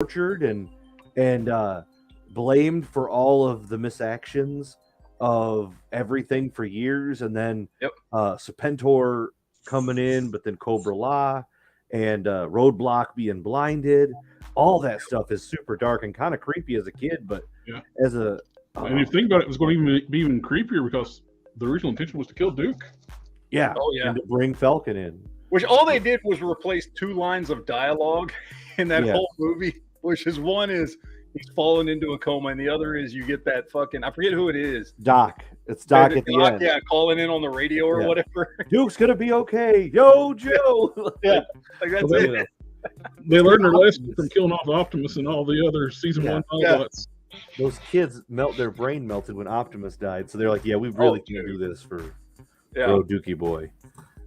tortured and blamed for all of the misactions of everything for years, and then Serpentor coming in, but then Cobra Law and Roadblock being blinded. All that stuff is super dark and kind of creepy as a kid, but as a and if you think about it, it was going to be even creepier because the original intention was to kill Duke. Yeah. Oh yeah. And to bring Falcon in. Which all they did was replace 2 lines of dialogue in that whole movie, which is one is he's fallen into a coma, and the other is you get that fucking, I forget who it is. Doc. It's Doc at the end. Yeah, calling in on the radio or whatever. Duke's going to be okay. Yo, Joe. Like that's it. They learned their lesson from killing off Optimus and all the other season 1 Autobots. Those kids their brain melted when Optimus died, so they're like, "Yeah, we really can do this for Dookie Boy."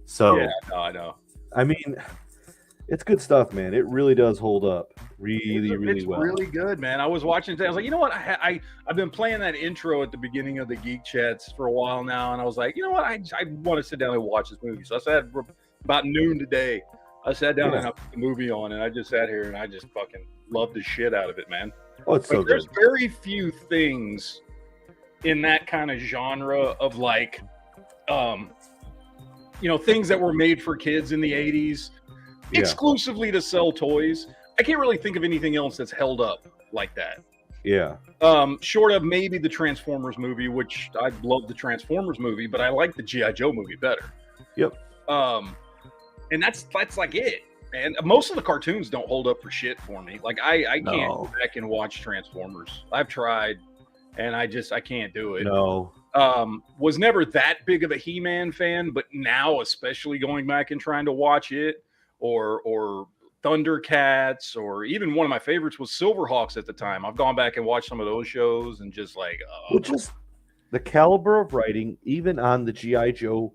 So I know. I mean, it's good stuff, man. It really does hold up, really well. It's really good, man. I was watching today. I was like, you know what? I've been playing that intro at the beginning of the Geek Chats for a while now, and I was like, you know what? I want to sit down and watch this movie. So I sat about noon today. I sat down and I put the movie on, and I just sat here and I just fucking loved the shit out of it, man. Oh, it's so good. There's very few things in that kind of genre of like, things that were made for kids in the 80s, exclusively to sell toys. I can't really think of anything else that's held up like that. Yeah. Short of maybe the Transformers movie, which I love the Transformers movie, but I like the G.I. Joe movie better. Yep. And that's like it. And most of the cartoons don't hold up for shit for me. Like I can't go back and watch Transformers. I've tried, and I can't do it. No. Was never that big of a He-Man fan, but now especially going back and trying to watch it, or Thundercats, or even one of my favorites was Silverhawks at the time. I've gone back and watched some of those shows and just like, just the caliber of writing, even on the G.I. Joe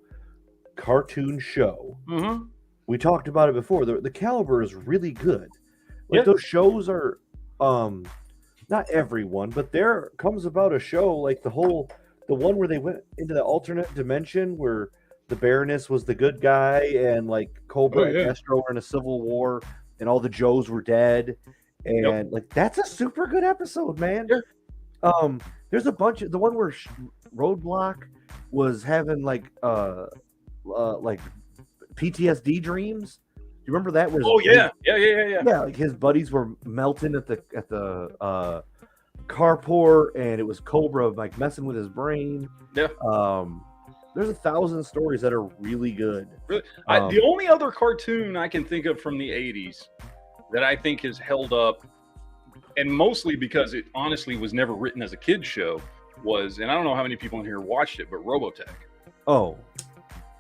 cartoon show. Mm-hmm. We talked about it before. The caliber is really good. Like those shows are, not everyone, but there comes about a show like the one where they went into the alternate dimension where the Baroness was the good guy and like Cobra and Destro were in a civil war and all the Joes were dead. And like, that's a super good episode, man. Yeah. There's a bunch of the one where Roadblock was having like PTSD dreams. Do you remember that? Yeah. Yeah, like his buddies were melting at the carport, and it was Cobra like messing with his brain. Yeah. There's 1,000 stories that are really good. Really? The only other cartoon I can think of from the 80s that I think has held up, and mostly because it honestly was never written as a kid's show, was, and I don't know how many people in here watched it, but Robotech. Oh.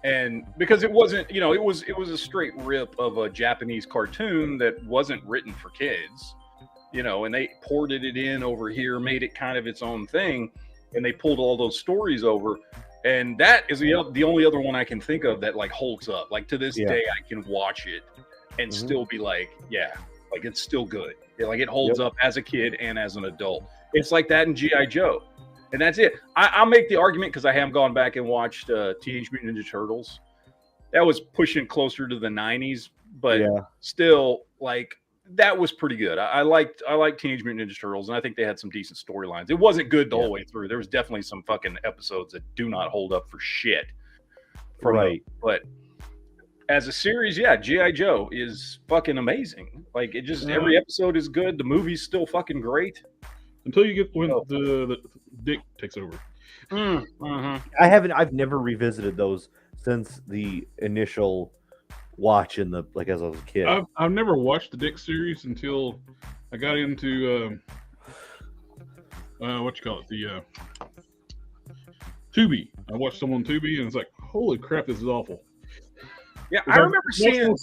And because it wasn't, it was a straight rip of a Japanese cartoon that wasn't written for kids, and they ported it in over here, made it kind of its own thing, and they pulled all those stories over. And that is the only other one I can think of that like holds up. Like to this day, I can watch it and still be like, like it's still good. Like it holds up as a kid and as an adult. It's like that in G.I. Joe. And that's it. I'll make the argument because I haven't gone back and watched Teenage Mutant Ninja Turtles. That was pushing closer to the 90s, but still, like, that was pretty good. I liked Teenage Mutant Ninja Turtles, and I think they had some decent storylines. It wasn't good the whole way through. There was definitely some fucking episodes that do not hold up for shit. But as a series, G.I. Joe is fucking amazing. Like, it just, every episode is good. The movie's still fucking great. Until you get when the Dick takes over. I've never revisited those since the initial watch as I was a kid. I've never watched the Dick series until I got into the Tubi. I watched some on Tubi and it's like, holy crap, this is awful. Yeah, I remember seeing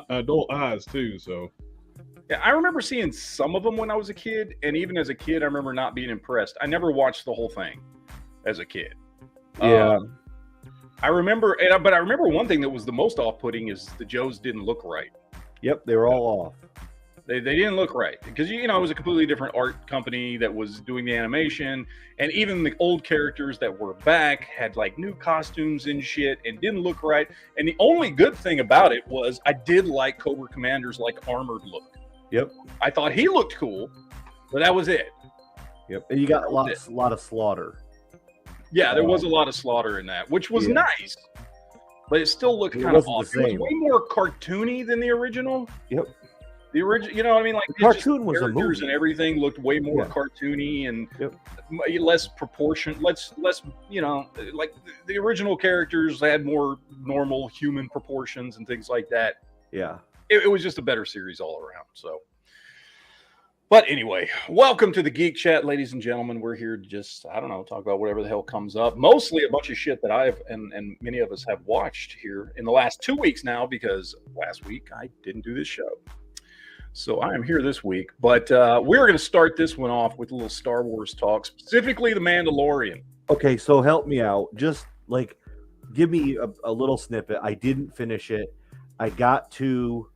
adult eyes too. So. Yeah, I remember seeing some of them when I was a kid, and even as a kid, I remember not being impressed. I never watched the whole thing as a kid. Yeah. I remember one thing that was the most off-putting is the Joes didn't look right. Yep, they were all off. They didn't look right because it was a completely different art company that was doing the animation, and even the old characters that were back had like new costumes and shit and didn't look right. And the only good thing about it was I did like Cobra Commander's like armored look. Yep. I thought he looked cool, but that was it. Yep. And you got a lot of slaughter. Yeah, there was a lot of slaughter in that, which was nice, but it still looked kind of off. It was way more cartoony than the original. Yep. The original, you know what I mean? Like the cartoon was a movie, and everything looked way more cartoony and less proportion. Less, you know, like the original characters had more normal human proportions and things like that. Yeah, it was just a better series all around. So, but anyway, welcome to the Geek Chat, ladies and gentlemen. We're here to just, I don't know, talk about whatever the hell comes up. Mostly a bunch of shit that I've and many of us have watched here in the last 2 weeks now, because last week I didn't do this show. So I am here this week, but we're going to start this one off with a little Star Wars talk, specifically The Mandalorian. Okay, so help me out. Just like give me a little snippet. I didn't finish it. I got to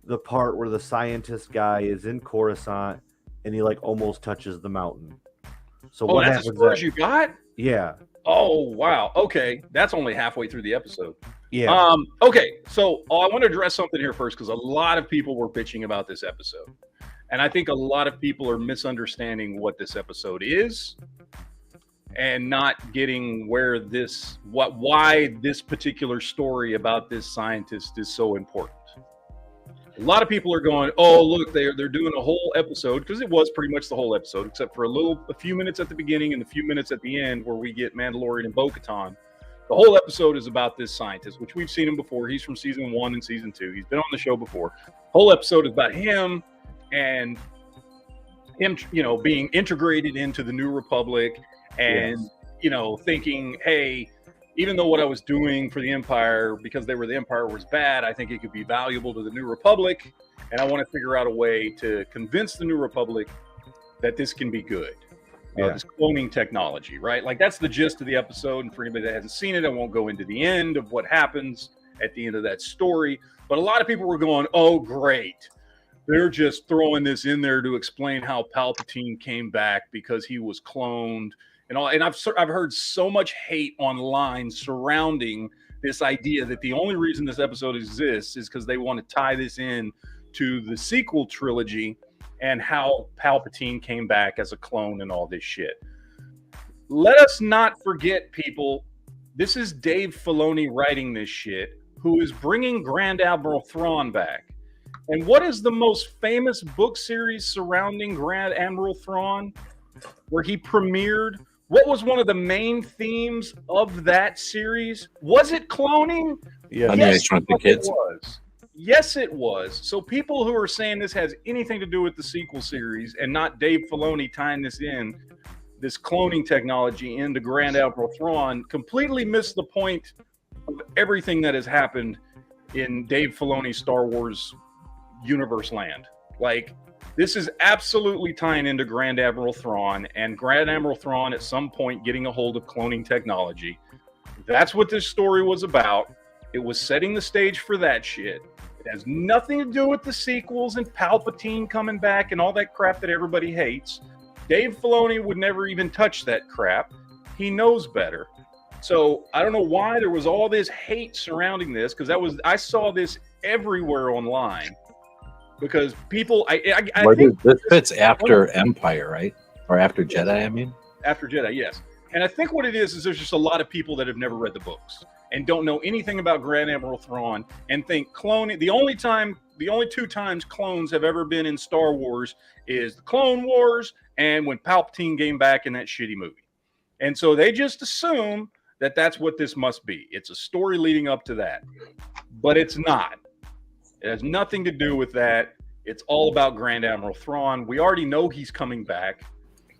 the part where the scientist guy is in Coruscant and he like almost touches the mountain. So what happens? That's as far as you got? Yeah. Oh wow. Okay, that's only halfway through the episode. Yeah. Okay, so I want to address something here first, because a lot of people were bitching about this episode, and I think a lot of people are misunderstanding what this episode is, and not getting why this particular story about this scientist is so important. A lot of people are going, "Oh, look, they're doing a whole episode," because it was pretty much the whole episode, except for a few minutes at the beginning and a few minutes at the end where we get Mandalorian and Bo-Katan. The whole episode is about this scientist, which we've seen him before. He's from season 1 and season 2. He's been on the show before. Whole episode is about him and him, you know, being integrated into the New Republic and, you know, thinking, hey, even though what I was doing for the Empire, because they were the Empire, was bad, I think it could be valuable to the New Republic. And I want to figure out a way to convince the New Republic that this can be good. This cloning technology, right? Like, that's the gist of the episode. And for anybody that hasn't seen it, I won't go into the end of what happens at the end of that story. But a lot of people were going, oh, great. They're just throwing this in there to explain how Palpatine came back because he was cloned and all. And I've heard so much hate online surrounding this idea that the only reason this episode exists is because they want to tie this in to the sequel trilogy and how Palpatine came back as a clone and all this shit. Let us not forget, people, this is Dave Filoni writing this shit, who is bringing Grand Admiral Thrawn back. And what is the most famous book series surrounding Grand Admiral Thrawn, where he premiered? What was one of the main themes of that series? Was it cloning? Yeah. Yes, it was. Yes, it was. So people who are saying this has anything to do with the sequel series and not Dave Filoni tying this cloning technology into Grand Admiral Thrawn, completely missed the point of everything that has happened in Dave Filoni's Star Wars universe land. Like, this is absolutely tying into Grand Admiral Thrawn, and Grand Admiral Thrawn at some point getting a hold of cloning technology. That's what this story was about. It was setting the stage for that shit. It has nothing to do with the sequels and Palpatine coming back and all that crap that everybody hates. Dave Filoni would never even touch that crap. He knows better. So I don't know why there was all this hate surrounding this, because I saw this everywhere online. Because people, I think this fits after Empire, right? Or after Jedi, I mean? After Jedi, yes. And I think what it is there's just a lot of people that have never read the books and don't know anything about Grand Admiral Thrawn and think cloning. The only 2 times clones have ever been in Star Wars is the Clone Wars and when Palpatine came back in that shitty movie. And so they just assume that that's what this must be. It's a story leading up to that. But it's not. It has nothing to do with that. It's all about Grand Admiral Thrawn. We already know he's coming back.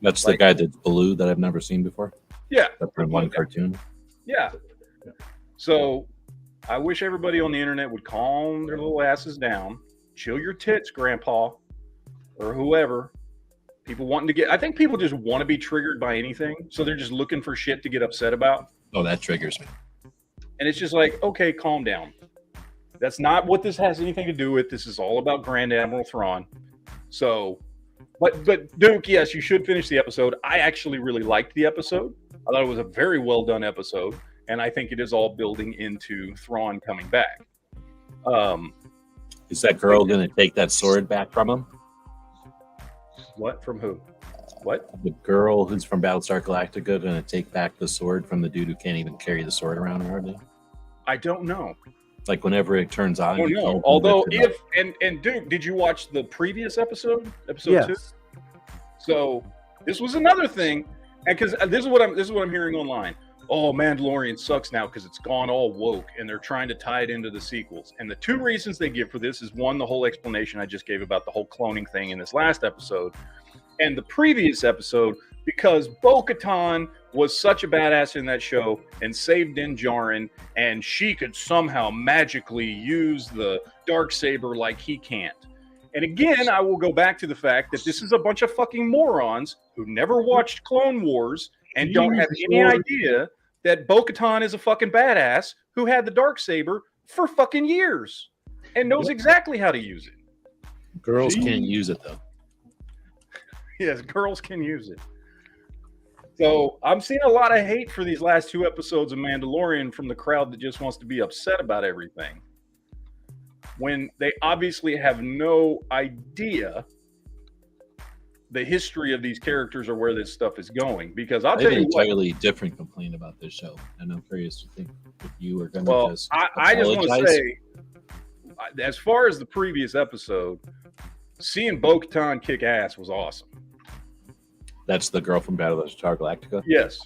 That's the guy that's blue that I've never seen before? Yeah. That's from one cartoon? Yeah. So I wish everybody on the internet would calm their little asses down. Chill your tits, Grandpa, or whoever. I think people just want to be triggered by anything. So they're just looking for shit to get upset about. Oh, that triggers me. And it's just like, okay, calm down. That's not what this has anything to do with. This is all about Grand Admiral Thrawn. So, but Duke, yes, you should finish the episode. I actually really liked the episode. I thought it was a very well done episode. And I think it is all building into Thrawn coming back. Is that girl going to take that sword back from him? What? From who? What? The girl who's from Battlestar Galactica going to take back the sword from the dude who can't even carry the sword around hardly? I don't know. Like whenever it turns on. Oh you no! can't Although lift it if up. and Duke, did you watch the previous episode? Episode 2? Yes. So this was another thing, and because this is what I'm hearing online. Oh, Mandalorian sucks now because it's gone all woke, and they're trying to tie it into the sequels. And the two reasons they give for this is one, the whole explanation I just gave about the whole cloning thing in this last episode, and the previous episode because Bo-Katan was such a badass in that show and saved Din Djarin, and she could somehow magically use the Darksaber like he can't. And again, I will go back to the fact that this is a bunch of fucking morons who never watched Clone Wars and don't have any idea that Bo-Katan is a fucking badass who had the Darksaber for fucking years and knows exactly how to use it. Girls can't use it, though. Yes, girls can use it. So I'm seeing a lot of hate for these last 2 episodes of Mandalorian from the crowd that just wants to be upset about everything, when they obviously have no idea the history of these characters or where this stuff is going. Because I'll I tell have you an what, entirely different complaint about this show, and I'm curious to think if you are going to well, just I just want to apologize. say, as far as the previous episode, seeing Bo-Katan kick ass was awesome. That's the girl from Battlestar Galactica? Yes.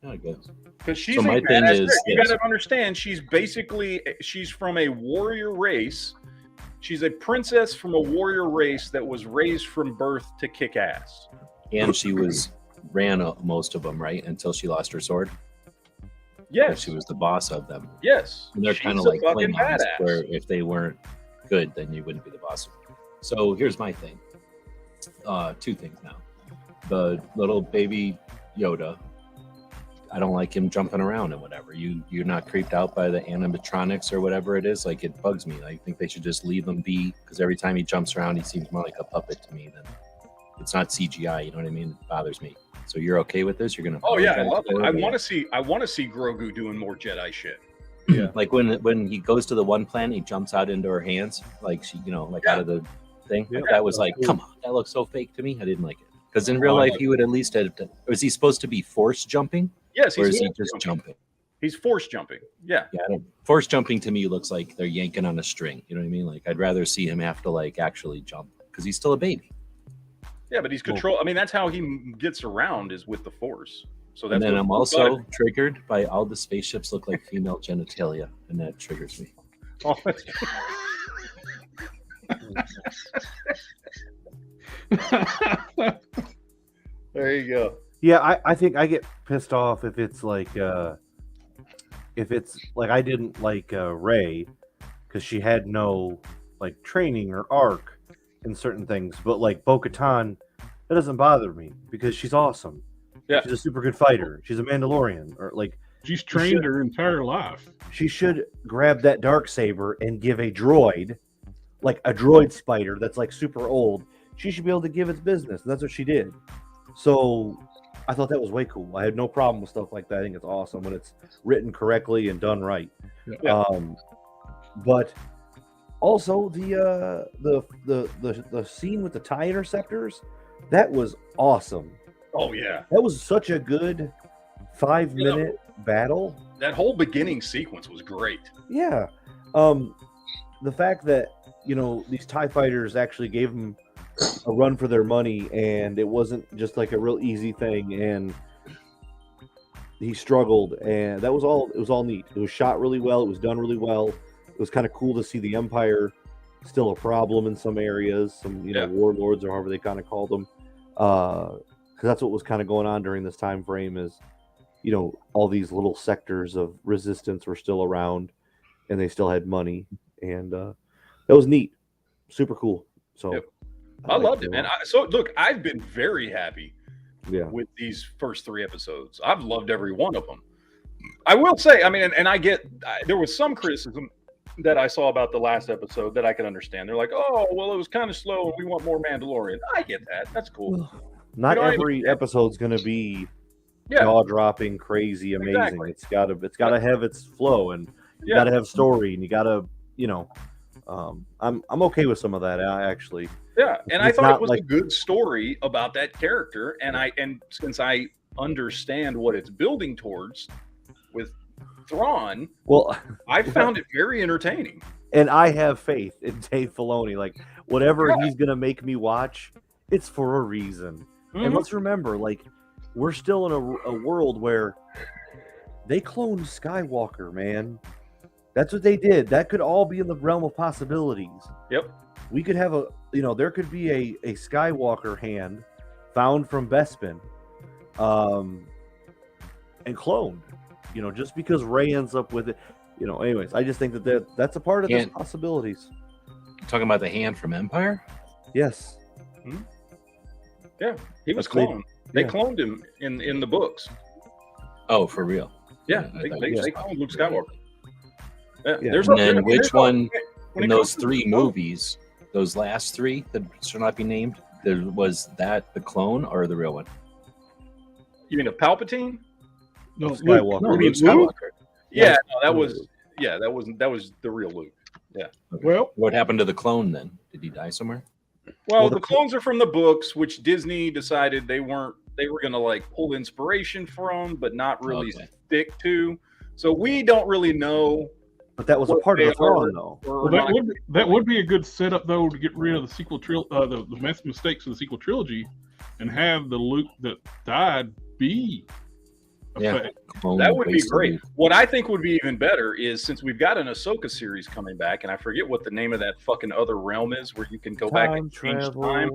Yeah, I guess. Because she's So my a thing badass is, chick. You yes. got to understand, she's from a warrior race. She's a princess from a warrior race that was raised from birth to kick ass. And she ran most of them, right? Until she lost her sword. Yes. She was the boss of them. Yes. And they're She's kind of a like fucking Klingons, badass. where if they weren't good, then you wouldn't be the boss of them. So here's my thing. 2 things now. The little baby Yoda, I don't like him jumping around and whatever. You're not creeped out by the animatronics or whatever it is. Like, it bugs me. I think they should just leave him be, because every time he jumps around, he seems more like a puppet to me than it's not CGI. You know what I mean? It bothers me. So you're okay with this? You're gonna? Oh yeah, I love it. I Yeah. want to see Grogu doing more Jedi shit. Yeah. Like when he goes to the one planet, he jumps out into her hands, like she, out of the thing. Yeah. That was like, come on, that looks so fake to me. I didn't like it because in real life he would at least have. Was he supposed to be force jumping, Yes, or is he's he just jumping? He's force jumping. Yeah. Yeah, force jumping to me looks like they're yanking on a string. You know what I mean? Like, I'd rather see him have to like actually jump because he's still a baby. Yeah, but he's control. I mean, that's how he gets around is with the force. So that's. And then what- I'm also triggered by all the spaceships look like female genitalia, and that triggers me. Oh, there you go. Yeah, I think I get pissed off if it's like I didn't like Rey because she had no like training or arc in certain things, but like Bo-Katan, that doesn't bother me because she's awesome. Yeah. She's a super good fighter. She's a Mandalorian, or like She's trained her entire life. she should grab that Darksaber and give a droid, like a droid spider that's like super old. She should be able to give its business, and that's what she did. So I thought that was way cool. I had no problem with stuff like that. I think it's awesome when it's written correctly and done right. Yeah. But also the scene with the TIE interceptors, that was awesome. Oh yeah, That was such a good 5-minute battle. that whole beginning sequence was great. Yeah. The fact that, these TIE fighters actually gave them a run for their money, and it wasn't just like a real easy thing, and he struggled, and it was all neat. It was shot really well. It was done really well. It was kind of cool to see the Empire still a problem in some areas, some, warlords or however they kind of called them. Because that's what was kind of going on during this time frame is, all these little sectors of resistance were still around, and they still had money, and that was neat, super cool. So Yep. I loved it, man. So look, I've been very happy Yeah, with these first 3 episodes. I've loved every one of them. I will say, I mean, and there was some criticism that I saw about the last episode that I could understand. They're like, oh, well, it was kind of slow and we want more Mandalorian. I get that. That's cool. not You know, every episode's gonna be Yeah. jaw-dropping, crazy, amazing. Exactly. It's gotta have its flow, and you Yeah. gotta have story, and you gotta, I'm okay with some of that. Actually, Yeah, and I It's thought not it was like- a good story about that character, and since I understand what it's building towards with Thrawn, well, I found it very entertaining. and I have faith in Dave Filoni. Like whatever Yeah. he's gonna make me watch, it's for a reason. And Mhm. let's remember, like we're still in a world where they cloned Skywalker, man. That's what they did. That could all be in the realm of possibilities. Yep. We could have there could be a Skywalker hand found from Bespin, and cloned. Just because Rey ends up with it. Anyways, I just think that's a part of the possibilities. Talking about the hand from Empire? Yes. Yeah, he was That's neat. cloned. They Yeah. cloned him in the books. Oh, for real? Yeah, I they thought you cloned Luke Skywalker. Yeah, Yeah. there's And a- then there's which a- one when in it those comes to three the clone- movies, those last three that should not be named, was that the clone or the real one? You mean a Palpatine? No, Skywalker. No, You mean Luke Luke? Skywalker. Yeah, no, that was the real Luke. Well, What happened to the clone then? Did he die somewhere? Well, the the clones are from the books, which Disney decided they were gonna like pull inspiration from, but not really Okay. stick to. So we don't really know. But that was a What part of they the throne, are- though. or well, not. that would be a good setup though to get rid of the sequel the mistakes of the sequel trilogy, and have the Luke that died be a Yeah. fact. Clone That would be wasted great. Luke. What I think would be even better is since we've got an Ahsoka series coming back, and I forget what the name of that fucking other realm is where you can go back and change time.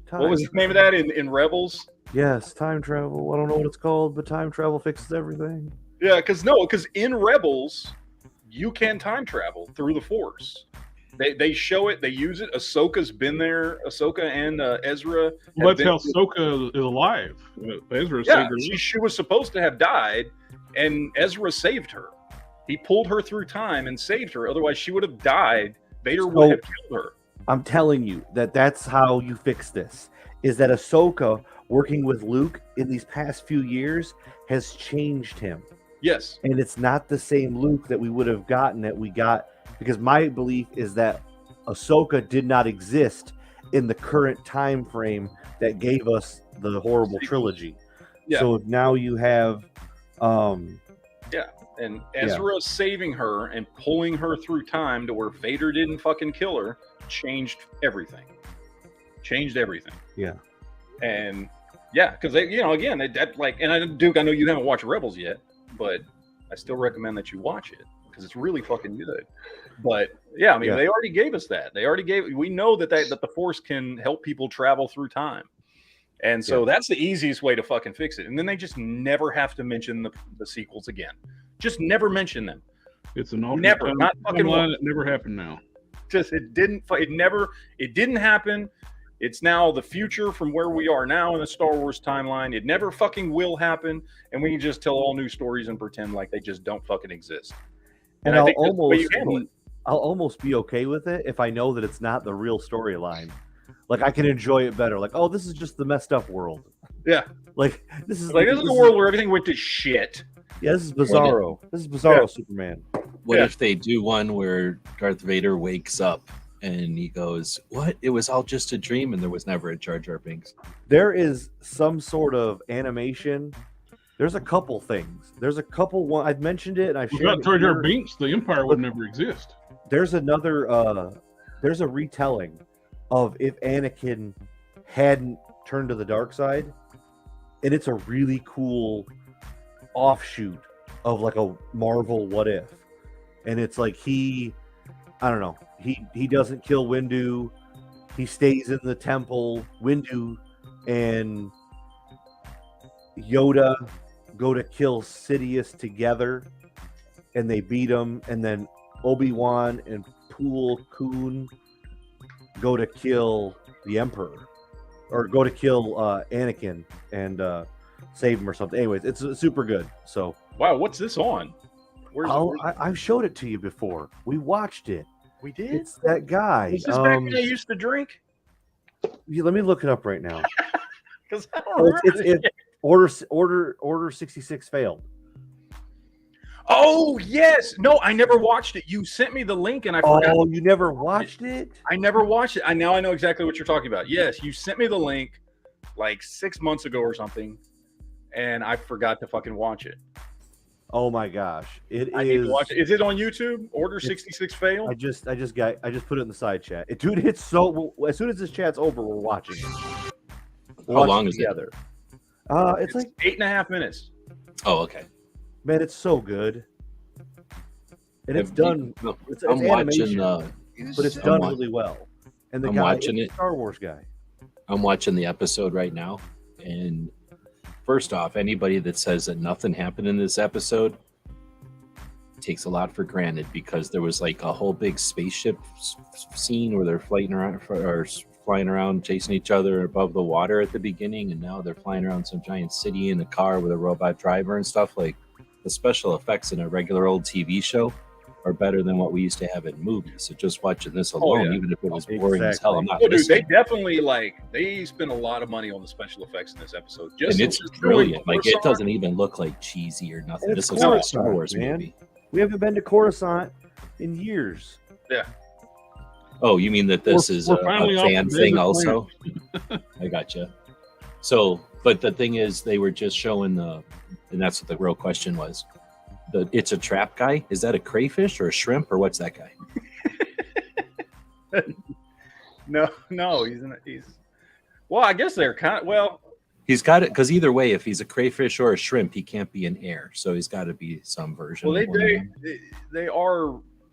What was the name of that in Rebels? Yes, time travel. I don't know what it's called, but time travel fixes everything. Yeah, because in Rebels, you can time travel through the Force. They show it, they use it. Ahsoka's been there. Ahsoka and Ezra. Well, have that's how Ahsoka is alive. Ezra Yeah, saved her. she was supposed to have died, and Ezra saved her. He pulled her through time and saved her. Otherwise, she would have died. Vader would have killed her. I'm telling you that's how you fix this. Is that Ahsoka working with Luke in these past few years has changed him. Yes. And it's not the same Luke that we would have gotten that we got, because my belief is that Ahsoka did not exist in the current time frame that gave us the horrible trilogy. Yeah. So now you have And Ezra saving her and pulling her through time to where Vader didn't fucking kill her changed everything. Changed everything. Yeah. And yeah, because again, and Duke, I know you haven't watched Rebels yet, but I still recommend that you watch it because it's really fucking good. But yeah, I mean, they already gave us that. We know that the Force can help people travel through time. And so that's the easiest way to fucking fix it. And then they just never have to mention the sequels again. Just never mention them. It's an alternate Never, time- not fucking timeline once. that never happened now. It didn't happen. It's now the future from where we are now in the Star Wars timeline. It never fucking will happen. And we can just tell all new stories and pretend like they just don't fucking exist. and I I'll think that's the way you handle it. almost be okay with it if I know that it's not the real storyline. Like I can enjoy it better. Like, oh, this is just the messed up world. Yeah. Like this is This is a world where everything went to shit. Yeah, this is Bizarro. This is Bizarro Superman. What Yeah. if they do one where Darth Vader wakes up and he goes, "What? It was all just a dream, and there was never a Jar Jar Binks." There is some sort of animation. There's a couple things. There's a couple. One I've mentioned it, and I've shared Without it Jar Jar here. Binks, the Empire would never exist. There's another. There's a retelling of if Anakin hadn't turned to the dark side, and it's a really cool offshoot of like a Marvel What If, and it's like I don't know, he doesn't kill Windu, he stays in the temple. Windu and Yoda go to kill Sidious together, and they beat him, and then Obi-Wan and Plo Koon go to kill the Emperor, or go to kill Anakin and save him or something. Anyways, it's super good. So Wow, what's this on? I've showed it to you before. We watched it. We did? It's that guy. Is this back when I used to drink? Let me look it up right now. Because I don't Oh, remember this shit. Order 66 failed. Oh yes, no, I never watched it. You sent me the link, and I forgot. Oh, you never watched it? I never watched it. Now I know exactly what you're talking about. Yes, you sent me the link like 6 months ago or something, and I forgot to fucking watch it. Oh my gosh, I need to watch it. Is it on YouTube? Order 66 fail. I just put it in the side chat. Dude, it's so. As soon as this chat's over, we're watching it. How long is together? It's like 8.5 minutes. Oh, okay. Man, it's so good, and it's done. It's I'm watching, animation, but it's done really well. And I'm watching it. Star Wars guy. I'm watching the episode right now, and first off, anybody that says that nothing happened in this episode takes a lot for granted, because there was like a whole big spaceship scene where they're flying around chasing each other above the water at the beginning, and now they're flying around some giant city in a car with a robot driver and stuff. Like, the special effects in a regular old TV show are better than what we used to have in movies. So just watching this alone, even if it was boring as hell, I'm not dude, listening. they definitely they spent a lot of money on the special effects in this episode. And it's brilliant. Like, it doesn't even look like cheesy or nothing. This is a Star Wars movie. We haven't been to Coruscant in years. Yeah. Oh, you mean that this is a fan thing also? I gotcha. So, but the thing is, they were just showing and that's what the real question was. It's a trap guy. Is that a crayfish or a shrimp, or what's that guy? No, he's. Well, I guess they're kind of. Well, he's got it, because either way, if he's a crayfish or a shrimp, he can't be in air. So he's got to be some version. Well,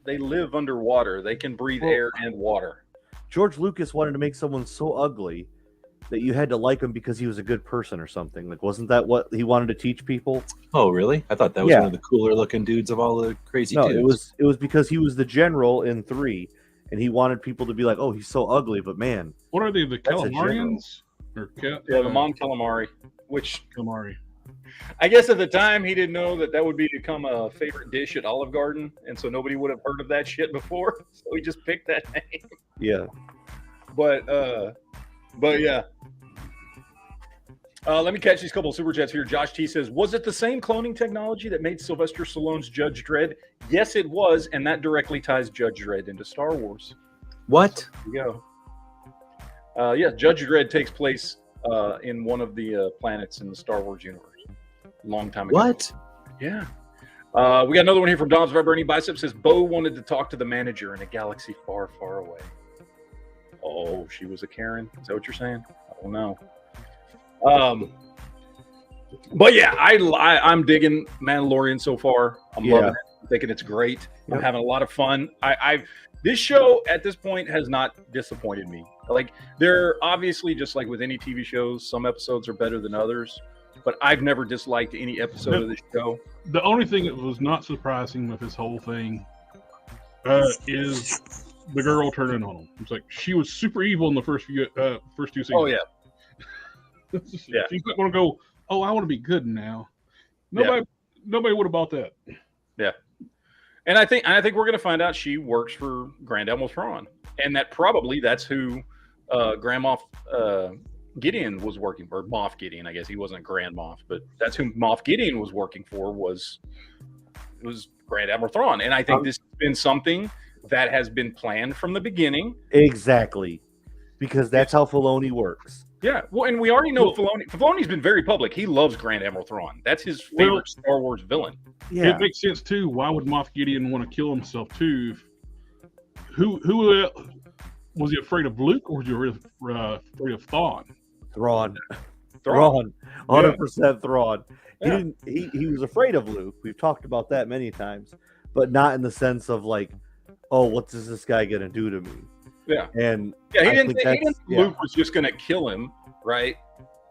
they live underwater. They can breathe air and water. George Lucas wanted to make someone so ugly that you had to like him because he was a good person or something. Like, wasn't that what he wanted to teach people? Oh, really? I thought that was one of the cooler looking dudes of all the crazy dudes. It was because he was the general in 3, and he wanted people to be like, oh, he's so ugly, but man. What are they, the calamarians? The Mon Calamari, which calamari. I guess at the time he didn't know that would become a favorite dish at Olive Garden, and so nobody would have heard of that shit before. So he just picked that name. Yeah. But yeah. Let me catch these couple of super chats here. Josh T says, was it the same cloning technology that made Sylvester Stallone's Judge Dredd? Yes, it was, and that directly ties Judge Dredd into Star Wars. What? So there you go. Yeah, Judge Dredd takes place in one of the planets in the Star Wars universe. Long time ago. What? Yeah. We got another one here from Dom's Vibrating Bicep. Says, Bo wanted to talk to the manager in a galaxy far, far away. Oh, she was a Karen? Is that what you're saying? I don't know. But yeah, I'm digging Mandalorian so far. I'm loving it. I'm thinking it's great. I'm having a lot of fun. This show at this point has not disappointed me. Like, they're obviously, just like with any TV shows, some episodes are better than others, but I've never disliked any episode of this show. The only thing that was not surprising with this whole thing is the girl turning on him. It's like, she was super evil in the first two seasons. Oh yeah. She's not going to go, oh, I want to be good now. Nobody would have bought that. Yeah. And I think we're going to find out she works for Grand Admiral Thrawn, and that's who Grand Moff Gideon was working for. Moff Gideon, I guess he wasn't Grand Moff, but that's who Moff Gideon was working for. Was Grand Admiral Thrawn, and I think this has been something that has been planned from the beginning. Exactly, because that's how Filoni works. Yeah, well, and we already know Filoni's been very public. He loves Grand Admiral Thrawn. That's his favorite Star Wars villain. Yeah, it makes sense too. Why would Moff Gideon want to kill himself too? Who was he afraid of? Luke, or was he afraid of Thrawn? Thrawn, 100% Thrawn. Yeah. He was afraid of Luke. We've talked about that many times, but not in the sense of like, oh, what is this guy gonna do to me? Yeah, and he didn't think Luke was just gonna kill him, right?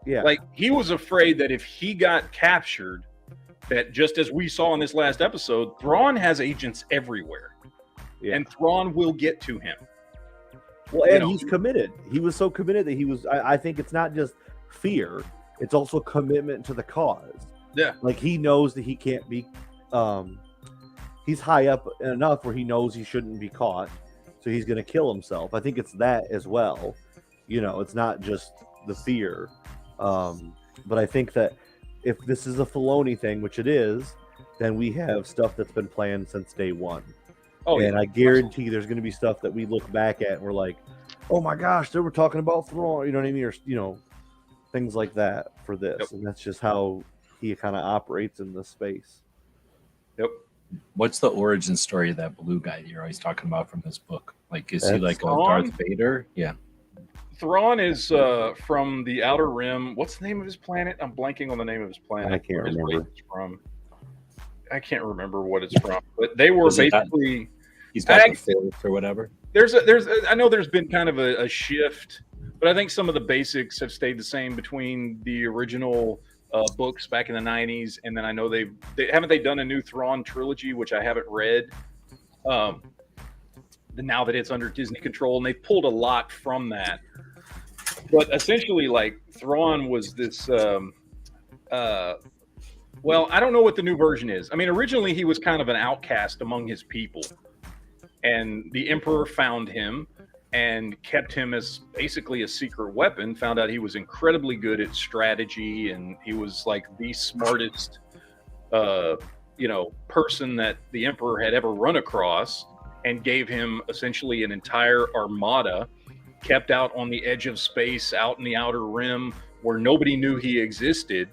Yeah, like he was afraid that if he got captured, that just as we saw in this last episode, Thrawn has agents everywhere, and Thrawn will get to him. Well, and he's committed. He was so committed that he was. I think it's not just fear; it's also commitment to the cause. Yeah, like he knows that he can't be. He's high up enough where he knows he shouldn't be caught. So he's going to kill himself. I think it's that as well. It's not just the fear. But I think that if this is a Filoni thing, which it is, then we have stuff that's been planned since day one. Oh, and I guarantee there's going to be stuff that we look back at and we're like, oh my gosh, they were talking about Thrawn, you know what I mean? Or, things like that for this. Yep. And that's just how he kind of operates in this space. Yep. What's the origin story of that blue guy that you're always talking about from this book? Like, is he That's like a Thrawn? Darth Vader? Yeah. Thrawn is from the Outer Rim. What's the name of his planet? I'm blanking on the name of his planet. I can't Where his remember. race is from. I can't remember what it's from. But they were Is it that- basically. He's got the force or whatever. I know there's been kind of a shift, but I think some of the basics have stayed the same between the original books back in the 90s, and then I know they haven't done a new Thrawn trilogy, which I haven't read. Now that it's under Disney control, and they've pulled a lot from that. But essentially, like, Thrawn was this. Well, I don't know what the new version is. I mean, originally he was kind of an outcast among his people, and the Emperor found him and kept him as basically a secret weapon. Found out he was incredibly good at strategy, and he was like the smartest, person that the Emperor had ever run across, and gave him essentially an entire armada, kept out on the edge of space, out in the Outer Rim, where nobody knew he existed.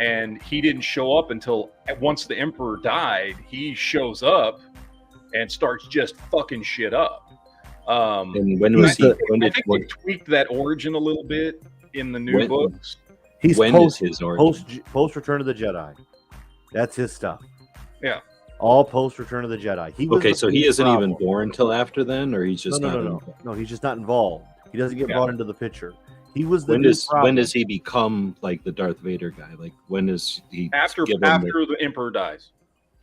And he didn't show up until once the Emperor died. He shows up and starts just fucking shit up. And when was he? I think they tweaked that origin a little bit in the new books. He's When is his origin? post Return of the Jedi. That's his stuff. Yeah. All post Return of the Jedi. Okay, so he isn't even born till after then, or he's just No, he's just not involved. He doesn't get brought into the picture. He was the when does he become like the Darth Vader guy? Like, when is he After the Emperor dies.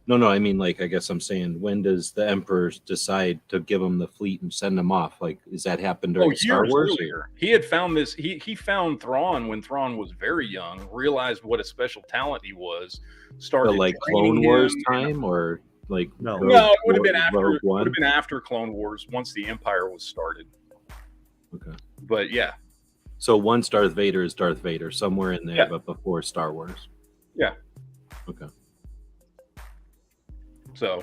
No, I mean, like, I guess I'm saying, when does the Emperor decide to give him the fleet and send him off? Like, does that happen during Star Wars? Earlier. He had found this. He found Thrawn when Thrawn was very young. Realized what a special talent he was. Started like Clone Wars time, or like No, it would have been after. Rogue It would One? have been after Clone Wars, once the Empire was started. Okay. But yeah, So once Darth Vader is Darth Vader, somewhere in there, Yeah. but before Star Wars. Yeah. Okay. So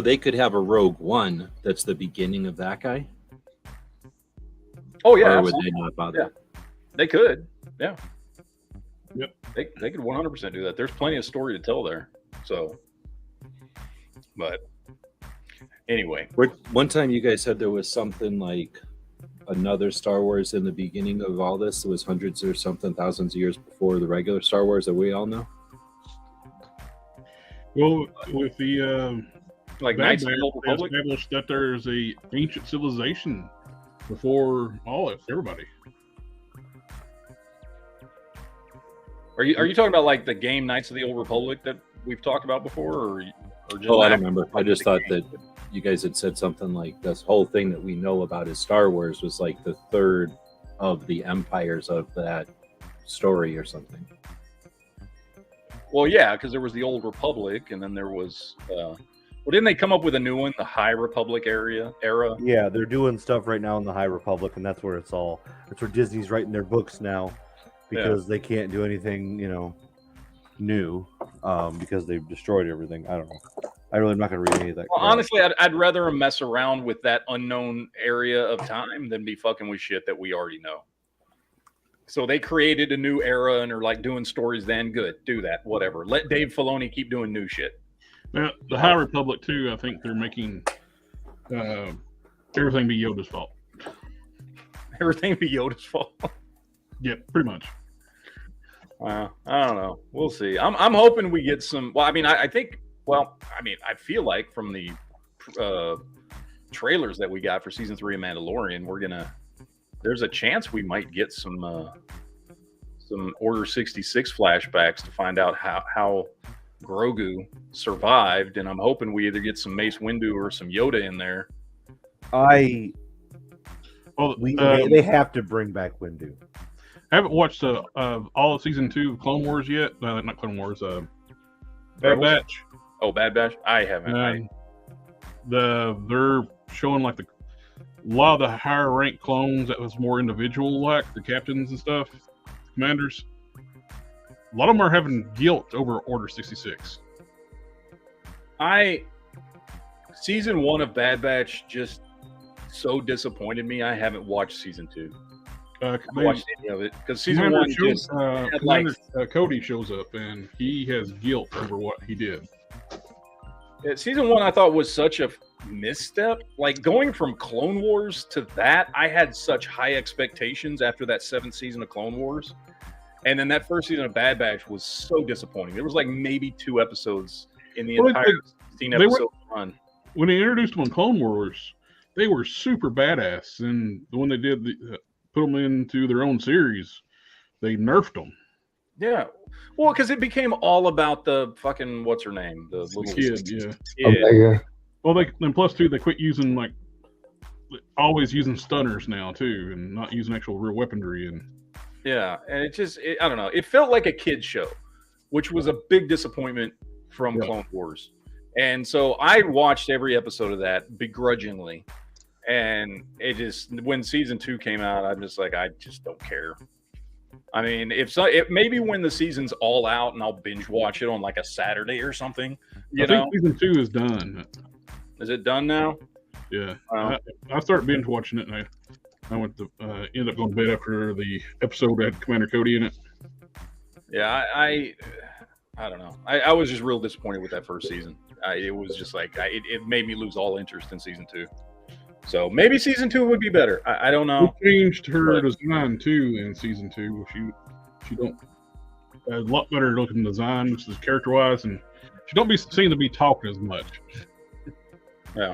they could have a Rogue One that's the beginning of that guy? oh yeah, Or would absolutely. they not bother? Yeah. They could. Yeah. Yep. They could 100% do that. There's plenty of story to tell there. So, but anyway, One time you guys said there was something like another Star Wars in the beginning of all this. It was hundreds or something, thousands of years before the regular Star Wars that we all know. Well, with the like Bad Knights of Batch, the Old they Republic. established that there's a ancient civilization before everybody. Are you talking about like the game Knights of the Old Republic that we've talked about before, or just Oh, I don't after remember. I just thought that you guys had said something like this whole thing that we know about is Star Wars was like the third of the empires of that story or something. Well, yeah, because there was the Old Republic, and then there was. Well, didn't they come up with a new one, the High Republic era? Yeah, they're doing stuff right now in the High Republic, and that's where that's where Disney's writing their books now, because they can't do anything, new, because they've destroyed everything. I don't know. I'm not going to read any of that. Well, crap. honestly, I'd rather mess around with that unknown area of time than be fucking with shit that we already know. So they created a new era and are like doing stories. Then good, do that. Whatever. Let Dave Filoni keep doing new shit. Now, the High Republic too. I think they're making everything be Yoda's fault. Everything be Yoda's fault. Yeah, pretty much. I don't know. We'll see. I'm hoping we get some. Well, I mean, I think. Well, I mean, I feel like from the trailers that we got for season 3 of Mandalorian, there's a chance we might get some Order 66 flashbacks to find out how Grogu survived, and I'm hoping we either get some Mace Windu or some Yoda in there. They Well, have to bring back Windu. I haven't watched all of season 2 of Clone Wars yet. Not Clone Wars. Bad Batch. Oh, Bad Batch? I haven't. They're showing like a lot of the higher ranked clones that was more individual, like the captains and stuff, commanders. A lot of them are having guilt over Order 66. Season 1 of Bad Batch just so disappointed me. I haven't watched season 2. I haven't watched any of it because season 1 just Cody shows up and he has guilt over what he did. Season 1 I thought was such a misstep. Like going from Clone Wars to that, I had such high expectations after that 7th season of Clone Wars, and then that first season of Bad Batch was so disappointing. There was like maybe 2 episodes in the entire 16 episode run. When they introduced them on Clone Wars, they were super badass, and when they did put them into their own series, they nerfed them. Yeah, well, because it became all about the fucking what's her name, the little kid. Yeah. Omega. Well, and plus too, they quit using always using stunners now too, and not using actual real weaponry. And yeah, and I don't know. It felt like a kid's show, which was a big disappointment from Clone Wars. And so I watched every episode of that begrudgingly. And it just, when season 2 came out, I'm just like, I just don't care. I mean, if maybe when the season's all out and I'll binge watch it on like a Saturday or something. I think season 2 is done. Is it done now? Yeah. I started binge watching it, and I went to end up going to bed after the episode had Commander Cody in it. Yeah, I don't know. I was just real disappointed with that first season. It was just like it made me lose all interest in season 2. So maybe season 2 would be better. I don't know. They changed her design too in season 2. She don't a lot better looking design, which is character wise, and she don't seem to be talking as much. Yeah.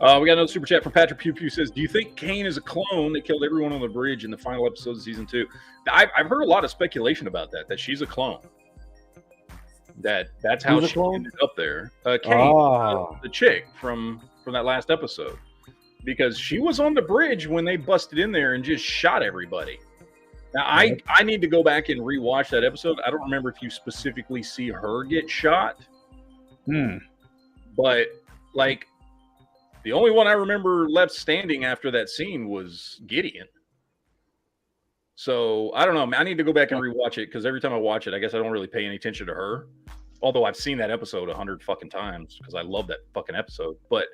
We got another super chat from Patrick Pew Pew says, "Do you think Kane is a clone that killed everyone on the bridge in the final episode of season 2?" I've heard a lot of speculation about that she's a clone. That's how she ended up there. Kane, the chick from that last episode, because she was on the bridge when they busted in there and just shot everybody. Now I need to go back and rewatch that episode. I don't remember if you specifically see her get shot. But like the only one I remember left standing after that scene was Gideon. So I don't know. I need to go back and rewatch it because every time I watch it, I guess I don't really pay any attention to her. Although I've seen that episode 100 fucking times because I love that fucking episode. But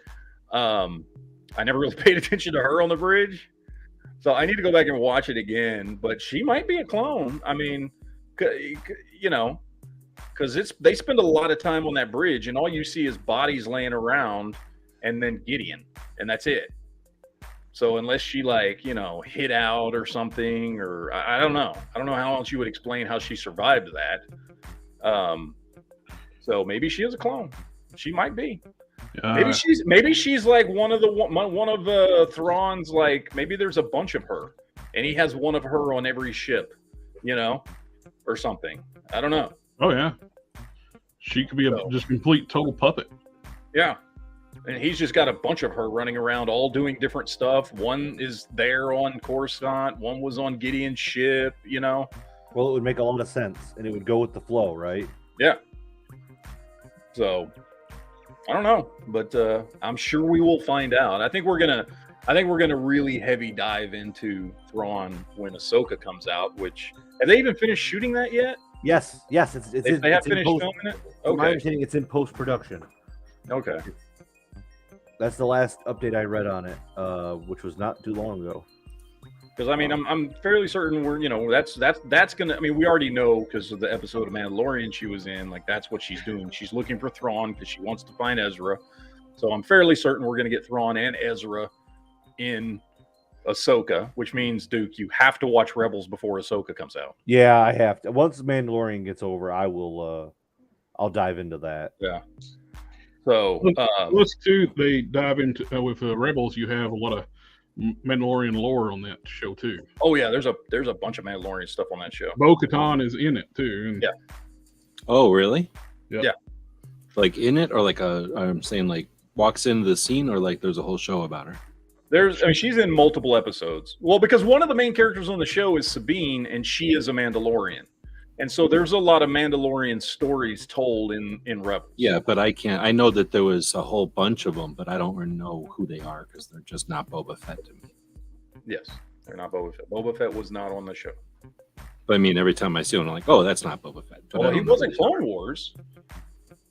I never really paid attention to her on the bridge. So I need to go back and watch it again. But she might be a clone. I mean, you know, because they spend a lot of time on that bridge and all you see is bodies laying around and then Gideon. And that's it. So unless she hid out or something, or I don't know. I don't know how else you would explain how she survived that. So maybe she is a clone. She might be. Maybe she's like one of Thrawn's, like maybe there's a bunch of her and he has one of her on every ship, or something. I don't know. Oh yeah. She could be just complete total puppet. Yeah. And he's just got a bunch of her running around, all doing different stuff. One is there on Coruscant. One was on Gideon's ship, Well, it would make a lot of sense, and it would go with the flow, right? Yeah. So, I don't know, but I'm sure we will find out. I think we're gonna really heavy dive into Thrawn when Ahsoka comes out. Which have they even finished shooting that yet? Yes. They have finished filming it. Okay. My understanding, it's in post-production. Okay. That's the last update I read on it, which was not too long ago. Because I mean, I'm fairly certain that's gonna. I mean, we already know because of the episode of Mandalorian she was in. Like that's what she's doing. She's looking for Thrawn because she wants to find Ezra. So I'm fairly certain we're gonna get Thrawn and Ezra in Ahsoka, which means Duke, you have to watch Rebels before Ahsoka comes out. Yeah, I have to. Once Mandalorian gets over, I will. I'll dive into that. Yeah. So let's too. They dive into with Rebels. You have a lot of Mandalorian lore on that show too. Oh yeah, there's a bunch of Mandalorian stuff on that show. Bo-Katan is in it too. And... Yeah. Oh really? Yeah. Like in it, or like I'm saying, like walks into the scene, or like there's a whole show about her. She's in multiple episodes. Well, because one of the main characters on the show is Sabine, and she is a Mandalorian. And so there's a lot of Mandalorian stories told in Rebels. Yeah, but I know that there was a whole bunch of them, but I don't really know who they are because they're just not Boba Fett to me. Yes, they're not Boba Fett. Boba Fett was not on the show. But I mean, every time I see one, I'm like, oh, that's not Boba Fett. But well, he wasn't Clone Wars.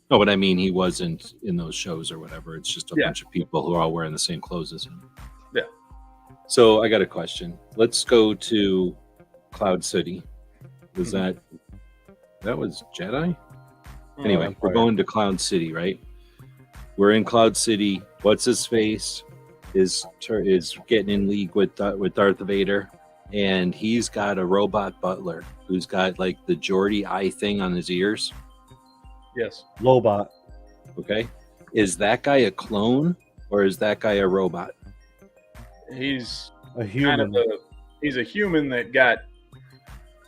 No, but I mean, he wasn't in those shows or whatever. It's just a Yeah. bunch of people who are all wearing the same clothes as him. Yeah. So I got a question. Let's go to Cloud City. Was that was Jedi? Anyway, Empire. we're going to Cloud City, right? We're in Cloud City. What's his face is getting in league with Darth Vader, and he's got a robot butler who's got like the Geordie eye thing on his ears. Yes. Lobot. Okay, is that guy a clone or is that guy a robot? He's A human. he's a human that got.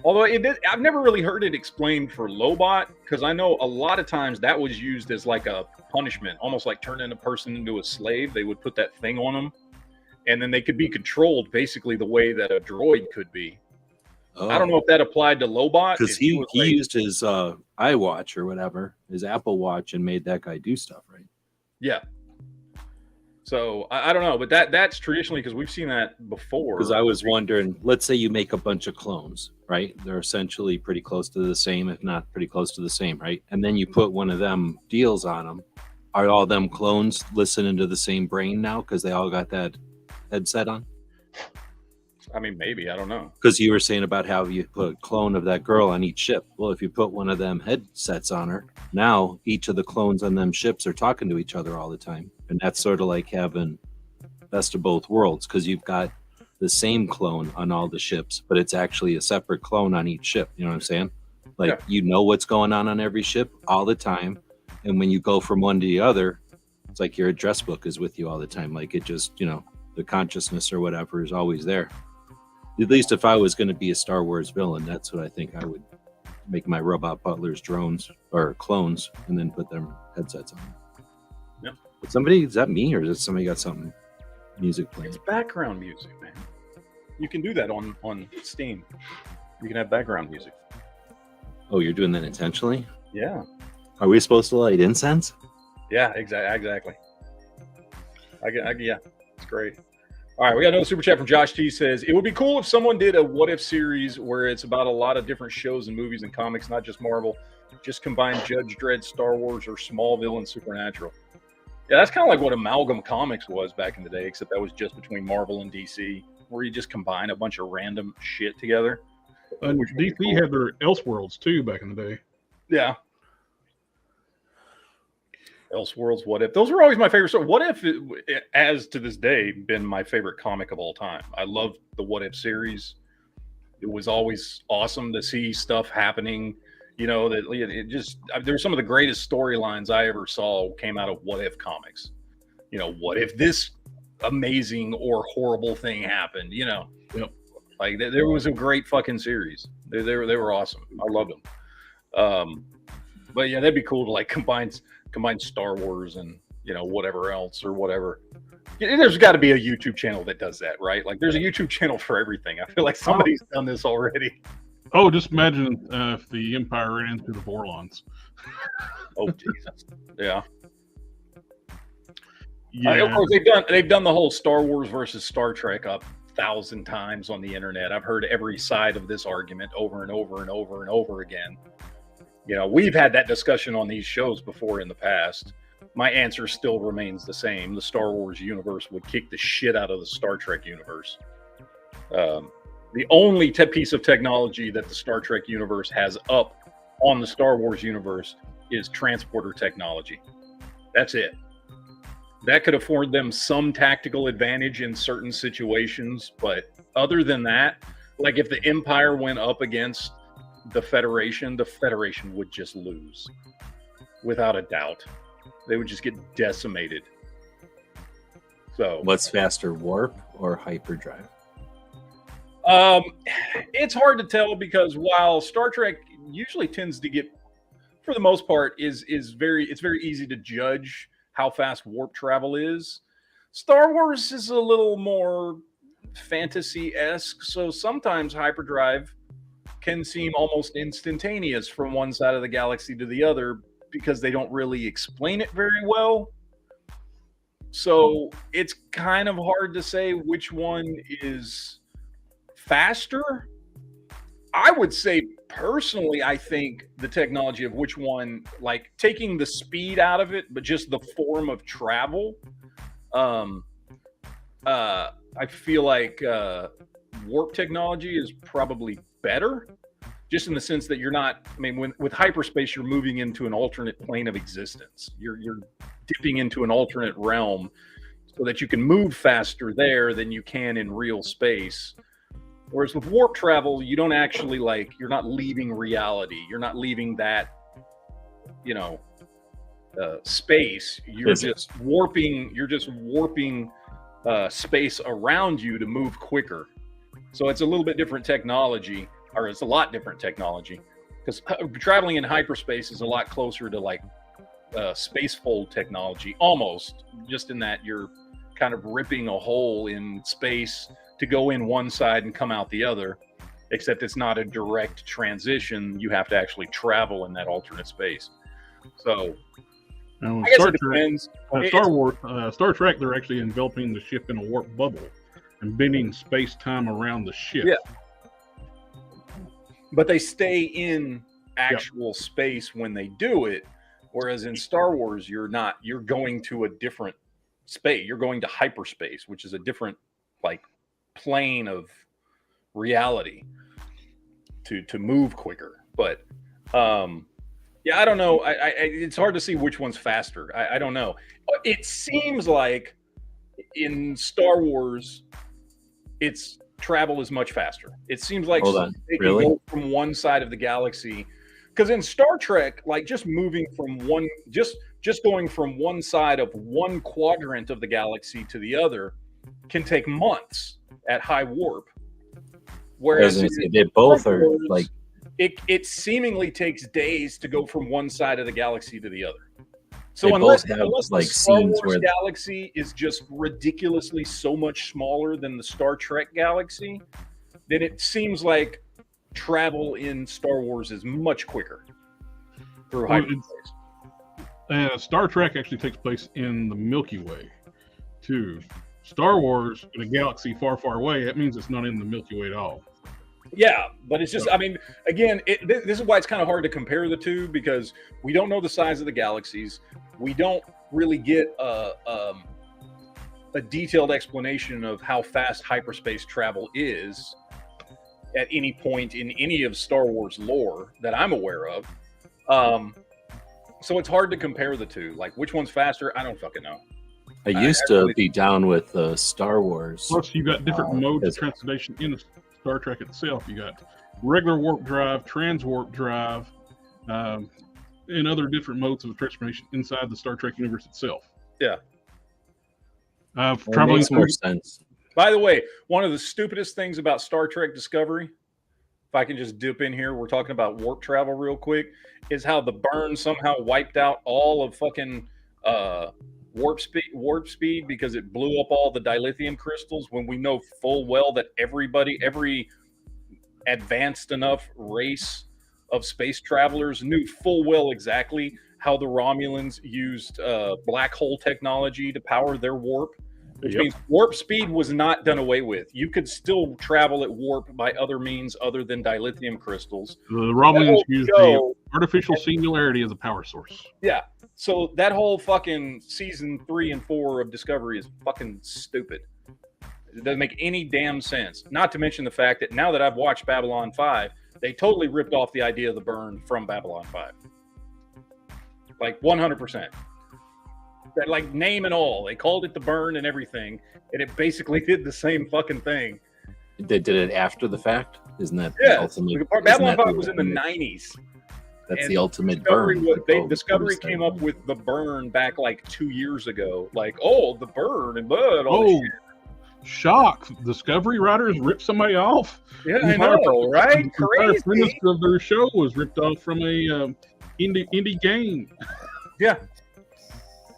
Although I've never really heard it explained for Lobot, because I know a lot of times that was used as like a punishment, almost like turning a person into a slave. They would put that thing on them, and then they could be controlled basically the way that a droid could be. I don't know if that applied to Lobot, because if he was like- used his iWatch or whatever, his Apple Watch, and made that guy do stuff, right? Yeah. So I don't know, but that's traditionally, because we've seen that before. Because I was wondering, let's say you make a bunch of clones, right? They're essentially pretty close to the same, if not pretty close to the same, right? And then you put one of them deals on them. Are all them clones listening to the same brain now because they all got that headset on? I mean, maybe, I don't know. Because you were saying about how you put a clone of that girl on each ship. Well, if you put one of them headsets on her, now each of the clones on them ships are talking to each other all the time. And that's sort of like having best of both worlds, because you've got the same clone on all the ships, but it's actually a separate clone on each ship. You know what I'm saying? Like, you know what's going on every ship all the time. And when you go from one to the other, it's like your address book is with you all the time. Like, it just, the consciousness or whatever is always there. At least if I was going to be a Star Wars villain, that's what I think I would make my robot butlers drones or clones and then put their headsets on. Yep. But somebody, is that me or is it somebody got something music playing? It's background music, man. You can do that on Steam. You can have background music. Oh, you're doing that intentionally? Yeah. Are we supposed to light incense? Yeah, exactly. Yeah, it's great. All right, we got another super chat from Josh T. Says, it would be cool if someone did a what if series where it's about a lot of different shows and movies and comics, not just Marvel. Just combine Judge Dredd, Star Wars, or Smallville and Supernatural. Yeah, that's kind of like what Amalgam Comics was back in the day, except that was just between Marvel and DC, where you just combine a bunch of random shit together. DC had their Elseworlds too back in the day. Yeah. Elseworlds, What If? Those were always my favorite. So What If, has to this day been my favorite comic of all time. I loved the What If series. It was always awesome to see stuff happening. That it just, there were some of the greatest storylines I ever saw came out of What If comics. What if this amazing or horrible thing happened? Yep. Like there was a great fucking series. They were awesome. I loved them. But yeah, that'd be cool to like combine Star Wars and whatever else or whatever. There's got to be a YouTube channel that does that, right? Like there's a YouTube channel for everything. I feel like somebody's done this already. Oh, just imagine if the Empire ran into the Vorlons. Oh Jesus! Yeah. Yeah. Of course, they've done the whole Star Wars versus Star Trek 1,000 times on the internet. I've heard every side of this argument over and over and over and over again. We've had that discussion on these shows before in the past. My answer still remains the same. The Star Wars universe would kick the shit out of the Star Trek universe. The only piece of technology that the Star Trek universe has up on the Star Wars universe is transporter technology. That's it. That could afford them some tactical advantage in certain situations, but other than that, like if the Empire went up against the Federation would just lose. Without a doubt. They would just get decimated. So What's faster, warp or hyperdrive? It's hard to tell because while Star Trek usually tends to get, for the most part, it's very easy to judge how fast warp travel is. Star Wars is a little more fantasy-esque, so sometimes hyperdrive can seem almost instantaneous from one side of the galaxy to the other because they don't really explain it very well. So it's kind of hard to say which one is faster. I would say personally, I think the technology of which one, like taking the speed out of it, but just the form of travel. I feel like warp technology is probably better, just in the sense that you're not. I mean, with hyperspace, you're moving into an alternate plane of existence. You're dipping into an alternate realm, so that you can move faster there than you can in real space. Whereas with warp travel, you don't actually you're not leaving reality. You're not leaving that, space. You're just warping. You're just warping space around you to move quicker. So it's a little bit different technology, or it's a lot different technology, because traveling in hyperspace is a lot closer to space fold technology, almost, just in that you're kind of ripping a hole in space to go in one side and come out the other, except it's not a direct transition. You have to actually travel in that alternate space. So Now, I guess it depends. Star Trek, they're actually enveloping the ship in a warp bubble and bending space-time around the ship. Yeah. But they stay in actual space when they do it, whereas in Star Wars, you're not. You're going to a different space. You're going to hyperspace, which is a different plane of reality to move quicker. But I don't know. It's hard to see which one's faster. I don't know. It seems like in Star Wars, its travel is much faster. It seems like they can go from one side of the galaxy. Because in Star Trek, just moving from just going from one side of one quadrant of the galaxy to the other can take months at high warp. Whereas they both are it seemingly takes days to go from one side of the galaxy to the other. So they unless both have, the Star Wars galaxy is just ridiculously so much smaller than the Star Trek galaxy, then it seems like travel in Star Wars is much quicker through hyperspace. Star Trek actually takes place in the Milky Way, too. Star Wars in a galaxy far, far away, that means it's not in the Milky Way at all. Yeah, but it's just, again, this is why it's kind of hard to compare the two, because we don't know the size of the galaxies. We don't really get a detailed explanation of how fast hyperspace travel is at any point in any of Star Wars lore that I'm aware of. So it's hard to compare the two. Which one's faster? I don't fucking know. I used to be down with Star Wars. Plus, you got different modes of transportation in the Star Trek itself. You got regular warp drive, transwarp drive, and other different modes of transformation inside the Star Trek universe itself. Yeah. Traveling makes more sense. By the way, one of the stupidest things about Star Trek Discovery, if I can just dip in here, we're talking about warp travel real quick, is how the burn somehow wiped out all of fucking warp speed because it blew up all the dilithium crystals, when we know full well that every advanced enough race of space travelers knew full well exactly how the Romulans used black hole technology to power their warp, which means warp speed was not done away with. You could still travel at warp by other means other than dilithium crystals. The Romulans used the artificial singularity as a power source. Yeah. So that whole fucking season 3 and 4 of Discovery is fucking stupid. It doesn't make any damn sense. Not to mention the fact that now that I've watched Babylon 5, they totally ripped off the idea of the burn from Babylon 5. 100%. That, name and all. They called it the burn and everything, and it basically did the same fucking thing. They did it after the fact? Isn't that the ultimate? Babylon 5 was in the 90s. That's the ultimate burn. Discovery came up with the burn back 2 years ago. The burn and blood. Shock! Discovery writers ripped somebody off. Yeah, I know, right? Crazy. The premise of their show was ripped off from a indie game. Yeah.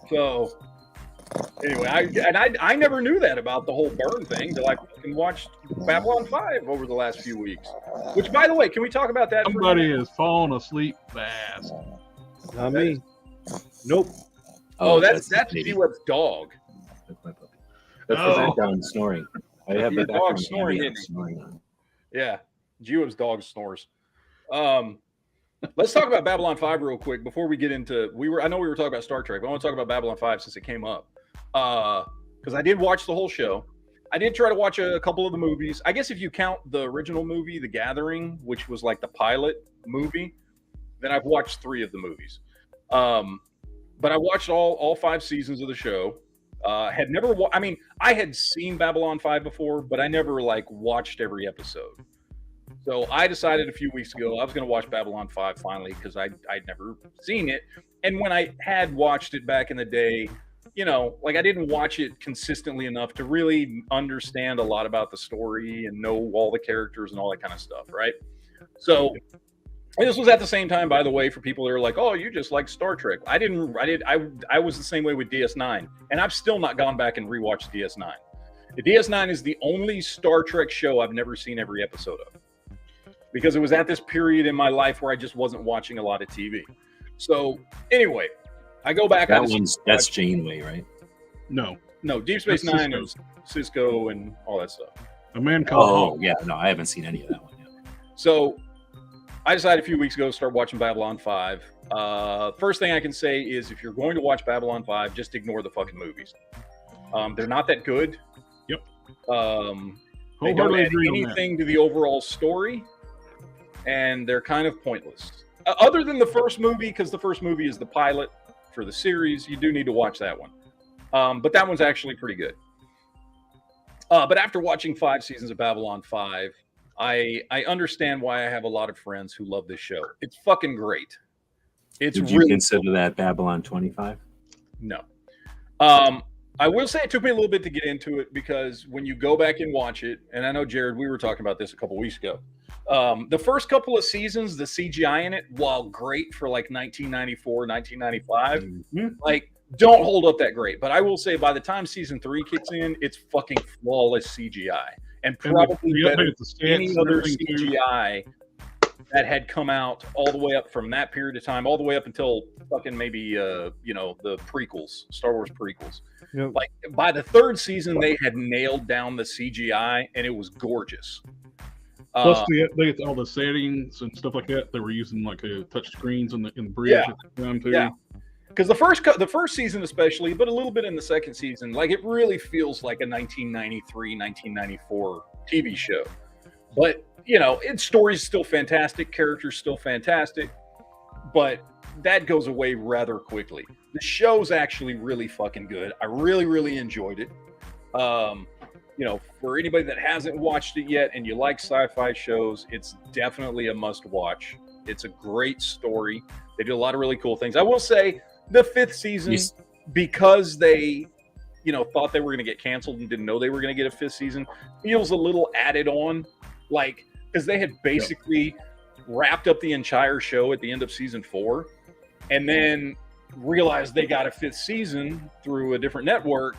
So anyway, I never knew that about the whole burn thing until I fucking watched Babylon 5 over the last few weeks. Which, by the way, can we talk about that? Somebody is falling asleep fast. Not me. Nope. Oh, that's G-Web's dog. That's my puppy. That's the background snoring. I have the dog background snoring on. Yeah, G-Web's dog snores. Let's talk about Babylon 5 real quick before we get into. I know we were talking about Star Trek, but I want to talk about Babylon 5 since it came up. Because I did watch the whole show. I did try to watch a couple of the movies. I guess if you count the original movie, The Gathering, which was like the pilot movie, then I've watched 3 of the movies. But I watched all 5 seasons of the show. Had never. I mean, I had seen Babylon 5 before, but I never like watched every episode. So I decided a few weeks ago I was going to watch Babylon 5 finally because I'd never seen it. And when I had watched it back in the day, you know, like I didn't watch it consistently enough to really understand a lot about the story and know all the characters and all that kind of stuff, right? So this was at the same time, by the way, for people that are like, "Oh, you just like Star Trek." I was the same way with DS9, and I've still not gone back and rewatched DS9. The DS9 is the only Star Trek show I've never seen every episode of, because it was at this period in my life where I just wasn't watching a lot of TV. So anyway, I go back. That's Janeway, right? No, Deep Space Nine is Cisco and all that stuff. A Man Called. Oh, yeah. No, I haven't seen any of that one yet. So I decided a few weeks ago to start watching Babylon 5. First thing I can say is if you're going to watch Babylon 5, just ignore the fucking movies. They're not that good. Yep. They don't add anything to the overall story, and they're kind of pointless. Other than the first movie, because the first movie is the pilot for the series, you do need to watch that one. But that one's actually pretty good. But after watching 5 seasons of Babylon 5, I understand why I have a lot of friends who love this show. It's fucking great. Did you consider that Babylon 25? No. I will say it took me a little bit to get into it because when you go back and watch it, and I know, Jared, we were talking about this a couple weeks ago. The first couple of seasons, the CGI in it, while great for like 1994, 1995, like don't hold up that great. But I will say by the time season 3 kicks in, it's fucking flawless CGI. And probably better than any other CGI that had come out all the way up from that period of time, all the way up until fucking maybe, the prequels, Star Wars prequels. Yep. Like by the 3rd season, they had nailed down the CGI and it was gorgeous. Plus, they had all the settings and stuff like that. They were using like touch screens in the bridge at the time too. Yeah. Because the first season especially, but a little bit in the second season, like it really feels like a 1993, 1994 TV show. But, its story's still fantastic, characters still fantastic, but that goes away rather quickly. The show's actually really fucking good. I really, really enjoyed it. For anybody that hasn't watched it yet and you like sci-fi shows, it's definitely a must-watch. It's a great story. They did a lot of really cool things. I will say, the 5th season, because they, thought they were going to get canceled and didn't know they were going to get a 5th season, feels a little added on, like, because they had basically wrapped up the entire show at the end of season 4 and then realized they got a 5th season through a different network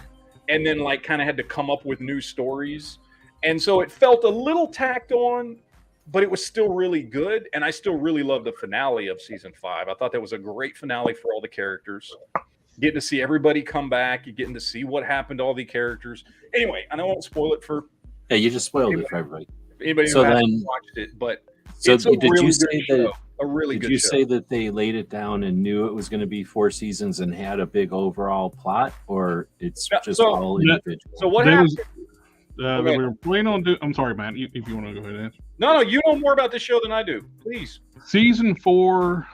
and then like kind of had to come up with new stories. And so it felt a little tacked on, but it was still really good. And I still really loved the finale of season 5. I thought that was a great finale for all the characters. Getting to see everybody come back, you're getting to see what happened to all the characters. Anyway, I won't spoil it for. Yeah, you just spoiled it for everybody. Anybody who hasn't watched it, but it's a really good show. A really good show. Did you say that they laid it down and knew it was going to be 4 seasons and had a big overall plot, or it's just all individual? So what happened? We were planning on doing. I'm sorry, man. If you want to go ahead and answer. No, you know more about this show than I do. Please. Season 4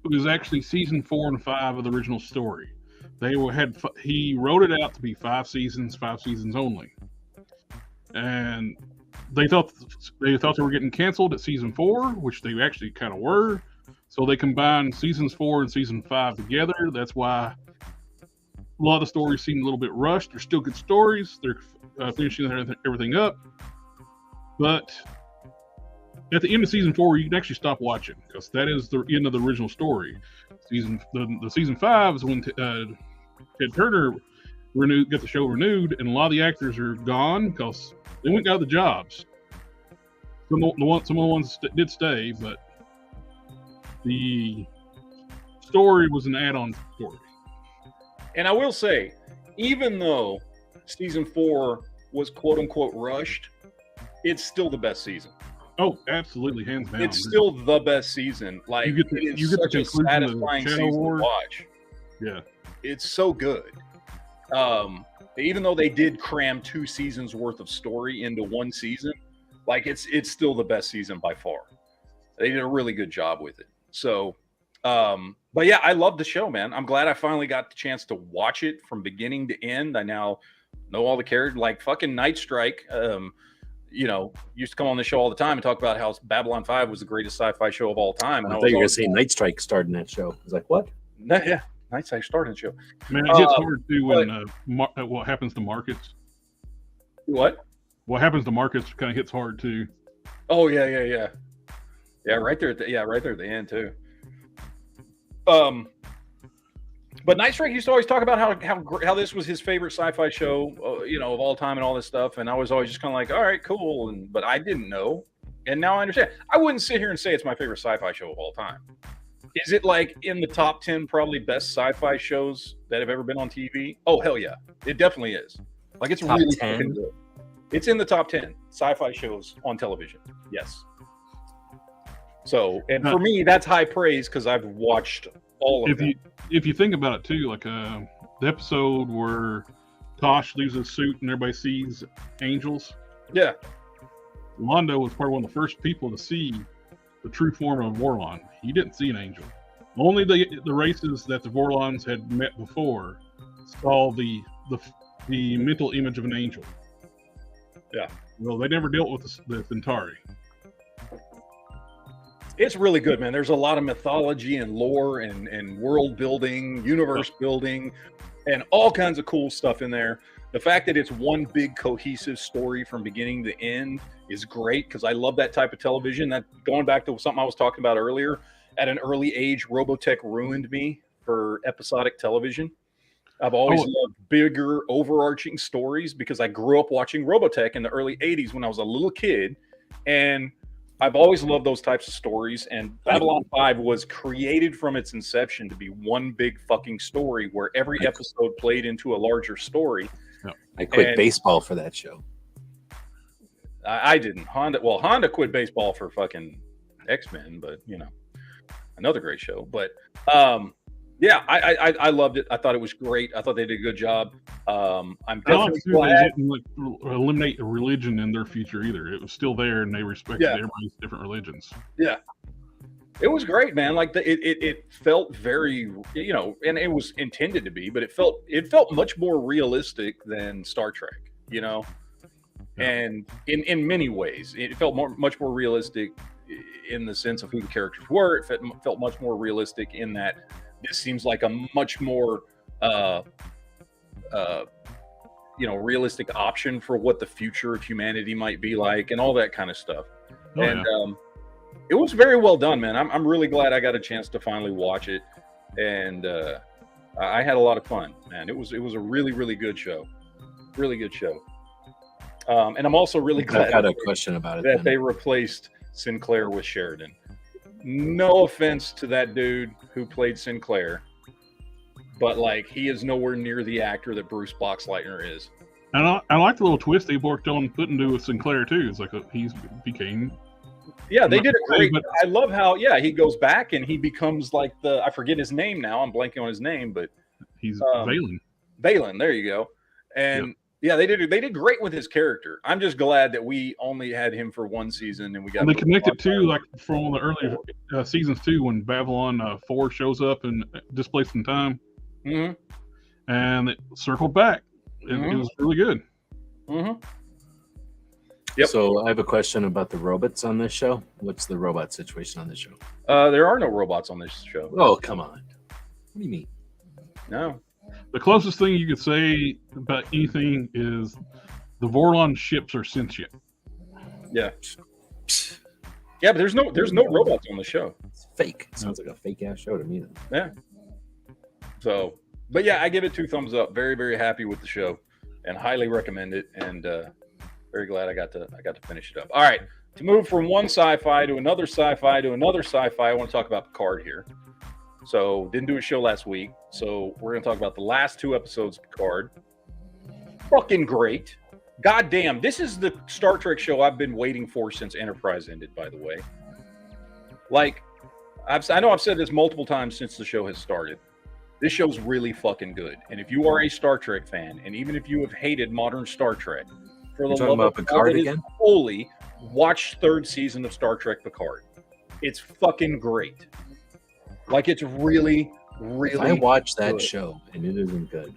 was actually season 4 and 5 of the original story. He wrote it out to be 5 seasons only, and they thought they were getting canceled at season 4, which they actually kind of were. So they combined seasons 4 and season 5 together. That's why a lot of the stories seem a little bit rushed. They're still good stories. They're finishing everything up, but at the end of season 4, you can actually stop watching because that is the end of the original story. The season 5 is when Ted Turner got the show renewed, and a lot of the actors are gone because they went and got the jobs. Some of the ones did stay, but the story was an add-on story. And I will say, even though season 4 was quote-unquote rushed, it's still the best season. Oh, absolutely, hands down. It's still the best season. Like, You get the- it is you get the such a conclusion of satisfying Shadow season War. to watch. Yeah. It's so good. Even though they did cram 2 seasons worth of story into 1 season, like it's still the best season by far. They did a really good job with it. So, but yeah, I love the show, man. I'm glad I finally got the chance to watch it from beginning to end. I now know all the characters, like fucking Night Strike. You know, used to come on the show all the time and talk about how Babylon 5 was the greatest sci-fi show of all time. And I I thought was you were going always to say Night Strike starred in that show. I was like, what? yeah, Night Strike started the show. Man, it gets hard too when what happens to Marcus. What? What happens to Marcus kind of hits hard too. Oh yeah, right there at the end too. But Night Strike used to always talk about how this was his favorite sci-fi show, you know, of all time and all this stuff, and I was always just kind of like, all right, cool, but I didn't know, and now I understand. I wouldn't sit here and say it's my favorite sci-fi show of all time. Is it like in the top 10 probably best sci-fi shows that have ever been on TV? Oh hell yeah, it definitely is. Like it's Top really 10? fucking good. It's in the top 10 sci-fi shows on television. Yes. So, and for me, that's high praise because I've watched all of them. If you think about it too, like the episode where Tosh leaves his suit and everybody sees angels. Yeah. Londo was probably one of the first people to see the true form of Vorlon. He didn't see an angel. Only the races that the Vorlons had met before saw the mental image of an angel. Yeah. Well, they never dealt with the Centauri. It's really good, man. There's a lot of mythology and lore and world building, universe building, and all kinds of cool stuff in there. The fact that it's one big cohesive story from beginning to end is great because I love that type of television. That going back to something I was talking about earlier, at an early age, Robotech ruined me for episodic television. I've always loved bigger, overarching stories because I grew up watching Robotech in the early 80s when I was a little kid. And I've always loved those types of stories. And Babylon 5 was created from its inception to be one big fucking story where every episode played into a larger story. I quit baseball for that show. I didn't. Honda quit baseball for fucking X-Men, but you know, another great show. But yeah, I loved it. I thought it was great. I thought they did a good job. I'm definitely glad they didn't eliminate religion in their future either. It was still there, and they respected everybody's different religions. Yeah, it was great, man. Like it felt very, you know, and it was intended to be, but it felt much more realistic than Star Trek, you know. Yeah. And in many ways, it felt much more realistic in the sense of who the characters were. It felt much more realistic in that this seems like a much more you know, realistic option for what the future of humanity might be like and all that kind of stuff. It was very well done, man. I'm really glad I got a chance to finally watch it, and I had a lot of fun, man. It was a really, really good show. Really good show. And I'm also really glad I had a question about it that they replaced Sinclair with Sheridan. No offense to that dude who played Sinclair, but like he is nowhere near the actor that Bruce Boxleitner is. And I like the little twist they worked on putting to with Sinclair too. It's like he's became. Yeah, they did a great. I love how he goes back and he becomes like I forget his name now. I'm blanking on his name, but he's Valen. Valen, there you go. And yeah, they did great with his character. I'm just glad that we only had him for one season and we got. And they connected too, like from the early seasons too, when Babylon 4 shows up and displaced in time, and it circled back. It was really good. Yep. So I have a question about the robots on this show. What's the robot situation on this show? There are no robots on this show. Oh, come on. What do you mean? No. The closest thing you could say about anything is the Vorlon ships are sentient. Yeah. Yeah, but there's no robots on the show. It's fake. It sounds like a fake ass show to me. Yeah. So, but yeah, I give it 2 thumbs up. Very, very happy with the show, and highly recommend it. And very glad I got to finish it up. All right, to move from one sci-fi to another sci-fi to another sci-fi, I want to talk about Picard here. So, didn't do a show last week, so we're going to talk about the last 2 episodes of Picard. Fucking great. God damn, this is the Star Trek show I've been waiting for since Enterprise ended, by the way. Like, I know I've said this multiple times since the show has started. This show's really fucking good. And if you are a Star Trek fan, and even if you have hated modern Star Trek, for the love of God, it is holy, watch third season of Star Trek Picard. It's fucking great. Like, it's really, really. If I watch that show and it isn't good,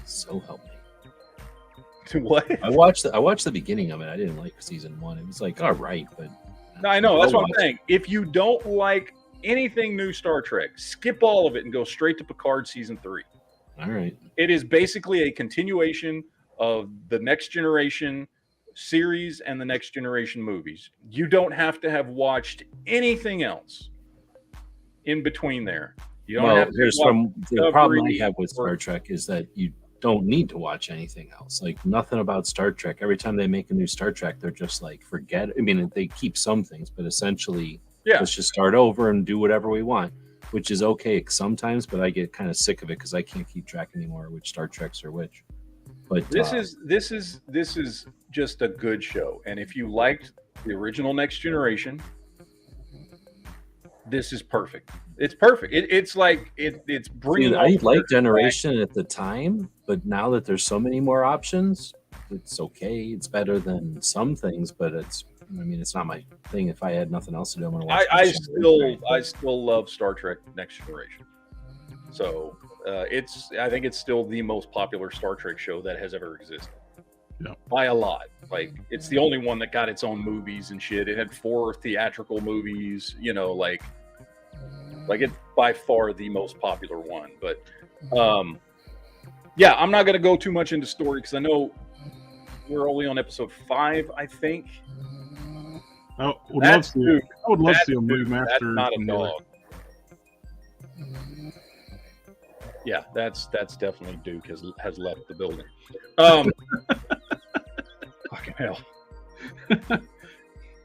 so help me. What? I watched the beginning of it. I didn't like season 1. It was like, all right, but no, I know, that's what I'm saying. If you don't like anything new Star Trek, skip all of it and go straight to Picard season 3. All right. It is basically a continuation of the Next Generation series and the Next Generation movies. You don't have to have watched anything else in between there. You don't have to here's from the problem I have with Star Trek is that you don't need to watch anything else. Like, nothing about Star Trek. Every time they make a new Star Trek, they're just like, forget it. I mean, they keep some things, but essentially, let's just start over and do whatever we want, which is okay sometimes, but I get kind of sick of it because I can't keep track anymore which Star Treks are which. But this is just a good show. And if you liked the original Next Generation, this is perfect. It's perfect. It's like it's bringing. Dude, I liked Generation at the time, but now that there's so many more options, it's okay. It's better than some things, but it's not my thing. If I had nothing else to do, I'm gonna watch. I still love Star Trek Next Generation. So I think it's still the most popular Star Trek show that has ever existed. Yeah. By a lot. Like, it's the only one that got its own movies and shit. It had 4 theatrical movies, like it's by far the most popular one. But yeah, I'm not going to go too much into story because I know we're only on episode 5, I think. I would love to see a movie master. That's not a dog. Yeah, that's definitely Duke has left the building. Fucking hell.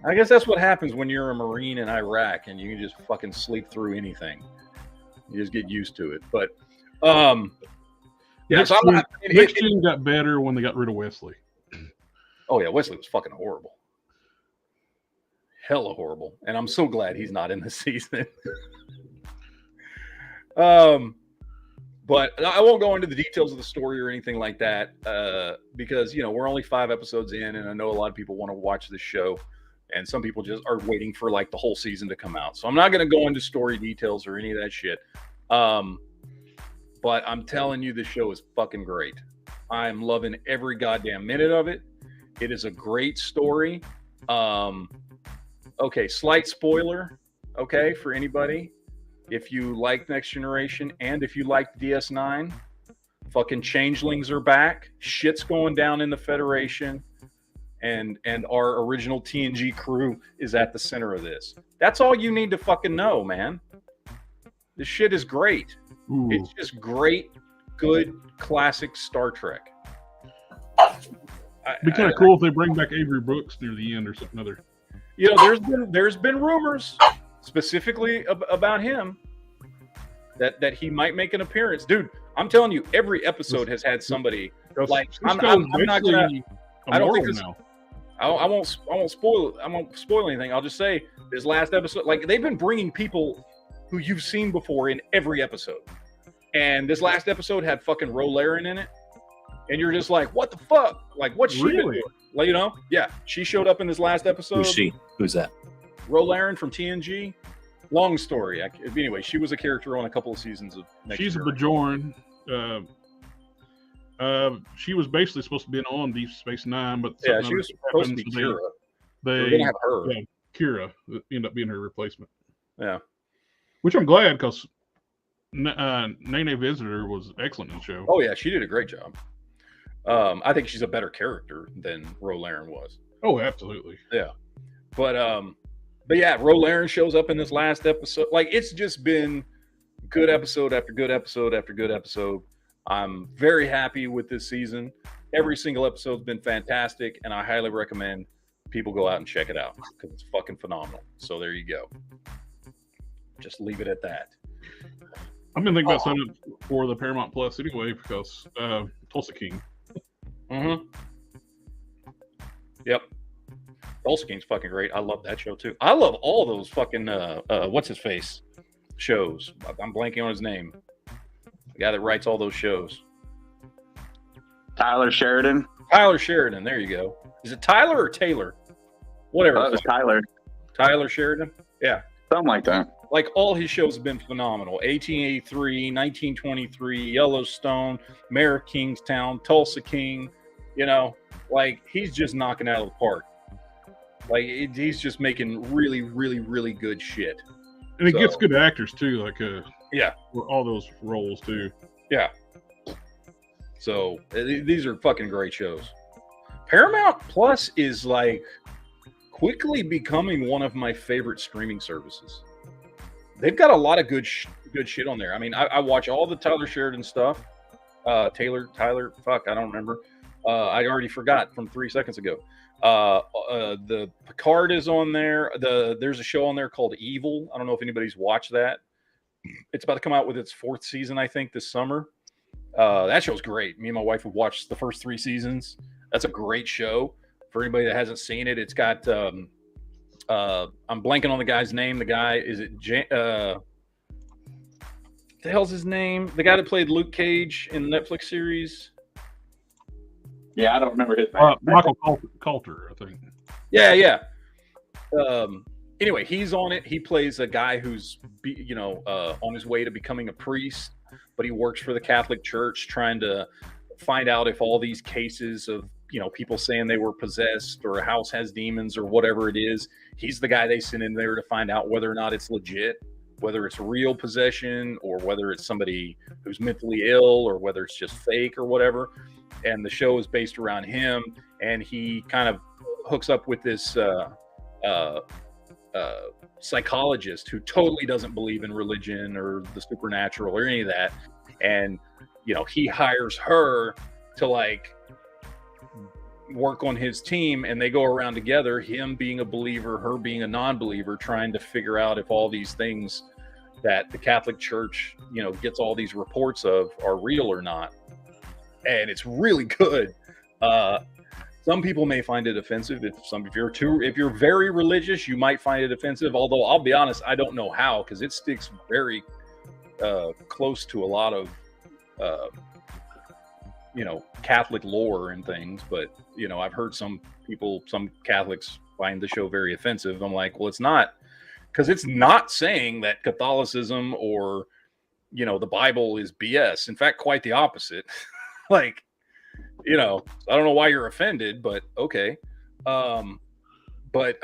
I guess that's what happens when you're a Marine in Iraq and you can just fucking sleep through anything. You just get used to it. But yeah, next team got better when they got rid of Wesley. Oh yeah, Wesley was fucking horrible. Hella horrible. And I'm so glad he's not in the season. But I won't go into the details of the story or anything like that because, we're only 5 episodes in, and I know a lot of people want to watch this show, and some people just are waiting for, like, the whole season to come out. So I'm not going to go into story details or any of that shit. But I'm telling you, this show is fucking great. I'm loving every goddamn minute of it. It is a great story. Okay, slight spoiler, okay, for anybody. If you like Next Generation and if you like DS9, fucking changelings are back. Shit's going down in the Federation. And our original TNG crew is at the center of this. That's all you need to fucking know, man. This shit is great. Ooh. It's just great, good, classic Star Trek. It'd be kind of cool if they bring back Avery Brooks near the end or something other. There's been rumors specifically about him that he might make an appearance. Dude, I'm telling you, every episode has had somebody like I'm not gonna. I don't think this. I won't spoil anything. I'll just say this last episode, like, they've been bringing people who you've seen before in every episode, and this last episode had fucking Rolaren in it, and you're just like, what the fuck? Like, what's she been doing? Like, yeah, she showed up in this last episode. Who's she? Who's that? Rolaren from TNG. Long story. Anyway, she was a character on a couple of seasons of Next She's Generation. a Bajoran. She was basically supposed to be on Deep Space Nine, but yeah, she was supposed to be Kira. They gonna have her. Yeah, Kira ended up being her replacement. Yeah, which I'm glad because Nene Visitor was excellent in the show. Oh yeah, she did a great job. I think she's a better character than Rolaren was. Oh, absolutely. Yeah, but yeah, Rolaren shows up in this last episode. Like, it's just been good episode after good episode after good episode. I'm very happy with this season. Every single episode's been fantastic, and I highly recommend people go out and check it out because it's fucking phenomenal. So there you go. Just leave it at that. I've been thinking about signing up for the Paramount Plus anyway because Tulsa King. Mm-hmm. Yep. Tulsa King's fucking great. I love that show too. I love all those fucking what's his face shows. I'm blanking on his name. The guy that writes all those shows. Tyler Sheridan. Tyler Sheridan. There you go. Is it Tyler or Taylor? Whatever. Oh, it was Tyler. Tyler Sheridan. Yeah. Something like that. Like all his shows have been phenomenal. 1883, 1923, Yellowstone, Mayor of Kingstown, Tulsa King. You know, like he's just knocking it out of the park. Like he's just making really, really, really good shit. And it gets good actors too, like yeah, for all those roles too. Yeah. So these are fucking great shows. Paramount Plus is like quickly becoming one of my favorite streaming services. They've got a lot of good shit on there. I mean, I watch all the Tyler Sheridan stuff. Tyler, fuck, I don't remember. I already forgot from 3 seconds ago. The Picard is on there. There's a show on there called Evil. I don't know if anybody's watched that. It's about to come out with its 4th season, I think, this summer. That show's great. Me and my wife have watched the first 3 seasons. That's a great show. For anybody that hasn't seen it, it's got I'm blanking on the guy's name. The guy, is it the hell's his name? The guy that played Luke Cage in the Netflix series. Yeah, I don't remember his name. Michael Coulter, I think. Yeah. Anyway, he's on it. He plays a guy who's on his way to becoming a priest, but he works for the Catholic Church, trying to find out if all these cases of people saying they were possessed or a house has demons or whatever it is, he's the guy they send in there to find out whether or not it's legit, whether it's real possession or whether it's somebody who's mentally ill or whether it's just fake or whatever. And the show is based around him, and he kind of hooks up with this psychologist who totally doesn't believe in religion or the supernatural or any of that. And he hires her to like work on his team, and they go around together, him being a believer, her being a non-believer, trying to figure out if all these things that the Catholic Church gets all these reports of are real or not. And it's really good. Some people may find it offensive. If you're very religious, you might find it offensive. Although I'll be honest, I don't know how, because it sticks very close to a lot of Catholic lore and things. But I've heard some Catholics find the show very offensive. I'm like, well, it's not, because it's not saying that Catholicism or the Bible is BS. In fact, quite the opposite. Like, I don't know why you're offended, but okay. But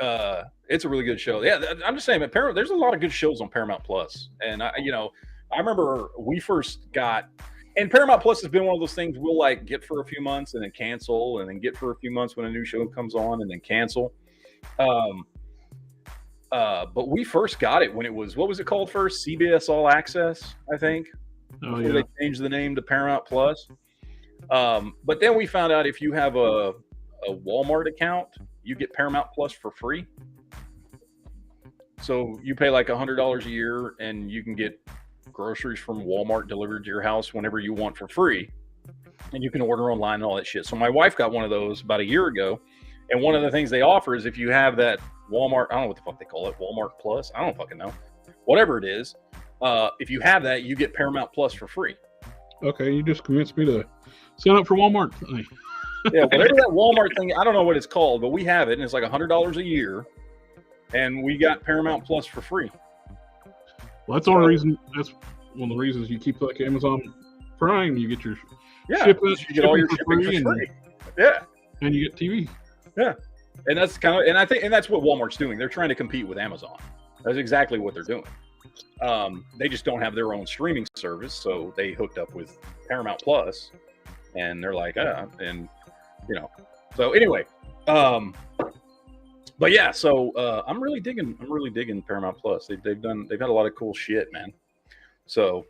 it's a really good show. Yeah, I'm just saying, there's a lot of good shows on Paramount Plus. And I remember we first got, and Paramount Plus has been one of those things we'll like get for a few months and then cancel, and then get for a few months when a new show comes on and then cancel. But we first got it when it was, what was it called first? CBS All Access, I think. Oh, yeah. They changed the name to Paramount Plus. But then we found out if you have a Walmart account, you get Paramount Plus for free. So you pay like $100 a year and you can get groceries from Walmart delivered to your house whenever you want for free. And you can order online and all that shit. So my wife got one of those about a year ago. And one of the things they offer is if you have that Walmart, I don't know what the fuck they call it, Walmart Plus, I don't fucking know. Whatever it is, if you have that, you get Paramount Plus for free. Okay, you just convinced me to sign up for Walmart. Yeah, whatever that Walmart thing, I don't know what it's called, but we have it, and it's like $100 a year, and we got Paramount Plus for free. Well, that's the only reason. That's one of the reasons you keep like Amazon Prime. You get your shipping, you get all your shipping for free. Yeah, and you get TV. Yeah, and that's and I think that's what Walmart's doing. They're trying to compete with Amazon. That's exactly what they're doing. They just don't have their own streaming service, so they hooked up with Paramount Plus, and they're like, and So anyway, but yeah, so I'm really digging Paramount Plus. They've had a lot of cool shit, man. So,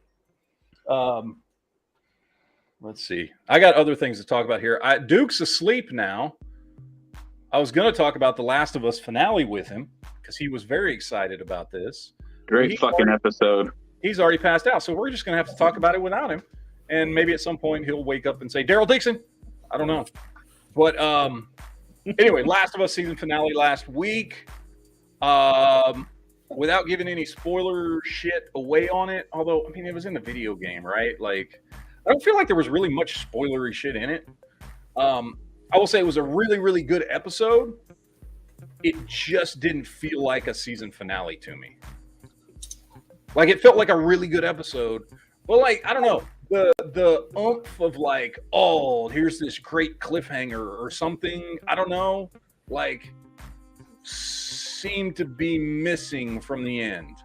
let's see. I got other things to talk about here. Duke's asleep now. I was going to talk about the Last of Us finale with him because he was very excited about this. Great fucking episode. He's already passed out, so we're just going to have to talk about it without him. And maybe at some point he'll wake up and say, Daryl Dixon. I don't know. But Anyway, Last of Us season finale last week. Without giving any spoiler shit away on it, although I mean it was in the video game, right? Like, I don't feel like there was really much spoilery shit in it. I will say it was a really, really good episode. It just didn't feel like a season finale to me. Like, it felt like a really good episode, but like, I don't know, the oomph of like, oh, here's this great cliffhanger or something, I don't know, like, seemed to be missing from the end.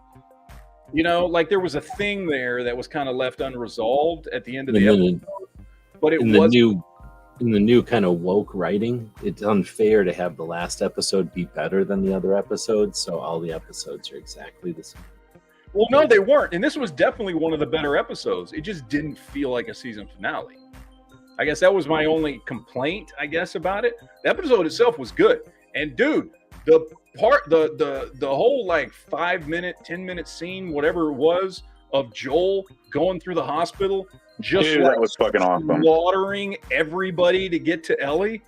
You know, like there was a thing there that was kind of left unresolved at the end of the episode, but it was in the new kind of woke writing, it's unfair to have the last episode be better than the other episodes, so all the episodes are exactly the same. Well, no, they weren't, and this was definitely one of the better episodes. It just didn't feel like a season finale. I guess that was my only complaint, I guess, about it. The episode itself was good, and dude, the whole like 5-minute, 10-minute scene, whatever it was, of Joel going through the hospital, just Dude, like that was fucking awesome. slaughtering everybody to get to Ellie,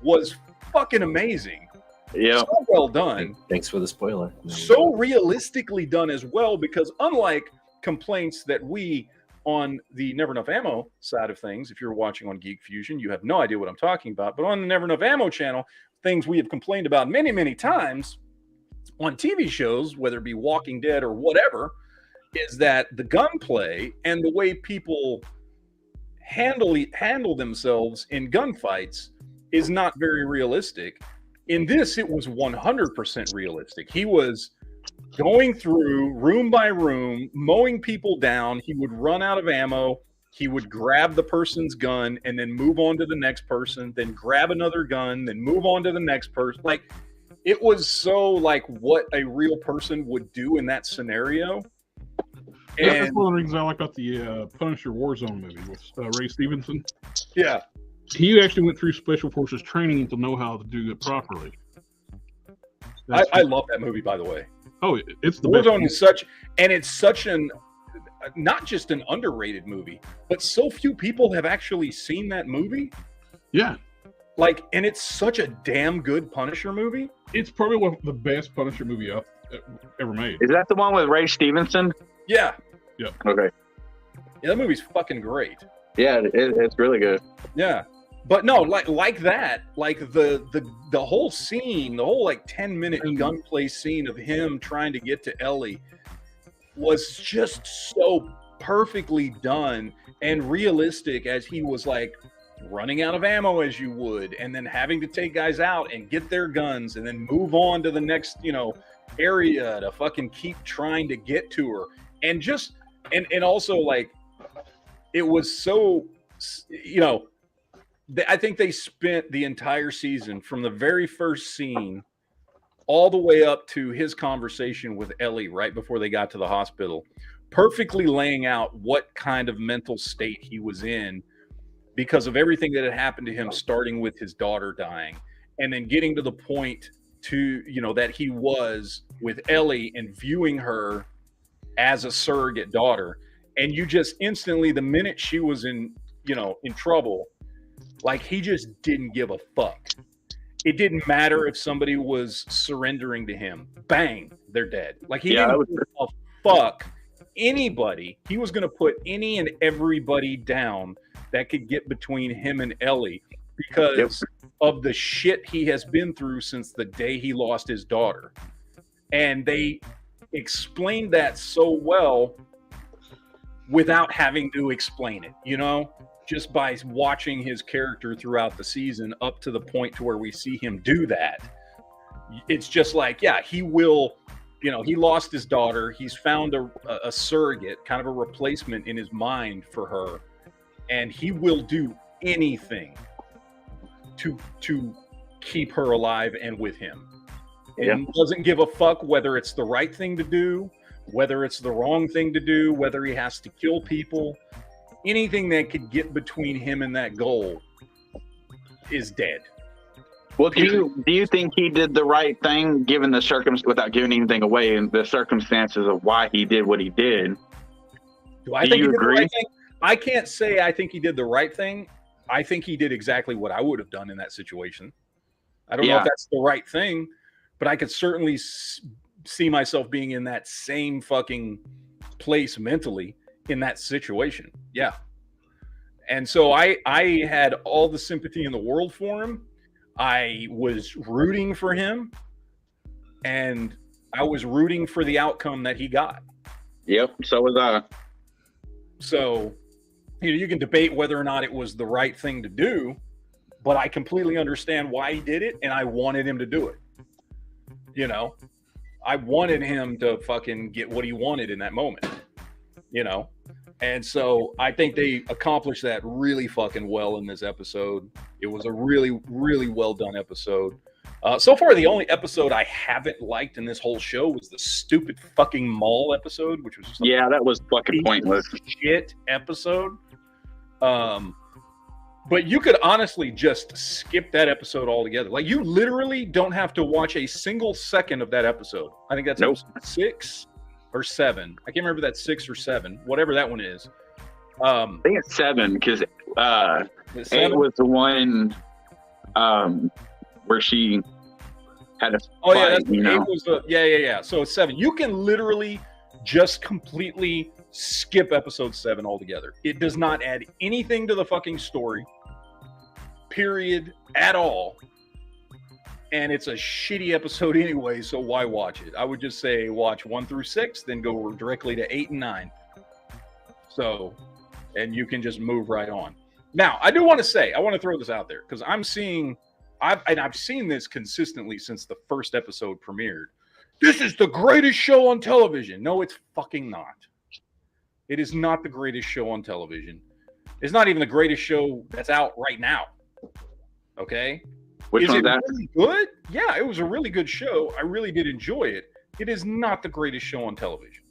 was fucking amazing. Yeah. So well done. Thanks for the spoiler. So realistically done as well, because unlike complaints that we on the Never Enough Ammo side of things, if you're watching on Geek Fusion, you have no idea what I'm talking about. But on the Never Enough Ammo channel, things we have complained about many, many times on TV shows, whether it be Walking Dead or whatever, is that the gunplay and the way people handle themselves in gunfights is not very realistic. In this, it was 100% realistic. He was going through room by room, mowing people down. He would run out of ammo. He would grab the person's gun and then move on to the next person, then grab another gun, then move on to the next person. Like, it was so like what a real person would do in that scenario. That's one of the reasons I like about the Punisher Warzone movie with Ray Stevenson. Yeah. He actually went through Special Forces training to know how to do it properly. I love that movie, by the way. Oh, it's the best. Warzone is such an not just an underrated movie, but so few people have actually seen that movie. Yeah. Like, and it's such a damn good Punisher movie. It's probably one of the best Punisher movie ever made. Is that the one with Ray Stevenson? Yeah. Yeah. Okay. Yeah, that movie's fucking great. Yeah, it's really good. Yeah. But no, like that, like the whole scene, the whole like 10-minute gunplay scene of him trying to get to Ellie was just so perfectly done and realistic, as he was like running out of ammo as you would, and then having to take guys out and get their guns and then move on to the next, area to fucking keep trying to get to her. And just, and also like, it was so, I think they spent the entire season from the very first scene all the way up to his conversation with Ellie right before they got to the hospital, perfectly laying out what kind of mental state he was in because of everything that had happened to him, starting with his daughter dying and then getting to the point to, that he was with Ellie and viewing her as a surrogate daughter. And you just instantly, the minute she was in trouble, like, he just didn't give a fuck. It didn't matter if somebody was surrendering to him. Bang, they're dead. Like, he didn't give a fuck anybody. He was going to put any and everybody down that could get between him and Ellie because of the shit he has been through since the day he lost his daughter. And they explained that so well without having to explain it, just by watching his character throughout the season up to the point to where we see him do that. It's just like, yeah, he will, he lost his daughter. He's found a surrogate, kind of a replacement in his mind for her. And he will do anything to keep her alive and with him. And doesn't give a fuck whether it's the right thing to do, whether it's the wrong thing to do, whether he has to kill people. Anything that could get between him and that goal is dead. Well, do you think he did the right thing, given the without giving anything away, and the circumstances of why he did what he did? Do I think he did the right thing? I can't say I think he did the right thing. I think he did exactly what I would have done in that situation. I don't know if that's the right thing, but I could certainly see myself being in that same fucking place mentally in that situation. Yeah. And so I had all the sympathy in the world for him. I was rooting for him, and I was rooting for the outcome that he got. Yep, so was I. So, you can debate whether or not it was the right thing to do, but I completely understand why he did it, and I wanted him to do it. I wanted him to fucking get what he wanted in that moment, And so I think they accomplished that really fucking well in this episode. It was a really, really well done episode. So far, the only episode I haven't liked in this whole show was the stupid fucking mall episode, which was just that was fucking pointless shit episode. But you could honestly just skip that episode altogether. Like, you literally don't have to watch a single second of that episode. I think that's episode 6 or 7. I can't remember if that's 6 or 7, whatever that one is. I think it's 7 because 8 was the one where she had a fight, yeah. So it's 7. You can literally just completely skip episode 7 altogether. It does not add anything to the fucking story, period, at all. And it's a shitty episode anyway, so why watch it? I would just say watch 1 through 6, then go directly to 8 and 9. So, and you can just move right on. Now, I do want to say, I want to throw this out there, because I've seen this consistently since the first episode premiered. This is the greatest show on television. No, it's fucking not. It is not the greatest show on television. It's not even the greatest show that's out right now. Okay? Which is it that? Really good? Yeah, it was a really good show. I really did enjoy it. It is not the greatest show on television.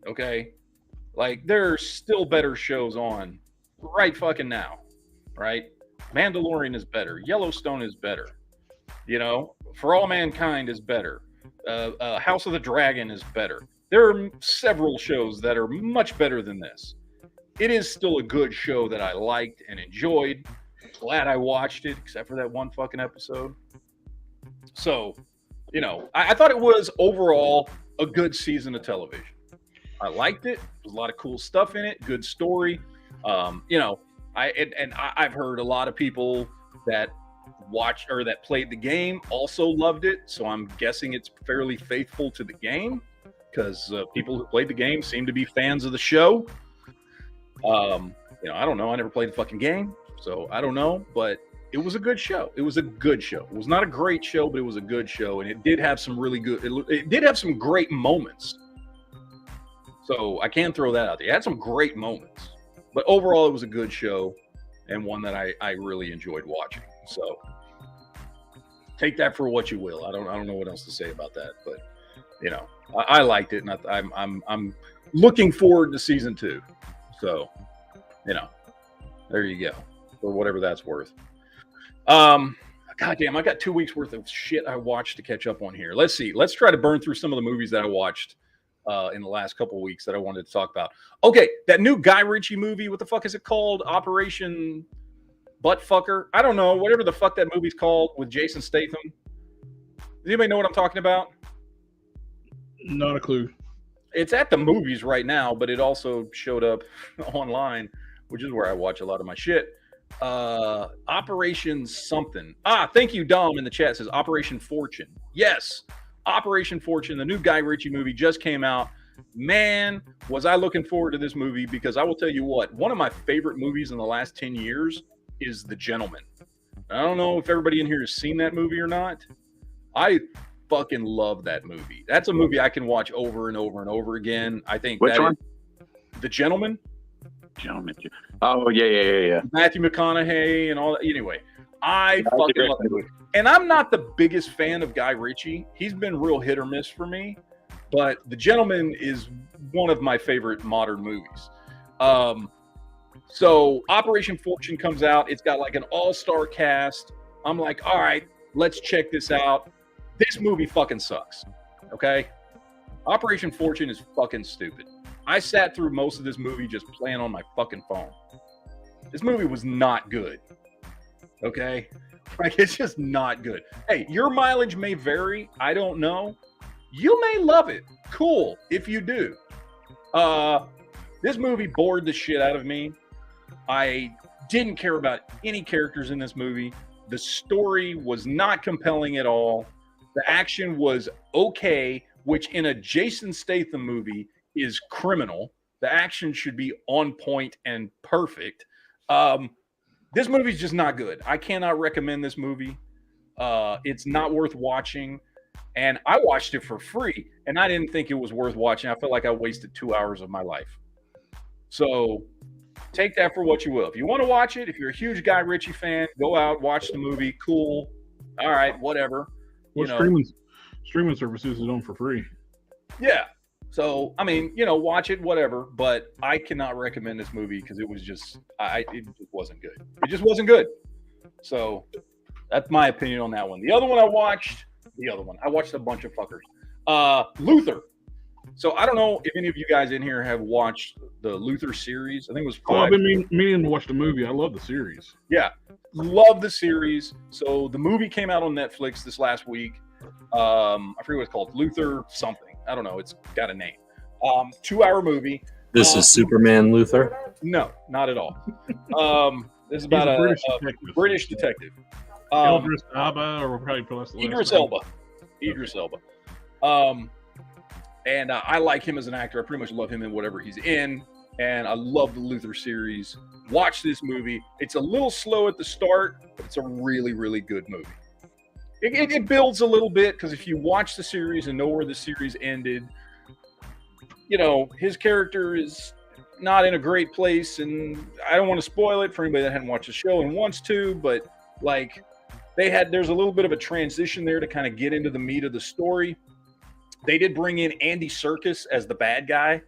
Okay? Like, there are still better shows on right fucking now. Right? Mandalorian is better. Yellowstone is better. For All Mankind is better. House of the Dragon is better. There are several shows that are much better than this. It is still a good show that I liked and enjoyed. Glad I watched it, except for that one fucking episode. So, I thought it was overall a good season of television. I liked it. There's a lot of cool stuff in it. Good story. I've heard a lot of people that watched or that played the game also loved it. So I'm guessing it's fairly faithful to the game, because people who played the game seem to be fans of the show. I don't know. I never played the fucking game, so I don't know. But it was a good show. It was a good show. It was not a great show, but it was a good show, and it did have some really good. It did have some great moments. So I can throw that out there. It had some great moments, but overall, it was a good show and one that I really enjoyed watching. So take that for what you will. I don't know what else to say about that, but I liked it, and I'm looking forward to season 2. So, there you go, for whatever that's worth. Goddamn, I got 2 weeks worth of shit I watched to catch up on here. Let's see. Let's try to burn through some of the movies that I watched in the last couple of weeks that I wanted to talk about. Okay, that new Guy Ritchie movie. What the fuck is it called? Operation Buttfucker? I don't know. Whatever the fuck that movie's called with Jason Statham. Does anybody know what I'm talking about? Not a clue. It's at the movies right now, but it also showed up online, which is where I watch a lot of my shit. Operation something. Thank you, Dom, in the chat says Operation Fortune. Yes, Operation Fortune, the new Guy Ritchie movie just came out. Man, was I looking forward to this movie, because I will tell you what, one of my favorite movies in the last 10 years is The Gentleman. I don't know if everybody in here has seen that movie or not. I fucking love that movie. That's a movie I can watch over and over and over again. I think which one? The Gentleman. Oh yeah. Matthew McConaughey and all that. Anyway, I fucking love it. And I'm not the biggest fan of Guy Ritchie. He's been real hit or miss for me. But The Gentleman is one of my favorite modern movies. So Operation Fortune comes out. It's got like an all-star cast. I'm like, all right, let's check this out. This movie fucking sucks. Okay? Operation Fortune is fucking stupid. I sat through most of this movie just playing on my fucking phone. This movie was not good. Okay? Like, it's just not good. Hey, your mileage may vary. I don't know. You may love it. Cool, if you do. This movie bored the shit out of me. I didn't care about any characters in this movie. The story was not compelling at all. The action was okay, which in a Jason Statham movie is criminal. The action should be on point and perfect. This movie's just not good. I cannot recommend this movie. It's not worth watching. And I watched it for free, and I didn't think it was worth watching. I felt like I wasted 2 hours of my life. So take that for what you will. If you want to watch it, if you're a huge Guy Ritchie fan, go out, watch the movie. Cool. All right, whatever. Well, streaming services is on for free. Yeah. So, I mean, watch it, whatever. But I cannot recommend this movie because it was just, it just wasn't good. It just wasn't good. So that's my opinion on that one. The other one I watched a bunch of fuckers. Luther. So I don't know if any of you guys in here have watched the Luther series. I think it was 5. Oh, I've been meaning to watch the movie. I love the series. Yeah, love the series. So the movie came out on Netflix this last week. I forget what it's called. Luther something. I don't know. It's got a name. 2-hour movie. This is Superman Luther? No, not at all. This is about a British detective. Idris Elba, or probably pronounce the Idris Elba. Idris Elba. And I like him as an actor. I pretty much love him in whatever he's in. And I love the Luther series. Watch this movie. It's a little slow at the start, but it's a really, really good movie. It builds a little bit because if you watch the series and know where the series ended, his character is not in a great place. And I don't want to spoil it for anybody that hadn't watched the show and wants to, but like there's a little bit of a transition there to kind of get into the meat of the story. They did bring in Andy Serkis as the bad guy,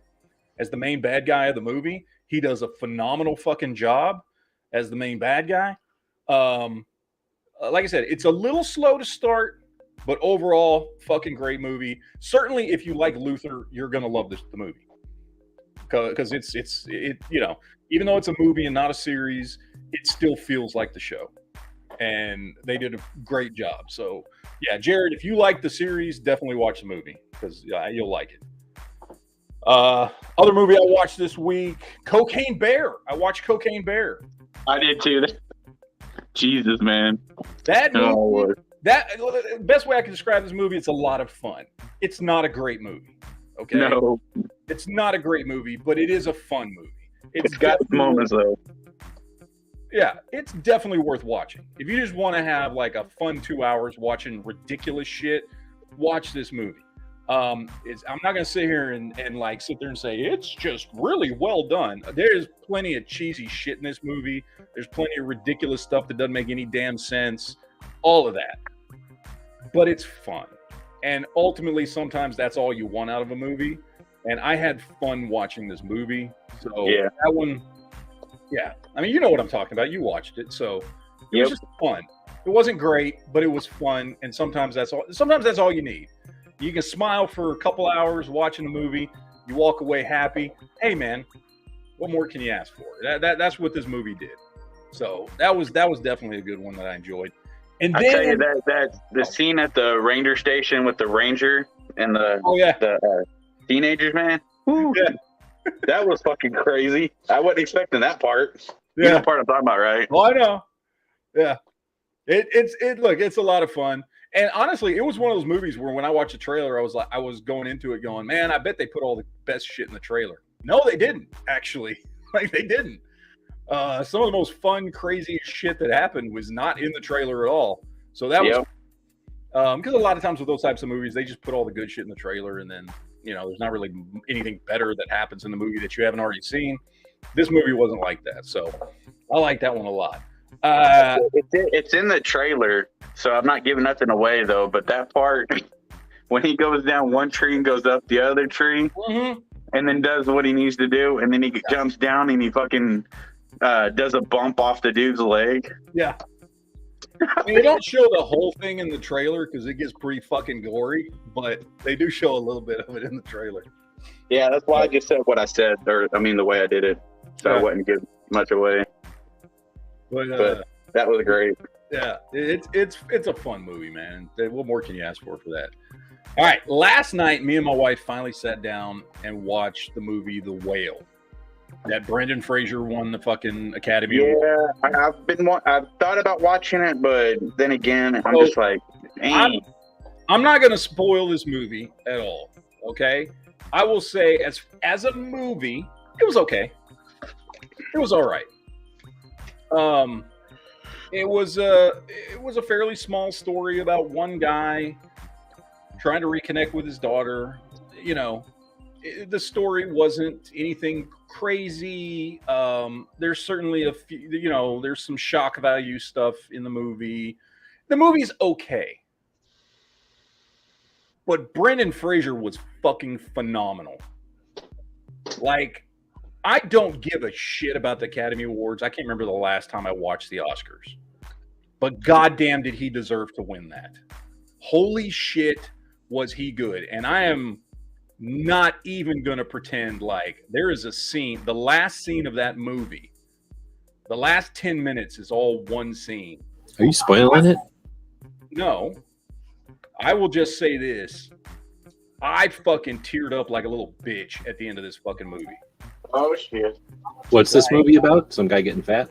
as the main bad guy of the movie. He does a phenomenal fucking job as the main bad guy. Like I said, it's a little slow to start, but overall, fucking great movie. Certainly, if you like Luther, you're gonna love the movie because it's even though it's a movie and not a series, it still feels like the show, and they did a great job. So. Yeah, Jared, if you like the series, definitely watch the movie because you'll like it. Other movie I watched this week, Cocaine Bear. I watched Cocaine Bear. I did too. Jesus, man. That movie, the best way I can describe this movie, it's a lot of fun. It's not a great movie. Okay? No. It's not a great movie, but it is a fun movie. It's got moments, though. Yeah, it's definitely worth watching. If you just want to have like a fun 2 hours watching ridiculous shit, watch this movie. I'm not going to sit here and like sit there and say it's just really well done. There's plenty of cheesy shit in this movie. There's plenty of ridiculous stuff that doesn't make any damn sense. All of that. But it's fun. And ultimately, sometimes that's all you want out of a movie. And I had fun watching this movie. So yeah. That one... Yeah, I mean, you know what I'm talking about. You watched it, so it was just fun. It wasn't great, but it was fun, and sometimes that's all. Sometimes that's all you need. You can smile for a couple hours watching a movie. You walk away happy. Hey, man, what more can you ask for? That's what this movie did. So that was definitely a good one that I enjoyed. And then, I tell you that the scene at the ranger station with the ranger and the teenagers, man. Woo. Yeah. That was fucking crazy. I wasn't expecting that part. Yeah, you know the part I'm talking about, right? Oh, I know. Yeah, it's a lot of fun. And honestly, it was one of those movies where when I watched the trailer, I was going into it going, man, I bet they put all the best shit in the trailer. No, they didn't actually. Like they didn't. Some of the most fun, crazy shit that happened was not in the trailer at all. So that was because a lot of times with those types of movies, they just put all the good shit in the trailer and then. There's not really anything better that happens in the movie that you haven't already seen. This movie wasn't like that, so I like that one a lot. It's in the trailer, so I'm not giving nothing away though. But that part, when he goes down one tree and goes up the other tree, and then does what he needs to do, and then he jumps down and he fucking does a bump off the dude's leg. Yeah. I mean, they don't show the whole thing in the trailer because it gets pretty fucking gory, but they do show a little bit of it in the trailer. Yeah, that's why I just said what I said, the way I did it, so I wouldn't give much away. But that was great. Yeah, it's a fun movie, man. What more can you ask for that? All right, last night, me and my wife finally sat down and watched the movie The Whale. That Brendan Fraser won the fucking Academy Award. Yeah, I've thought about watching it, but then again, I'm just like, I'm not gonna spoil this movie at all. Okay, I will say as a movie, it was okay. It was all right. It was a fairly small story about one guy trying to reconnect with his daughter. You know, the story wasn't anything crazy. There's certainly a few, you know, there's some shock value stuff in the movie. The movie's okay. But Brendan Fraser was fucking phenomenal. Like, I don't give a shit about the Academy Awards. I can't remember the last time I watched the Oscars. But goddamn did he deserve to win that. Holy shit, was he good. And I am not even going to pretend like there is a scene, the last scene of that movie, the last 10 minutes is all one scene. Are you spoiling it? No. I will just say this. I fucking teared up like a little bitch at the end of this fucking movie. oh shit. What's this movie about? Some guy getting fat?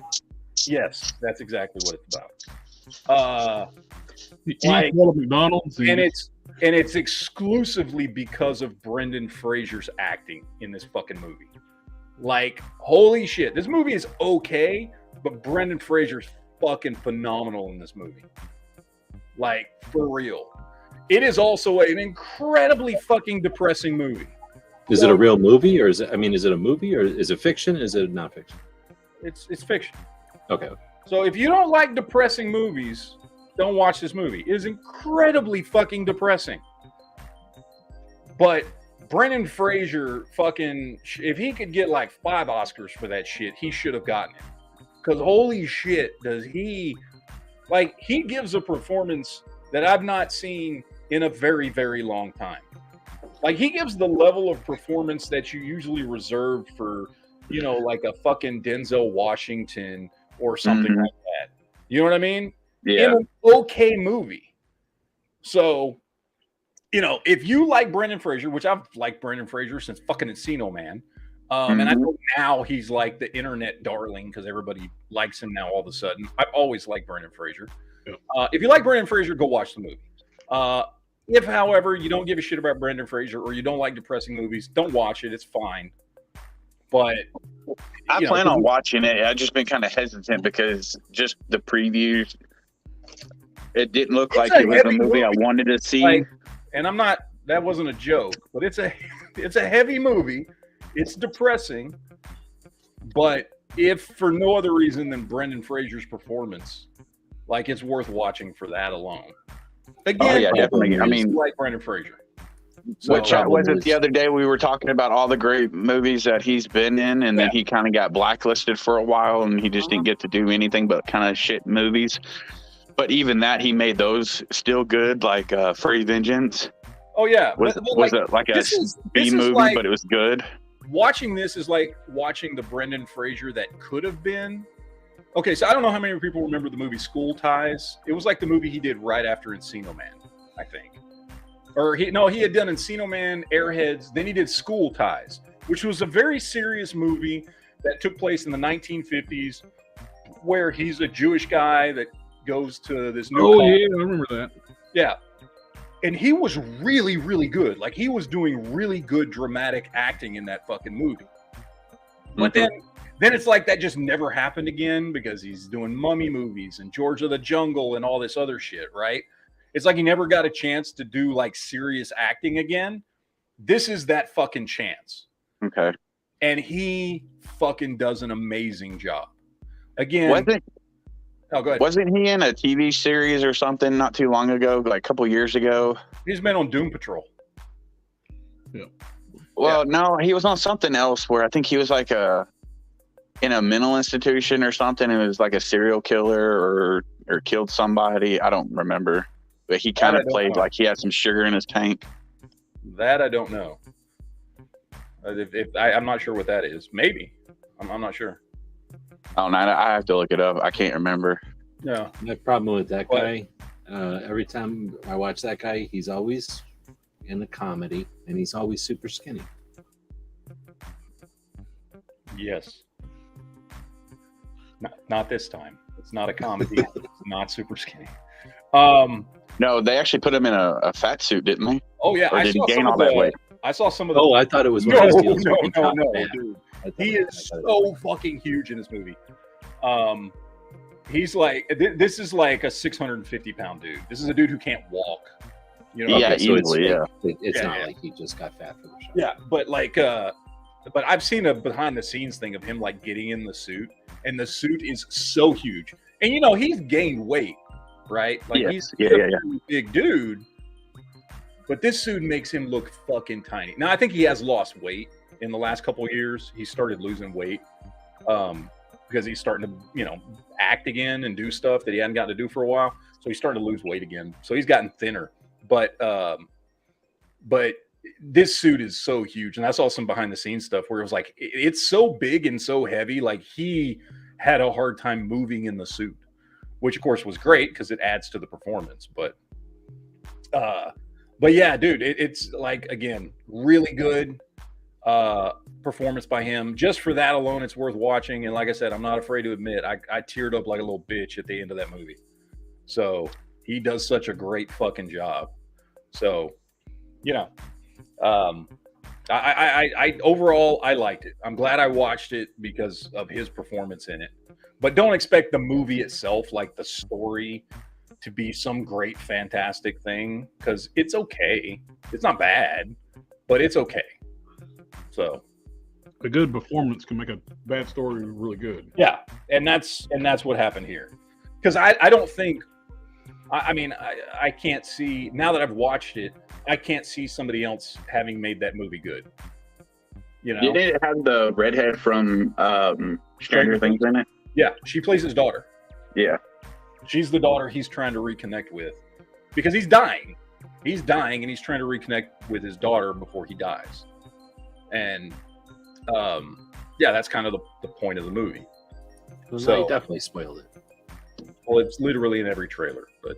Yes, that's exactly what it's about. He Like- eats all of McDonald's. And it's exclusively because of Brendan Fraser's acting in this fucking movie. Like, holy shit. This movie is okay, but Brendan Fraser's fucking phenomenal in this movie. Like, for real. It is also an incredibly fucking depressing movie. Is it a real movie, or is it? I mean, is it a movie, or is it fiction? Is it not fiction? It's fiction. Okay. So if you don't like depressing movies, don't watch this movie. It is incredibly fucking depressing. But Brendan Fraser fucking, if he could get like 5 Oscars for that shit, he should have gotten it. Because holy shit, does he, like, he gives a performance that I've not seen in a very, very long time. Like, he gives the level of performance that you usually reserve for, you know, like a fucking Denzel Washington or something like that. You know what I mean? Yeah. In an okay movie. So, you know, if you like Brendan Fraser, which I've liked Brendan Fraser since fucking Encino Man, and I know now he's like the internet darling because everybody likes him now all of a sudden. I've always liked Brendan Fraser. Yeah. If you like Brendan Fraser, go watch the movie. If, however, you don't give a shit about Brendan Fraser or you don't like depressing movies, don't watch it. It's fine. But I plan on watching it. I've just been kind of hesitant because just the previews, it didn't look like it was a movie I wanted to see. Like, and I'm not, that wasn't a joke, but it's a heavy movie. It's depressing. But if for no other reason than Brendan Fraser's performance, like, it's worth watching for that alone. Again, yeah, definitely. I mean, like Brendan Fraser. So, Which was it the other day we were talking about all the great movies that he's been in, and then he kind of got blacklisted for a while, and he just didn't get to do anything but kind of shit movies. But even that, he made those still good, like Free Vengeance. Oh yeah, Was it like a B movie, like, but it was good? Watching this is like watching the Brendan Fraser that could have been. Okay, so I don't know how many people remember the movie School Ties. It was like the movie he did right after Encino Man, I think. Or he had done Encino Man, Airheads, then he did School Ties, which was a very serious movie that took place in the 1950s, where he's a Jewish guy that goes to this new yeah, I remember that. Yeah. And he was really, really good. Like, he was doing really good dramatic acting in that fucking movie. But then it's like that just never happened again because he's doing mummy movies and George of the Jungle and all this other shit, right? It's like he never got a chance to do like serious acting again. This is that fucking chance. Okay. And he fucking does an amazing job. Again. Oh, go ahead. Wasn't he in a TV series or something not too long ago, like a couple years ago? He's been on Doom Patrol. Yeah. Well, no, he was on something else where I think he was like in a mental institution or something. It was like a serial killer or killed somebody. I don't remember. But he kind of played like he had some sugar in his tank. That I don't know. I'm not sure what that is. Maybe. I'm not sure. Oh, no, I have to look it up. I can't remember. Yeah. My problem with that guy, every time I watch that guy, he's always in a comedy and he's always super skinny. Yes. Not this time. It's not a comedy. It's not super skinny. No, they actually put him in a fat suit, didn't they? Oh yeah, Or did he gain all that weight? I saw some of the. Oh, I thought it was No, one of his deals no, where he no, chopped no, man. dude. I thought He it- is I thought it- so fucking huge in this movie. He's like, this is like a 650-pound dude. This is a dude who can't walk. You know, Yeah, so easily, it's, it's Yeah, not yeah. like he just got fat for the show. yeah, but like, but I've seen a behind the scenes thing of him like getting in the suit, and the suit is so huge, and you know he's gained weight, right? Like Yes. he's Yeah, a yeah, yeah. pretty big dude, but this suit makes him look fucking tiny. Now I think he has lost weight in the last couple of years. He started losing weight because he's starting to, you know, act again and do stuff that he hadn't gotten to do for a while. So he's starting to lose weight again. So he's gotten thinner. But this suit is so huge, and I saw some behind the scenes stuff where it was like it's so big and so heavy. Like he had a hard time moving in the suit, which of course was great because it adds to the performance. But yeah, dude, it's like again really good performance by him. Just for that alone, it's worth watching. And like I said, I'm not afraid to admit I teared up like a little bitch at the end of that movie. So he does such a great fucking job. So, you know, I overall I liked it. I'm glad I watched it because of his performance in it. But don't expect the movie itself, like the story, to be some great fantastic thing, because it's okay. It's not bad, but it's okay. So A good performance can make a bad story really good. yeah, and that's what happened here. Because I don't think, I mean, I can't see, now that I've watched it, I can't see somebody else having made that movie good. You know? Did it have the redhead from Stranger Things in it? Yeah, she plays his daughter. Yeah. She's the daughter he's trying to reconnect with because he's dying. He's dying and he's trying to reconnect with his daughter before he dies. And yeah, that's kind of the point of the movie. Well, So- no, he definitely spoiled it. Well, it's literally in every trailer, but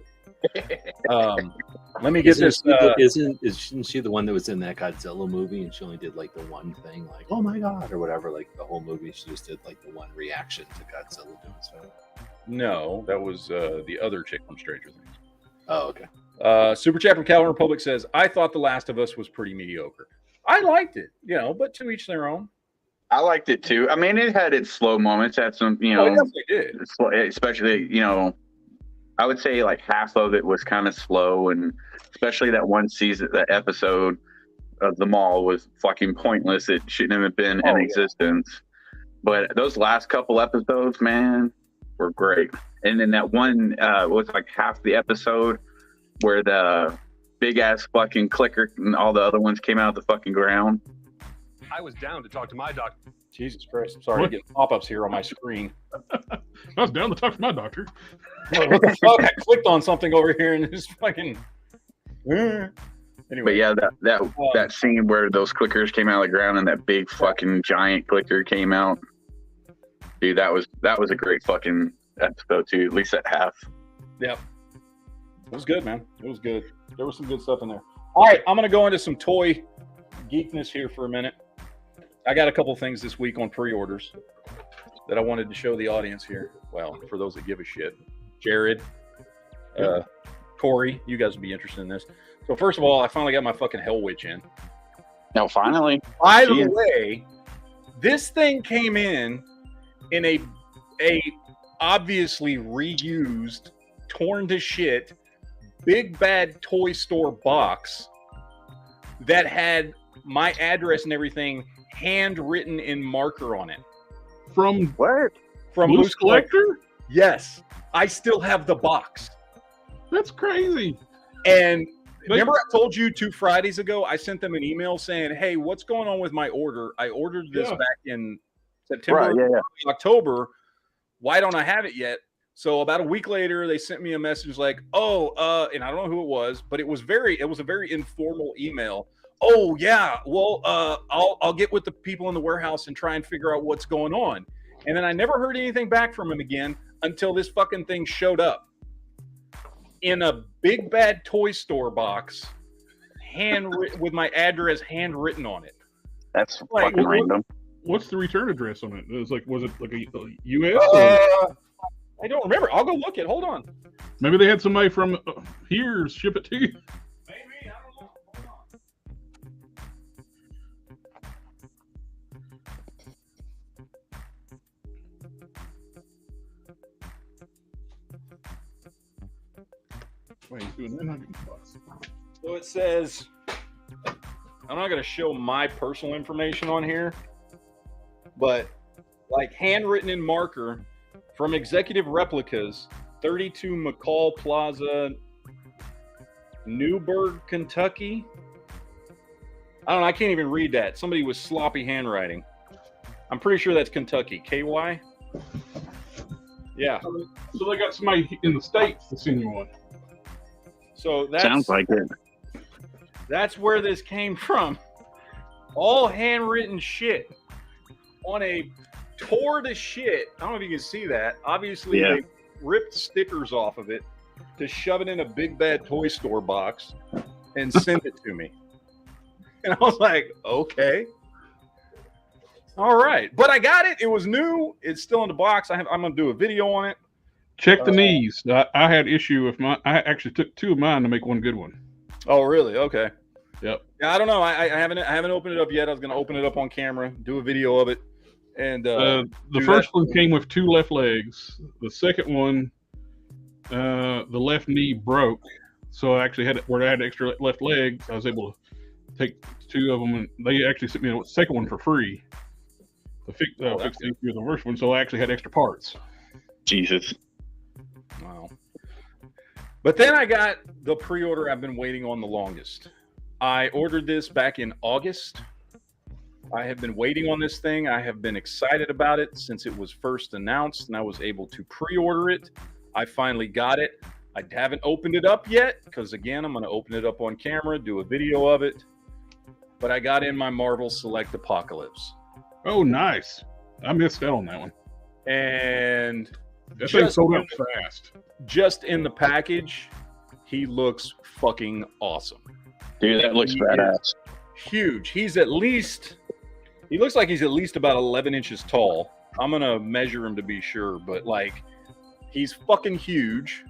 let me get Isn't this. she isn't she the one that was in that Godzilla movie and she only did like the one thing, like oh my god or whatever, like the whole movie she just did like the one reaction to Godzilla doing stuff. No, that was the other chick from Stranger Things. Oh, okay. Super Chat from Calvin Republic says, I thought The Last of Us was pretty mediocre. I liked it, you know, but to each their own. I liked it too. I mean, it had its slow moments. Had some, you Oh, it know, definitely did. especially, you know, I would say like half of it was kind of slow, and especially that one season, that episode of the mall was fucking pointless. It shouldn't have been in existence. But those last couple episodes, man, were great. And then that one was like half the episode where the big ass fucking clicker and all the other ones came out of the fucking ground. I was down to talk to my doctor. Jesus Christ. I'm sorry, I get pop-ups here on my screen. I was down to talk to my doctor. What the fuck? I clicked on something over here and it's fucking... Anyway. But yeah, that scene where those clickers came out of the ground and that big fucking giant clicker came out, dude, that was a great fucking episode too. At least that half. Yep. It was good, man. It was good. There was some good stuff in there. All right, I'm going to go into some toy geekness here for a minute. I got a couple things this week on pre-orders that I wanted to show the audience here. Well, for those that give a shit. Jared, Corey, you guys will be interested in this. So first of all, I finally got my fucking Hell Witch in. Now, finally, By the Jeez. way, this thing came in a obviously reused, torn to shit, big bad toy store box that had my address and everything handwritten in marker on it From what? from Loose Loose Collector. Collector? Yes, I still have the box. That's crazy. And But- remember, I told you 2 Fridays ago, I sent them an email saying, "Hey, what's going on with my order? I ordered this Yeah. back in September, Right? Yeah, yeah. October. Why don't I have it yet?" So about a week later, they sent me a message like, "Oh, and I don't know who it was, but it was a very informal email. Oh yeah, well, I'll get with the people in the warehouse and try and figure out what's going on." And then I never heard anything back from him again until this fucking thing showed up in a big bad toy store box, with my address handwritten on it. That's Like, fucking random. What's the return address on it? Was it like a U.S.? I don't remember. I'll go look it. Hold on. Maybe they had somebody from here ship it to you. Maybe, I don't know. Hold on. Wait, he's doing 900 bucks. So it says, I'm not going to show my personal information on here, but like handwritten in marker from Executive Replicas, 32 McCall Plaza, Newburgh, Kentucky. I don't know. I can't even read that. Somebody with sloppy handwriting. I'm pretty sure that's Kentucky. KY? Yeah. So they got somebody in the States to send you one. So that's, Sounds like it. that's where this came from. All handwritten shit on a tore to shit. I don't know if you can see that. Obviously, Yeah. they ripped stickers off of it to shove it in a big bad toy store box and send it to me. And I was like, okay. All right. But I got it. It was new. It's still in the box. I'm going to do a video on it. Check the knees. I had issue with mine. I actually took 2 of mine to make one good one. Oh, really? Okay. Yep. Yeah, I don't know. I haven't opened it up yet. I was going to open it up on camera, do a video of it. And The first one came with 2 left legs. The second one, the left knee broke. So I actually where I had extra left legs, I was able to take 2 of them, and they actually sent me a second one for free to fix the issue of the first one. So I actually had extra parts. Jesus. Wow. But then I got the pre-order I've been waiting on the longest. I ordered this back in August. I have been waiting on this thing. I have been excited about it since it was first announced, and I was able to pre-order it. I finally got it. I haven't opened it up yet because, again, I'm going to open it up on camera, do a video of it. But I got in my Marvel Select Apocalypse. Oh, nice. I missed out on that one. And That thing sold out fast. just in the package, he looks fucking awesome. Dude, that looks badass. Huge. He looks like he's at least about 11 inches tall. I'm going to measure him to be sure, but like, he's fucking huge.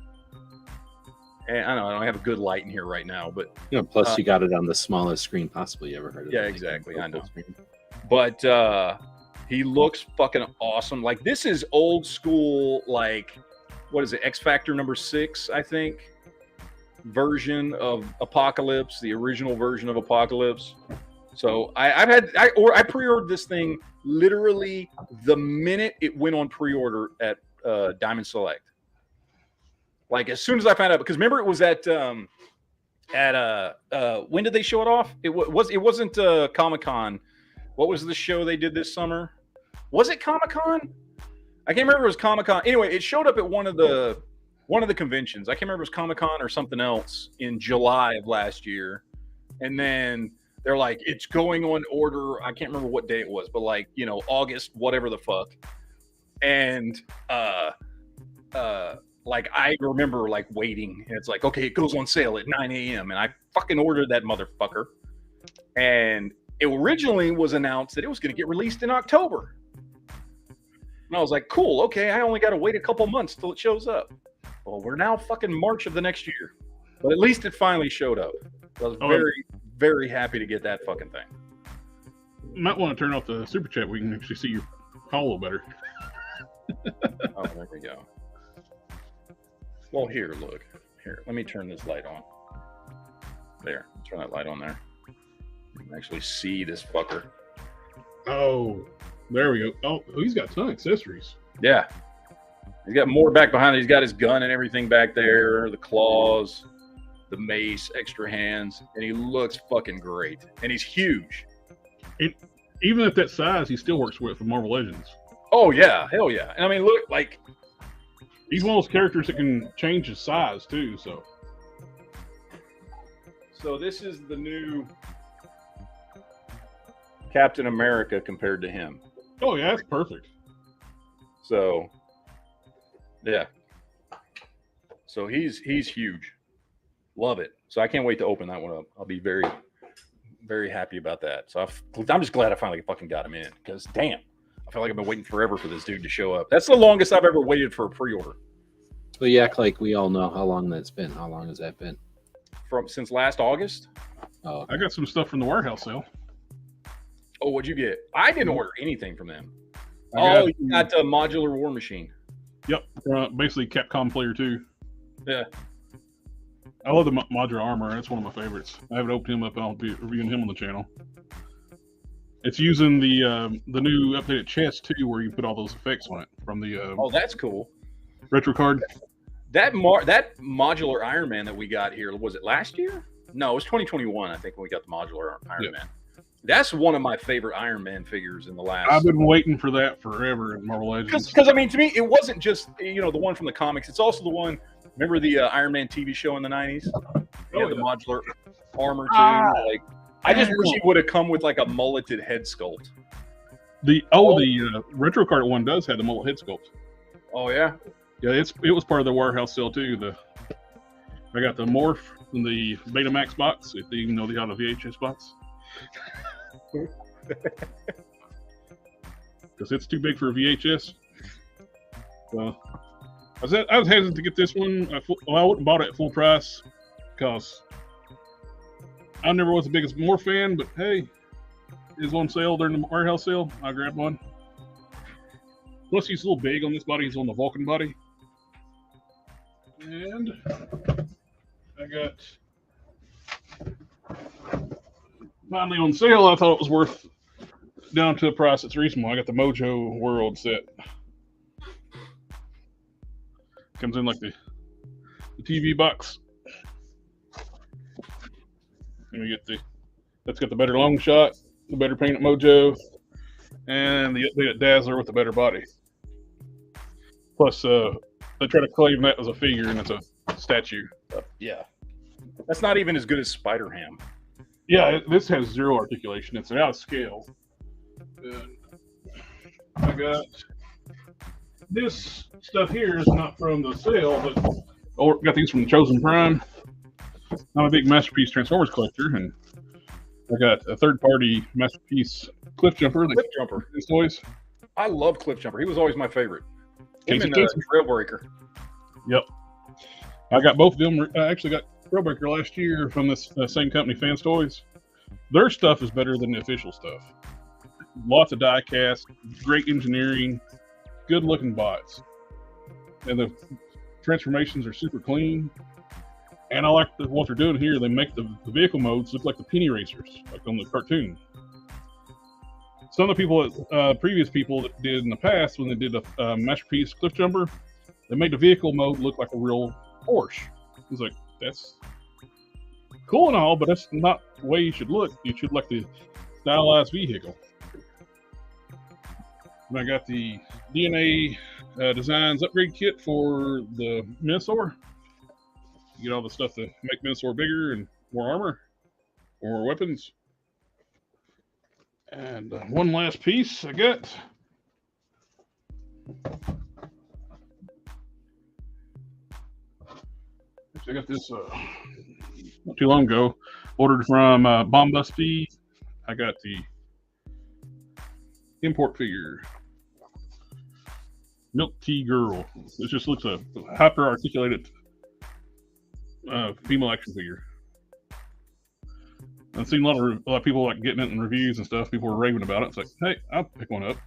And I don't have a good light in here right now, but Plus you got it on the smallest screen possible you ever heard of. yeah, exactly. I know. But he looks fucking awesome. Like, this is old school, like, what is it? X Factor #6, I think, version of Apocalypse, the original version of Apocalypse. So I pre-ordered this thing literally the minute it went on pre-order at Diamond Select. Like, as soon as I found out, because remember it was at when did they show it off? It wasn't Comic-Con. What was the show they did this summer? Was it Comic-Con? I can't remember if it was Comic-Con. Anyway, it showed up at one of the conventions. I can't remember if it was Comic-Con or something else in July of last year. And then they're like, it's going on order. I can't remember what day it was, but like, August, whatever the fuck. And like, I remember like waiting, and it's like, okay, it goes on sale at 9 a.m. And I fucking ordered that motherfucker. And it originally was announced that it was going to get released in October. And I was like, cool, okay, I only got to wait a couple months till it shows up. Well, we're now fucking March of the next year. But at least it finally showed up. I was very, very happy to get that fucking thing. You might want to turn off the super chat. We can actually see your call a little better. Oh, there we go. Well, here, look. Here, let me turn this light on. There, turn that light on there. You can actually see this fucker. Oh, there we go. Oh, he's got a ton of accessories. Yeah. He's got more back behind it. He's got his gun and everything back there, the claws, the mace, extra hands, and he looks fucking great. And he's huge. Even at that size, he still works with Marvel Legends. Oh, yeah. Hell yeah. And I mean, look, like, he's one of those characters that can change his size, too, so. So this is the new Captain America compared to him. Oh, yeah, that's perfect. So, Yeah. So he's huge. Love it. So I can't wait to open that one up. I'll be very, very happy about that. So I'm just glad I finally fucking got him in because damn, I feel like I've been waiting forever for this dude to show up. That's the longest I've ever waited for a pre-order. Well, you act like we all know how long that's been. How long has that been? Since last August. Oh, okay. I got some stuff from the warehouse sale. Oh, what'd you get? I didn't order anything from them. You got the modular war machine. Yep, basically Capcom Player 2. Yeah. I love the modular armor. That's one of my favorites. I haven't opened him up. I'll be reviewing him on the channel. It's using the new updated chest too, where you put all those effects on it from the. Oh, that's cool. Retro card. That modular Iron Man that we got here, was it last year? No, it was 2021. I think when we got the modular Iron Man. That's one of my favorite Iron Man figures in the last. I've been waiting for that forever in Marvel Legends. Because I mean, to me, it wasn't just the one from the comics. It's also the one. Remember the Iron Man TV show in the 90s? The modular armor too. Like, I just wish he would have come with like a mulleted head sculpt. The retro card one does have the mullet head sculpt. Oh yeah. Yeah, it was part of the warehouse sale too. I got the Morph in the Betamax box, even though they had a VHS box. Because it's too big for a VHS. So I was hesitant to get this one. I wouldn't have bought it at full price because I never was the biggest Morph fan, but hey, it's on sale during the warehouse sale. I grabbed one. Plus, he's a little big on this body. He's on the Vulcan body. And I got finally on sale. I thought it was worth down to a price that's reasonable. I got the Mojo World set. Comes in like the TV box. And we get that's got the better long shot, the better painted Mojo, and the updated Dazzler with the better body. Plus, they try to claim that as a figure, and it's a statue. Yeah. That's not even as good as Spider-Ham. Yeah, this has zero articulation. It's out of scale. And I got this stuff here is not from the sale, but got these from the Chosen Prime. I'm a big Masterpiece Transformers collector, and I got a third-party Masterpiece Cliff Jumper. Cliff Jumper. His toys. I love Cliff Jumper. He was always my favorite. Him and Casey. Trailbreaker. Yep. I got both of them. I actually got Trailbreaker last year from this same company, Fans Toys. Their stuff is better than the official stuff. Lots of die cast, great engineering, good looking bots. And the transformations are super clean. And I like what they're doing here. They make the vehicle modes look like the penny racers, like on the cartoon. Some of the people, previous people that did in the past, when they did a Masterpiece Cliff Jumper, they made the vehicle mode look like a real Porsche. It's like, that's cool and all, but that's not the way you should look. You should like the stylized vehicle. And I got the DNA Designs upgrade kit for the Minosaur. You get all the stuff to make Minosaur bigger and more armor, more weapons. And one last piece I got. Actually, I got this not too long ago. Ordered from Bomba Speed. I got the import figure. Milk Tea Girl. It just looks a hyper articulated female action figure. I've seen a lot of people like getting it in reviews and stuff. People were raving about it. It's like, hey, I'll pick one up.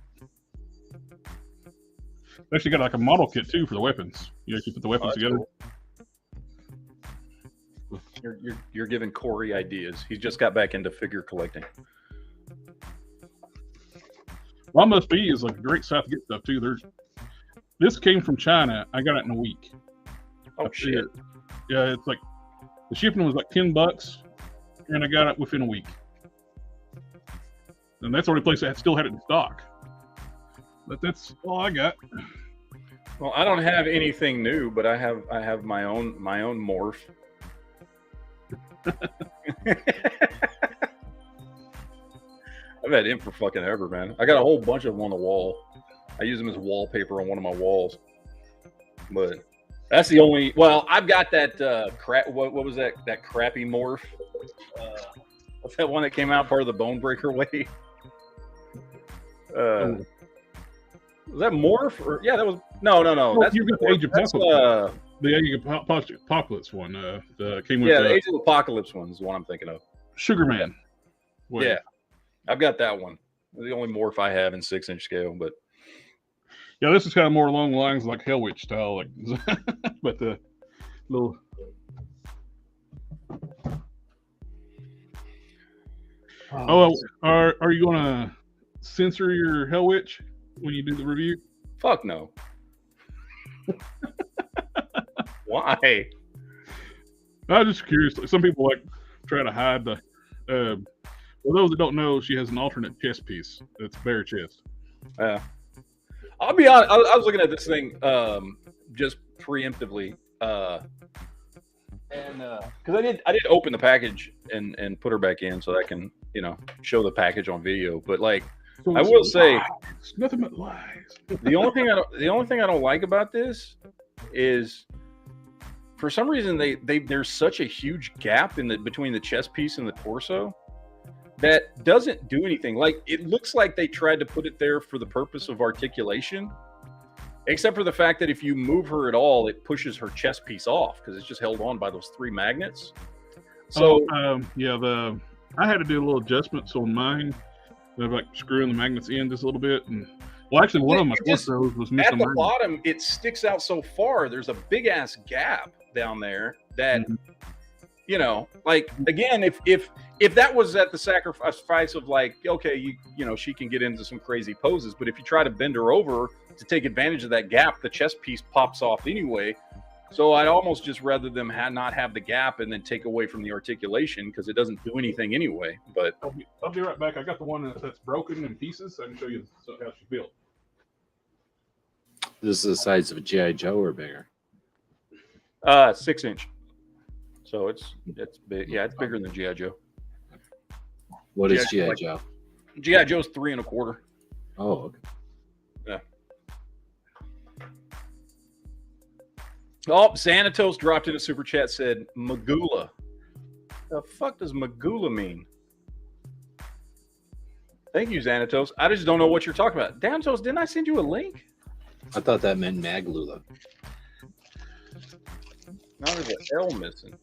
They actually got like a model kit too for the weapons. You actually put the weapons together. Cool. You're giving Corey ideas. He's just got back into figure collecting. Well, Must Be is like a great site to get stuff too. This came from China. I got it in a week. Oh shit! Yeah, it's like the shipping was like $10, and I got it within a week. And that's the only place that still had it in stock. But that's all I got. Well, I don't have anything new, but I have my own morph. I've had him for fucking ever, man. I got a whole bunch of them on the wall. I use them as wallpaper on one of my walls. But that's the only. Well, I've got that crap. What was that? That crappy morph. What's that one that came out part of the Bone Breaker wave? Was that morph? Or yeah, that was no. That's you got the Age of Apocalypse. The Age of Apocalypse one. Came with the Age of Apocalypse one is the one I'm thinking of. Sugar Man. Wait. Yeah, I've got that one. The only morph I have in 6-inch scale, but. Yeah, this is kind of more along the lines like Hell Witch style, like, but the little. Oh, are you gonna censor your Hell Witch when you do the review? Fuck no. Why? I'm just curious. Some people like try to hide the. For those that don't know, she has an alternate chest piece. That's bare chest. Yeah. I'll be honest. I was looking at this thing just preemptively, and because I did open the package and put her back in so that I can show the package on video. But like, so I will say, it's nothing but lies. the only thing I don't like about this is, for some reason there's such a huge gap between the chest piece and the torso that doesn't do anything. Like, it looks like they tried to put it there for the purpose of articulation, except for the fact that if you move her at all, it pushes her chest piece off because it's just held on by those 3 magnets. So I had to do a little adjustments on mine. They're like screwing the magnets in just a little bit, and actually one of my torsos was missing. At the bottom, it sticks out so far. There's a big ass gap down there that. Like, again, if that was at the sacrifice of like, okay, she can get into some crazy poses, but if you try to bend her over to take advantage of that gap, the chest piece pops off anyway. So I'd almost just rather them not have the gap and then take away from the articulation because it doesn't do anything anyway. But I'll be right back. I got the one that's broken in pieces. So I can show you how she's built. This is the size of a G.I. Joe or bigger? 6-inch. So it's big. Yeah, it's bigger than G.I. Joe. What is G.I. Joe? G.I. Joe's 3 1/4. Oh, okay. Yeah. Oh, Xanatos dropped in a super chat, said Magula. The fuck does Magula mean? Thank you, Xanatos. I just don't know what you're talking about. Xanatos, didn't I send you a link? I thought that meant Maglula. Now there's an L missing.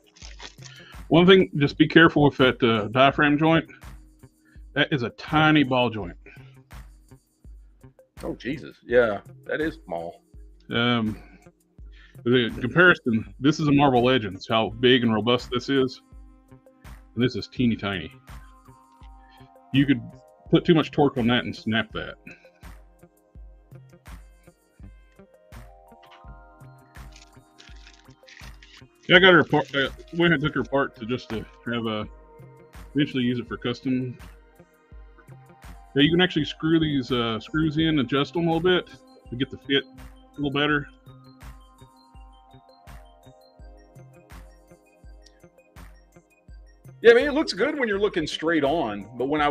One thing, just be careful with that diaphragm joint. That is a tiny ball joint. Oh, Jesus. Yeah, that is small. The comparison, this is a Marvel Legends, how big and robust this is. And this is teeny tiny. You could put too much torque on that and snap that. Yeah, I got her apart. Went and took her apart to have eventually use it for custom. Yeah, you can actually screw these screws in, adjust them a little bit to get the fit a little better. Yeah, I mean, it looks good when you're looking straight on, but when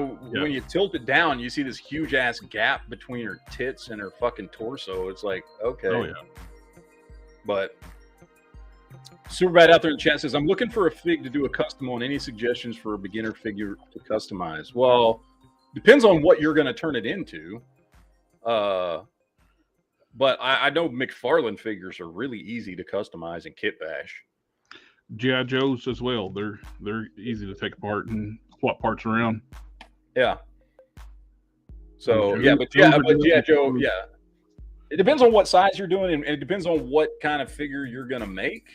you tilt it down, you see this huge ass gap between her tits and her fucking torso. It's like, okay. Oh yeah. But Superbad out there in the chat says, I'm looking for a fig to do a custom on. Any suggestions for a beginner figure to customize? Well, depends on what you're going to turn it into. But I know McFarlane figures are really easy to customize and kit bash. G.I. Joes as well. They're easy to take apart and swap parts around. Yeah. So but G.I. Joe, yeah. It depends on what size you're doing, and it depends on what kind of figure you're gonna make.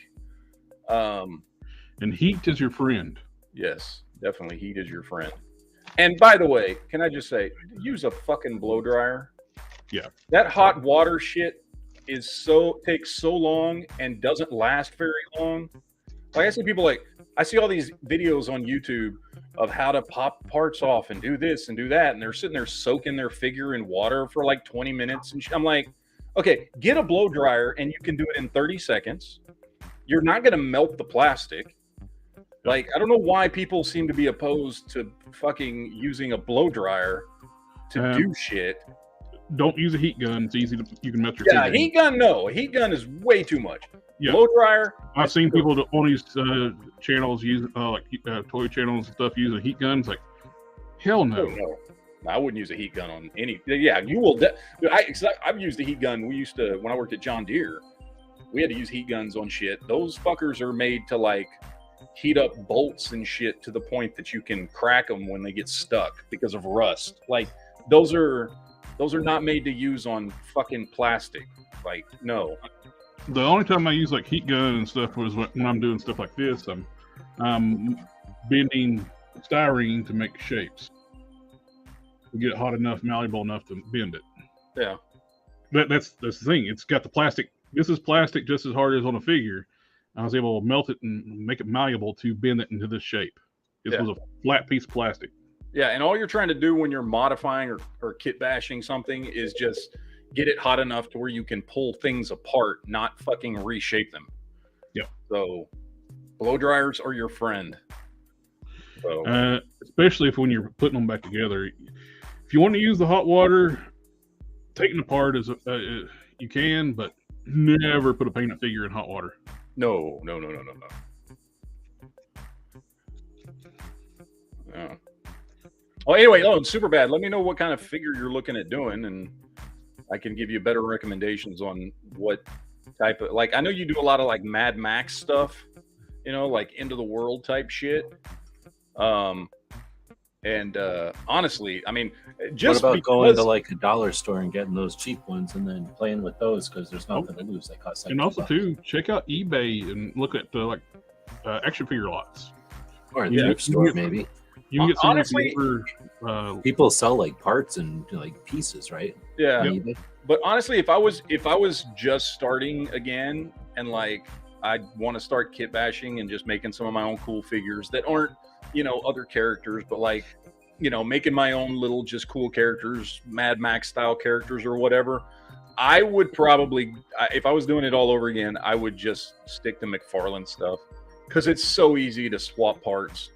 And heat is your friend. Yes, definitely heat is your friend. And by the way, can I just say, use a fucking blow dryer. Yeah. That hot water shit takes so long and doesn't last very long. Like, I see people I see all these videos on YouTube of how to pop parts off and do this and do that, and they're sitting there soaking their figure in water for like 20 minutes. And I'm like, okay, get a blow dryer and you can do it in 30 seconds. You're not going to melt the plastic. Like, I don't know why people seem to be opposed to fucking using a blow dryer to do shit. don't use a heat gun. It's easy to you can melt your Yeah, teeth in. heat gun. No, a heat gun is way too much. Yeah. Blow dryer. I've seen people on these channels use toy channels and stuff using heat guns. Like, hell no. Oh, no. I wouldn't use a heat gun on any. Yeah, you will. I've used a heat gun. We used to, when I worked at John Deere, we had to use heat guns on shit. Those fuckers are made to like heat up bolts and shit to the point that you can crack them when they get stuck because of rust. Like those are not made to use on fucking plastic. Like, no. The only time I use like heat gun and stuff was when I'm doing stuff like this. I'm bending styrene to make shapes. To get it hot enough, malleable enough to bend it. Yeah. That's the thing. It's got the plastic. This is plastic just as hard as on a figure. I was able to melt it and make it malleable to bend it into this shape. This was a flat piece of plastic. Yeah, and all you're trying to do when you're modifying or kit bashing something is just get it hot enough to where you can pull things apart, not fucking reshape them. Yeah. So blow dryers are your friend. So especially when you're putting them back together. If you want to use the hot water, taking apart is you can, but never put a painted figure in hot water. No. Well, anyway, super bad. Let me know what kind of figure you're looking at doing, and I can give you better recommendations on what type of. Like, I know you do a lot of like Mad Max stuff, like end of the world type shit. Honestly, I mean, just what about going to like a dollar store and getting those cheap ones and then playing with those because there's nothing to lose. They cost like and also $2. too, check out eBay and look at action figure lots or a thrift store maybe. You can get some honestly, people sell like parts and like pieces, right? Yeah. Yep. But honestly, if I was just starting again and like I'd want to start kit bashing and just making some of my own cool figures that aren't, other characters, but like, making my own little just cool characters, Mad Max style characters or whatever, I would probably, if I was doing it all over again, I would just stick to McFarlane stuff because it's so easy to swap parts.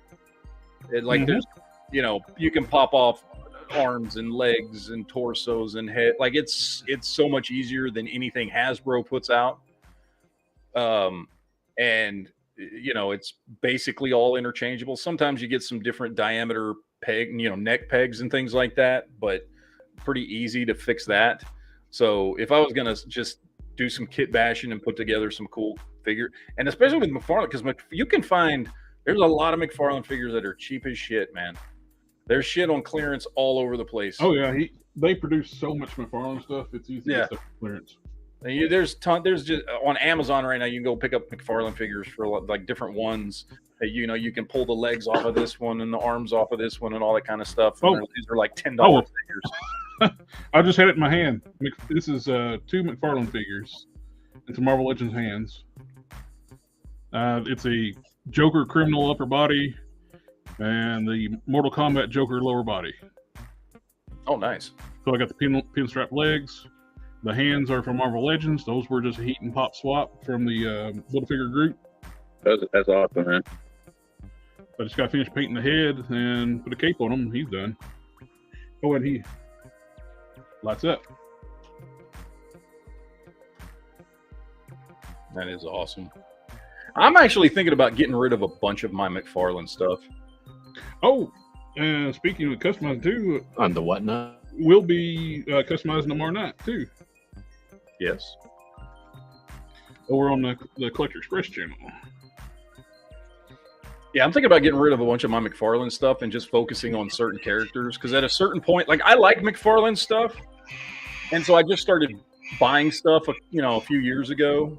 There's, you can pop off arms and legs and torsos and head. Like it's so much easier than anything Hasbro puts out. It's basically all interchangeable. Sometimes you get some different diameter neck pegs and things like that, but pretty easy to fix that. So if I was going to just do some kit bashing and put together some cool figure, and especially with McFarlane, because you can find, there's a lot of McFarlane figures that are cheap as shit, man. There's shit on clearance all over the place. Oh yeah, they produce so much McFarlane stuff. It's easy to get stuff on clearance. And there's just on Amazon right now. You can go pick up McFarlane figures for like different ones. That, you can pull the legs off of this one and the arms off of this one and all that kind of stuff. These are like $10 figures. I just had it in my hand. This is 2 McFarlane figures. It's a Marvel Legends hands. It's a Joker criminal upper body and the Mortal Kombat Joker lower body. Oh, nice. So I got the pinstripe legs. The hands are from Marvel Legends. Those were just a heat and pop swap from the little figure group. That's awesome, man. I just got to finish painting the head and put a cape on him. He's done. Oh, and he lights up. That is awesome. I'm actually thinking about getting rid of a bunch of my McFarlane stuff. Oh, and speaking of customizing too, on the whatnot, we'll be customizing tomorrow night too. Yes. Over on the Collector Express channel. Yeah, I'm thinking about getting rid of a bunch of my McFarlane stuff and just focusing on certain characters. Because at a certain point, like I like McFarlane stuff, and so I just started buying stuff, a few years ago.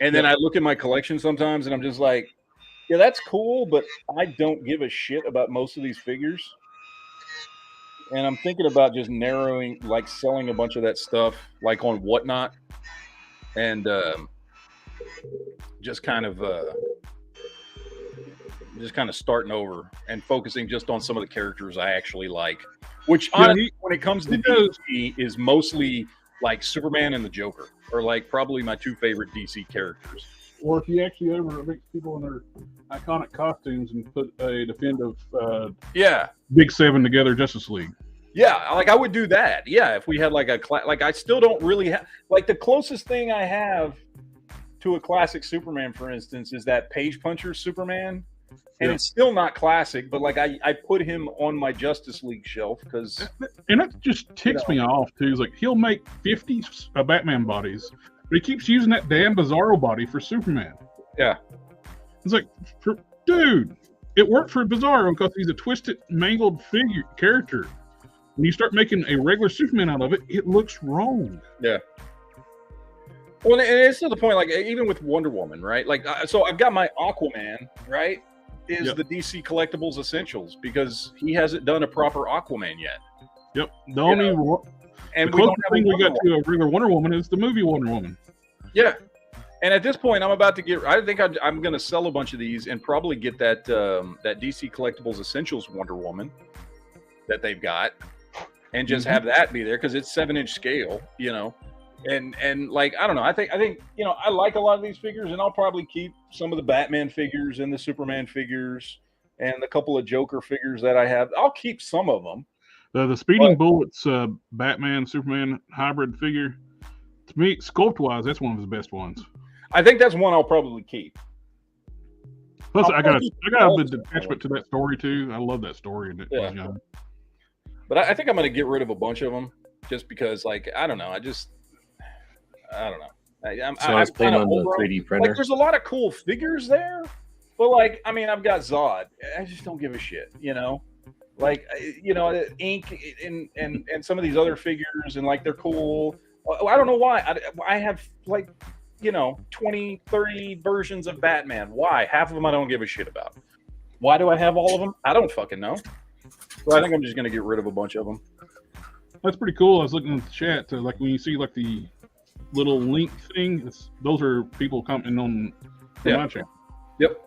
And then I look at my collection sometimes, and I'm just like, yeah, that's cool, but I don't give a shit about most of these figures. And I'm thinking about just narrowing, like selling a bunch of that stuff, like on Whatnot, and just kind of starting over and focusing just on some of the characters I actually like. Which, honestly, when it comes to DC, is mostly like Superman and the Joker, are like probably my 2 favorite DC characters. Or if you actually ever mix people in their iconic costumes and put a Defend of Big 7 together, Justice League. Yeah, like I would do that. Yeah, if we had like like I still don't really have like the closest thing I have to a classic Superman, for instance, is that Page Puncher Superman. And it's still not classic, but like I put him on my Justice League shelf because, and that just ticks me off too. Is like he'll make 50 Batman bodies, but he keeps using that damn Bizarro body for Superman. Yeah, it's like, dude, it worked for Bizarro because he's a twisted, mangled character. When you start making a regular Superman out of it, it looks wrong. Yeah. Well, and it's to the point, like even with Wonder Woman, right? Like, so I've got my Aquaman, right? Is the DC Collectibles Essentials because he hasn't done a proper Aquaman yet. Yep. The only and the closest thing we got to a regular Wonder Woman is the movie Wonder Woman. Yeah. And at this point, I'm about to get. I think I'm going to sell a bunch of these and probably get that that DC Collectibles Essentials Wonder Woman that they've got, and just have that be there because it's 7-inch scale, you know. And like I don't know, I think you know I like a lot of these figures, and I'll probably keep some of the Batman figures and the Superman figures and a couple of Joker figures that I have. I'll keep some of them. The Speeding Bullets Batman Superman hybrid figure, to me, sculpt wise, that's one of his best ones. I think that's one I'll probably keep. Plus, I got a attachment to that story too. I love that story. Yeah. But I think I'm going to get rid of a bunch of them just because, like, I don't know. I don't know. I was playing on the 3D printer. Like, there's a lot of cool figures there, but like, I mean, I've got Zod. I just don't give a shit, you know. Like, you know, Ink and some of these other figures, and like they're cool. I don't know why. I have like, you know, 20, 30 versions of Batman. Why? Half of them I don't give a shit about. Why do I have all of them? I don't fucking know. So I think I'm just gonna get rid of a bunch of them. That's pretty cool. I was looking at the chat. Like when you see like the little link thing, those are people commenting on my channel. Yep.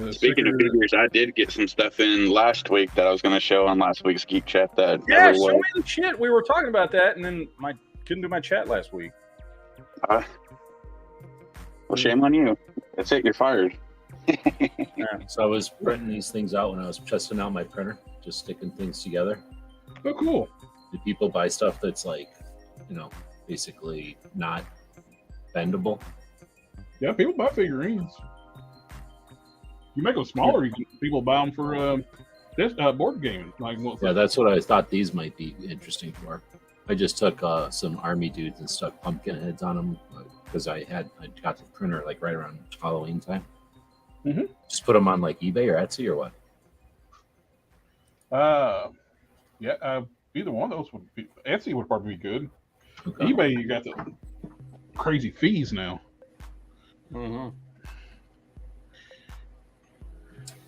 Speaking of figures, I did get some stuff in last week that I was going to show on last week's Geek Chat. That show me the shit. We were talking about that, and then couldn't do my chat last week. Well, shame on you. That's it. You're fired. So I was printing these things out when I was testing out my printer, just sticking things together. Oh, cool. Do people buy stuff that's like, you know, basically not bendable? Yeah, people buy figurines. You make them smaller, people buy them for board gaming. That's what I thought these might be interesting for. I just took some army dudes and stuck pumpkin heads on them because I got the printer like right around Halloween time. Mm-hmm. Just put them on like eBay or Etsy or what? Either one of those would be. Etsy would probably be good. Okay. eBay, you got the crazy fees now. Mm-hmm.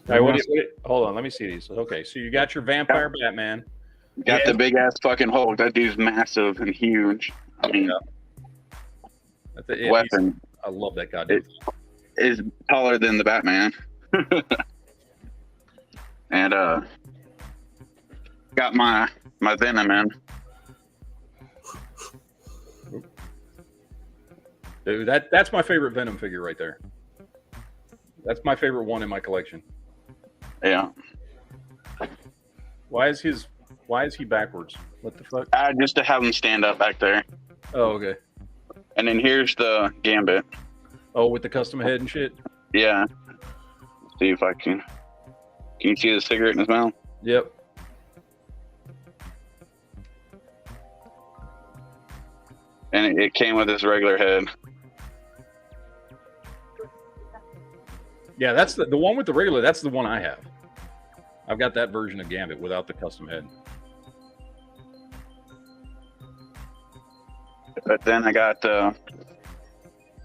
All right, hold on, let me see these. Okay, so you got your Vampire Batman. Got the big ass fucking Hulk. That dude's massive and huge. I mean, weapon. I love that guy. It is taller than the Batman. And got my Venom in. Dude, that's my favorite Venom figure right there. That's my favorite one in my collection. Yeah. Why is he backwards? What the fuck? Just to have him stand up back there. Oh, okay. And then here's the Gambit. Oh, with the custom head and shit? Yeah. Let's see if I can. Can you see the cigarette in his mouth? Yep. And it came with his regular head. Yeah, that's the one with the regular. That's the one I have. I've got that version of Gambit without the custom head. But then I got, I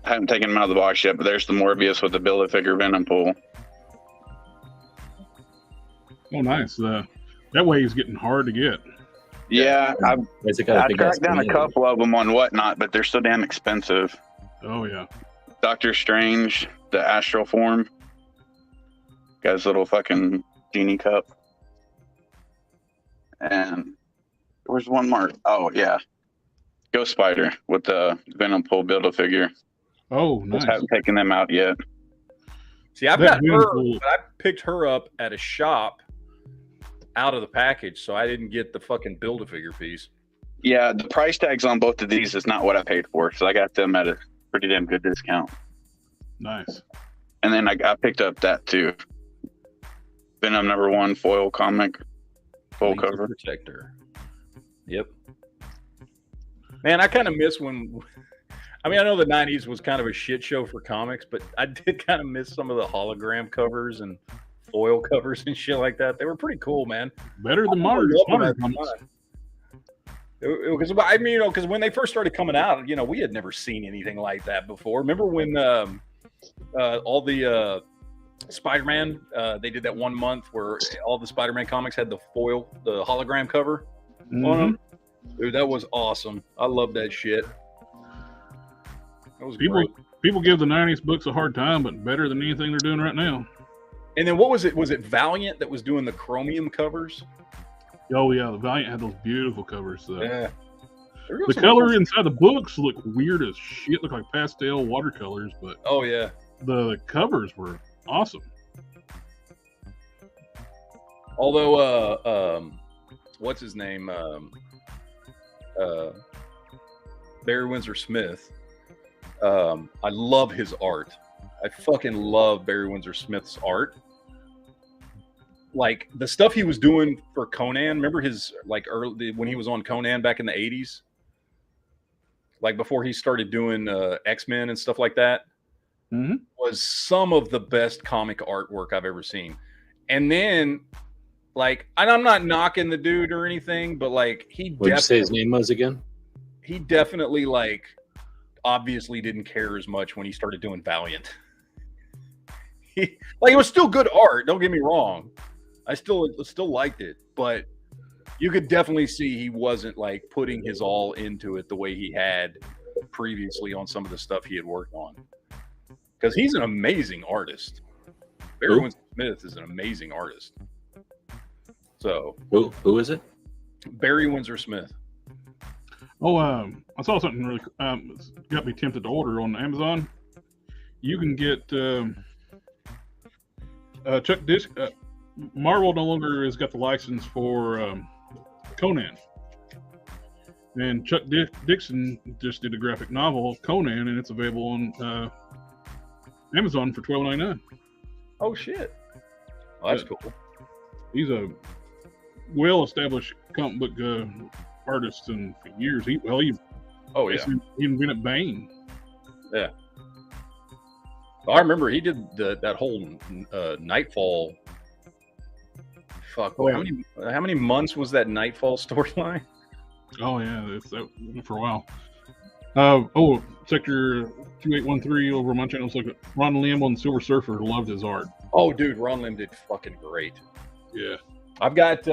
haven't taken him out of the box yet, but there's the Morbius with the Build-A-Figure Venom pool. Oh, nice. That way he's getting hard to get. Yeah, I tracked down a couple of them on Whatnot, but they're so damn expensive. Oh, yeah. Doctor Strange, the astral form. Got his little fucking genie cup. And where's one more? Oh, yeah. Ghost Spider with the Venom pool Build-A-Figure. Oh, nice. Just haven't taken them out yet. See, I've got her, but I picked her up at a shop out of the package, so I didn't get the fucking Build-A-Figure piece. Yeah, the price tags on both of these is not what I paid for, so I got them at a pretty damn good discount. Nice. And then I picked up that too. Venom #1 foil comic, full Lethal cover. Protector. Yep. Man, I kind of miss when. I mean, I know the '90s was kind of a shit show for comics, but I did kind of miss some of the hologram covers and foil covers and shit like that. They were pretty cool, man. Better than modern comics. Because I mean, you know, because when they first started coming out, you know, we had never seen anything like that before. Remember when all the Spider-Man, they did that 1 month where all the Spider-Man comics had the foil, the hologram cover on them? Dude, that was awesome. I love that shit. That was great. People give the '90s books a hard time, but better than anything they're doing right now. And then what was it? Was it Valiant that was doing the chromium covers? Oh yeah, the Valiant had those beautiful covers. Yeah. The color inside the books look weird as shit. Look like pastel watercolors, but oh yeah, the covers were awesome. Although, what's his name? Barry Windsor Smith. I love his art. I fucking love Barry Windsor Smith's art. Like the stuff he was doing for Conan. Remember his like early when he was on Conan back in the '80s, like before he started doing X-Men and stuff like that. Was some of the best comic artwork I've ever seen. And then, like, and I'm not knocking the dude or anything, but like What did you say his name was again? He definitely like obviously didn't care as much when he started doing Valiant. Like it was still good art. Don't get me wrong. I still liked it, but you could definitely see he wasn't like putting his all into it the way he had previously on some of the stuff he had worked on. Because he's an amazing artist. Barry Windsor Smith is an amazing artist. So who is it? Barry Windsor Smith. Oh, I saw something really got me tempted to order on Amazon. You can get Chuck Disc. Marvel no longer has got the license for Conan, and Chuck Dixon just did a graphic novel Conan, and it's available on Amazon for $12.99. Oh shit! Oh, that's cool. He's a well-established comic book artist, and for years he invented Bane. Yeah. I remember he did that whole Nightfall. Fuck. Oh, how many months was that Nightfall storyline? Oh yeah, that went for a while. Sector 2813 over my channel. Look at Ron Lim on Silver Surfer. Loved his art. Oh, dude, Ron Lim did fucking great. Yeah. I've got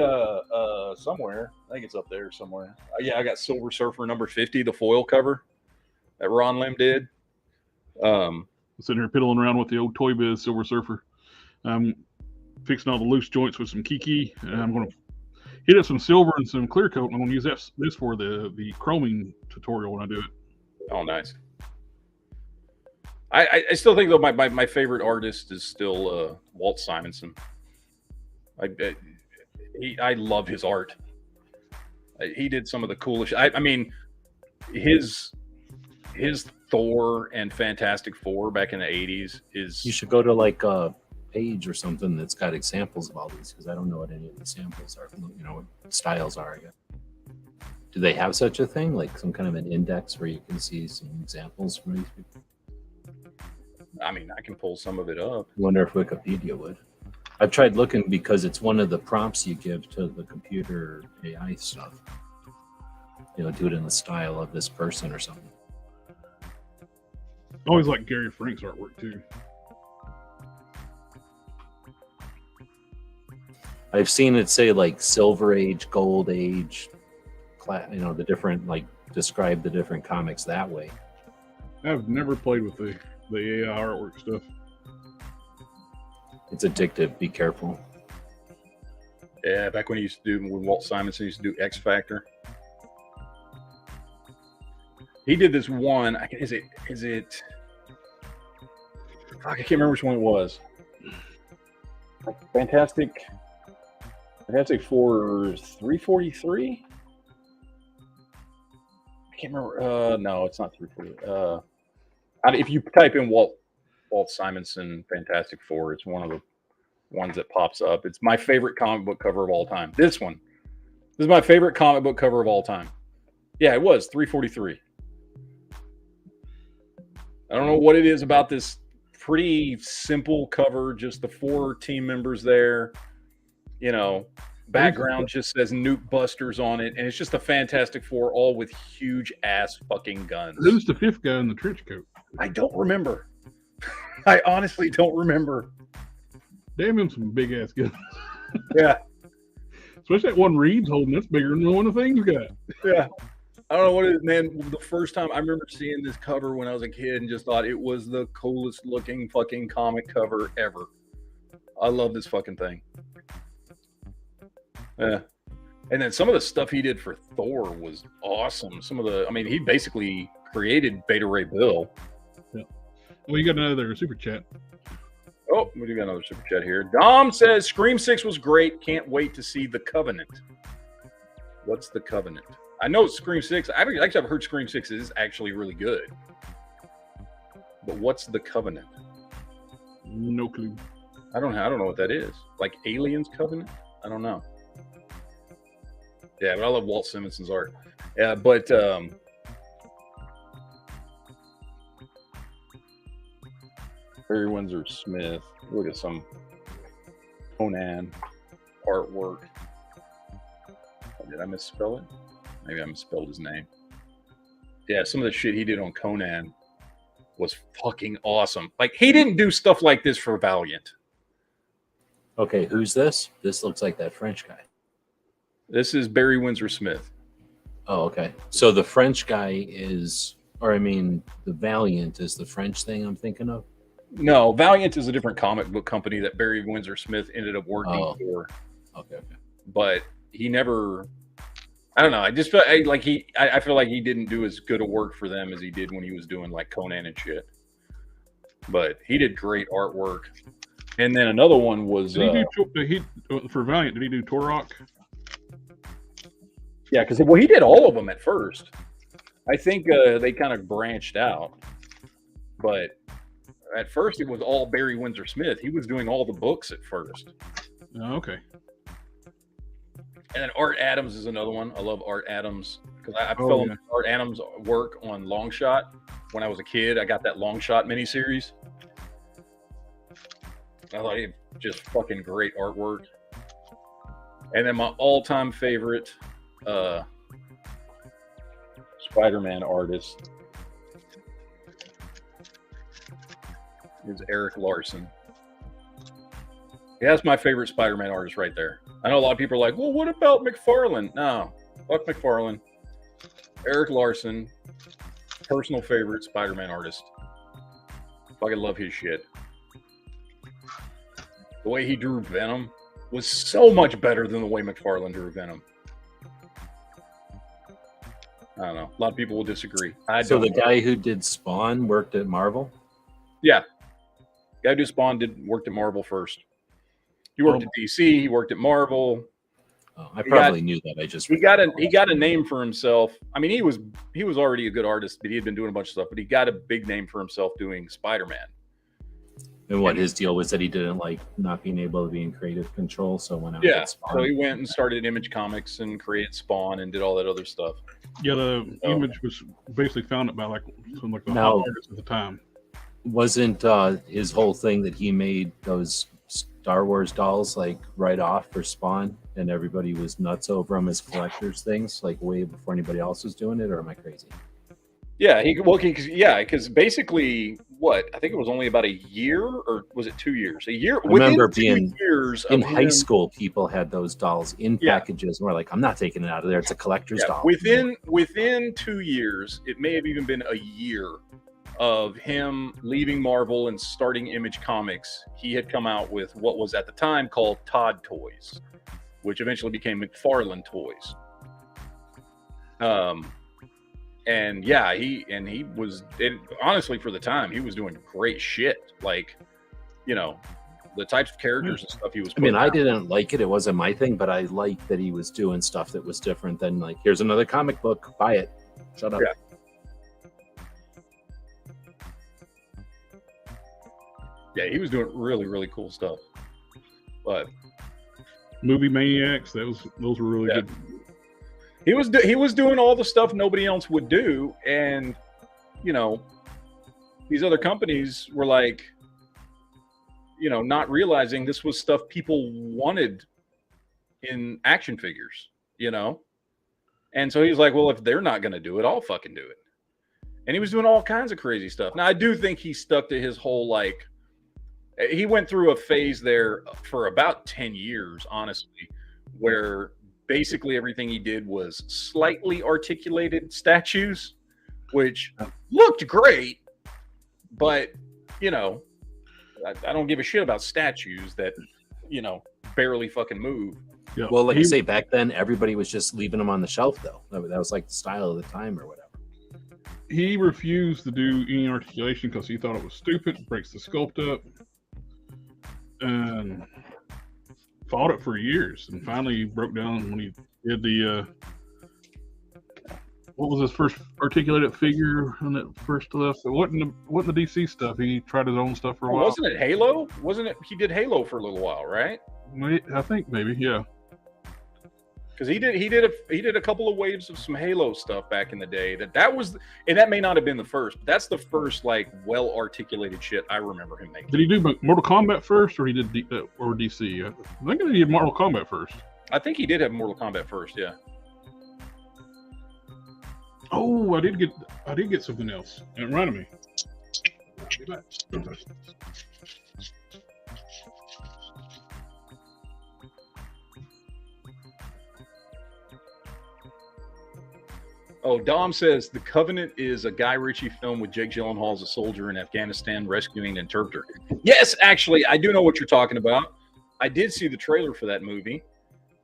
somewhere. I think it's up there somewhere. Yeah, I got Silver Surfer number 50, the foil cover that Ron Lim did. I'm sitting here piddling around with the old Toy Biz Silver Surfer. I'm fixing all the loose joints with some Kiki, and I'm going to hit up some silver and some clear coat. And I'm going to use this for the chroming tutorial when I do it. Oh, nice. I still think though my favorite artist is still Walt Simonson. I love his art. He did some of the coolest. I mean, his Thor and Fantastic Four back in the '80s is. You should go to like a page or something that's got examples of all these, because I don't know what any of the samples are. You know what styles are. I guess. Do they have such a thing, like some kind of an index where you can see some examples from these people? I mean, I can pull some of it up. I wonder if Wikipedia would. I've tried looking because it's one of the prompts you give to the computer AI stuff. You know, do it in the style of this person or something. I always like Gary Frank's artwork too. I've seen it say like Silver Age, Gold Age, you know, the different, like, describe the different comics that way. I've never played with the AI artwork stuff. It's addictive. Be careful. Yeah, back when he used to do, when Walt Simonson used to do X Factor. He did this one. Is it? Fuck, I can't remember which one it was. Fantastic. Fantastic Four 343. I can't remember. No, it's not 340. If you type in Walt Simonson Fantastic Four, it's one of the ones that pops up. It's my favorite comic book cover of all time. This is my favorite comic book cover of all time. Yeah, it was 343. I don't know what it is about this pretty simple cover, just the 4 team members there. You know, background just says Nuke Busters on it, and it's just a Fantastic Four, all with huge ass fucking guns. Who's the 5th guy in the trench coat? I don't remember. I honestly don't remember. Damn him some big ass guns. Yeah. Especially that one Reed's holding. That's bigger than the one the Thing's got. Yeah. I don't know what it is, man. The first time I remember seeing this cover when I was a kid and just thought it was the coolest looking fucking comic cover ever. I love this fucking thing. Yeah. And then some of the stuff he did for Thor was awesome. He basically created Beta Ray Bill. Yeah. Well, you got another super chat. Oh, we do got another super chat here. Dom says Scream 6 was great. Can't wait to see The Covenant. What's The Covenant? I know Scream 6. I've heard Scream 6 is actually really good. But what's The Covenant? No clue. I don't know what that is. Like Aliens Covenant? I don't know. Yeah, but I love Walt Simonson's art. Yeah, but Barry Windsor Smith. Look at some Conan artwork. Oh, did I misspell it? Maybe I misspelled his name. Yeah, some of the shit he did on Conan was fucking awesome. Like, he didn't do stuff like this for Valiant. Okay, who's this? This looks like that French guy. This is Barry Windsor Smith. Oh, okay. So the French guy is, the Valiant is the French thing I'm thinking of? No, Valiant is a different comic book company that Barry Windsor Smith ended up working for. Okay. But he never, I don't know. I just feel like I feel like he didn't do as good a work for them as he did when he was doing like Conan and shit. But he did great artwork. And then another one was for Valiant. Did he do Torok? Yeah, because he did all of them at first. I think they kind of branched out, but at first it was all Barry Windsor Smith. He was doing all the books at first. Oh, okay. And then Art Adams is another one. I love Art Adams because I fell in Art Adams' work on Long Shot when I was a kid. I got that Long Shot miniseries. I thought he had just fucking great artwork. And then my all-time favorite Spider-Man artist is Eric Larson. Yeah, that's my favorite Spider-Man artist right there. I know a lot of people are like, well, what about McFarlane? No, fuck McFarlane. Eric Larson, personal favorite Spider-Man artist. Fucking love his shit. The way he drew Venom was so much better than the way McFarlane drew Venom. I don't know. A lot of people will disagree. So the guy who did Spawn worked at Marvel? Yeah. The guy who did Spawn worked at Marvel first. He worked at DC. He worked at Marvel. Oh, I probably knew that. He got a name for himself. I mean, he was already a good artist, but he had been doing a bunch of stuff. But he got a big name for himself doing Spider-Man. And what his deal was that he didn't like not being able to be in creative control, so went out. Yeah, so he went and started Image Comics and created Spawn and did all that other stuff. Yeah, the Image was basically founded by like some like the hot artists at the time. Wasn't his whole thing that he made those Star Wars dolls like right off for Spawn, and everybody was nuts over them as collectors things, like way before anybody else was doing it, or am I crazy? Yeah, because basically, I think it was only about a year, or was it 2 years? A year. I remember being 2 years in high school. People had those dolls in packages. And we're like, I'm not taking it out of there. It's a collector's doll. Within 2 years, it may have even been a year of him leaving Marvel and starting Image Comics. He had come out with what was at the time called Todd Toys, which eventually became McFarlane Toys. And yeah, he was honestly, for the time, he was doing great shit. Like, The types of characters and stuff he was. I mean, I didn't like it. It wasn't my thing, but I liked that he was doing stuff that was different than like, here's another comic book, buy it. Shut up. Yeah. Yeah, he was doing really, really cool stuff. But Movie Maniacs, those were really good. He was doing all the stuff nobody else would do, and you know, these other companies were like, you know, not realizing this was stuff people wanted in action figures, you know? And so he's like, well, if they're not going to do it, I'll fucking do it. And he was doing all kinds of crazy stuff. Now, I do think he stuck to his whole, like, he went through a phase there for about 10 years, honestly, where basically everything he did was slightly articulated statues, which looked great, but, you know, I don't give a shit about statues that, you know, barely fucking move. Yeah. Well, like I say, back then, everybody was just leaving them on the shelf, though. That was like the style of the time or whatever. He refused to do any articulation because he thought it was stupid, breaks the sculpt up, and fought it for years. And finally, he broke down when he did the what was his first articulated figure when it first left? It wasn't the DC stuff. He tried his own stuff for a while. Wasn't it Halo? Wasn't it? He did Halo for a little while, right? I think maybe, yeah. Because he did a couple of waves of some Halo stuff back in the day. That was, and that may not have been the first, but that's the first like well articulated shit I remember him making. Did he do Mortal Kombat first, or he did or DC? I think he did Mortal Kombat first. I think he did have Mortal Kombat first, yeah. Oh, I did get something else. It reminded me. Oh, Dom says The Covenant is a Guy Ritchie film with Jake Gyllenhaal as a soldier in Afghanistan rescuing an interpreter. Yes, actually, I do know what you're talking about. I did see the trailer for that movie.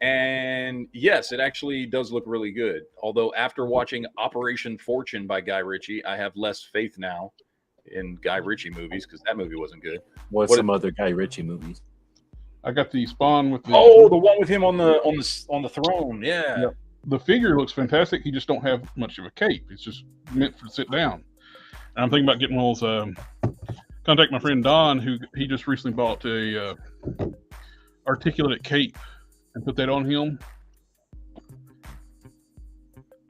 And yes, it actually does look really good. Although after watching Operation Fortune by Guy Ritchie, I have less faith now in Guy Ritchie movies because that movie wasn't good. What's some other Guy Ritchie movies? I got the Spawn with the the one with him on the throne. Yeah. Yep. The figure looks fantastic. He just don't have much of a cape. It's just meant for sit down. And I'm thinking about getting one of those. Contact my friend Don, who he just recently bought a articulated cape and put that on him.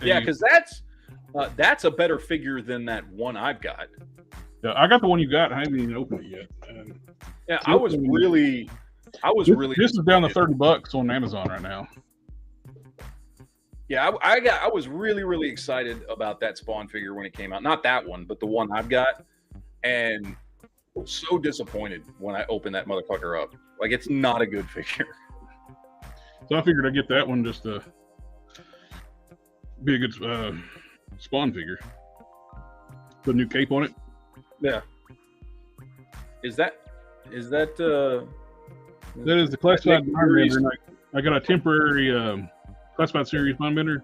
Yeah, because that's a better figure than that one I've got. Yeah, I got the one you got. I haven't even opened it yet. Yeah, I was really. This is down to $30 on Amazon right now. Yeah, I was really, really excited about that Spawn figure when it came out. Not that one, but the one I've got. And so disappointed when I opened that motherfucker up. Like, it's not a good figure. So I figured I'd get that one just to be a good Spawn figure. Put a new cape on it. Yeah. Is that That is the classified Mindbender. I got a temporary classified series Mindbender.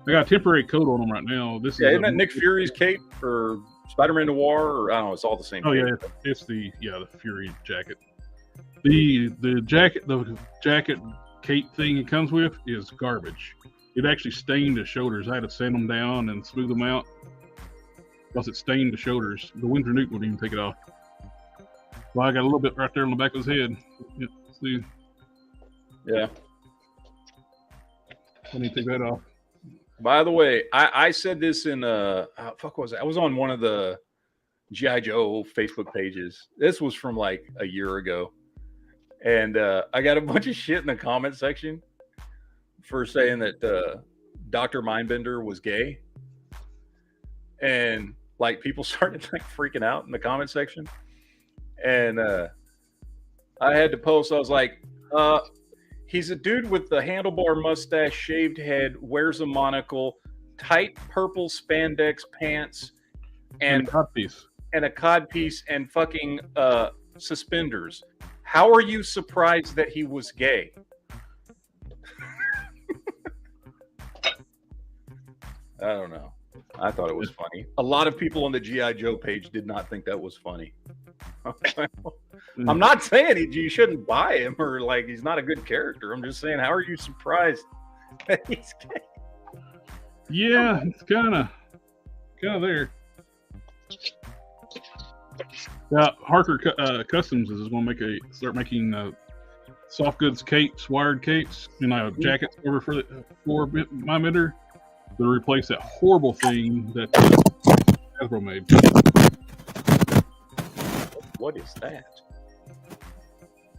I got a temporary coat on them right now. Isn't that Nick Fury's cape or Spider-Man Noir? Or I don't know. It's all the same. Oh cape. Yeah, it's the Fury jacket. The jacket cape thing it comes with is garbage. It actually stained the shoulders. I had to sand them down and smooth them out because it stained the shoulders. The Winter Nuke wouldn't even take it off. Well, I got a little bit right there on the back of his head. Yeah, see. Yeah. I need to take that off. By the way, I said this in fuck was it? I was on one of the G.I. Joe Facebook pages. This was from like a year ago. And I got a bunch of shit in the comment section for saying that Dr. Mindbender was gay. And like people started like freaking out in the comment section. And I had to post, I was like, he's a dude with the handlebar mustache, shaved head, wears a monocle, tight purple spandex pants, and a codpiece and fucking suspenders. How are you surprised that he was gay? I don't know. I thought it was funny. A lot of people on the G.I. Joe page did not think that was funny. I'm not saying you shouldn't buy him or like he's not a good character. I'm just saying, how are you surprised that he's gay? Yeah, it's kind of there. Harker Customs is going to start making soft goods capes, wired capes, and jackets over for my vendor to replace that horrible thing that Hasbro made. What is that?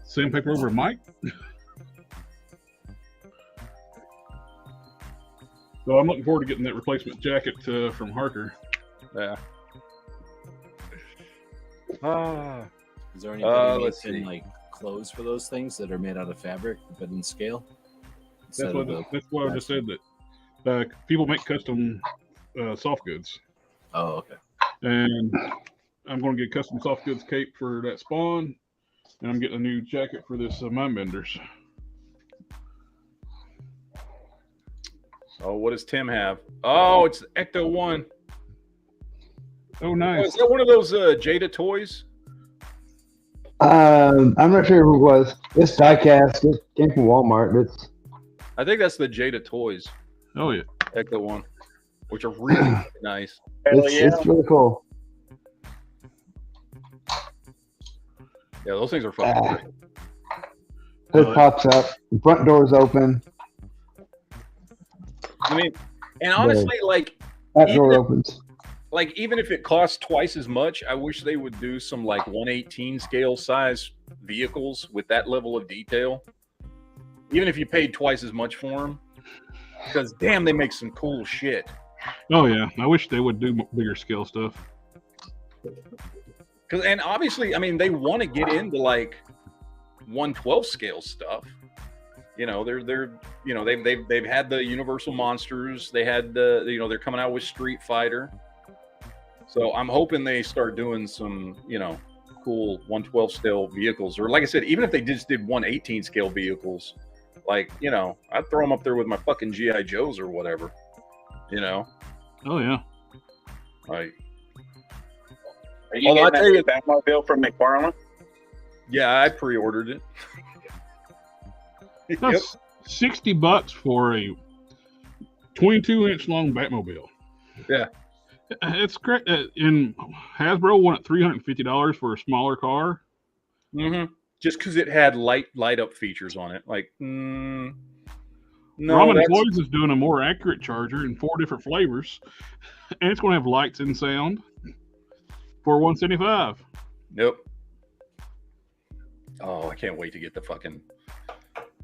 Sandpaper over Mike. So I'm looking forward to getting that replacement jacket from Harker. Yeah. Is there anybody making like clothes for those things that are made out of fabric but in scale? That's what I just said, that people make custom soft goods. Oh, okay. And I'm going to get a custom soft goods cape for that Spawn, and I'm getting a new jacket for this Mind Benders. Oh, what does Tim have? Oh, it's Ecto 1. Oh, nice. Oh, is that one of those Jada toys? I'm not sure who it was. It's diecast. It came from Walmart. I think that's the Jada toys. Oh, yeah. Ecto 1, which are really nice. It's really cool. Yeah, those things are fucking great. Hood pops up. The front door's open. I mean, and honestly, like, That door opens. like even if it costs twice as much, I wish they would do some like 1/18 scale size vehicles with that level of detail. Even if you paid twice as much for them, because damn, they make some cool shit. Oh, yeah. I wish they would do bigger scale stuff. And obviously, I mean, they want to get into like 1/12 scale stuff. You know, they've had the Universal Monsters. They had they're coming out with Street Fighter. So I'm hoping they start doing some, cool 1/12 scale vehicles, or like I said, even if they just did 1/18 scale vehicles, like I'd throw them up there with my fucking GI Joes or whatever. Oh, yeah. Like, Are you I'll getting that Batmobile from McFarlane? yeah, I pre-ordered it. That's $60 for a 22-inch long Batmobile. Yeah. It's correct. In Hasbro won it $350 for a smaller car. Mm-hmm. Just because it had light up features on it, like no. Ramen Toys is doing a more accurate charger in 4 different flavors, and it's going to have lights and sound for $175. Nope. Oh, I can't wait to get the fucking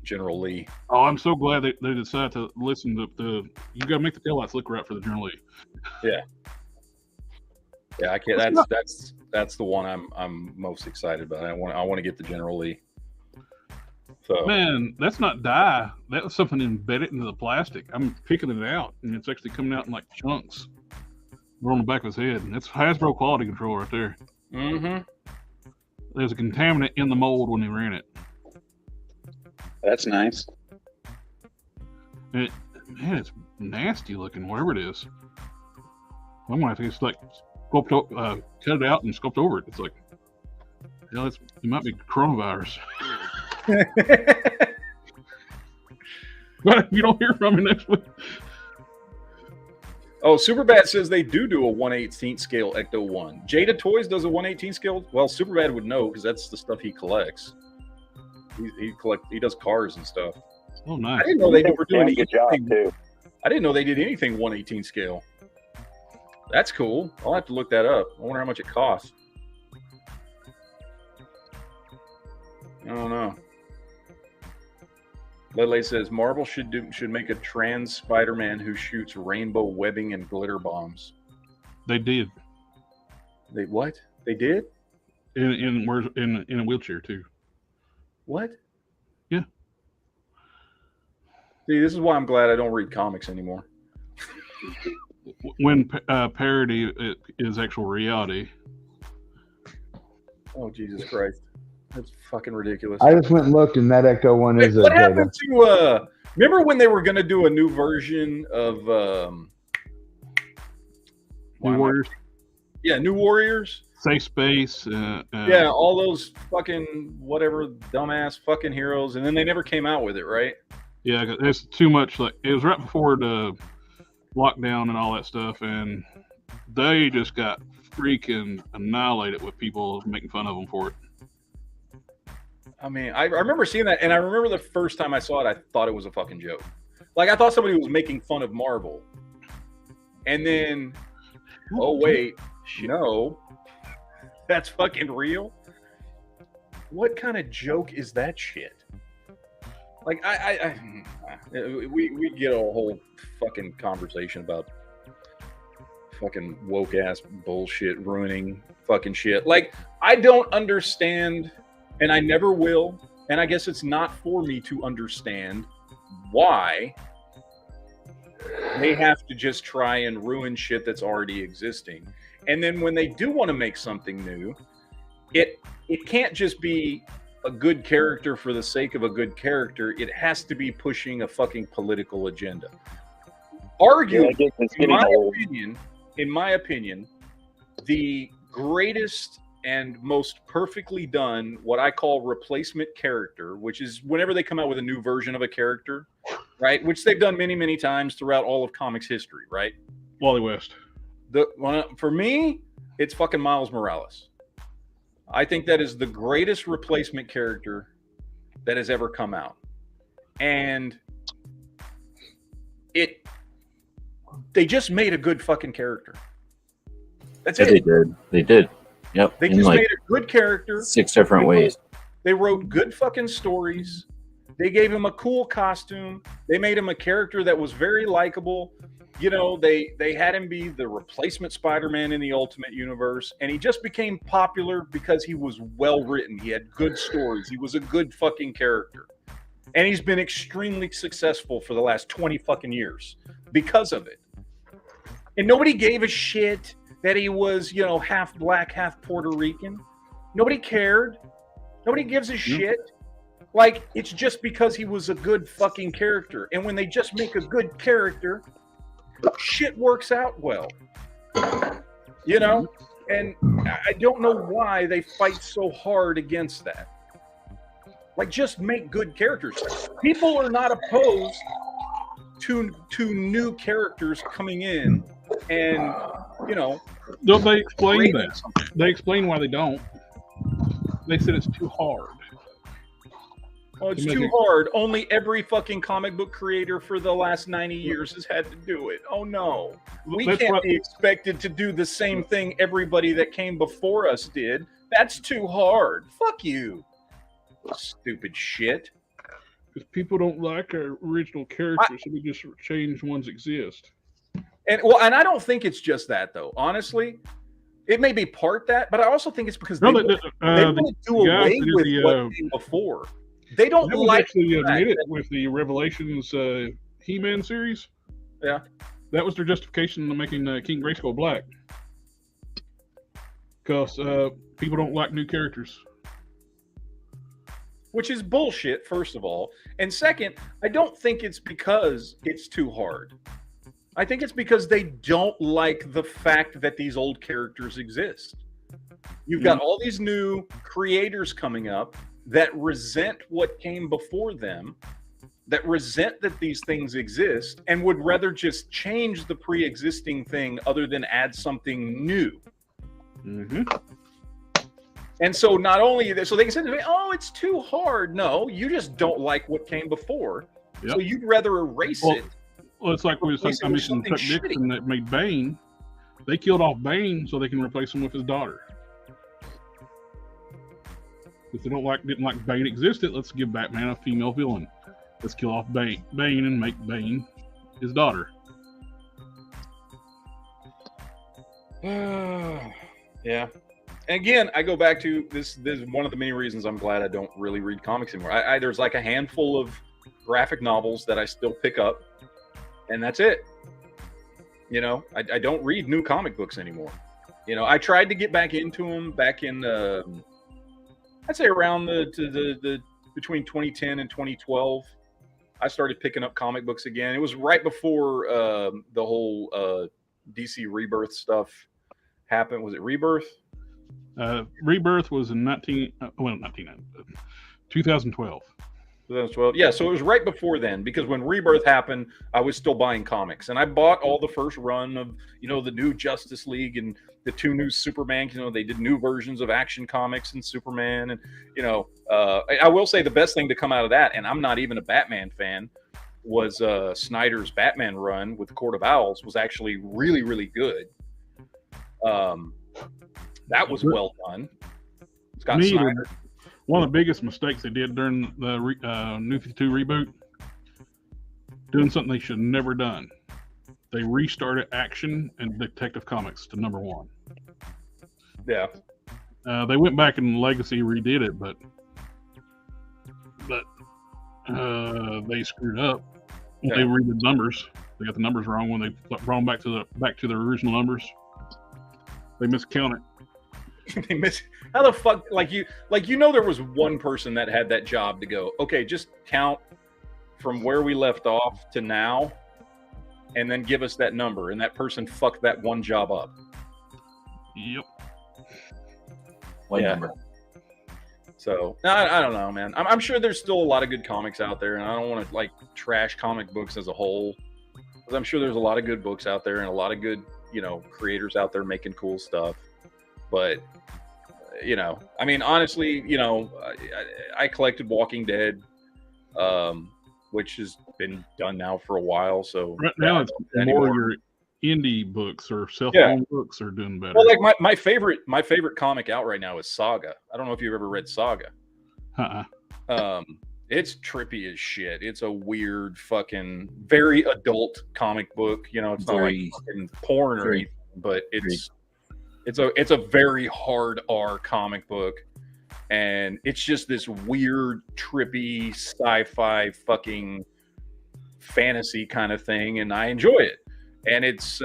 General Lee. Oh, I'm so glad they decided to listen to the. You got to make the taillights look right for the General Lee. Yeah. Yeah, I can't. That's the one I'm most excited about. I want to get the General Lee. So Man, that's not dye. That was something embedded into the plastic. I'm picking it out, and it's actually coming out in like chunks. We're on the back of his head, and that's Hasbro quality control right there. Mm-hmm. There's a contaminant in the mold when they ran it. That's nice. And it's nasty looking, whatever it is. I'm gonna have to just like cut it out and sculpt over it. It's like, hell, it might be coronavirus. But if you don't hear from me next week. Oh, Superbad says they do a 1/18 scale Ecto 1. Jada Toys does a 1/18 scale. Well, Superbad would know because that's the stuff he collects. He does cars and stuff. Oh, nice. I didn't know they were doing a good job too. I didn't know they did anything 1/18 scale. That's cool. I'll have to look that up. I wonder how much it costs. I don't know. Ledley says Marvel should make a trans Spider-Man who shoots rainbow webbing and glitter bombs. They did. They what? They did? In a wheelchair too. What? Yeah. See, this is why I'm glad I don't read comics anymore. When parody is actual reality. Oh, Jesus Christ. That's fucking ridiculous. I just went and looked, and that Ecto 1 is a What Jada. happened to remember when they were going to do a new version of New Warriors? Yeah, New Warriors. Safe Space. Yeah, all those fucking whatever dumbass fucking heroes, and then they never came out with it, right? Yeah, 'cause it's too much. Like it was right before the lockdown and all that stuff, and they just got freaking annihilated with people making fun of them for it. I mean, I remember seeing that, and I remember the first time I saw it, I thought it was a fucking joke. Like I thought somebody was making fun of Marvel, and then, oh wait, no, that's fucking real. What kind of joke is that shit? Like we get a whole fucking conversation about fucking woke ass bullshit ruining fucking shit. Like I don't understand, and I never will, and I guess it's not for me to understand why they have to just try and ruin shit that's already existing. And then when they do want to make something new, it can't just be a good character for the sake of a good character. It has to be pushing a fucking political agenda. Arguably, in my opinion, the greatest and most perfectly done, what I call replacement character, which is whenever they come out with a new version of a character, right? Which they've done many, many times throughout all of comics history, right? Wally West. For me, it's fucking Miles Morales. I think that is the greatest replacement character that has ever come out. And they just made a good fucking character. That's it. They did. Yep. They just made a good character. 6 different ways. They wrote good fucking stories. They gave him a cool costume. They made him a character that was very likable. You know, they had him be the replacement Spider-Man in the Ultimate Universe, and he just became popular because he was well written. He had good stories. He was a good fucking character. And he's been extremely successful for the last 20 fucking years because of it. And nobody gave a shit that he was, you know, half black, half Puerto Rican. Nobody cared. Nobody gives a shit. Like, it's just because he was a good fucking character. And when they just make a good character, shit works out well. You know? And I don't know why they fight so hard against that. Like, just make good characters. People are not opposed to new characters coming in and, you know. Don't they explain that? They explain why they don't. They said it's too hard. Oh, it's too hard. Only every fucking comic book creator for the last 90 years has had to do it. Oh, no. We can't be expected to do the same thing everybody that came before us did. That's too hard. Fuck you. Stupid shit. Because people don't like our original characters, so we just change ones that exist. And I don't think it's just that, though. Honestly, it may be part that, but I also think it's because they want to do away with what came before. They don't like actually admit it with the Revelations He-Man series. Yeah, that was their justification to making King Grayskull black, because people don't like new characters. Which is bullshit, first of all. And second, I don't think it's because it's too hard. I think it's because they don't like the fact that these old characters exist. You've got all these new creators coming up that resent what came before them, that resent that these things exist, and would rather just change the pre-existing thing other than add something new. Mm-hmm. And so not only that, so they can say to me, oh, it's too hard. No, you just don't like what came before. Yep. So you'd rather erase it. Well, it's like we were talking about Chuck Dixon that made Bane. They killed off Bane so they can replace him with his daughter. If they didn't like Bane existed, let's give Batman a female villain. Let's kill off Bane and make Bane his daughter. Yeah. And again, I go back to this is one of the many reasons I'm glad I don't really read comics anymore. There's like a handful of graphic novels that I still pick up, and that's it. You know, I don't read new comic books anymore. You know, I tried to get back into them back in I'd say around the between 2010 and 2012. I started picking up comic books again. It was right before the whole DC Rebirth stuff happened. Was it Rebirth? Rebirth was in 2012. 2012. Yeah, so it was right before then, because when Rebirth happened, I was still buying comics, and I bought all the first run of, the new Justice League and the 2 new Superman. They did new versions of Action Comics and Superman, and I will say the best thing to come out of that, and I'm not even a Batman fan, was Snyder's Batman run with Court of Owls was actually really, really good. That was well done. Scott Snyder. One of the biggest mistakes they did during the New 52 reboot, doing something they should have never done. They restarted Action and Detective Comics to #1. Yeah. They went back in Legacy, redid it, but they screwed up. Yeah. They redid the numbers. They got the numbers wrong when they brought them back to the original numbers. They miscounted. They miss. How the fuck? There was one person that had that job to go, okay, just count from where we left off to now, and then give us that number. And that person fucked that one job up. Yep. What number? So I don't know, man. I'm sure there's still a lot of good comics out there, and I don't want to trash comic books as a whole, because I'm sure there's a lot of good books out there and a lot of good creators out there making cool stuff. But honestly, I collected Walking Dead, which has been done now for a while. So right now it's more your indie books or self-owned books are doing better. Well, my favorite comic out right now is Saga. I don't know if you've ever read Saga. It's trippy as shit. It's a weird fucking very adult comic book. It's not like fucking porn or anything, but it's a very hard R comic book, and it's just this weird, trippy, sci-fi fucking fantasy kind of thing, and I enjoy it. And it's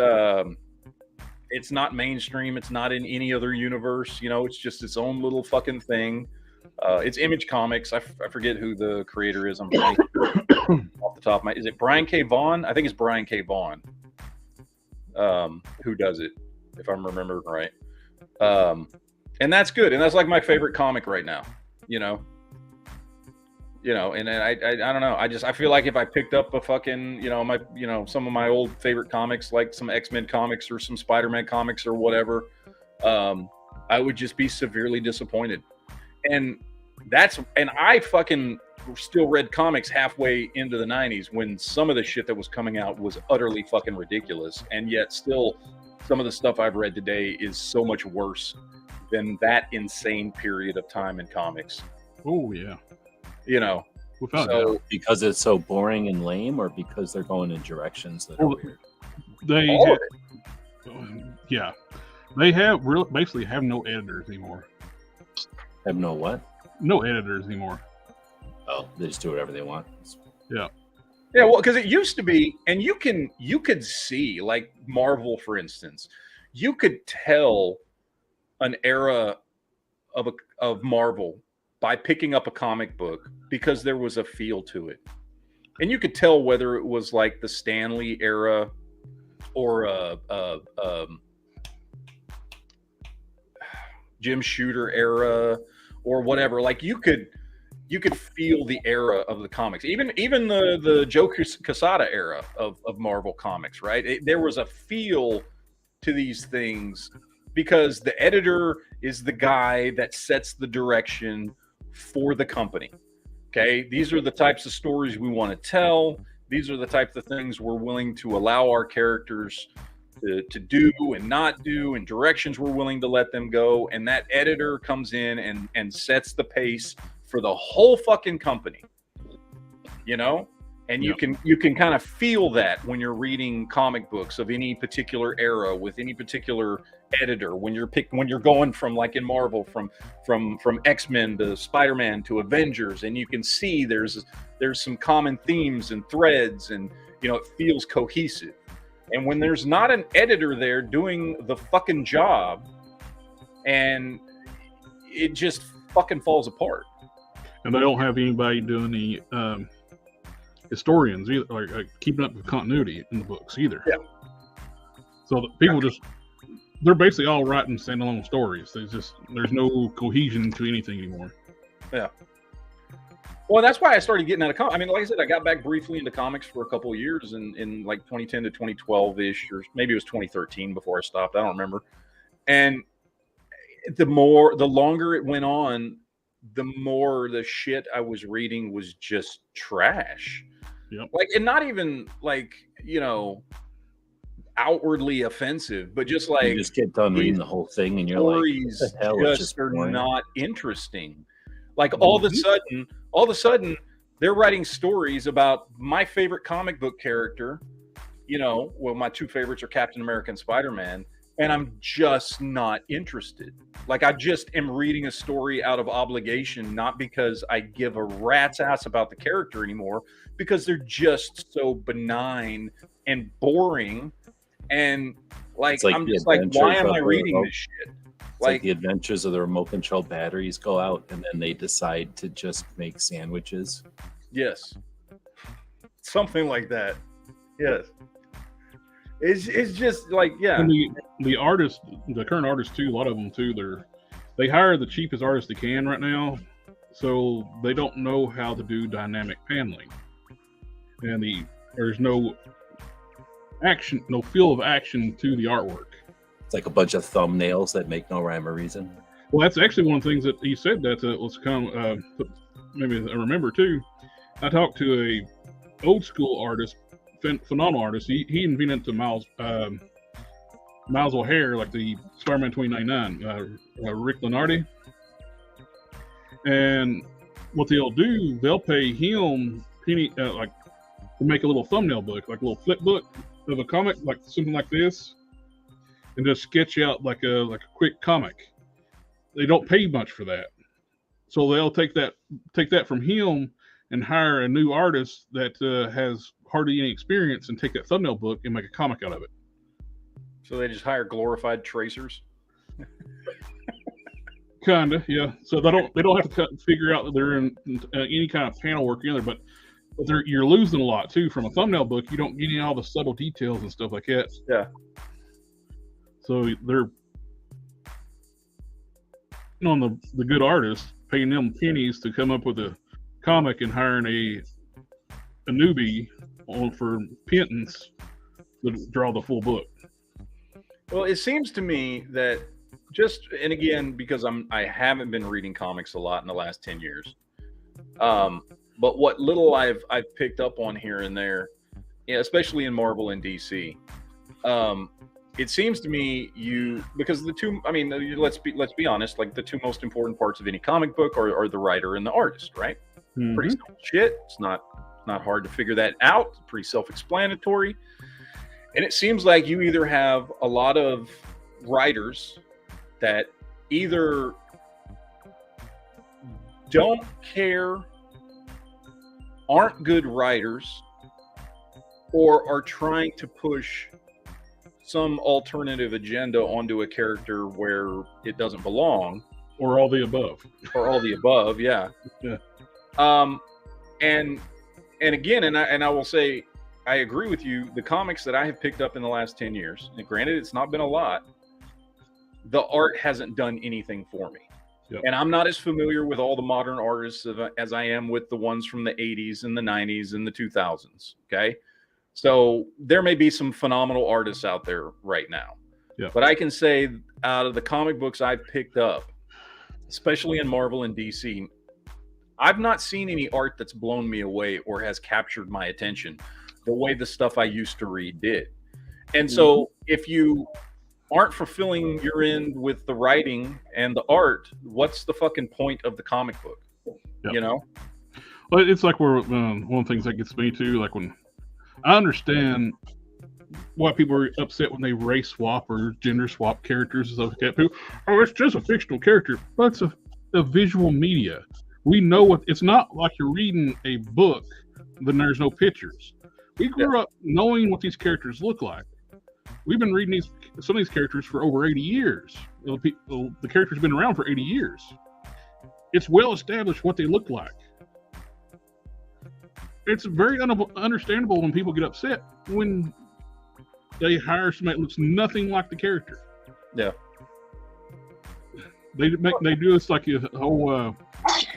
not mainstream. It's not in any other universe. It's just its own little fucking thing. It's Image Comics. I forget who the creator is. I'm off the top of my. Is it Brian K. Vaughan? I think it's Brian K. Vaughan. Who does it? If I'm remembering right. And that's good. And that's my favorite comic right now, and I don't know. I feel like if I picked up a fucking, some of my old favorite comics, like some X-Men comics or some Spider-Man comics or whatever, I would just be severely disappointed. And I fucking still read comics halfway into the 90s when some of the shit that was coming out was utterly fucking ridiculous. And yet still, some of the stuff I've read today is so much worse than that insane period of time in comics. Oh yeah. Because it's so boring and lame, or because they're going in directions that are weird? They basically have no editors anymore. Have no what? No editors anymore. Oh, they just do whatever they want. Yeah. Yeah, well, because it used to be, and you could see, like Marvel, for instance, you could tell an era of Marvel by picking up a comic book because there was a feel to it, and you could tell whether it was like the Stan Lee era or Jim Shooter era or whatever. Like you could feel the era of the comics, even the Joe Quesada era of Marvel Comics, right? There was a feel to these things because the editor is the guy that sets the direction for the company. Okay, these are the types of stories we want to tell. These are the types of things we're willing to allow our characters to do and not do, and directions we're willing to let them go. And that editor comes in and sets the pace for the whole fucking company, and you can kind of feel that when you're reading comic books of any particular era with any particular editor, when you're going from, like in Marvel, from X-Men to Spider-Man to Avengers, and you can see there's some common themes and threads, and it feels cohesive. And when there's not an editor there doing the fucking job, and it just fucking falls apart. And they don't have anybody doing the historians either, like keeping up with continuity in the books either. Yeah. So the people just they're basically all writing standalone stories. There's no cohesion to anything anymore. Yeah. Well, that's why I started getting out of comics. I mean, like I said, I got back briefly into comics for a couple of years in like 2010 to 2012-ish, or maybe it was 2013 before I stopped. I don't remember. And the longer it went on, the more the shit I was reading was just trash. Yep. Like, and not even like, you know, outwardly offensive, but just like you just get done reading the whole thing and you're stories like, what the hell? just are not interesting. Like all of a sudden, they're writing stories about my favorite comic book character. You know, well, my two favorites are Captain America and Spider-Man, and I'm just not interested. Like, I just am reading a story out of obligation, not because I give a rat's ass about the character anymore, because they're just so benign and boring. And like I'm just like, why am I reading this shit? Like the adventures of the remote control batteries go out and then they decide to just make sandwiches. Yes. Something like that. Yes. It's just like, yeah. And the artists, the current artists too, a lot of them too, they hire the cheapest artists they can right now, so they don't know how to do dynamic paneling. And there's no action, no feel of action to the artwork. It's like a bunch of thumbnails that make no rhyme or reason. Well, that's actually one of the things that he said that was kind of maybe I remember too. I talked to a old school artist, phenomenal artist. He invented to Miles O'Hare, like the Spider-Man 2099, Rick Lenardi. And what they'll do, they'll pay him like to make a little thumbnail book, like a little flip book of a comic, like something like this, and just sketch out like a quick comic. They don't pay much for that, so they'll take that from him and hire a new artist that has hardly any experience and take that thumbnail book and make a comic out of it. So they just hire glorified tracers. Kinda, yeah. So they don't have to figure out that they're in any kind of panel work either, but you're losing a lot too from a thumbnail book. You don't get any all the subtle details and stuff like that. Yeah. So they're on the good artists, paying them pennies to come up with a comic and hiring a newbie for pittance to draw the full book. Well, it seems to me that and again, because I haven't been reading comics a lot in the last 10 years. But what little I've picked up on here and there, especially in Marvel and DC, it seems to me because the two, I mean, let's be honest, like the two most important parts of any comic book are the writer and the artist, right? Mm-hmm. Pretty simple shit. It's not hard to figure that out. It's pretty self-explanatory. And it seems like you either have a lot of writers that either don't care, aren't good writers, or are trying to push some alternative agenda onto a character where it doesn't belong. Or all the above. Or all the above, yeah. Yeah. And again, and I will say, I agree with you. The comics that I have picked up in the last 10 years, and granted, it's not been a lot, the art hasn't done anything for me. Yep. And I'm not as familiar with all the modern artists as I am with the ones from the 80s and the 90s and the 2000s. Okay. So there may be some phenomenal artists out there right now. Yep. But I can say out of the comic books I've picked up, especially in Marvel and DC, I've not seen any art that's blown me away or has captured my attention the way the stuff I used to read did. And so if you aren't fulfilling your end with the writing and the art, what's the fucking point of the comic book? Yep. You know? Well, it's like one of the things that gets me too, like when I understand why people are upset when they race swap or gender swap characters and stuff like that. People, it's just a fictional character. But it's a visual media. We know it's not like you're reading a book, then there's no pictures. We grew up knowing what these characters look like. We've been reading some of these characters for over 80 years. The characters have been around for 80 years. It's well established what they look like. It's very understandable when people get upset when they hire somebody that looks nothing like the character. Yeah. They do this like a whole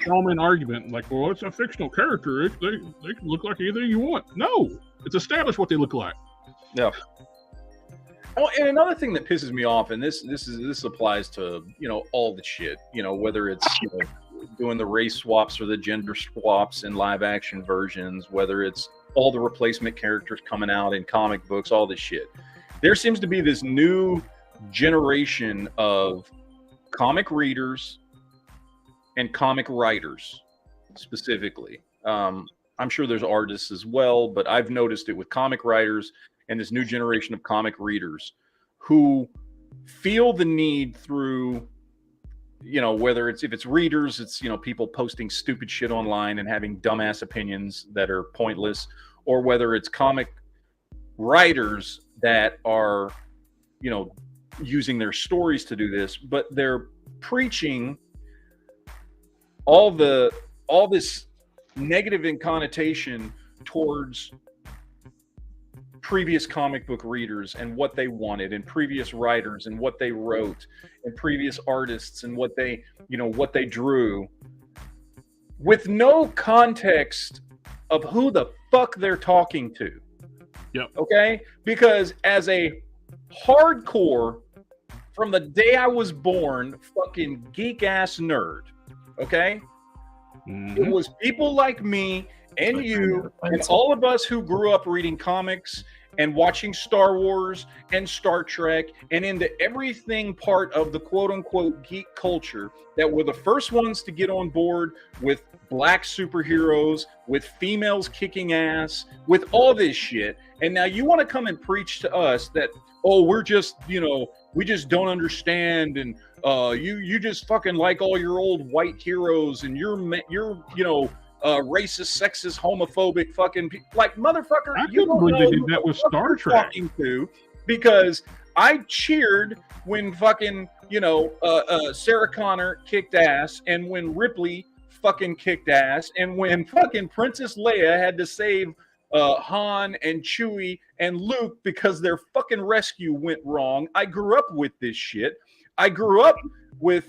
common argument, like, well, it's a fictional character. They can look like anything you want. No, it's established what they look like. Yeah. Oh, and another thing that pisses me off, and this applies to all the shit, whether it's doing the race swaps or the gender swaps in live action versions, whether it's all the replacement characters coming out in comic books, all this shit. There seems to be this new generation of comic readers and comic writers specifically. I'm sure there's artists as well, but I've noticed it with comic writers and this new generation of comic readers who feel the need through, whether if it's readers, it's, people posting stupid shit online and having dumbass opinions that are pointless, or whether it's comic writers that are, using their stories to do this, but they're preaching all this negative in connotation towards previous comic book readers and what they wanted, and previous writers and what they wrote, and previous artists and what they drew, with no context of who the fuck they're talking to. Yep. Okay? Because as a hardcore, from the day I was born, fucking geek ass nerd, okay? It was people like me and you and all of us who grew up reading comics and watching Star Wars and Star Trek and into everything part of the quote-unquote geek culture that were the first ones to get on board with black superheroes, with females kicking ass, with all this shit. And now you want to come and preach to us that, oh, we're just, we just don't understand, and you just fucking like all your old white heroes, and you're racist, sexist, homophobic, fucking like motherfucker. I couldn't believe they did that with Star Trek. Talking to, because I cheered when fucking Sarah Connor kicked ass, and when Ripley fucking kicked ass, and when fucking Princess Leia had to save Han and Chewie and Luke because their fucking rescue went wrong. I grew up with this shit. I grew up with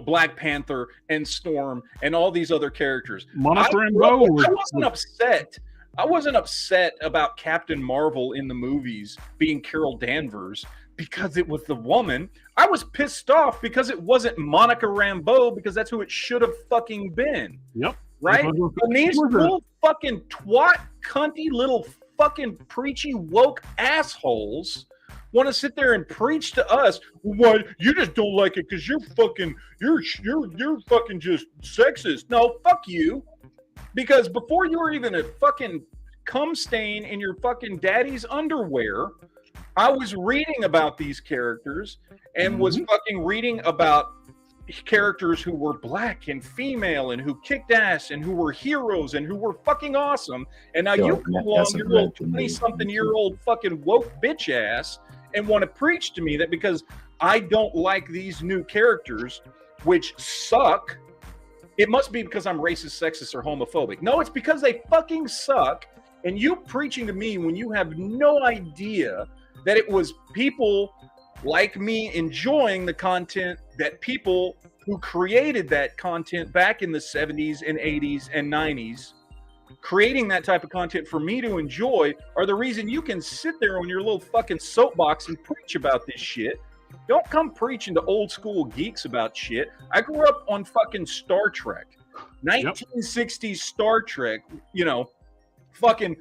Black Panther and Storm and all these other characters. Monica Rambeau. I wasn't upset about Captain Marvel in the movies being Carol Danvers because it was the woman. I was pissed off because it wasn't Monica Rambeau, because that's who it should have fucking been. Yep. Right? And these little fucking twat, cunty, little fucking preachy, woke assholes want to sit there and preach to us, what, you just don't like it because you're fucking just sexist. No, fuck you. Because before you were even a fucking cum stain in your fucking daddy's underwear, I was reading about these characters and was fucking reading about characters who were black and female and who kicked ass and who were heroes and who were fucking awesome. And now you come along, your little 20-something-year-old fucking woke bitch ass, and want to preach to me that because I don't like these new characters, which suck, it must be because I'm racist, sexist, or homophobic. No, it's because they fucking suck. And you preaching to me when you have no idea that it was people like me enjoying the content that people who created that content back in the 70s and 80s and 90s, creating that type of content for me to enjoy, are the reason you can sit there on your little fucking soapbox and preach about this shit. Don't come preaching to old school geeks about shit. I grew up on fucking Star Trek, 1960s Star Trek, fucking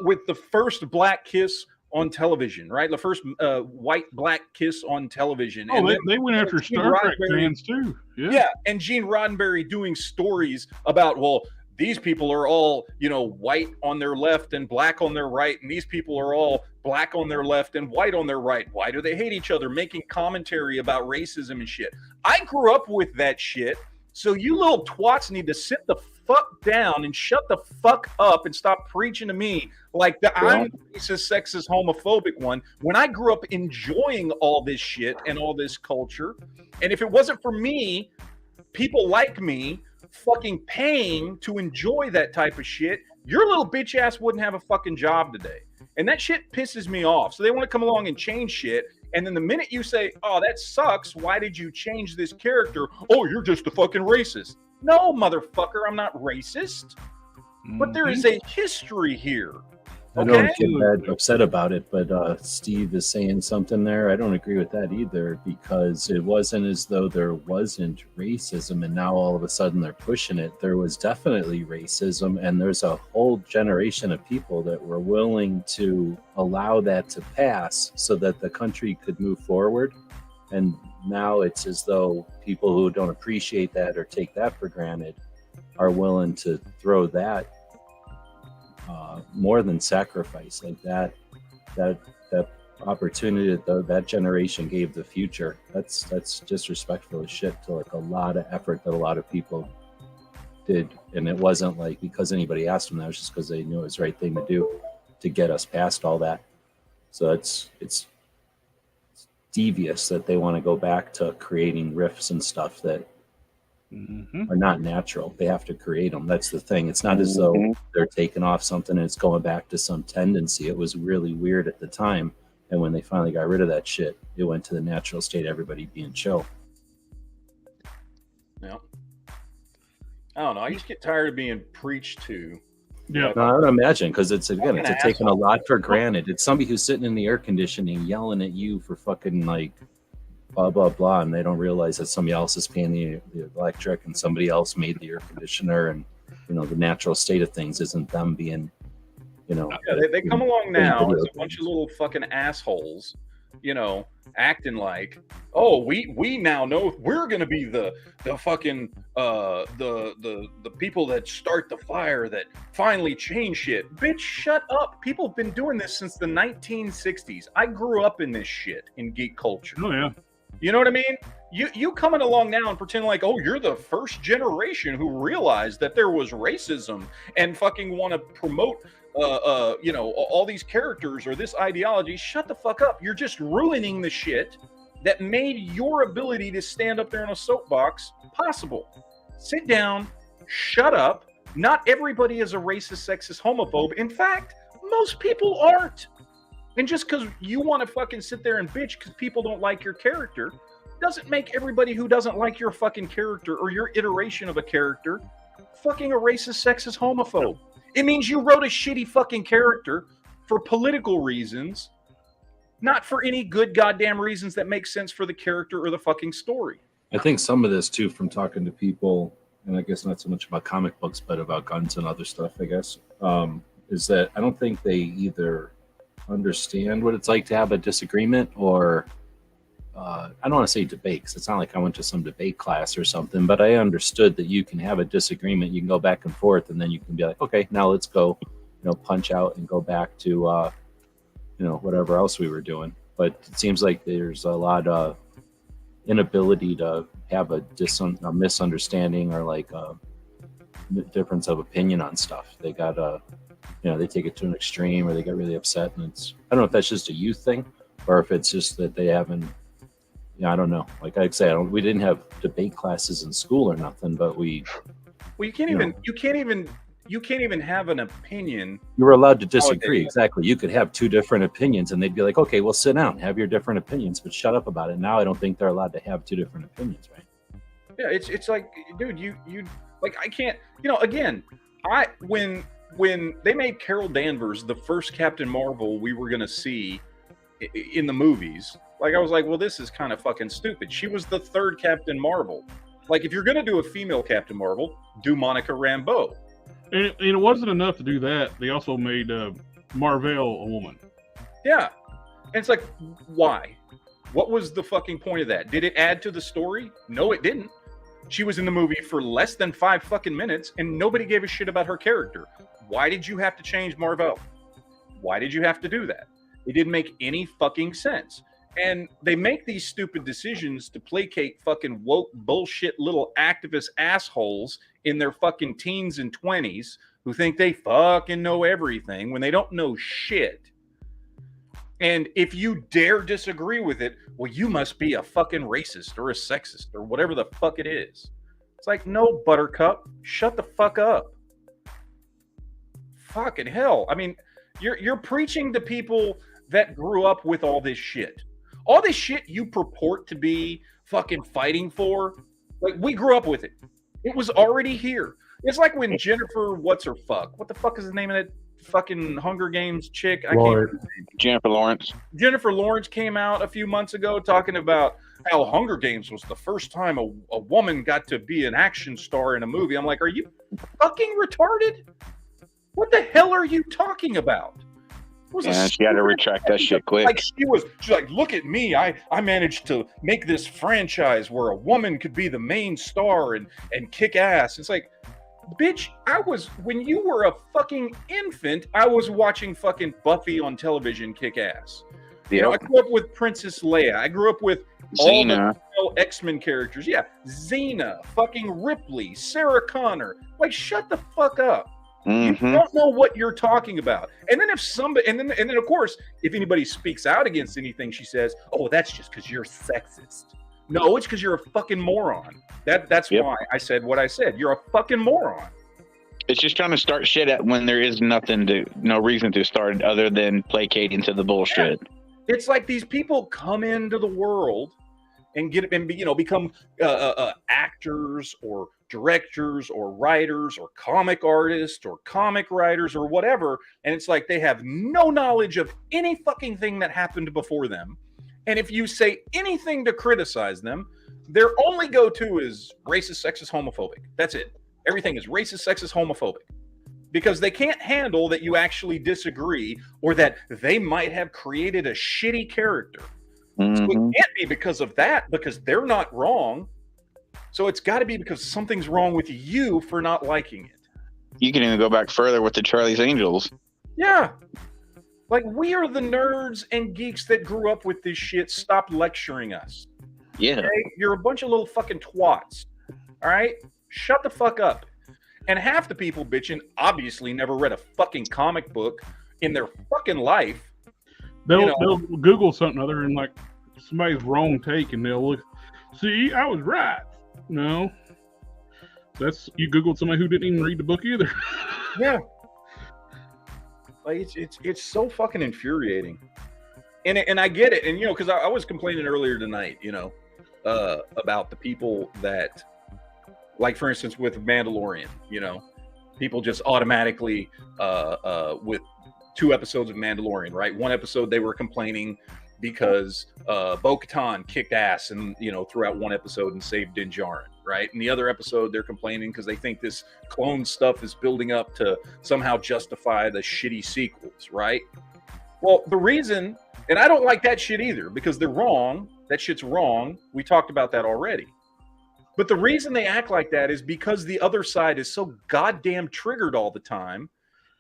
with the first black kiss on television, right? The first white black kiss on television. Oh, and they went after Star Trek fans too. Yeah, and Gene Roddenberry doing stories about, well, these people are all, white on their left and black on their right, and these people are all black on their left and white on their right. Why do they hate each other? Making commentary about racism and shit. I grew up with that shit, so you little twats need to sit the fuck down and shut the fuck up and stop preaching to me like I'm the racist, sexist, homophobic one, when I grew up enjoying all this shit and all this culture. And if it wasn't for me, people like me fucking paying to enjoy that type of shit, your little bitch ass wouldn't have a fucking job today. And that shit pisses me off. So they want to come along and change shit. And then the minute you say, oh, that sucks, why did you change this character? Oh, you're just a fucking racist. No, motherfucker, I'm not racist. But there is a history here. I don't get that upset about it, but Steve is saying something there. I don't agree with that either, because it wasn't as though there wasn't racism and now all of a sudden they're pushing it. There was definitely racism, and there's a whole generation of people that were willing to allow that to pass so that the country could move forward. And now it's as though people who don't appreciate that or take that for granted are willing to throw that more than sacrifice like that opportunity that generation gave the future. That's disrespectful as shit to like a lot of effort that a lot of people did. And it wasn't like because anybody asked them, that was just because they knew it was the right thing to do to get us past all that. So it's devious that they want to go back to creating riffs and stuff that are not natural. They have to create them. That's the thing. It's not as though they're taking off something and it's going back to some tendency. It was really weird at the time, and when they finally got rid of that shit, it went to the natural state, everybody being chill. Yeah. I don't know. I just get tired of being preached to. Yeah. No, I would imagine, because it's taking a lot for granted. It's somebody who's sitting in the air conditioning yelling at you for fucking like blah blah blah, and they don't realize that somebody else is paying the electric and somebody else made the air conditioner, and the natural state of things isn't them being they come along now as a bunch of little fucking assholes, acting like, oh, we now know we're gonna be the fucking the people that start the fire that finally change shit. Bitch, shut up. People have been doing this since the 1960s. I grew up in this shit in geek culture. Oh yeah. You know what I mean? You coming along now and pretending like, oh, you're the first generation who realized that there was racism and fucking want to promote, all these characters or this ideology. Shut the fuck up. You're just ruining the shit that made your ability to stand up there in a soapbox possible. Sit down, shut up. Not everybody is a racist, sexist, homophobe. In fact, most people aren't. And just because you want to fucking sit there and bitch because people don't like your character doesn't make everybody who doesn't like your fucking character or your iteration of a character fucking a racist, sexist, homophobe. It means you wrote a shitty fucking character for political reasons, not for any good goddamn reasons that make sense for the character or the fucking story. I think some of this too, from talking to people, and I guess not so much about comic books, but about guns and other stuff, I guess, is that I don't think they either understand what it's like to have a disagreement, or I don't want to say debate, because it's not like I went to some debate class or something, but I understood that you can have a disagreement, you can go back and forth, and then you can be like, okay, now let's go, punch out and go back to whatever else we were doing. But it seems like there's a lot of inability to have a misunderstanding or like a difference of opinion on stuff. They got they take it to an extreme, or they get really upset, and I don't know if that's just a youth thing, or if it's just that they haven't. I don't know. Like I say, we didn't have debate classes in school or nothing, but you can't even have an opinion. You were allowed to disagree. Exactly. You could have two different opinions, and they'd be like, "Okay, well, sit down, have your different opinions, but shut up about it." Now I don't think they're allowed to have two different opinions, right? Yeah, it's like, dude, you like, I can't. Again, when they made Carol Danvers the first Captain Marvel we were gonna see in the movies, like I was like, well, this is kind of fucking stupid. She was the third Captain Marvel. Like, if you're gonna do a female Captain Marvel, do Monica Rambeau. And it wasn't enough to do that. They also made Marvel a woman. Yeah, and it's like, why? What was the fucking point of that? Did it add to the story? No, it didn't. She was in the movie for less than 5 fucking minutes, and nobody gave a shit about her character. Why did you have to change Marvel? Why did you have to do that? It didn't make any fucking sense. And they make these stupid decisions to placate fucking woke bullshit little activist assholes in their fucking teens and 20s who think they fucking know everything when they don't know shit. And if you dare disagree with it, well, you must be a fucking racist or a sexist or whatever the fuck it is. It's like, no, Buttercup, shut the fuck up. fucking hell. I mean, you're preaching to people that grew up with all this shit. All this shit you purport to be fucking fighting for, like, we grew up with it. It was already here. It's like when Jennifer, what the fuck is the name of that fucking Hunger Games chick? Jennifer Lawrence. Jennifer Lawrence came out a few months ago talking about how Hunger Games was the first time a woman got to be an action star in a movie. I'm like, are you fucking retarded? What the hell are you talking about? Yeah, she had to retract that shit quick. Like she's like, look at me. I managed to make this franchise where a woman could be the main star and kick ass. It's like, bitch, when you were a fucking infant, I was watching fucking Buffy on television kick ass. Yep. You know, I grew up with Princess Leia. I grew up with Xena. all the X-Men characters. Yeah, Xena, fucking Ripley, Sarah Connor. Like, shut the fuck up. Mm-hmm. You don't know what you're talking about. And then if somebody, and then of course, if anybody speaks out against anything she says, oh, that's just because you're sexist. No, it's because you're a fucking moron. That's why I said what I said. You're a fucking moron. It's just trying to start shit at when there is no reason to start other than placating to the bullshit. Yeah. It's like these people come into the world and become actors or directors or writers or comic artists or comic writers or whatever, and it's like they have no knowledge of any fucking thing that happened before them. And if you say anything to criticize them, their only go-to is racist, sexist, homophobic. That's it. Everything is racist, sexist, homophobic. Because they can't handle that you actually disagree or that they might have created a shitty character. Mm-hmm. So it can't be because of that, because they're not wrong. So it's got to be because something's wrong with you for not liking it. You can even go back further with the Charlie's Angels. Yeah. Like, we are the nerds and geeks that grew up with this shit. Stop lecturing us. Yeah. Okay? You're a bunch of little fucking twats. All right? Shut the fuck up. And half the people bitching obviously never read a fucking comic book in their fucking life. They'll Google something other than like somebody's wrong take, and they'll look, see, I was right. No, you Googled somebody who didn't even read the book either. Yeah, like it's so fucking infuriating, and I get it, and because I was complaining earlier tonight, about the people that, like, for instance, with Mandalorian, people just automatically with 2 episodes of Mandalorian, right? 1 episode they were complaining because Bo-Katan kicked ass and throughout 1 episode and saved Din Djarin, right? And the other episode they're complaining because they think this clone stuff is building up to somehow justify the shitty sequels, right? Well, the reason, and I don't like that shit either because they're wrong. That shit's wrong. We talked about that already. But the reason they act like that is because the other side is so goddamn triggered all the time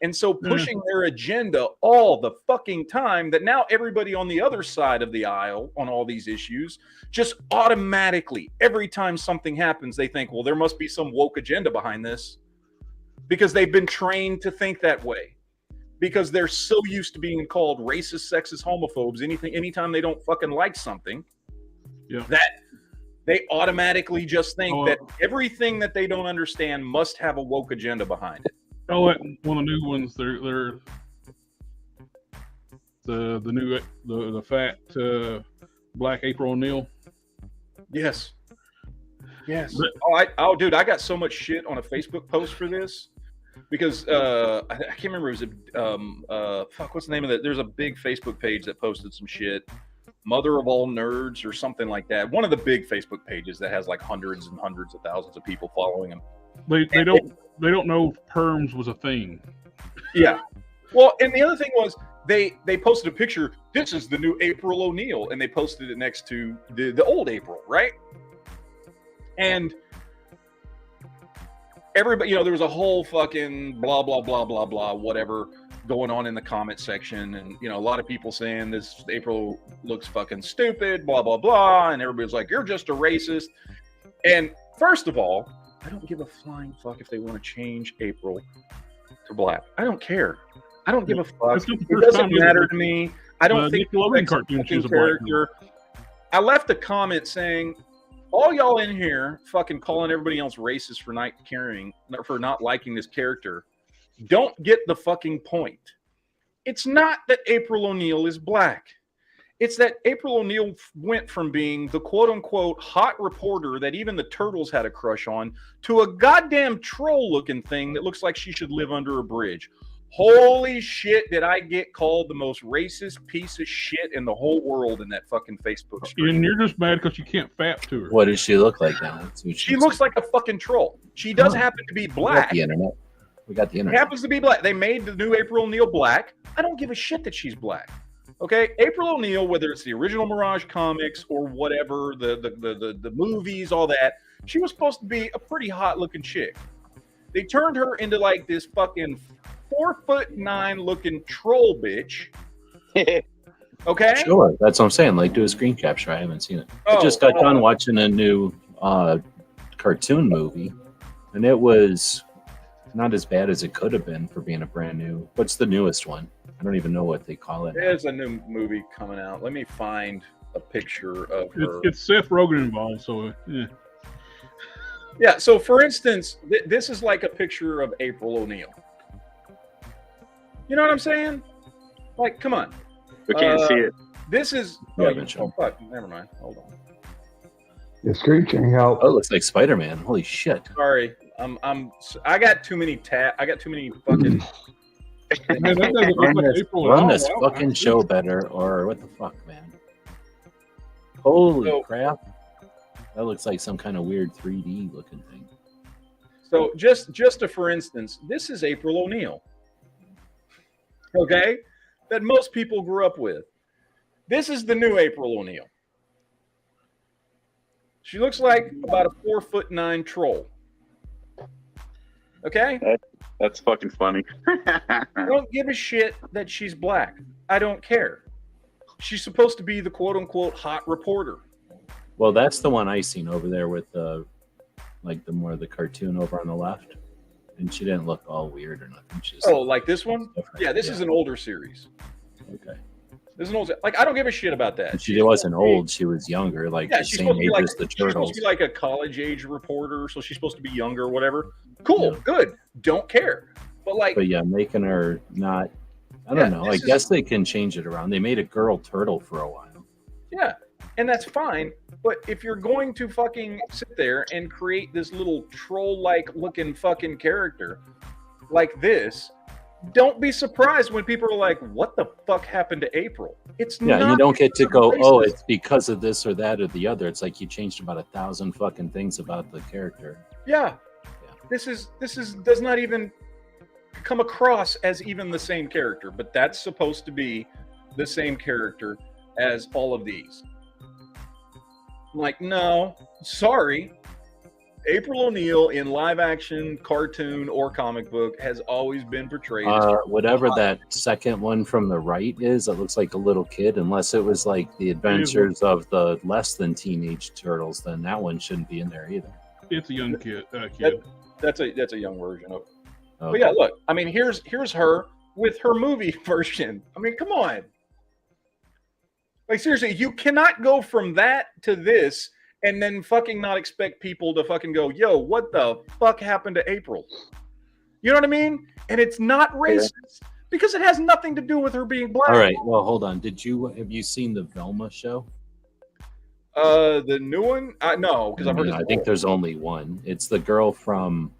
and so pushing their agenda all the fucking time that now everybody on the other side of the aisle on all these issues just automatically, every time something happens, they think, well, there must be some woke agenda behind this because they've been trained to think that way because they're so used to being called racist, sexist, homophobes, anytime they don't fucking like something, that they automatically just think that everything that they don't understand must have a woke agenda behind it. Oh, one of the new ones. They're the fat black April O'Neil. Yes. Dude, I got so much shit on a Facebook post for this because I can't remember. It was what's the name of that? There's a big Facebook page that posted some shit. Mother of all nerds or something like that. One of the big Facebook pages that has like hundreds and hundreds of thousands of people following him. They don't know if perms was a thing. Yeah. Well, and the other thing was they posted a picture. This is the new April O'Neil, and they posted it next to the old April, right? And everybody, there was a whole fucking blah blah blah blah blah whatever going on in the comment section, and a lot of people saying this April looks fucking stupid, blah blah blah, and everybody's like, you're just a racist. And first of all, I don't give a flying fuck if they want to change April to black. I don't care. I don't give a fuck. It doesn't matter to me. I don't think Nickelodeon cartoon she's a character. I left a comment saying, all y'all in here fucking calling everybody else racist for not liking this character. don't get the fucking point. It's not that April O'Neil is black. It's that April O'Neil went from being the quote-unquote hot reporter that even the turtles had a crush on to a goddamn troll-looking thing that looks like she should live under a bridge. Holy shit, did I get called the most racist piece of shit in the whole world in that fucking Facebook stream. And you're just mad because you can't fap to her. What does she look like now? She looks like a fucking troll. She does happen to be black. We got the internet. We got the internet. Happens to be black. They made the new April O'Neil black. I don't give a shit that she's black. Okay, April O'Neil, whether it's the original Mirage comics or whatever, the movies, all that, she was supposed to be a pretty hot looking chick. They turned her into like this fucking 4'9" looking troll bitch. Okay, Sure, that's what I'm saying. Like, do a screen capture. I haven't seen it. I just got done watching a new cartoon movie, and it was not as bad as it could have been for being a brand new. What's the newest one? I don't even know what they call it. There's a new movie coming out. Let me find a picture of her. It's Seth Rogen involved, so yeah. Yeah, so for instance, this is like a picture of April O'Neil. You know what I'm saying? Like, come on. We can't see it. This is. Fuck. Never mind. Hold on. The screeching help. Oh, it looks like Spider-Man. Holy shit! Sorry, I got too many I got too many fucking. Man, that doesn't look like April at Run all. this Wow. fucking show better, or what the fuck, man? Holy crap! That looks like some kind of weird 3D looking thing. So just for instance, this is April O'Neil. Okay, that most people grew up with. This is the new April O'Neil. She looks like about a 4'9" troll. Okay? That's fucking funny. I don't give a shit that she's black. I don't care. She's supposed to be the quote-unquote hot reporter. Well, that's the one I seen over there with the more of the cartoon over on the left, and she didn't look all weird or nothing. She's like this one? different. Yeah, this is an older series. Okay. This is an old. Like, I don't give a shit about that. And she wasn't old; she was younger, like the she's same supposed to age be like, as the she's supposed turtles. to be like a college age reporter, so she's supposed to be younger or whatever. Cool, Yeah. good. Don't care. But like, But yeah, making her not. I don't know. I guess they can change it around. They made a girl turtle for a while. yeah, and that's fine. But if you're going to fucking sit there and create this little troll-like looking fucking character like this, don't be surprised when people are like, "What the fuck happened to April?" It's Yeah, not you don't get to go, racist. oh, it's because of this or that or the other. It's like you changed about 1,000 fucking things about the character. Yeah. Yeah. This is does not even come across as even the same character, but that's supposed to be the same character as all of these. I'm like, no, sorry. April O'Neil in live action, cartoon, or comic book has always been portrayed as Whatever that second one from the right is, it looks like a little kid. Unless it was like the adventures of the less than teenage turtles, then that one shouldn't be in there either. It's a young kid. that's a young version of it. Okay. But yeah, look, I mean, here's her with her movie version. I mean, come on. Like, seriously, you cannot go from that to this and then fucking not expect people to fucking go, yo, what the fuck happened to April? You know what I mean? And it's not racist because it has nothing to do with her being black. All right. Well, hold on. Have you seen the Velma show? The new one? No, because I've heard it's I think there's only one. It's the girl from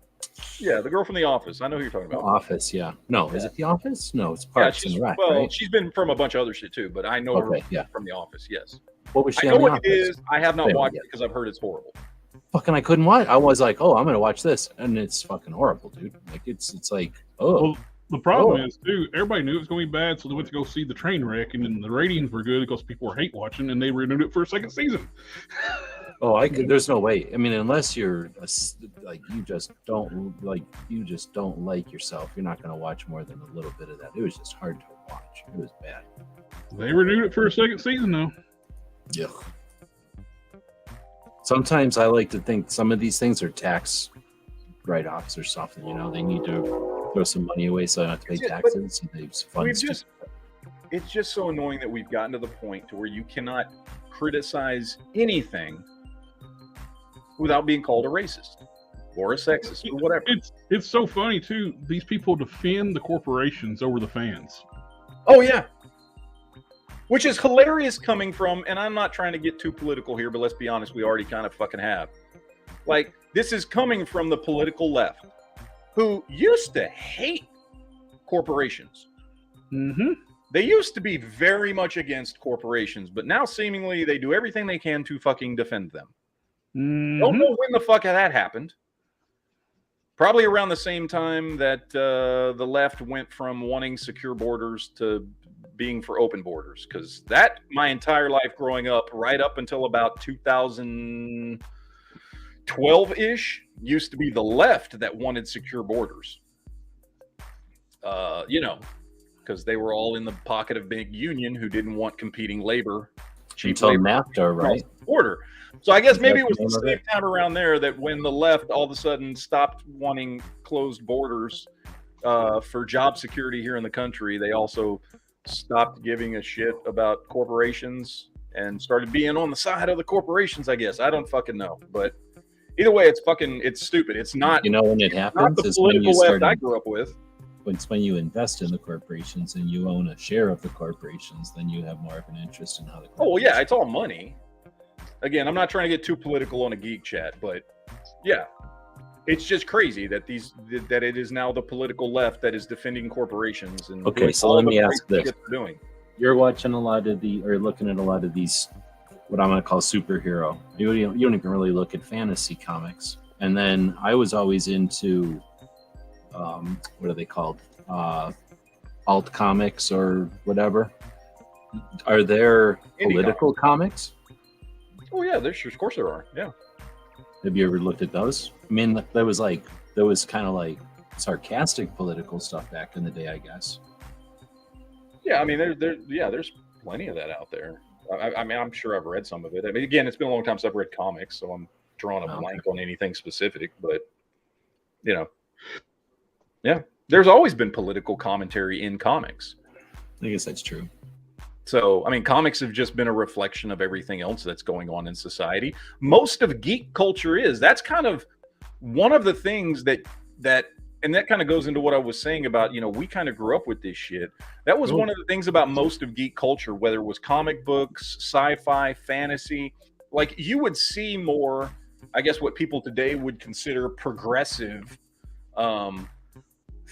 the girl from The Office. I know who you're talking The about. Office. Yeah. No, is it The Office? No, it's Yeah, Parks and Rec, right? she's been from a bunch of other shit too, but I know her from The Office. Yes, What was she I know on The what it Office? is. I have not Same, watched yeah. it because I've heard it's horrible. Fucking, I couldn't watch. I was like, oh, I'm gonna watch this, and it's fucking horrible, dude. Like it's like, oh, Well, the problem is, too, everybody knew it was going to be bad, so they went to go see the train wreck, and then the ratings were good because people were hate watching, and they renewed it for a second season. oh, I could. There's no way. I mean, unless you're like you just don't like yourself, you're not gonna watch more than a little bit of that. It was just hard to watch. It was bad. They renewed it for a second season, though. Yeah. Sometimes I like to think some of these things are tax write-offs or something. You know, they need to throw some money away so I don't have to pay taxes. And they fund It's just so annoying that we've gotten to the point to where you cannot criticize anything without being called a racist. or a sexist or whatever. It's so funny too. These people defend the corporations over the fans. Oh yeah, which is hilarious coming from. And I'm not trying to get too political here, but let's be honest, we already kind of fucking have. Like, this is coming from the political left, who used to hate corporations. Mm-hmm. They used to be very much against corporations, but now seemingly they do everything they can to fucking defend them. Mm-hmm. Don't know when the fuck that happened. Probably around the same time that the left went from wanting secure borders to being for open borders. Because that, my entire life growing up, right up until about 2012-ish, used to be the left that wanted secure borders. You know, because they were all in the pocket of big union who didn't want competing labor. Until NAFTA, right? Border. So I guess maybe it was the same time around there that when the left all of a sudden stopped wanting closed borders for job security here in the country, they also stopped giving a shit about corporations and started being on the side of the corporations, I guess. I don't fucking know. But either way, it's stupid. It's not, you know, when it happens, not the political left I grew up with. It's when you invest in the corporations and you own a share of the corporations, then you have more of an interest in how the Oh, well, yeah, it's all money. Again, I'm not trying to get too political on a geek chat, but yeah, it's just crazy that that it is now the political left that is defending corporations. And okay, so let me ask this: doing. You're watching a lot of or looking at a lot of these, what I'm going to call superhero. You don't even really look at fantasy comics. And then I was always into, what are they called? Alt comics or whatever. Are there political comics? Oh yeah, of course there are. Yeah. Have you ever looked at those? I mean, there was kind of like sarcastic political stuff back in the day, I guess. Yeah, I mean, there's plenty of that out there. I mean, I'm sure I've read some of it. I mean, again, it's been a long time since I've read comics, so I'm drawing a blank on anything specific. But you know, yeah, there's always been political commentary in comics. I guess that's true. So, I mean, comics have just been a reflection of everything else that's going on in society. Most of geek culture is. That's kind of one of the things that and that kind of goes into what I was saying about, you know, we kind of grew up with this shit. That was one of the things about most of geek culture, whether it was comic books, sci-fi, fantasy. Like, you would see more, I guess, what people today would consider progressive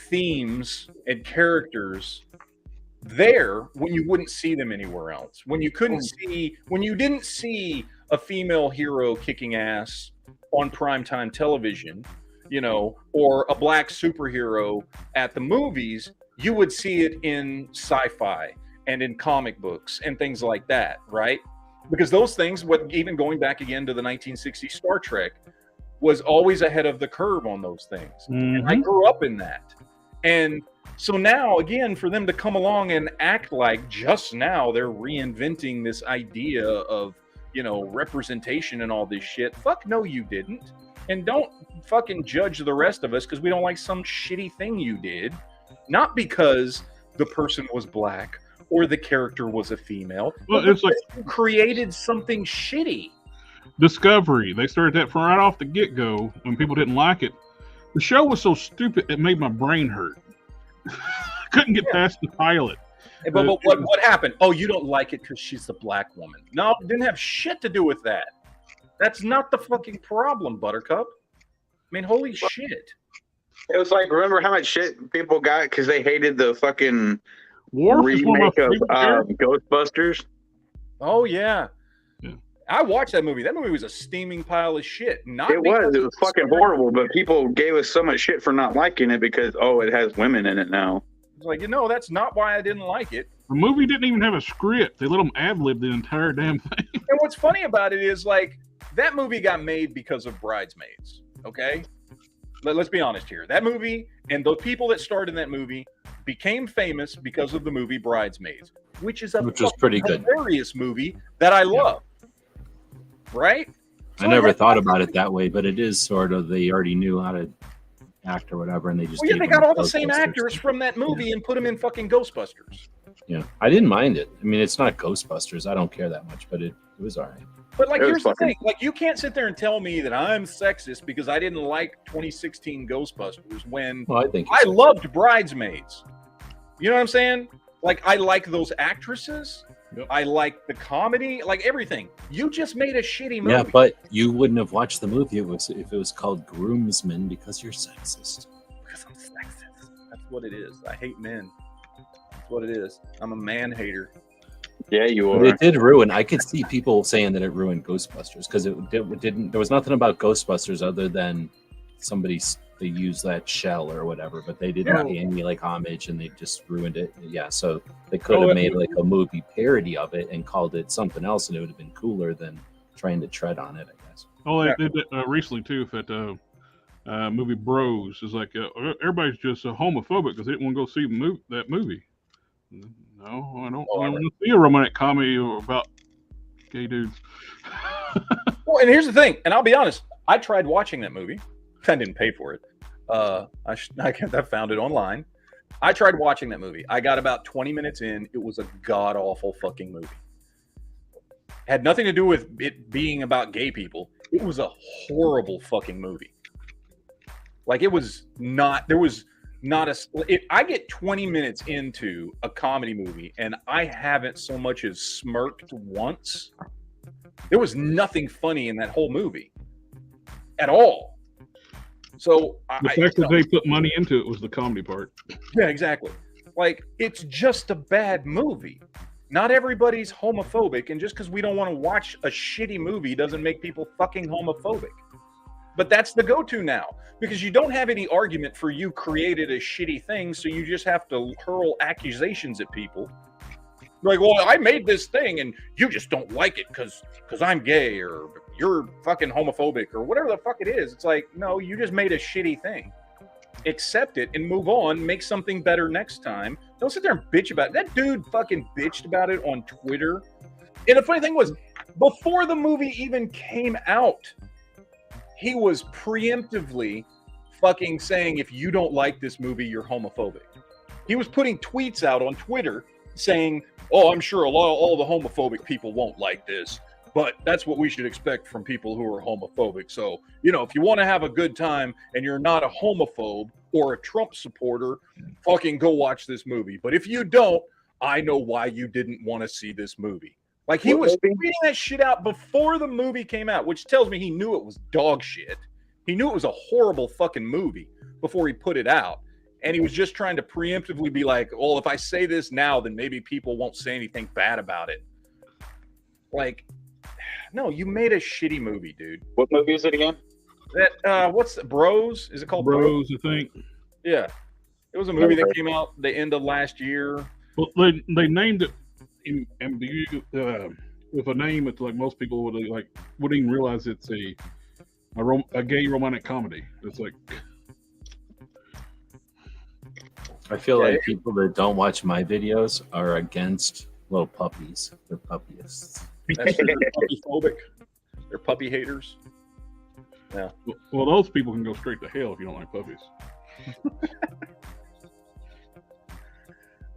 themes and characters there when you wouldn't see them anywhere else. When you didn't see a female hero kicking ass on primetime television, you know, or a black superhero at the movies, you would see it in sci-fi and in comic books and things like that, right? Because those things, even going back again to the 1960s Star Trek, was always ahead of the curve on those things. Mm-hmm. And I grew up in that. And so now, again, for them to come along and act like just now they're reinventing this idea of, you know, representation and all this shit. Fuck no, you didn't. And don't fucking judge the rest of us because we don't like some shitty thing you did. Not because the person was black or the character was a female. Well, it's like you created something shitty. Discovery. They started that from right off the get-go when people didn't like it. The show was so stupid it made my brain hurt. Couldn't get past the pilot. But what happened? Oh, you don't like it because she's a black woman. No, it didn't have shit to do with that. That's not the fucking problem, Buttercup. I mean, holy shit. It was like, remember how much shit people got because they hated the fucking remake of Ghostbusters? Oh, yeah. I watched that movie. That movie was a steaming pile of shit. It was fucking horrible, but people gave us so much shit for not liking it because, it has women in it now. It's like, that's not why I didn't like it. The movie didn't even have a script. They let them ad-lib the entire damn thing. And what's funny about it is, like, that movie got made because of Bridesmaids, okay? Let's be honest here. That movie and the people that starred in that movie became famous because of the movie Bridesmaids, which was pretty good, hilarious movie that I love. Right? I never thought about it that way, but it is sort of, they already knew how to act or whatever, and they just they got all the same actors from that movie and put them in fucking Ghostbusters. Yeah, I didn't mind it. I mean, it's not Ghostbusters. I don't care that much, but it was all right. But like, here's the thing: like, you can't sit there and tell me that I'm sexist because I didn't like 2016 Ghostbusters when I loved Bridesmaids. You know what I'm saying? Like, I like those actresses. Yep. I like the comedy, like everything. You just made a shitty movie. Yeah, but you wouldn't have watched the movie if it was called Groomsmen because you're sexist. Because I'm sexist. That's what it is. I hate men. That's what it is. I'm a man hater. Yeah, you are. But it did ruin. I could see people saying that it ruined Ghostbusters because it didn't. There was nothing about Ghostbusters other than they used that shell or whatever, but they didn't pay any like homage and they just ruined it. Yeah, so they could have made like a movie parody of it and called it something else, and it would have been cooler than trying to tread on it, I guess. Oh, they did recently too. If that movie Bros is like everybody's just homophobic because they didn't want to go see that movie. No, I don't want to see a romantic comedy about gay dudes. Well, and here's the thing, and I'll be honest, I tried watching that movie. I didn't pay for it. I found it online. I tried watching that movie. I got about 20 minutes in. It was a god awful fucking movie. Had nothing to do with it being about gay people. It was a horrible fucking movie. Like, it was not. There was not a. I get 20 minutes into a comedy movie and I haven't so much as smirked once. There was nothing funny in that whole movie at all. So the fact that they put money into it was the comedy part. Yeah, exactly. Like, it's just a bad movie. Not everybody's homophobic, and just because we don't want to watch a shitty movie doesn't make people fucking homophobic. But that's the go-to now, because you don't have any argument for you created a shitty thing, so you just have to hurl accusations at people. Like, well, I made this thing, and you just don't like it because I'm gay, or you're fucking homophobic, or whatever the fuck it is. It's like, no, you just made a shitty thing. Accept it and move on. Make something better next time. Don't sit there and bitch about it. That dude fucking bitched about it on Twitter. And the funny thing was, before the movie even came out, he was preemptively fucking saying, if you don't like this movie, you're homophobic. He was putting tweets out on Twitter saying, oh, I'm sure all the homophobic people won't like this, but that's what we should expect from people who are homophobic. So, if you want to have a good time and you're not a homophobe or a Trump supporter, fucking go watch this movie. But if you don't, I know why you didn't want to see this movie. Like, he was tweeting that shit out before the movie came out, which tells me he knew it was dog shit. He knew it was a horrible fucking movie before he put it out. And he was just trying to preemptively be like, well, if I say this now, then maybe people won't say anything bad about it. Like, no, you made a shitty movie, dude. What movie is it again? That what's the, Bros? Is it called Bros? I think. Yeah, it was a movie that came out the end of last year. Well, they named it with a name. It's like most people wouldn't even realize it's a gay romantic comedy. It's like. I feel like people that don't watch my videos are against little puppies. They're puppyists. That's true. They're puppy phobic. They're puppy haters. Yeah. Well, those people can go straight to hell if you don't like puppies.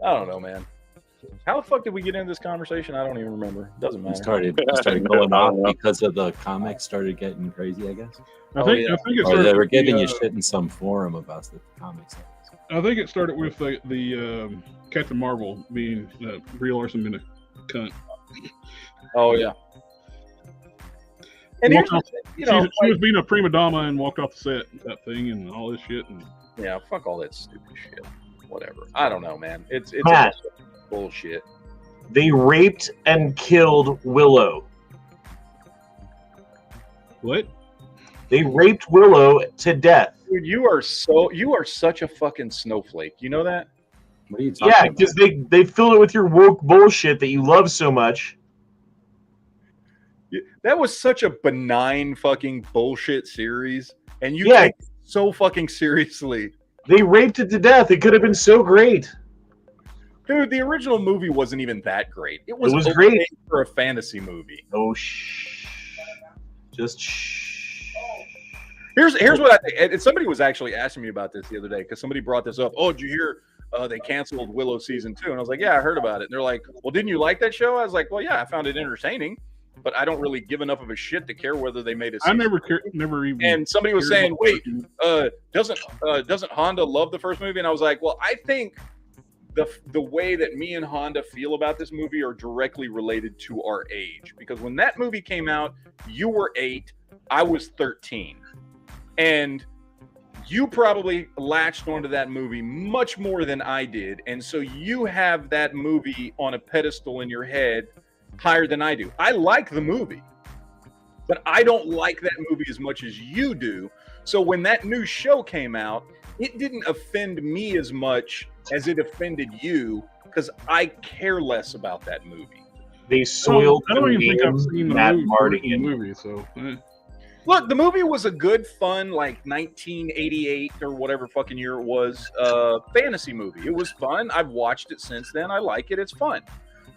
I don't know, man. How the fuck did we get into this conversation? I don't even remember. Doesn't matter. It started going off because of the comics started getting crazy, I guess. I think it started. Or they were giving you shit in some forum about the comics. I think it started with the Captain Marvel being Brie Larson being a cunt. Oh yeah. And she was being a prima donna and walked off the set, that thing, and all this shit. And yeah, fuck all that stupid shit. Whatever. I don't know, man. It's bullshit. They raped and killed Willow. What? They raped Willow to death. Dude, you are such a fucking snowflake. You know that? What are you talking about? Because they filled it with your woke bullshit that you love so much. That was such a benign fucking bullshit series, and you take it so fucking seriously. They raped it to death. It could have been so great. Dude, the original movie wasn't even that great. It was okay great for a fantasy movie. Oh, shh. Just shh. Here's what I think. And somebody was actually asking me about this the other day because somebody brought this up. Oh, did you hear they canceled Willow season 2. And I was like, yeah, I heard about it. And they're like, well, didn't you like that show? I was like, well, yeah, I found it entertaining, but I don't really give enough of a shit to care whether they made a season. I never even. And somebody was saying, wait, doesn't Honda love the first movie? And I was like, well, I think the way that me and Honda feel about this movie are directly related to our age. Because when that movie came out, you were 8, I was 13. And you probably latched onto that movie much more than I did. And so you have that movie on a pedestal in your head higher than I do. I like the movie, but I don't like that movie as much as you do. So when that new show came out, it didn't offend me as much as it offended you because I care less about that movie. They soiled I don't even think I've seen the movie. So. Look, the movie was a good, fun, like 1988 or whatever fucking year it was, fantasy movie. It was fun. I've watched it since then. I like it. It's fun.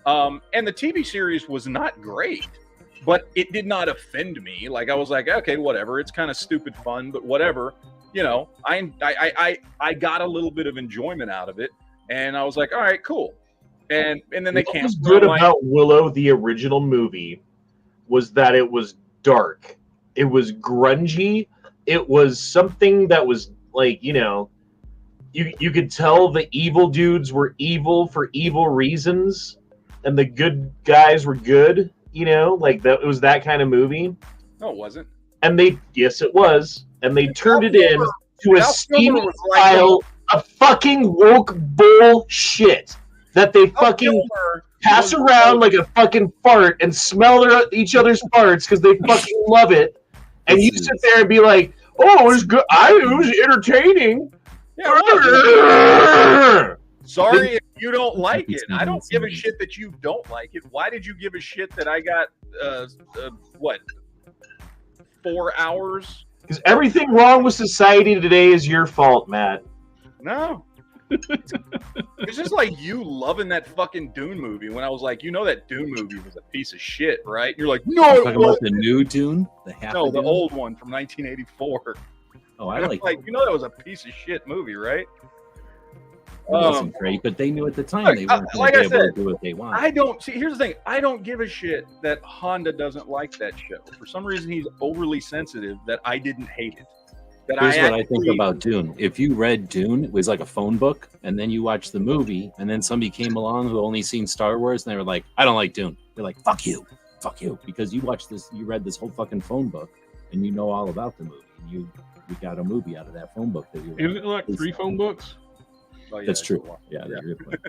And the TV series was not great, but it did not offend me. Like I was like, okay, whatever. It's kind of stupid fun, but whatever. You know, I got a little bit of enjoyment out of it, and I was like, all right, cool. And then they canceled. What was good about Willow, the original movie, was that it was dark. It was grungy. It was something that was like, you know, you could tell the evil dudes were evil for evil reasons, and the good guys were good. You know, like that. It was that kind of movie. No, it wasn't. And yes, it was. And they turned it in to a steamy pile of fucking woke bullshit that they fucking pass around like a fucking fart and smell each other's farts because they fucking love it. And you sit there and be like, "Oh, it was good. It was entertaining." Yeah, it was. Sorry if you don't like it. I don't give a shit that you don't like it. Why did you give a shit that I got 4 hours? Because everything wrong with society today is your fault, Matt. No. It's just like you loving that fucking Dune movie when I was like, you know that Dune movie was a piece of shit, right? And you're like, no, you're talking about the new Dune? The old one from 1984. Oh, I like you know that was a piece of shit movie, right? It wasn't great, but they knew at the time they weren't going to be able to do what they want. Here's the thing. I don't give a shit that Honda doesn't like that show. For some reason, he's overly sensitive that I didn't hate it. Here's what I think about Dune. If you read Dune, it was like a phone book, and then you watch the movie, and then somebody came along who only seen Star Wars, and they were like, I don't like Dune. You're like, fuck you, because you watched this, you read this whole fucking phone book, and you know all about the movie. And you got a movie out of that phone book that you read. Isn't it like 3 phone books? Oh, yeah, that's true. Yeah, that's a good point.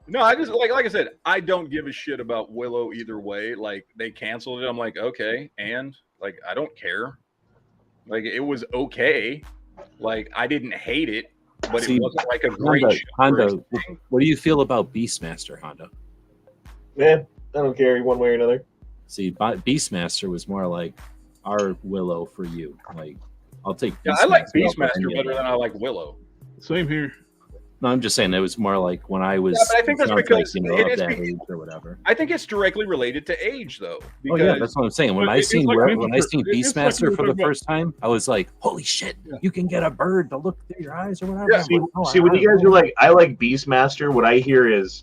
No, I just like I said, I don't give a shit about Willow either way. Like they canceled it. I'm like, okay, and like I don't care. Like it was okay. Like I didn't hate it, but it wasn't like a great show. Honda, what do you feel about Beastmaster, Honda? Yeah, I don't care one way or another. See, Beastmaster was more like our Willow for you. Like I'll take. Yeah, I like Beastmaster better than I like Willow. Same here. No, I'm just saying it was more like when I was. Yeah, but I think that's because of that age or whatever. I think it's directly related to age, though. Oh yeah, that's what I'm saying. When I seen Beastmaster for the first time, I was like, "Holy shit! You can get a bird to look through your eyes or whatever." Yeah. See, when you guys are like, "I like Beastmaster," what I hear is,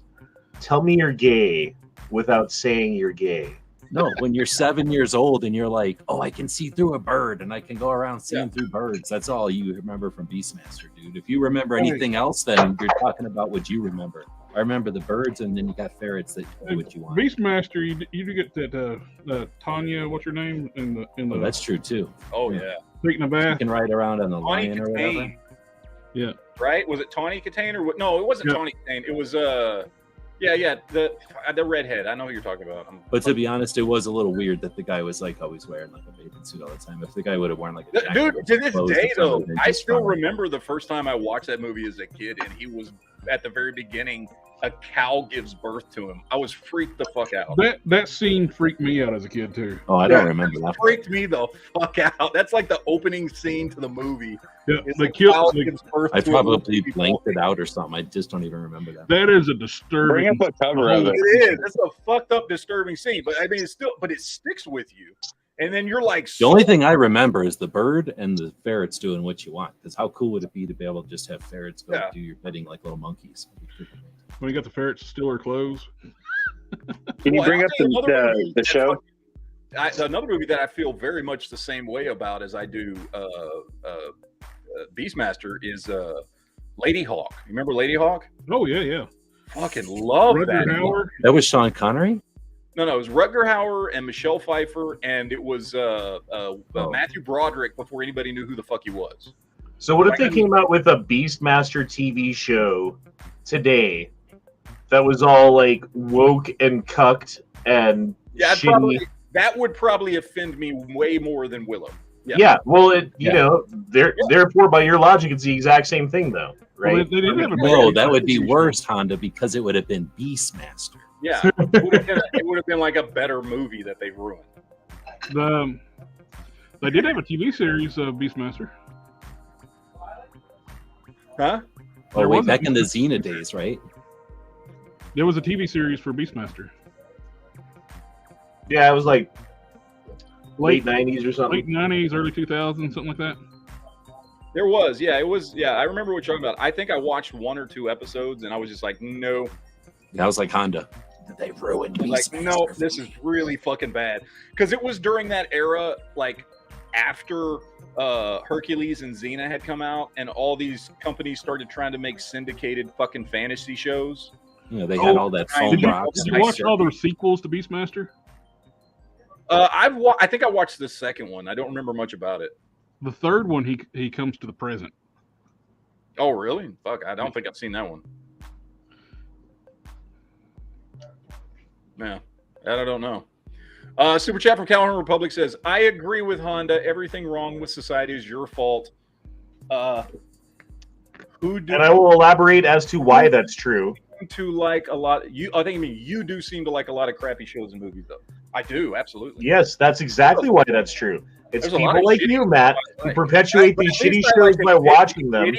"Tell me you're gay without saying you're gay." No, when you're 7 years old and you're like, oh, I can see through a bird and I can go around seeing through birds. That's all you remember from Beastmaster, dude. If you remember anything else, then you're talking about what you remember. I remember the birds, and then you got ferrets that do what you want. Beastmaster, you do get that Tanya, what's her name? In the oh, that's true too. Oh yeah, taking a bath. You can ride around on the lion or whatever. Yeah. Right? Was it Tawny Katane or what? No, it wasn't Tawny Katane. It was the redhead. I know who you're talking about. But to be honest, it was a little weird that the guy was like always wearing like a bathing suit all the time. If the guy would have worn like a jacket, dude, to this day though, I still remember the first time I watched that movie as a kid, and he was at the very beginning. A cow gives birth to him. I was freaked the fuck out. That scene freaked me out as a kid too. Oh, I don't remember that. Freaked me the fuck out. That's like the opening scene to the movie. Yeah, I probably blanked it out or something. I just don't even remember that. That is a disturbing. Bring up a cover of it. It is. It's a fucked up, disturbing scene. But I mean, it sticks with you. And then you're like, The only thing I remember is the bird and the ferrets doing what you want. Because how cool would it be to be able to just have ferrets go do your bidding like little monkeys? When you got the ferrets to steal her clothes. Can you bring up the show? Another movie that I feel very much the same way about as I do Beastmaster is Lady Hawk. You remember Lady Hawk? Oh yeah. Fucking love that. That was Sean Connery? No, it was Rutger Hauer and Michelle Pfeiffer, and it was Matthew Broderick before anybody knew who the fuck he was. So what if they came out with a Beastmaster TV show today that was all like woke and cucked and shitty? That would probably offend me way more than Willow. Yeah. Well, you know, therefore, by your logic, it's the exact same thing, though, right? Well, they didn't have no, that would be worse, Honda, because it would have been Beastmaster. Yeah, it would have been like a better movie that they've ruined. They did have a TV series of Beastmaster. Huh? Oh, wait, back in the Xena days, right? There was a TV series for Beastmaster. Yeah, it was like late 90s or something. Late 90s, early 2000s, something like that. There was, yeah, it was, yeah. I remember what you're talking about. I think I watched 1 or 2 episodes, and I was just like, no. That was like Honda. They ruined Beastmaster. Like, no, this is really fucking bad. Because it was during that era, like after Hercules and Xena had come out, and all these companies started trying to make syndicated fucking fantasy shows. Yeah, they had all that foam rocks. Did you watch all their sequels to Beastmaster? I think I watched the second one. I don't remember much about it. The third one, he comes to the present. Oh, really? Fuck, I don't think I've seen that one. Yeah, that I don't know. Super chat from Calhoun Republic says, I agree with Honda. Everything wrong with society is your fault. And I will elaborate as to why that's true. To like a lot, you do seem to like a lot of crappy shows and movies, though. I do, absolutely. Yes, that's exactly why that's true. It's people like you, Matt, who perpetuate these shitty shows by watching them.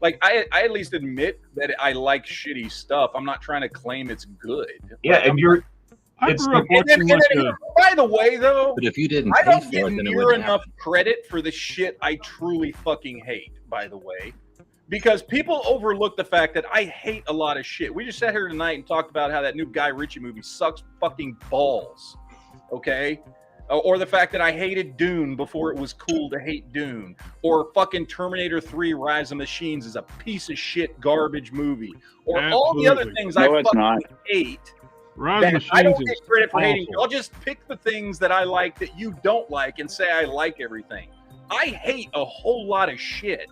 Like, I at least admit that I like shitty stuff. I'm not trying to claim it's good. Yeah, and you're. By the way, though, but if you didn't, I don't give near enough credit for the shit I truly fucking hate. By the way, because people overlook the fact that I hate a lot of shit. We just sat here tonight and talked about how that new Guy Ritchie movie sucks fucking balls. Okay. Or the fact that I hated Dune before it was cool to hate Dune. Or fucking Terminator 3 Rise of Machines is a piece of shit garbage movie. Or all the other things I fucking hate. I don't get credit for hating. I'll just pick the things that I like that you don't like and say I like everything. I hate a whole lot of shit.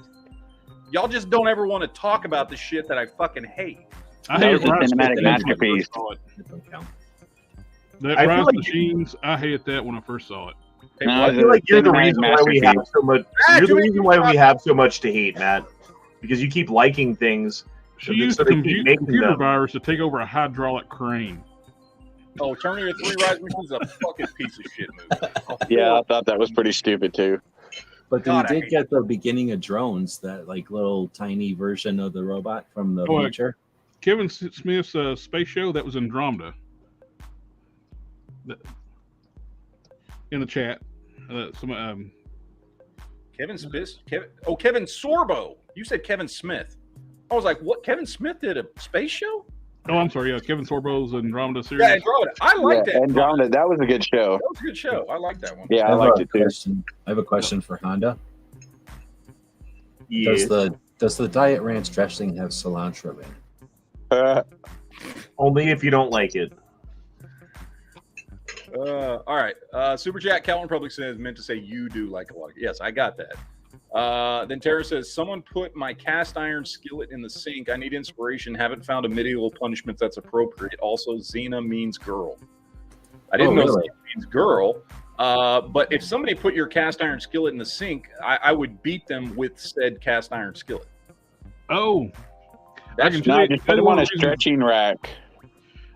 Y'all just don't ever want to talk about the shit that I fucking hate. I hate the cinematic masterpiece. That Rise of Machines, I hated that when I first saw it. I feel like you're the reason why we have so much. You're the reason why we have so much to hate, Matt, because you keep liking things. She used a computer virus to take over a hydraulic crane. Oh, Terminator 3 Rise of Machines is a fucking piece of shit movie. Yeah, I thought that was pretty stupid too. But they did get the beginning of Drones, that like little tiny version of the robot from the future. Kevin Smith's space show that was Andromeda. In the chat, Kevin Smith. Kevin Sorbo. You said Kevin Smith. I was like, what? Kevin Smith did a space show? Oh, I'm sorry. Yeah, Kevin Sorbo's Andromeda series. Yeah, Andromeda. I liked that. Andromeda. That was a good show. That was a good show. I like that one. Yeah, I liked it too. I have a question for Honda. Yeah. Does the Diet Ranch dressing have cilantro in it? Only if you don't like it. All right. Super Chat Calvin Public says, meant to say you do like a lot. Yes, I got that. Then Tara says, someone put my cast iron skillet in the sink. I need inspiration. Haven't found a medieval punishment that's appropriate. Also, Xena means girl. I didn't know Xena means girl. But if somebody put your cast iron skillet in the sink, I would beat them with said cast iron skillet. Oh. That's not just put them on a stretching rack.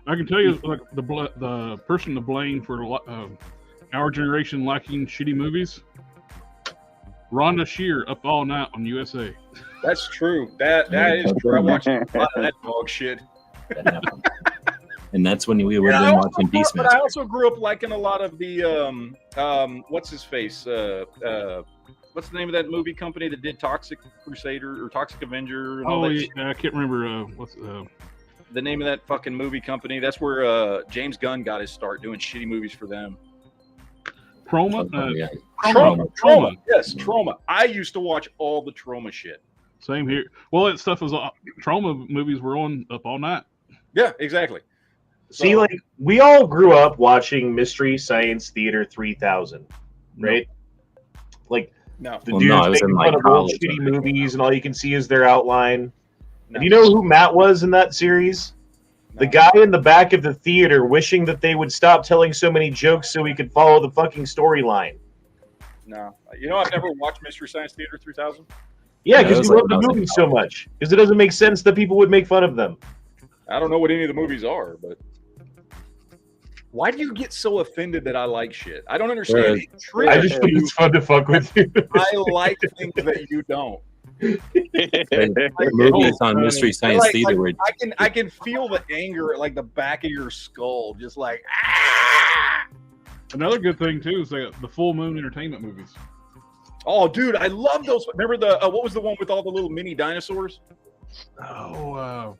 I can tell you, like the person to blame for our generation liking shitty movies, Rhonda Shear, Up All Night on USA. That's true. That is true. I watched a lot of that dog shit. And that's when we were watching Beastmaster. But I also grew up liking a lot of the what's his face? What's the name of that movie company that did Toxic Crusader or Toxic Avenger? And all that shit? I can't remember what's the name of that fucking movie company. That's where James Gunn got his start doing shitty movies for them. Trauma. Trauma. Yes, Trauma. I used to watch all the Trauma shit. Same here. Well, that stuff was Trauma movies were on up all night. Yeah, exactly. See, like we all grew up watching Mystery Science Theater 3000, right? Like the dudes making fun of old shitty movies, and all you can see is their outline. And you know who Matt was in that series? The guy in the back of the theater wishing that they would stop telling so many jokes so he could follow the fucking storyline. No. You know, I've never watched Mystery Science Theater 3000. Yeah, because you love the movie so much. Because it doesn't make sense that people would make fun of them. I don't know what any of the movies are, but why do you get so offended that I like shit? I don't understand. I just think it's fun to fuck with you. I like things that you don't. Movies on Mystery Science Theater. I can feel the anger at like the back of your skull, just like ah! Another good thing too is the Full Moon Entertainment movies. Oh, dude, I love those. Remember the what was the one with all the little mini dinosaurs? Oh,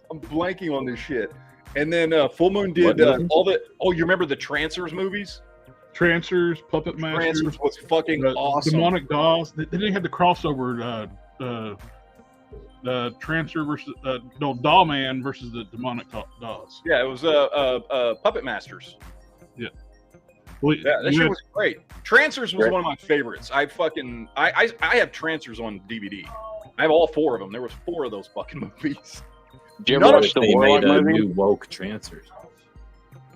I'm blanking on this shit. And then Full Moon did all the. Oh, you remember the Trancers movies? Trancers, Puppet Masters. Trancers was fucking awesome. Demonic Dolls. They didn't have the crossover. Trancer versus Doll Man versus the Demonic Dolls. Yeah, it was Puppet Masters. Yeah. Well, yeah, that shit was great. Trancers was one of my favorites. I have Trancers on DVD. I have all 4 of them. There was 4 of those fucking movies. Did you ever watch the Warlock movie? New woke Trancers.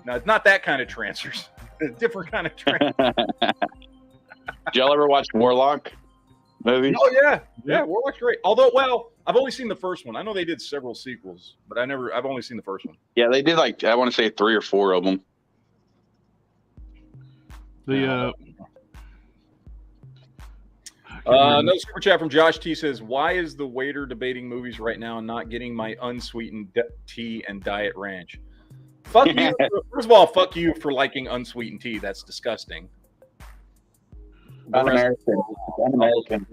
No, it's not that kind of Trancers. A different kind of Trancers. Did y'all ever watch Warlock movie? Oh yeah, Warlock's great. Although, well, I've only seen the first one. I know they did several sequels, but I've only seen the first one. Yeah, they did like I want to say 3 or 4 of them. No super chat from Josh T says, "Why is the waiter debating movies right now and not getting my unsweetened tea and Diet Ranch?" Fuck you. First of all, fuck you for liking unsweetened tea. That's disgusting. Un-American.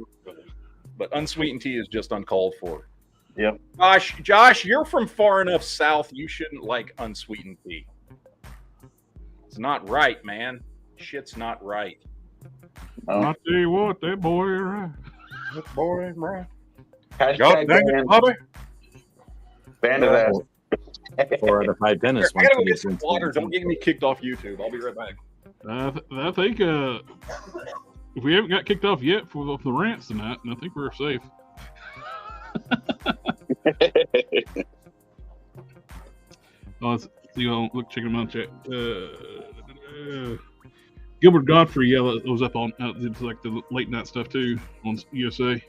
But unsweetened tea is just uncalled for. Yep. Josh, you're from far enough south. You shouldn't like unsweetened tea. It's not right, man. Shit's not right. I'll tell you what, that boy is right. That boy is right. Hashtag band of that. 4 out of 5 dentists. I gotta go get some water. Don't get me kicked off YouTube. I'll be right back. I think if we haven't got kicked off yet for the rants tonight, I think we're safe. Check them out. Chat. Gilbert Godfrey, yeah, that was up on it's like the late night stuff too on USA.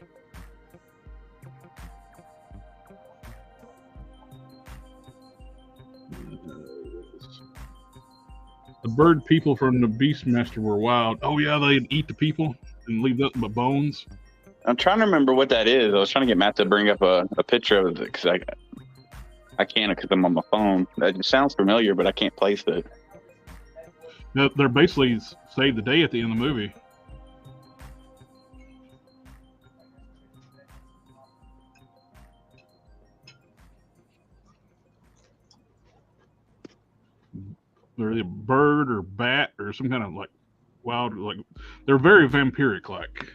The bird people from the Beastmaster were wild. Oh yeah, they'd eat the people and leave nothing but bones. I'm trying to remember what that is. I was trying to get Matt to bring up a picture of it because I can't because I'm on my phone. It sounds familiar, but I can't place it. They're basically saved the day at the end of the movie. They're a bird or bat or some kind of like wild, like they're very vampiric like.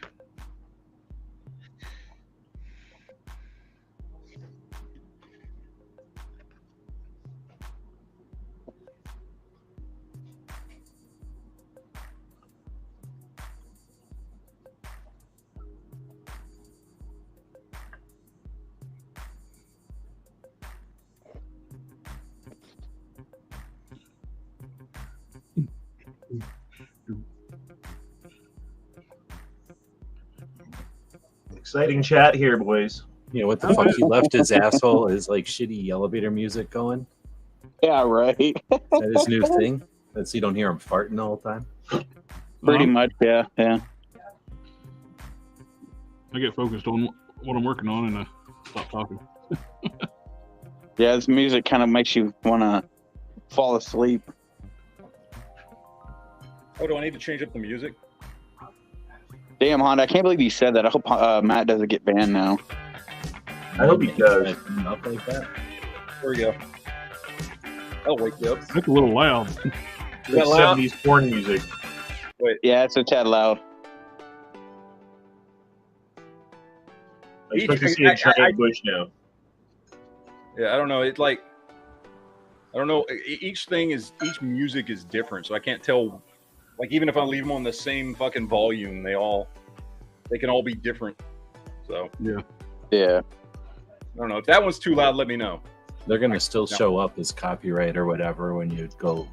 Exciting chat here, boys. You know what the fuck he left his asshole is like shitty elevator music going. Yeah, right. Is that his new thing? So you don't hear him farting all the time. Pretty much, yeah. I get focused on what I'm working on and I stop talking. Yeah, this music kind of makes you want to fall asleep. Oh, do I need to change up the music? Damn, Honda, I can't believe you said that. I hope Matt doesn't get banned now. I hope he does. Up like that. There we go. I'll wake you up. That's a little loud. Is that Like loud? 70s porn music. Yeah, it's a tad loud. I expect to see a giant bush now. Yeah, I don't know. It's like, I don't know. Each music is different, so I can't tell. Like, even if I leave them on the same fucking volume, they can all be different. So Yeah. I don't know. If that one's too loud, let me know. They're gonna still show up as copyright or whatever when you show.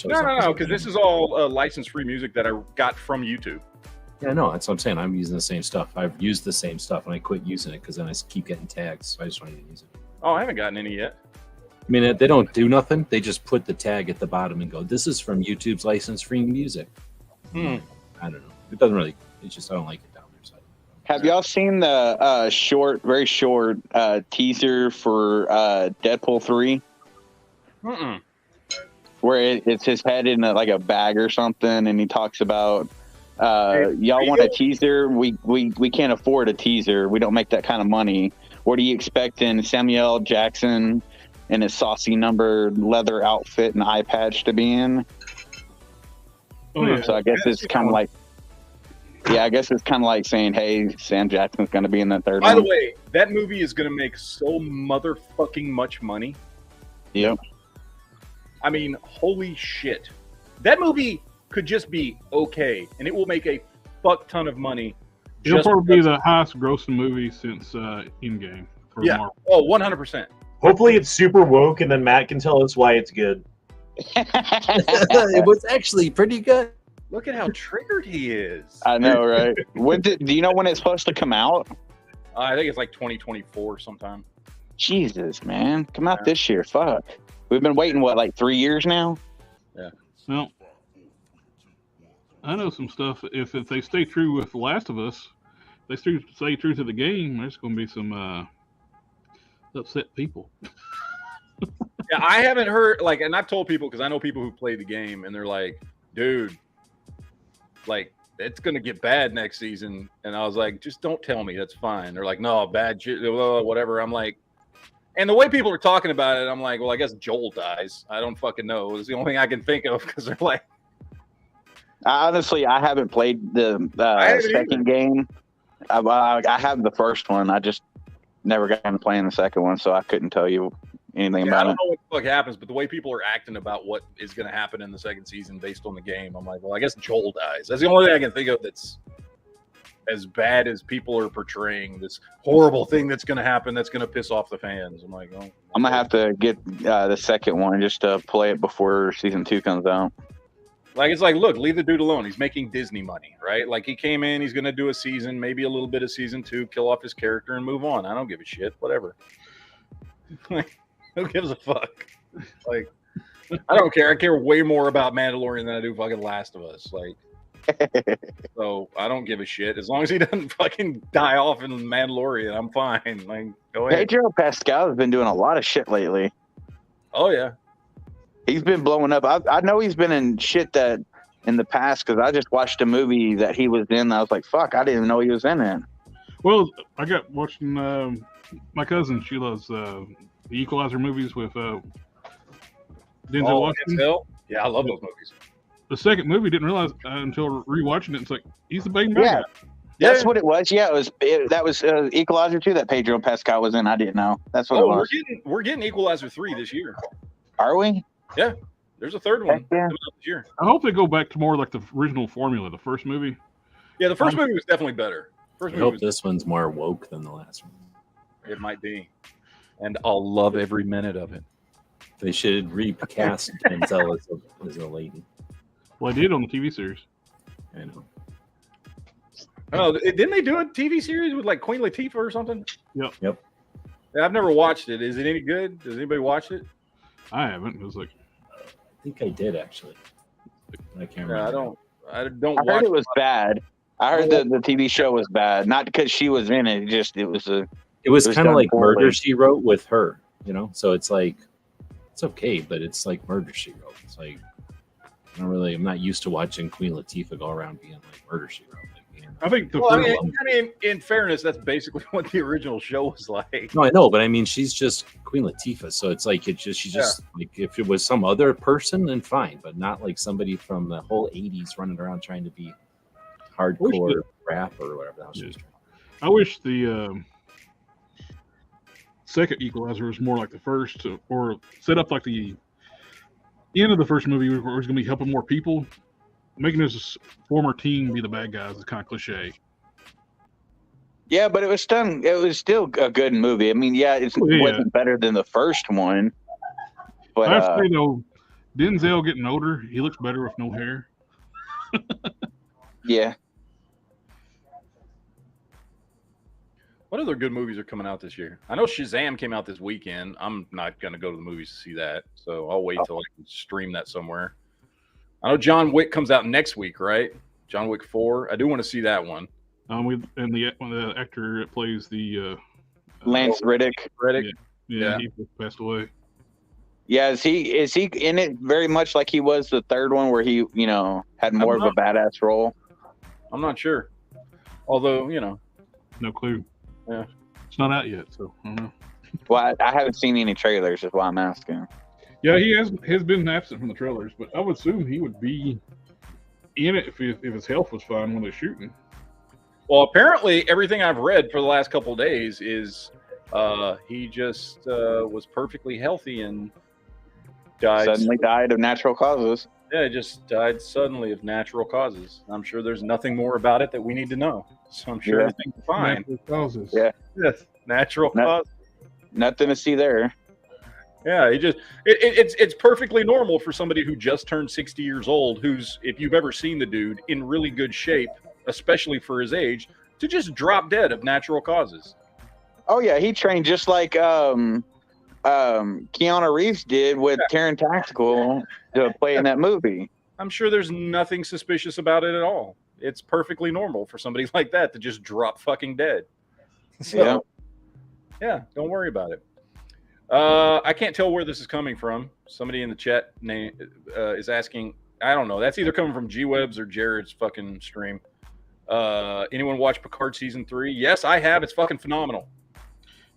No, because this is all license-free music that I got from YouTube. Yeah, no, that's what I'm saying. I'm using the same stuff. I've used the same stuff, and I quit using it because then I keep getting tagged. So I just wanted to use it. Oh, I haven't gotten any yet. I mean, they don't do nothing. They just put the tag at the bottom and go, "This is from YouTube's license-free music." I don't know. It doesn't really. It's just I don't like it down there. So. Have y'all seen the very short teaser for Deadpool 3? Mm-mm. Where it's his head in like a bag or something, and he talks about y'all want a teaser? We can't afford a teaser. We don't make that kind of money. What are you expecting Samuel Jackson in his saucy number leather outfit and eye patch to be in? Oh, yeah. So I guess it's kind of like, I guess it's kind of like saying, hey, Sam Jackson's going to be in the third By one. the way, that movie is going to make so motherfucking much money. Yep. I mean, holy shit. That movie could just be okay, and it will make a fuck ton of money. It'll probably be the highest grossing movie since Endgame for Marvel. Oh, 100%. Hopefully it's super woke, and then Matt can tell us why it's good. It was actually pretty good. Look at how triggered he is. I know, right? Do you know when it's supposed to come out? I think it's like 2024 sometime. Jesus, man. Come out this year. Fuck. We've been waiting, like 3 years now? Yeah. Well, I know some stuff. If they stay true with The Last of Us, they stay true to the game, there's going to be some upset people. Yeah, I haven't heard, like, and I've told people, because I know people who play the game, and they're like, dude, like, it's going to get bad next season. And I was like, just don't tell me. That's fine. They're like, no, bad shit, whatever. I'm like, and the way people are talking about it, I'm like, well, I guess Joel dies. I don't fucking know. It's the only thing I can think of, because they're like. Honestly, I haven't played the second game. I have the first one. I just never got into playing the second one, so I couldn't tell you anything about it. I don't know what the fuck happens, but the way people are acting about what is going to happen in the second season based on the game, I'm like, well, I guess Joel dies. That's the only thing I can think of that's as bad as people are portraying this horrible thing that's going to happen that's going to piss off the fans. I'm like, oh. I'm going to have to get the second one just to play it before season 2 comes out. Like, it's like, look, leave the dude alone. He's making Disney money, right? Like, he came in, he's going to do a season, maybe a little bit of season 2, kill off his character and move on. I don't give a shit. Whatever. Like, who gives a fuck? Like, I don't care. I care way more about Mandalorian than I do fucking Last of Us. Like, so I don't give a shit. As long as he doesn't fucking die off in Mandalorian, I'm fine. Like, go ahead. Pedro Pascal has been doing a lot of shit lately. Oh, yeah. He's been blowing up. I know he's been in shit that in the past, because I just watched a movie that he was in. I was like, fuck, I didn't even know he was in it. Well, I got watching my cousin. She loves the Equalizer movies with Denzel Washington. Denzel? Yeah, I love those movies. The second movie, didn't realize until rewatching it. It's like, he's the big bad guy. That's what it was. Yeah, that was Equalizer 2 that Pedro Pascal was in. I didn't know. That's what it was. We're getting Equalizer 3 this year. Are we? Yeah, there's a third one coming out this year. I hope they go back to more like the original formula, the first movie. Yeah, the first movie was definitely better. I hope this one's more woke than the last one. It might be. And I'll love every minute of it. They should recast Denzel as a lady. Well, they did on the TV series. I know. Oh, didn't they do a TV series with like Queen Latifah or something? Yep. Yeah, I've never watched it. Is it any good? Does anybody watch it? I haven't. It was like, I think I did actually. I can't remember. I heard it was bad. I heard the TV show was bad, not because she was in it. It was kind of like Murder She Wrote with her, So it's like it's okay, but it's like Murder She Wrote. It's like I'm not used to watching Queen Latifah go around being like Murder She Wrote. I think the Well, I first mean, in fairness, that's basically what the original show was like. No, I know, but I mean, she's just Queen Latifah, so it's like she's just like if it was some other person, then fine, but not like somebody from the whole '80s running around trying to be hardcore rap or whatever the hell she was trying. I wish the second Equalizer was more like the first, or set up like the end of the first movie where it was going to be helping more people. Making his former team be the bad guys is kind of cliche. Yeah, but it was done. It was still a good movie. I mean, it wasn't better than the first one. But I have to say though, Denzel getting older, he looks better with no hair. Yeah. What other good movies are coming out this year? I know Shazam came out this weekend. I'm not going to go to the movies to see that, so I'll wait till I can stream that somewhere. I know John Wick comes out next week, right? John Wick 4. I do want to see that one. And the actor that plays the Lance Riddick. Yeah, he passed away. Yeah, is he in it very much like he was the third one, where he had more of a badass role? I'm not sure. Although no clue. Yeah, it's not out yet, so I don't know. Well, I haven't seen any trailers, is why I'm asking. Yeah, he has been absent from the trailers, but I would assume he would be in it if his health was fine when they're shooting. Well, apparently everything I've read for the last couple of days is he just was perfectly healthy and Suddenly died of natural causes. Yeah, just died suddenly of natural causes. I'm sure there's nothing more about it that we need to know. So I'm sure everything's fine. Natural causes. Yeah. Yes, natural causes. Nothing to see there. Yeah, it's perfectly normal for somebody who just turned 60 years old, who's, if you've ever seen the dude, in really good shape, especially for his age, to just drop dead of natural causes. Oh yeah, he trained just like Keanu Reeves did with Terran Tactical to play in that movie. I'm sure there's nothing suspicious about it at all. It's perfectly normal for somebody like that to just drop fucking dead. So, yeah, don't worry about it. I can't tell where this is coming from. Somebody in the chat is asking. I don't know. That's either coming from G-Webs or Jared's fucking stream. Anyone watch Picard season 3? Yes, I have. It's fucking phenomenal.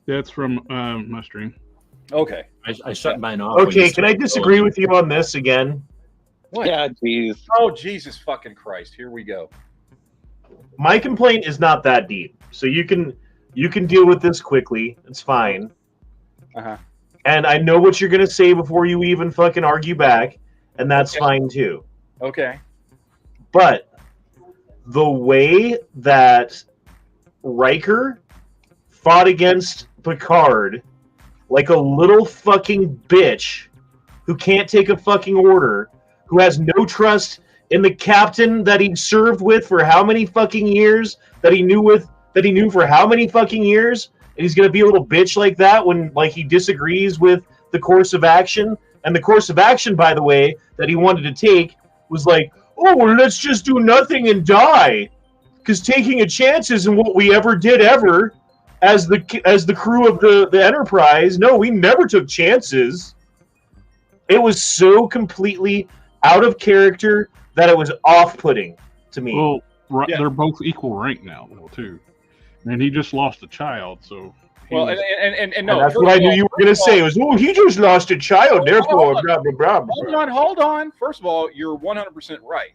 That's from my stream. Okay. I shut mine off. Okay, can I disagree with you on this again? What? Yeah, jeez. Oh, Jesus fucking Christ. Here we go. My complaint is not that deep. So you can deal with this quickly. It's fine. Uh-huh. And I know what you're going to say before you even fucking argue back, and that's fine too. Okay. But the way that Riker fought against Picard like a little fucking bitch who can't take a fucking order, who has no trust in the captain that he served with for how many fucking years, that he knew for how many fucking years, and he's going to be a little bitch like that when like he disagrees with the course of action. And the course of action, by the way, that he wanted to take was like, oh, well, let's just do nothing and die. Because taking a chance isn't what we ever did ever as the crew of the Enterprise. No, we never took chances. It was so completely out of character that it was off-putting to me. Well, they're both equal rank now, though, too. And he just lost a child, so... Well, and no, and that's what I knew you were going to say. It was, oh, he just lost a child, therefore, blah, blah, blah, blah. Hold on. First of all, you're 100% right.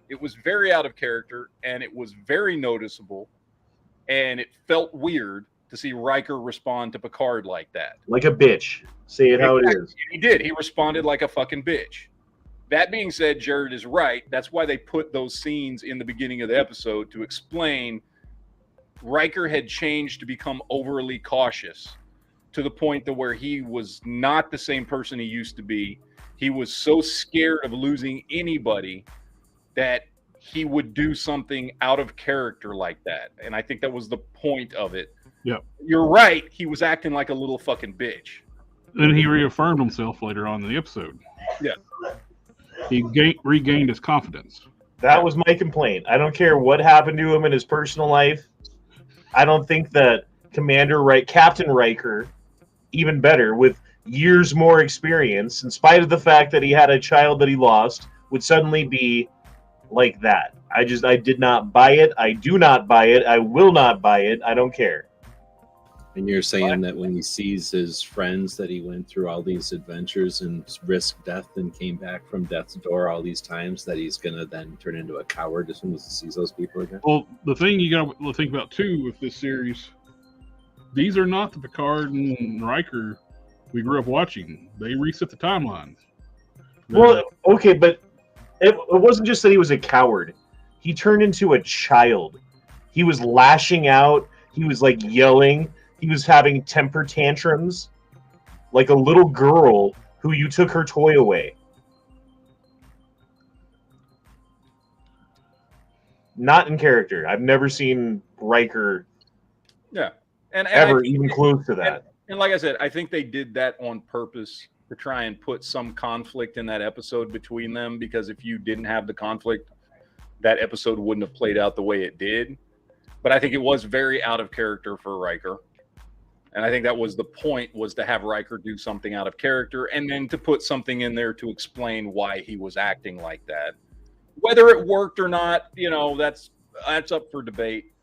It was very out of character, and it was very noticeable, and it felt weird to see Riker respond to Picard like that. Like a bitch. Say it how it is. He did. He responded like a fucking bitch. That being said, Jared is right. That's why they put those scenes in the beginning of the episode to explain Riker had changed to become overly cautious to the point to where he was not the same person he used to be. He was so scared of losing anybody that he would do something out of character like that. And I think that was the point of it. Yeah. You're right. He was acting like a little fucking bitch. Then he reaffirmed himself later on in the episode. Yeah. He regained his confidence. That was my complaint. I don't care what happened to him in his personal life. I don't think that Captain Riker, even better, with years more experience, in spite of the fact that he had a child that he lost, would suddenly be like that. I did not buy it. I do not buy it. I will not buy it. I don't care. And you're saying that when he sees his friends that he went through all these adventures and risked death and came back from death's door all these times, that he's going to then turn into a coward as soon as he sees those people again? Well, the thing you got to think about, too, with this series, these are not the Picard and Riker we grew up watching. They reset the timelines. Well, okay, but it wasn't just that he was a coward. He turned into a child. He was lashing out. He was, like, yelling. He was having temper tantrums like a little girl who you took her toy away. Not in character. I've never seen Riker and ever even close to that. And like I said, I think they did that on purpose to try and put some conflict in that episode between them, because if you didn't have the conflict, that episode wouldn't have played out the way it did. But I think it was very out of character for Riker. And I think that was the point, was to have Riker do something out of character and then to put something in there to explain why he was acting like that. Whether it worked or not, that's up for debate.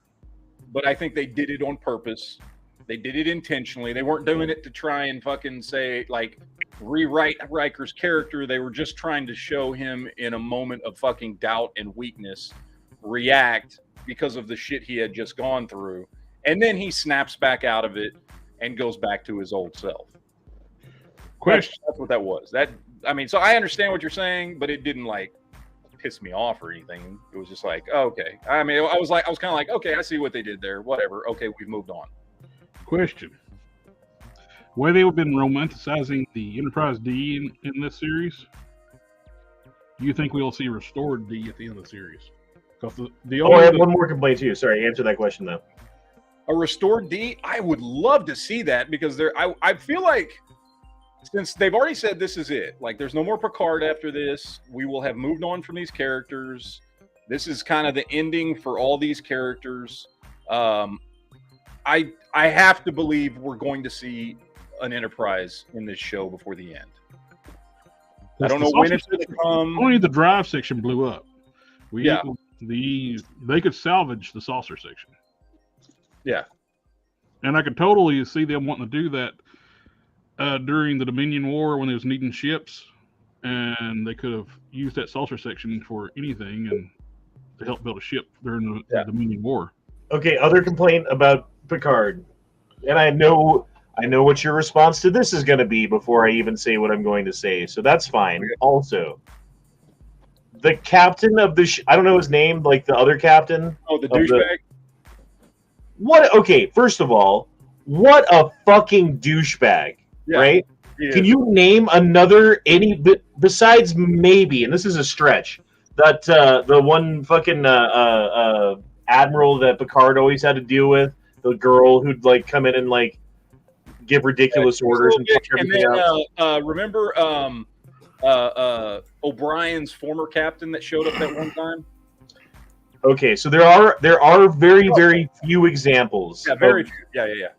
But I think they did it on purpose. They did it intentionally. They weren't doing it to try and fucking say, like, rewrite Riker's character. They were just trying to show him in a moment of fucking doubt and weakness react because of the shit he had just gone through. And then he snaps back out of it and goes back to his old self. Question. That's what that was. So I understand what you're saying, but it didn't, like, piss me off or anything. It was just like, oh, okay. I was kind of like, okay, I see what they did there. Whatever. Okay, we've moved on. Question. Why they've been romanticizing the Enterprise D in this series, do you think we'll see restored D at the end of the series? I have one more complaint too. Sorry, answer that question though. A restored D, I would love to see that, because I feel like, since they've already said this is it, like there's no more Picard after this, we will have moved on from these characters. This is kind of the ending for all these characters. I have to believe we're going to see an Enterprise in this show before the end. I don't know when it's going to come. Only the drive section blew up. They could salvage the saucer section. Yeah. And I could totally see them wanting to do that during the Dominion War when they was needing ships, and they could have used that saucer section for anything and to help build a ship during the Dominion War. Okay, other complaint about Picard, and I know what your response to this is going to be before I even say what I'm going to say, so that's fine. Also, the captain of the I don't know his name, like the other captain. Oh, the douchebag. What? Okay, first of all, what a fucking douchebag, right? Can you name another besides maybe, and this is a stretch, that the one fucking admiral that Picard always had to deal with, the girl who'd like come in and like give ridiculous orders and fuck everything up. Remember O'Brien's former captain that showed up that one time? Okay, so there are very, very few examples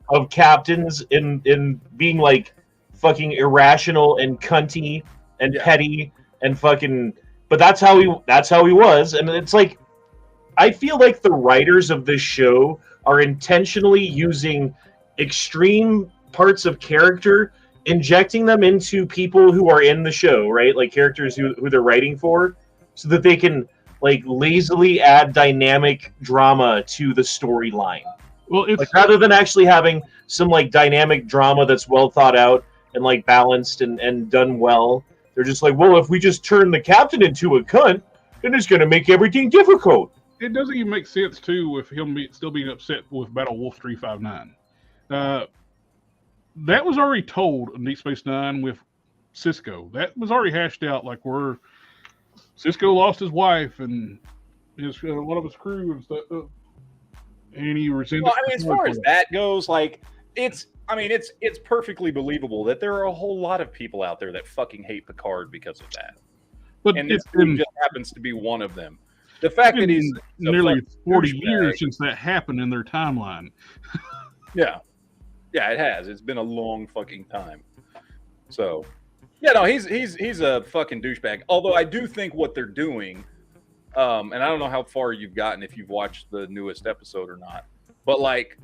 of captains in being like fucking irrational and cunty and petty and fucking, but that's how he was. And it's like, I feel like the writers of this show are intentionally using extreme parts of character, injecting them into people who are in the show, right? Like characters who they're writing for, so that they can like lazily add dynamic drama to the storyline. Well, it's like rather than actually having some like dynamic drama that's well thought out and like balanced and done well, they're just like, well, if we just turn the captain into a cunt, then it's going to make everything difficult. It doesn't even make sense too with him still being upset with Battle Wolf 359. That was already told in Deep Space Nine with Sisko. That was already hashed out, like where Sisko lost his wife and one of his crew and stuff, and he resented. Well, I mean, as far as that goes, like it's perfectly believable that there are a whole lot of people out there that fucking hate Picard because of that. But and this just happens to be one of them. The fact that he's nearly 40 years since that happened in their timeline. Yeah, it has. It's been a long fucking time. So, Yeah, no, he's a fucking douchebag. Although I do think what they're doing, and I don't know how far you've gotten if you've watched the newest episode or not, but like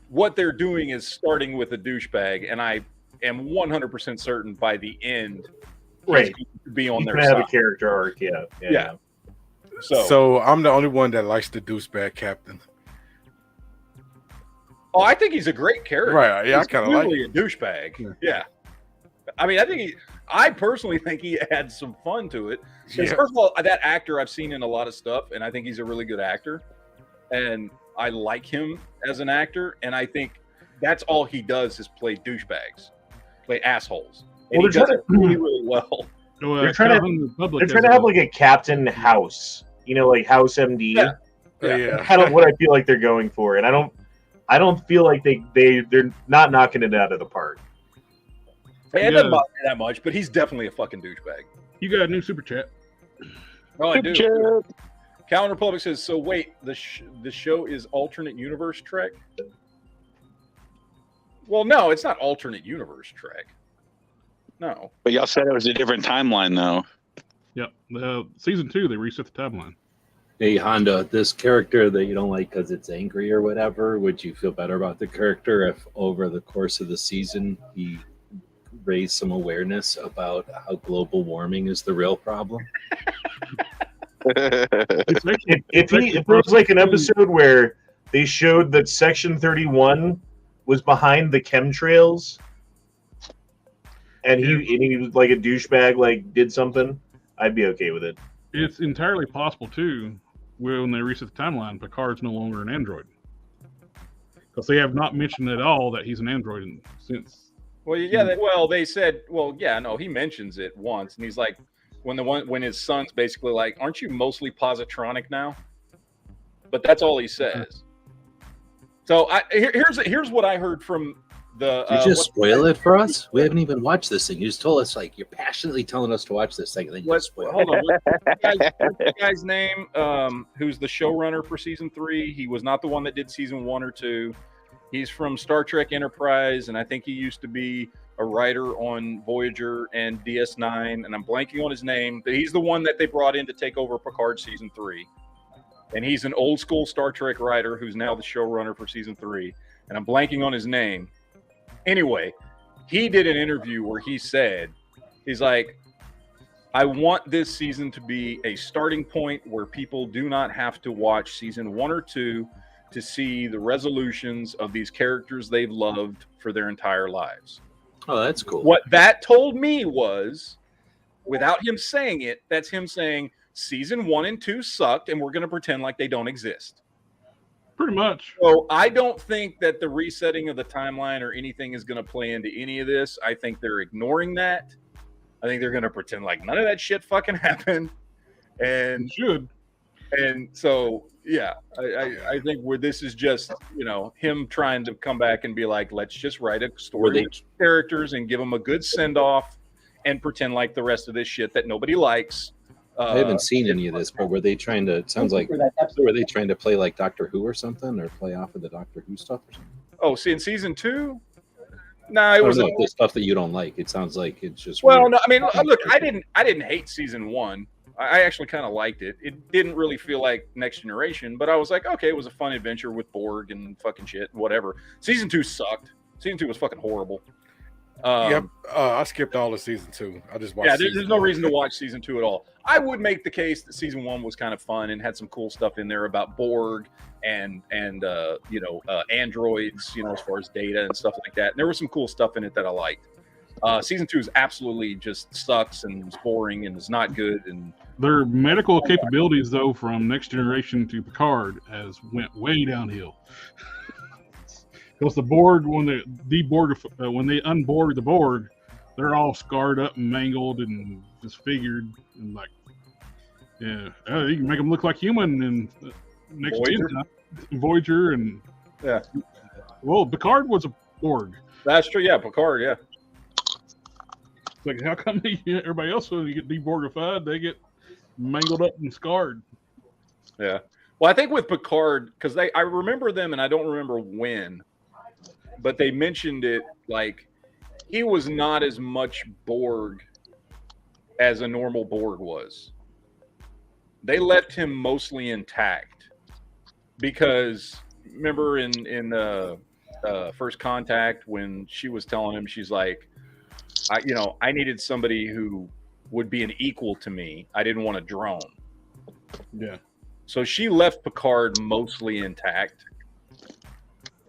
what they're doing is starting with a douchebag, and I am 100% certain by the end, Right, he's going to be on he's their gonna have side. a character arc. Yeah. So I'm the only one that likes the douchebag captain. oh, I think he's a great character. Right? Yeah, He's I kind of like. clearly a douchebag. Yeah. I mean, I personally think he adds some fun to it. Because first of all, that actor I've seen in a lot of stuff, and I think he's a really good actor. And I like him as an actor, and I think that's all he does is play douchebags, play assholes. And Well, he does it really, really well. They're trying to have like a Captain House, like House MD. Yeah. That's kind of what I feel like they're going for, and I don't feel like they're not knocking it out of the park. It doesn't bother me that much, but he's definitely a fucking douchebag. You got a new super chat. Oh, I do. Calendar Republic says, so wait, the show is alternate universe Trek? Well, no, it's not alternate universe Trek. No. But y'all said it was a different timeline, though. Yep. Season 2, they reset the timeline. Hey, Honda, this character that you don't like because it's angry or whatever, would you feel better about the character if over the course of the season he raised some awareness about how global warming is the real problem? If there was like an episode where they showed that Section 31 was behind the chemtrails, and he was like a douchebag, like did something, I'd be okay with it. It's entirely possible too, when they reset the timeline, Picard's no longer an android, because they have not mentioned at all that he's an android since. Well, yeah. They said, well, yeah, no, he mentions it once, and he's like, when his son's basically like, "Aren't you mostly positronic now?" But that's all he says. So here's what I heard from the. You just spoil it for us. We haven't even watched this thing. You just told us like you're passionately telling us to watch this thing, and then you just spoil it. Hold on. What's the guy's name? Who's the showrunner for season 3? He was not the one that did season 1 or 2. He's from Star Trek Enterprise, and I think he used to be a writer on Voyager and DS9, and I'm blanking on his name, but he's the one that they brought in to take over Picard season 3. And he's an old school Star Trek writer who's now the showrunner for season 3, and I'm blanking on his name. Anyway, he did an interview where he said, he's like, I want this season to be a starting point where people do not have to watch season 1 or 2 to see the resolutions of these characters they've loved for their entire lives. Oh, that's cool. What that told me was, without him saying it, that's him saying season 1 and 2 sucked, and we're going to pretend like they don't exist. Pretty much. So I don't think that the resetting of the timeline or anything is going to play into any of this. I think they're ignoring that. I think they're going to pretend like none of that shit fucking happened. And it should. And so, yeah, I think where this is just, him trying to come back and be like, let's just write a story with characters and give them a good send off and pretend like the rest of this shit that nobody likes. I haven't seen any of this, but were they trying to? It sounds like were they trying to play like Doctor Who or something, or play off of the Doctor Who stuff or something? Oh, see, in season 2, no, it was the stuff that you don't like. It sounds like it's just weird. No, I mean, look, I didn't hate season 1. I actually kind of liked it. It didn't really feel like Next Generation, but I was like, okay, it was a fun adventure with Borg and fucking shit, whatever. Season 2 sucked. Season 2 was fucking horrible. I skipped all of season 2. I just watched. Yeah, there's no reason to watch season 2 at all. I would make the case that season 1 was kind of fun and had some cool stuff in there about Borg and androids, as far as data and stuff like that. And there was some cool stuff in it that I liked. Season 2 is absolutely just sucks and is boring and is not good. And their medical capabilities, though, from Next Generation to Picard, has went way downhill. Because the Borg, when they unborg the Borg, they're all scarred up and mangled and disfigured and you can make them look like human and next Voyager and well, Picard was a Borg. That's true. Yeah, Picard. Yeah. It's like, how come everybody else, when you get deborgified, they get mangled up and scarred? Yeah. Well, I think with Picard, because I remember them, and I don't remember when, but they mentioned it like he was not as much Borg as a normal Borg was. They left him mostly intact because remember in First Contact when she was telling him, she's like, I needed somebody who would be an equal to me. I didn't want a drone. Yeah. So she left Picard mostly intact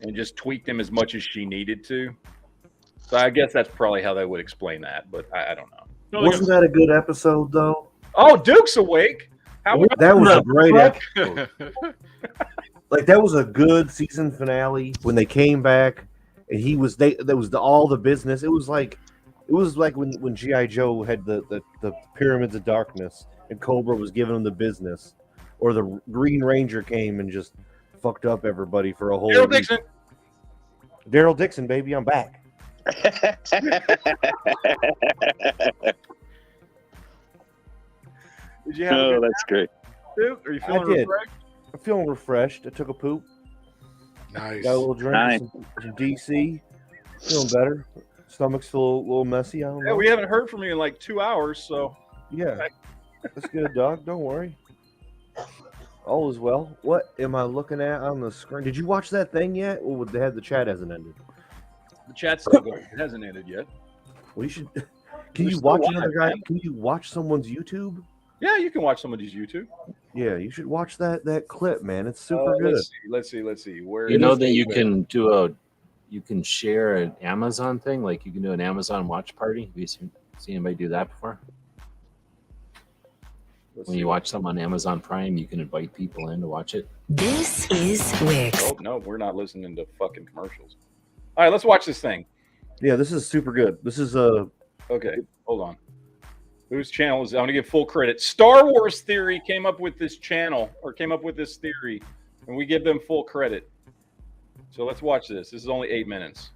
and just tweaked him as much as she needed to. So I guess that's probably how they would explain that, but I don't know. Wasn't that a good episode, though? Oh, Duke's awake. That was a great episode. Like, that was a good season finale when they came back and there was all the business. It was like when G.I. Joe had the Pyramids of Darkness and Cobra was giving them the business, or the Green Ranger came and just fucked up everybody for a whole week. Daryl Dixon, baby, I'm back. Did you have that's great. Duke? Are you feeling refreshed? I'm feeling refreshed. I took a poop. Nice. Got a little drink, some DC. Feeling better. Stomach's still a little messy. I don't know. Yeah, we haven't heard from you in like 2 hours, so. Yeah, that's good, dog. Don't worry. All is well. What am I looking at on the screen? Did you watch that thing yet? Or the chat hasn't ended? The chat's still going. It hasn't ended yet. Well, you should. Can you watch another guy? Can you watch someone's YouTube? Yeah, you can watch somebody's YouTube. Yeah, you should watch that clip, man. It's super good. Let's see. Where you know that you can share an Amazon thing, like you can do an Amazon watch party. Have you seen anybody do that before? When you watch something on Amazon Prime, you can invite people in to watch it. This is Wix. Oh no, we're not listening to fucking commercials. All right, let's watch this thing. Yeah, this is super good. This is Okay, hold on. Whose channel is it? I'm gonna give full credit. Star Wars Theory came up with this channel, or came up with this theory, and we give them full credit. So let's watch this. This is only 8 minutes.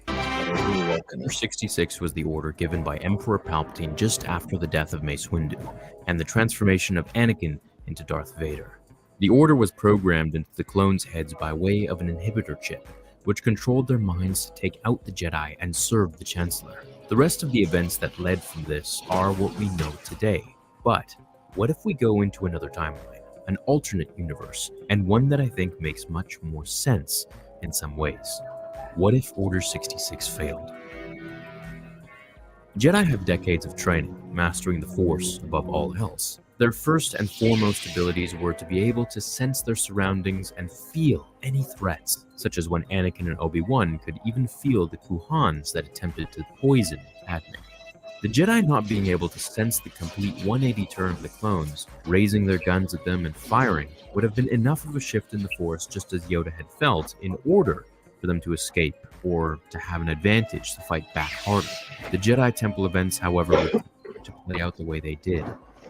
Order 66 was the order given by Emperor Palpatine just after the death of Mace Windu and the transformation of Anakin into Darth Vader. The order was programmed into the clones' heads by way of an inhibitor chip, which controlled their minds to take out the Jedi and serve the Chancellor. The rest of the events that led from this are what we know today. But what if we go into another timeline, an alternate universe, and one that I think makes much more sense in some ways? What if Order 66 failed? Jedi have decades of training, mastering the Force above all else. Their first and foremost abilities were to be able to sense their surroundings and feel any threats, such as when Anakin and Obi-Wan could even feel the Kuhans that attempted to poison Padme. The Jedi not being able to sense the complete 180 turn of the clones, raising their guns at them and firing, would have been enough of a shift in the Force, just as Yoda had felt, in order for them to escape or to have an advantage to fight back harder. The Jedi Temple events, however, would to play out the way they did,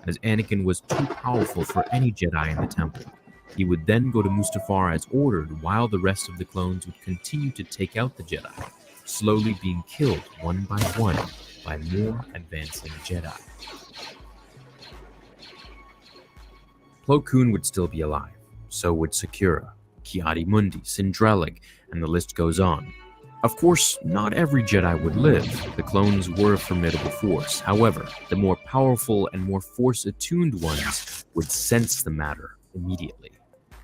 as Anakin was too powerful for any Jedi in the temple. He would then go to Mustafar as ordered, while the rest of the clones would continue to take out the Jedi, slowly being killed one by one by more advancing Jedi. Plo Koon would still be alive, so would Sakura, Ki-Adi-Mundi, Sindralig, and the list goes on. Of course, not every Jedi would live. The clones were a formidable force. However, the more powerful and more Force-attuned ones would sense the matter immediately.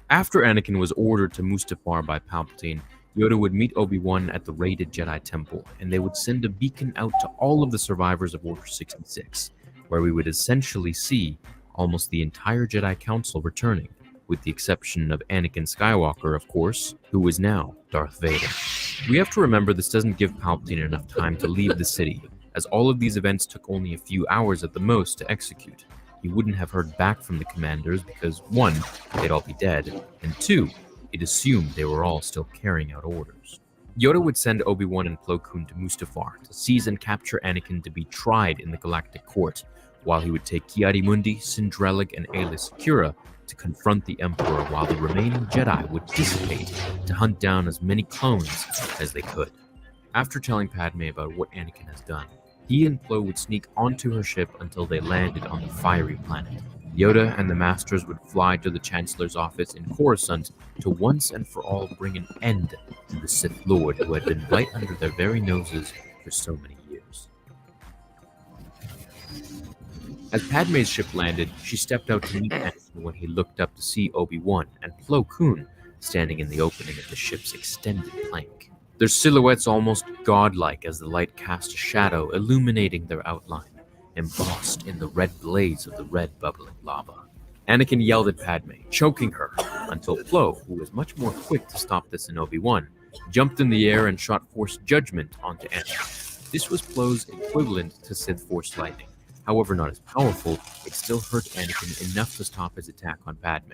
After Anakin was ordered to Mustafar by Palpatine, Yoda would meet Obi-Wan at the raided Jedi Temple, and they would send a beacon out to all of the survivors of Order 66, where we would essentially see almost the entire Jedi Council returning, with the exception of Anakin Skywalker, of course, who is now Darth Vader. We have to remember this doesn't give Palpatine enough time to leave the city, as all of these events took only a few hours at the most to execute. He wouldn't have heard back from the commanders because 1, they'd all be dead, and 2, he'd assumed they were all still carrying out orders. Yoda would send Obi-Wan and Plo Koon to Mustafar to seize and capture Anakin to be tried in the Galactic Court, while he would take Ki-Adi-Mundi, Sindralig, and Aayla Secura to confront the Emperor, while the remaining Jedi would dissipate to hunt down as many clones as they could. After telling Padme about what Anakin has done, he and Plo would sneak onto her ship until they landed on the fiery planet. Yoda and the Masters would fly to the Chancellor's office in Coruscant to once and for all bring an end to the Sith Lord who had been right under their very noses for so many years. As Padme's ship landed, she stepped out to meet Anakin when he looked up to see Obi-Wan and Plo Koon standing in the opening of the ship's extended plank. Their silhouettes almost godlike as the light cast a shadow illuminating their outline, embossed in the red blaze of the red bubbling lava. Anakin yelled at Padme, choking her, until Plo, who was much more quick to stop this than Obi-Wan, jumped in the air and shot Force Judgment onto Anakin. This was Plo's equivalent to Sith Force Lightning. However, not as powerful, it still hurt Anakin enough to stop his attack on Padme.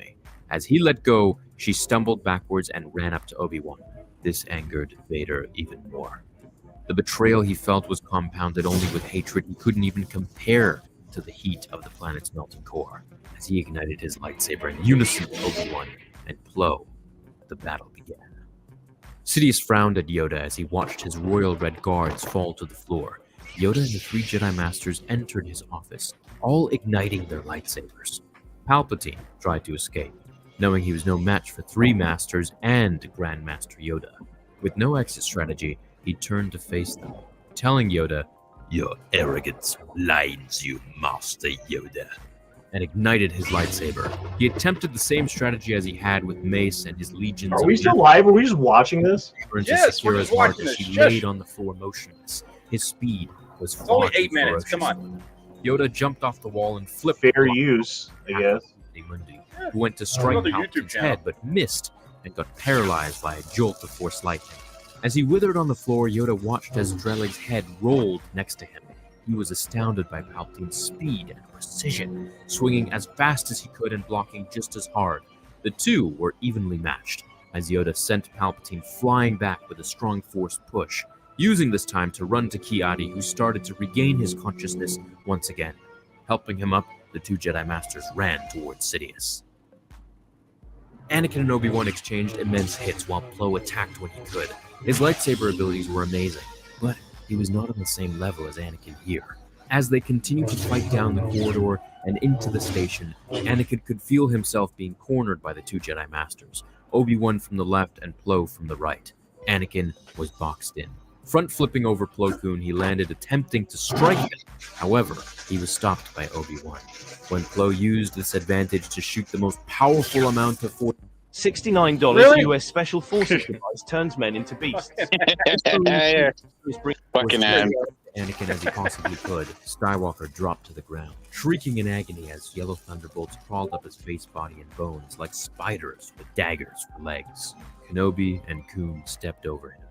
As he let go, she stumbled backwards and ran up to Obi-Wan. This angered Vader even more. The betrayal he felt was compounded only with hatred he couldn't even compare to the heat of the planet's melting core. As he ignited his lightsaber in unison with Obi-Wan and Plo, the battle began. Sidious frowned at Yoda as he watched his royal red guards fall to the floor. Yoda and the 3 Jedi Masters entered his office, all igniting their lightsabers. Palpatine tried to escape, knowing he was no match for 3 Masters and Grand Master Yoda. With no exit strategy, he turned to face them, telling Yoda, "Your arrogance blinds you, Master Yoda," and ignited his lightsaber. He attempted the same strategy as he had with Mace and his legions. Are we still live? Are we just watching this? Yes, we're just watching this. He laid on the floor motionless. His speed was It's only far 8 too minutes. ferocious. Come on. Yoda jumped off the wall and flipped. Fair use, I guess. Mundi, who went to strike Another YouTube Palpatine's channel. head but missed and got paralyzed by a jolt of Force lightning. As he withered on the floor, Yoda watched as Drelig's head rolled next to him. He was astounded by Palpatine's speed and precision, swinging as fast as he could and blocking just as hard. The two were evenly matched, as Yoda sent Palpatine flying back with a strong Force push, using this time to run to Ki-Adi, who started to regain his consciousness once again. Helping him up, the 2 Jedi Masters ran towards Sidious. Anakin and Obi-Wan exchanged immense hits while Plo attacked when he could. His lightsaber abilities were amazing, but he was not on the same level as Anakin here. As they continued to fight down the corridor and into the station, Anakin could feel himself being cornered by the 2 Jedi Masters, Obi-Wan from the left and Plo from the right. Anakin was boxed in. Front flipping over Plo Koon, he landed attempting to strike him. However, he was stopped by Obi-Wan. When Plo used this advantage to shoot the most powerful amount of force, $69 Really? US Special Forces device turns men into beasts. Fucking man. Anakin as he possibly could, Skywalker dropped to the ground, shrieking in agony as yellow thunderbolts crawled up his face, body, and bones like spiders with daggers for legs. Kenobi and Koon stepped over him,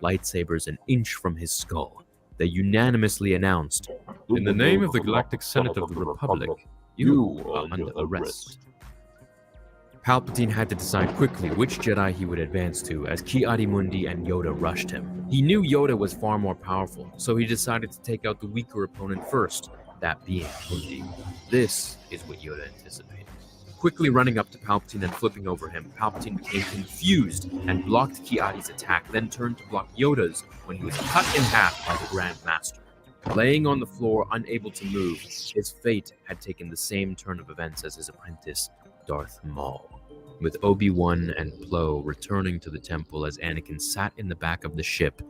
lightsabers an inch from his skull. They unanimously announced, "In the name of the Galactic Senate of the Republic, you are under arrest." Palpatine had to decide quickly which Jedi he would advance to as Ki-Adi Mundi and Yoda rushed him. He knew Yoda was far more powerful, so he decided to take out the weaker opponent first, that being Mundi. This is what Yoda anticipated. Quickly running up to Palpatine and flipping over him, Palpatine became confused and blocked Ki-Adi's attack, then turned to block Yoda's when he was cut in half by the Grand Master. Laying on the floor, unable to move, his fate had taken the same turn of events as his apprentice, Darth Maul. With Obi-Wan and Plo returning to the temple as Anakin sat in the back of the ship,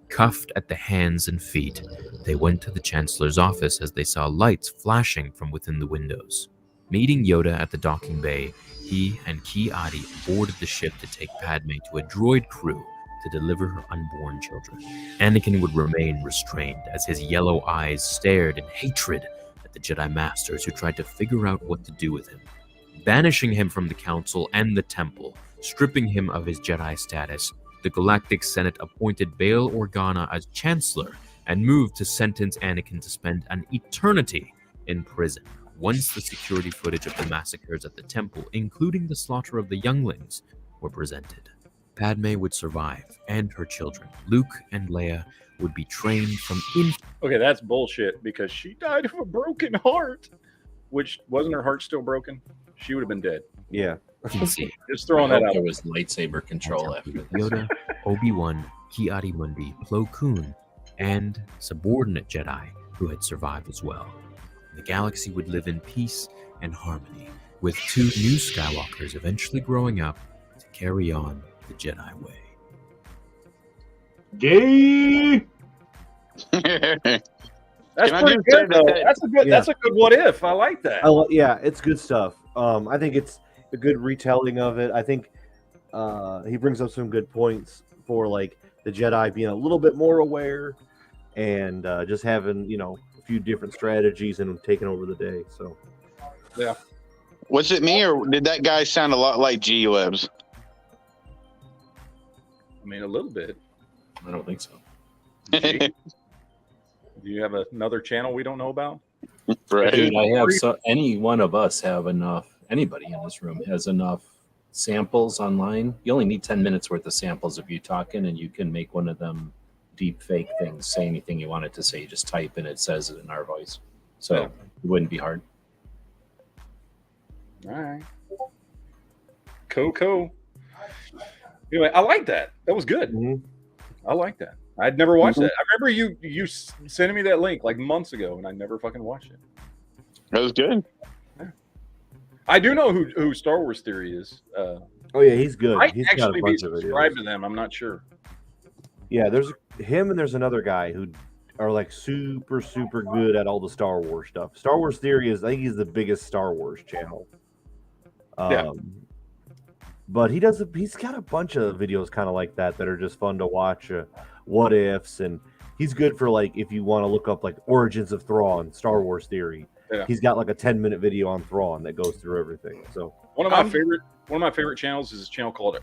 cuffed at the hands and feet, they went to the Chancellor's office as they saw lights flashing from within the windows. Meeting Yoda at the docking bay, he and Ki-Adi boarded the ship to take Padme to a droid crew to deliver her unborn children. Anakin would remain restrained as his yellow eyes stared in hatred at the Jedi Masters who tried to figure out what to do with him. Banishing him from the Council and the Temple, stripping him of his Jedi status, the Galactic Senate appointed Bail Organa as Chancellor and moved to sentence Anakin to spend an eternity in prison. Once the security footage of the massacres at the Temple, including the slaughter of the younglings, were presented, Padme would survive, and her children, Luke and Leia, would be trained from Okay, that's bullshit because she died of a broken heart. Which, wasn't her heart still broken? She would have been dead. Yeah. infancy. Just throwing that out. There was lightsaber control after this. Yoda, Obi-Wan, Ki-Adi Mundi, Plo Koon, and subordinate Jedi who had survived as well. The galaxy would live in peace and harmony, with 2 new Skywalkers eventually growing up to carry on the Jedi way. Gay! That's Can I pretty just good, say though. that- That's a good. Yeah. That's a good what if. I like that. Yeah, it's good stuff. I think it's a good retelling of it. I think he brings up some good points for like the Jedi being a little bit more aware and just having a few different strategies and taking over the day. So Yeah. Was it me or did that guy sound a lot like G-Lebs? I mean, a little bit. I don't think so. Do you have another channel we don't know about? Right. Dude, I have any one of us have enough. Anybody in this room has enough samples online. You only need 10 minutes worth of samples of you talking, and you can make one of them deep fake things. Say anything you want it to say. You just type and it says it in our voice. So Yeah. it wouldn't be hard. All right. Cool. Anyway, I like that. That was good. I like that. I'd never watched that. I remember you sending me that link like months ago, and I never fucking watched it. That was good. I do know who Star Wars Theory is. oh yeah, he's good. I He's got actually a be bunch of videos. subscribed to them. I'm not sure. Yeah, there's him and there's another guy who are like super good at all the Star Wars stuff. Star Wars Theory I think he's the biggest Star Wars channel. Yeah. But he's got a bunch of videos kind of like that are just fun to watch. What ifs, and he's good for like if you want to look up like Origins of Thrawn, Star Wars Theory. Yeah. He's got like a 10-minute video on Thrawn that goes through everything. So One of my favorite channels is a channel called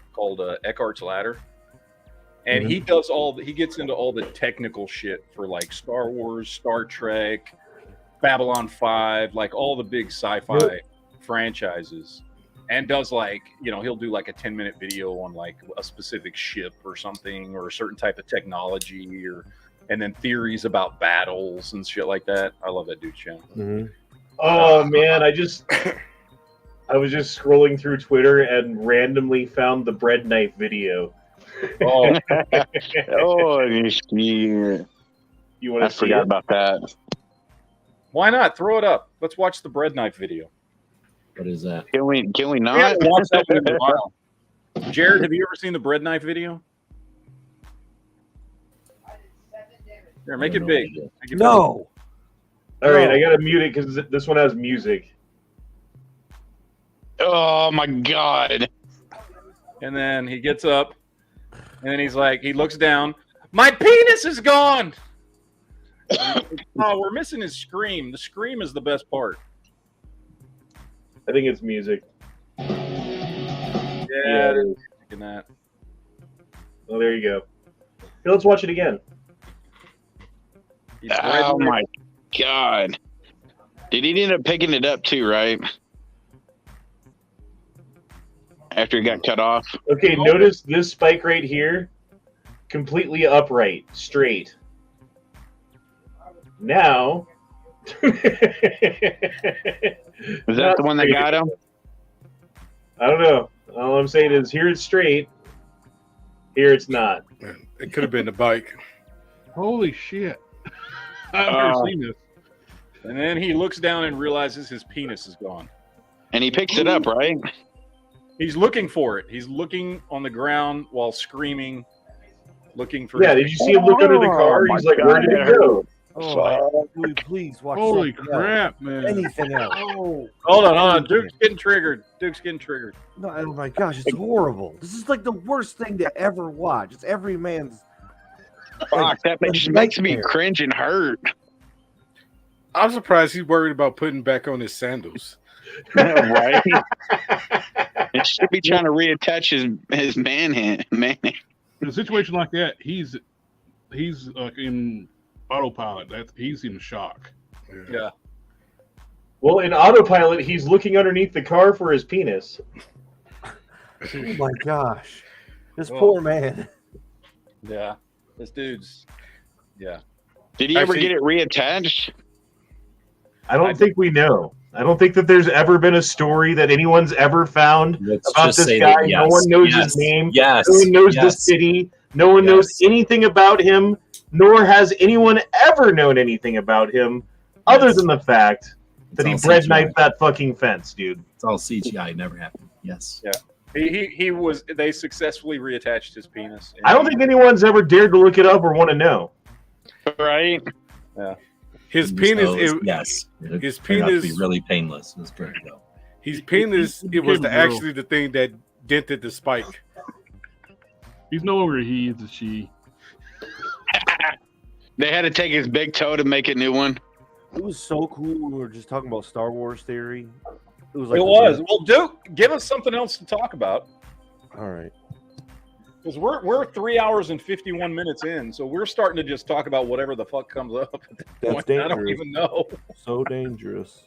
Eckhart's Ladder, and he gets into all the technical shit for like Star Wars, Star Trek, Babylon 5, like all the big sci-fi franchises, and does like he'll do like a 10-minute video on like a specific ship or something or a certain type of technology and then theories about battles and shit like that. I love that dude's channel. Oh man, I was just scrolling through Twitter and randomly found the bread knife video. Oh, Oh, yeah. You want I to see forgot it? about that. why not? Throw it up. Let's watch the bread knife video. What is that? Can we We not? haven't watched that one in a while. Jared, have you ever seen the bread knife video? Here, make it big. Make it no. All right, I gotta mute it because this one has music. Oh my god. big. And then he gets up, and then he's like, he looks down. My penis is gone. Oh, we're missing his scream. The scream is the best part. I think it's music. Yeah, Yeah, it is. thinking that. Oh, there you go. Here, let's watch it again. He's Oh bread- my god. Did he end up picking it up too, right? After he got cut off? Okay, notice this spike right here, completely upright, straight. Now, Was that the one that got him? I don't know. All I'm saying is here it's straight, here it's not. It could have been the bike. Holy shit. I've never seen this. And then he looks down and realizes his penis is gone. And he picks it up, right? He's looking for it. He's looking on the ground while screaming, looking for. Yeah, did you see him look under the car? He's like, where did it go? Oh, please watch. Holy something crap, else. man. Anything else? Oh, Hold on. Duke's getting triggered. no, oh my gosh, it's horrible. This is like the worst thing to ever watch. It's every man's. Fuck, that makes me cringe and hurt. I'm surprised he's worried about putting back on his sandals. Right? It should be trying to reattach his man hand. In a situation like that, he's like in autopilot. He's in shock. Yeah. Well, in autopilot, he's looking underneath the car for his penis. Oh my gosh, this poor man. Yeah. This dude's. Yeah. Did he ever get it reattached? I don't think we know. I don't think that there's ever been a story that anyone's ever found about this guy. No one knows his name. No one knows the city. No one knows anything about him, nor has anyone ever known anything about him other than the fact that he bread knifed that fucking fence, dude. It's all CGI. Never happened. Yes. Yeah. They successfully reattached his penis. I don't think anyone's ever dared to look it up or want to know. Right. Yeah. His penis. Yes. His turned out to be penis. really painless. It was great though. His penis. It was actually the thing that dented the spike. He's no longer a he; it's a she. They had to take his big toe to make a new one. It was so cool. We were just talking about Star Wars theory. It was. Well, Duke, give us something else to talk about. All right. Because we're 3 hours and 51 minutes in, so we're starting to just talk about whatever the fuck comes up. That's dangerous. I don't even know. So dangerous.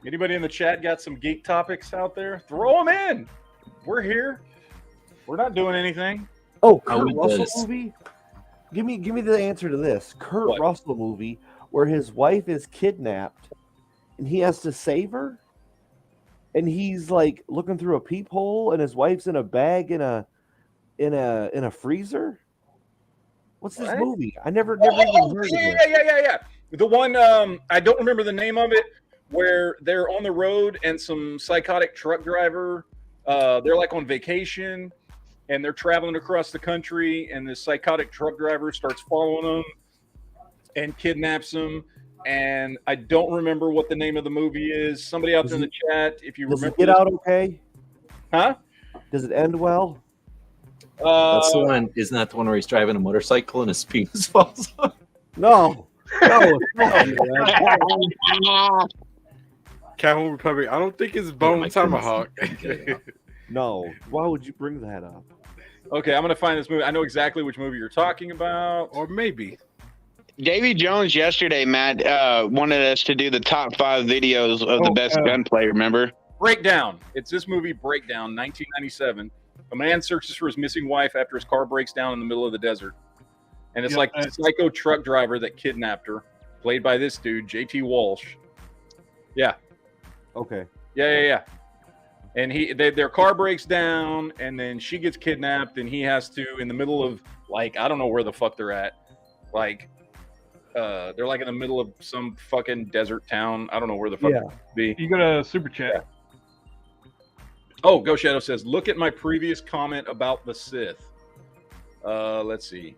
Anybody in the chat got some geek topics out there? Throw them in. We're here. We're not doing anything. Oh, Kurt Russell movie? Give me the answer to this. Kurt Russell movie where his wife is kidnapped and he has to save her? And he's like looking through a peephole, and his wife's in a bag in a freezer. What's this movie? I never even heard of it. Yeah. The one I don't remember the name of it, where they're on the road and some psychotic truck driver. They're like on vacation, and they're traveling across the country, and this psychotic truck driver starts following them and kidnaps them. And I don't remember what the name of the movie is. Somebody out there in the chat, if you remember. Does it get out okay? Huh? Does it end well? That's the one. Isn't that the one where he's driving a motorcycle and his penis falls off? No. Calhoun Republic. I don't think it's Bone Tomahawk. No. Why would you bring that up? Okay, I'm going to find this movie. I know exactly which movie you're talking about. Or maybe. Davy Jones yesterday, Matt, wanted us to do the top 5 videos of the best gunplay, remember? Breakdown. It's this movie, Breakdown, 1997. A man searches for his missing wife after his car breaks down in the middle of the desert. And it's like the psycho truck driver that kidnapped her, played by this dude, JT Walsh. Yeah. Okay. Yeah. And their car breaks down, and then she gets kidnapped, and he has to, in the middle of, like, I don't know where the fuck they're at. Like, they're like in the middle of some fucking desert town. I don't know where the fuck it could be. You got a super chat. Yeah. Oh, Go Shadow says, look at my previous comment about the Sith. Let's see.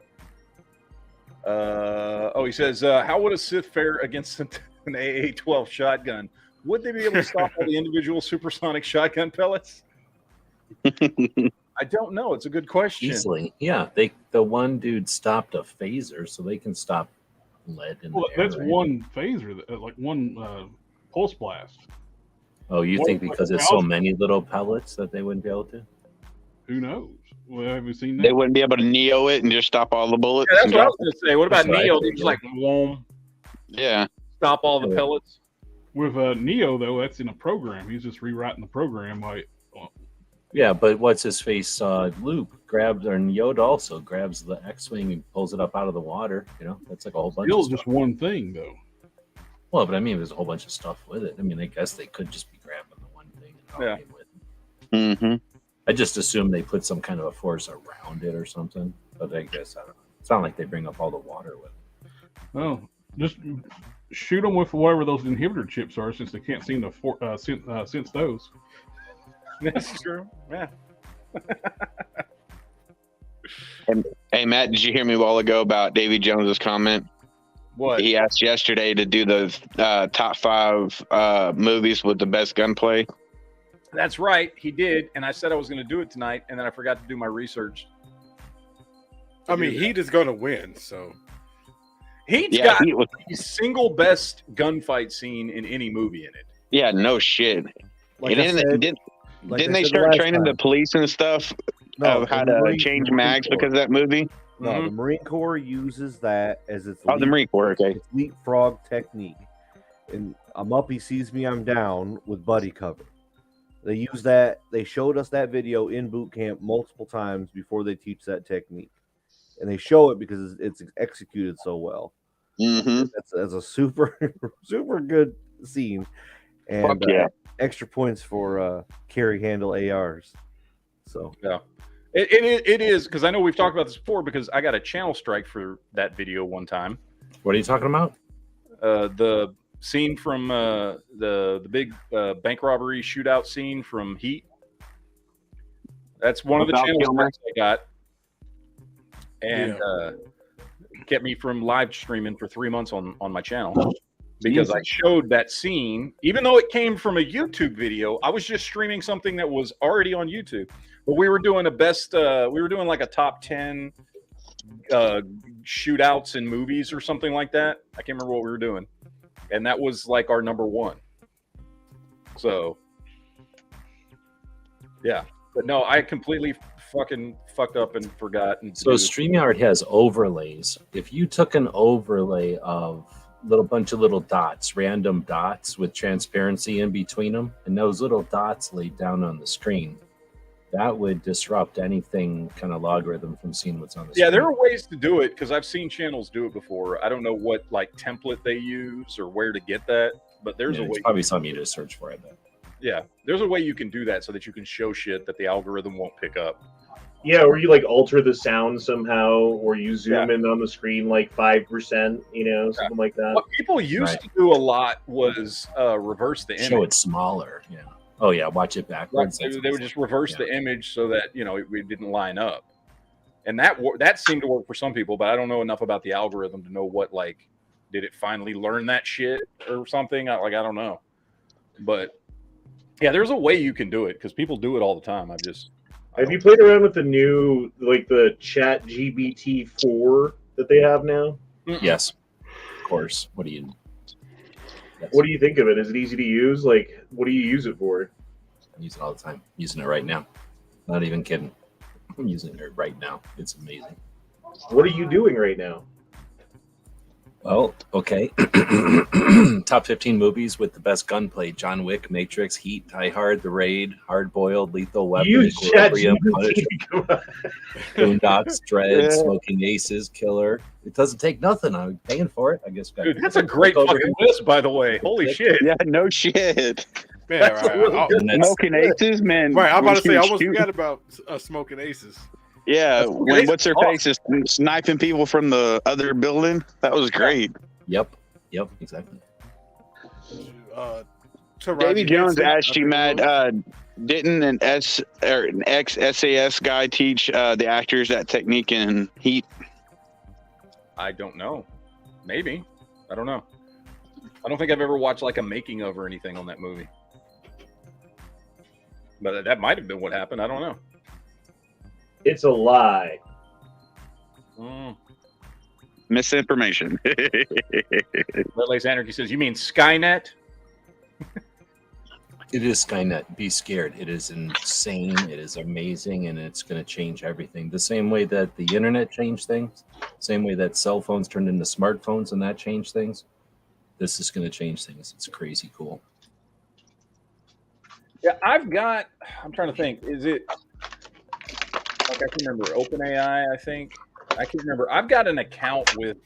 He says, how would a Sith fare against an AA-12 shotgun? Would they be able to stop all the individual supersonic shotgun pellets? I don't know. It's a good question. Easily. Yeah. The one dude stopped a phaser, so they can stop lead in the air. That's right? One phaser, like one pulse blast. Oh, you think because it's so many little pellets that they wouldn't be able to? Who knows? Well, have you seen that? They wouldn't be able to Neo it and just stop all the bullets. Yeah, that's what I was going to say. What about Neo? They're just like, whoom. Yeah. Stop all the pellets. With Neo, though, that's in a program. He's just rewriting the program. Yeah, but what's his face? Luke grabs, or Yoda also grabs the X-wing and pulls it up out of the water. You know, that's like a whole bunch. Still of stuff. just one thing, though. Well, but I mean, there's a whole bunch of stuff with it. I mean, I guess they could just be grabbing the one thing. And with it. Mm-hmm. I just assume they put some kind of a force around it or something. But I guess I don't know. It's not like they bring up all the water with it. Oh, just shoot them with whatever those inhibitor chips are, since they can't seem to sense those. That's true. Yeah. Hey, Matt, did you hear me a while ago about Davy Jones's comment? What? He asked yesterday to do the top 5 movies with the best gunplay. That's right. He did. And I said I was going to do it tonight, and then I forgot to do my research. I mean, Heat is going to win, so. Heat's got the single best gunfight scene in any movie in it. Yeah, no shit. Like Didn't they start training the police and stuff of how to change mags because of that movie? No, the Marine Corps uses that as its the Marine Corps, okay. Its leapfrog technique. And I'm up, he sees me, I'm down with buddy cover. They use that. They showed us that video in boot camp multiple times before they teach that technique. And they show it because it's executed so well. Mm-hmm. That's a super good scene. And extra points for carry handle ARs. So yeah, it is, because I know we've talked about this before, because I got a channel strike for that video one time. What are you talking about? The scene from the big bank robbery shootout scene from Heat. That's one of the channel strikes I got. And kept me from live streaming for 3 months on my channel because I showed that scene, even though it came from a YouTube video. I was just streaming something that was already on YouTube, but we were doing we were doing like a top 10 shootouts in movies or something like that. I can't remember what we were doing, and that was like our number one. So yeah, but no, I completely fucking fucked up and forgot. So StreamYard has overlays. If you took an overlay of bunch of little dots, random dots with transparency in between them, and those little dots laid down on the screen, that would disrupt anything kind of logarithm from seeing what's on the screen. Yeah, there are ways to do it because I've seen channels do it before. I don't know what like template they use or where to get that, but there's a way. It's probably something you just search for, I bet. Yeah, there's a way you can do that so that you can show shit that the algorithm won't pick up. Yeah, or you like alter the sound somehow, or you zoom in on the screen like 5%, something like that. What people used to do a lot was reverse the image. Show it smaller. Yeah. Oh yeah, watch it backwards. Right. They would just reverse the image so that it didn't line up, and that seemed to work for some people. But I don't know enough about the algorithm to know what did it finally learn that shit or something? I don't know, but yeah, there's a way you can do it because people do it all the time. Have you played around with the new, the Chat GBT 4 that they have now? Yes, of course. What do you think of it? Is it easy to use? What do you use it for? I use it all the time. I'm using it right now. Not even kidding. I'm using it right now. It's amazing. What are you doing right now? Well, okay. Top 15 movies with the best gunplay: John Wick, Matrix, Heat, Die Hard, The Raid, Hard Boiled, Lethal Weapon, Equilibrium, Punisher, Boondocks, Dread, Smoking Aces, Killer. It doesn't take nothing. I'm paying for it. I guess. Dude, that's a great fucking list, by the way. Holy shit. Yeah, no shit. Man, right. Smoking Aces, man. Right, I'm about to say, I almost forgot about Smoking Aces. Yeah, when what's her face is sniping people from the other building. That was great. Yep, exactly. Davy Jones asked you, Matt, didn't an ex-SAS guy teach the actors that technique in Heat? I don't know. Maybe. I don't know. I don't think I've ever watched a making of or anything on that movie. But that might have been what happened. I don't know. It's a lie. Misinformation. Lace Anarchy says, you mean Skynet? It is Skynet. Be scared. It is insane. It is amazing, and it's going to change everything. The same way that the internet changed things, same way that cell phones turned into smartphones and that changed things. This is going to change things. It's crazy cool. Yeah, I'm trying to think. Is it, I can remember, OpenAI, I think. I can't remember. I've got an account with,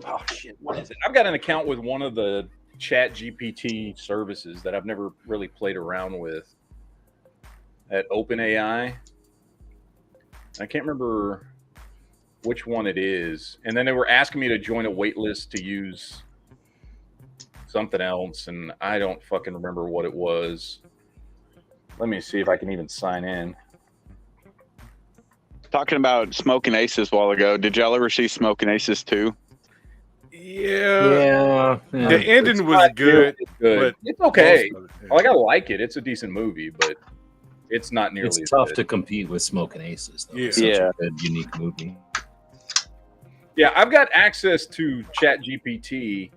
oh shit, what is it? I've got an account with one of the Chat GPT services that I've never really played around with at OpenAI. I can't remember which one it is. And then they were asking me to join a wait list to use something else, and I don't fucking remember what it was. Let me see if I can even sign in. Talking about Smoking Aces a while ago, did y'all ever see Smoking Aces 2? Yeah. The ending was good. But it's okay. I like it. It's a decent movie, but it's not nearly It's tough to compete with Smoking Aces, though. It's such a good, unique movie. Yeah, I've got access to Chat GPT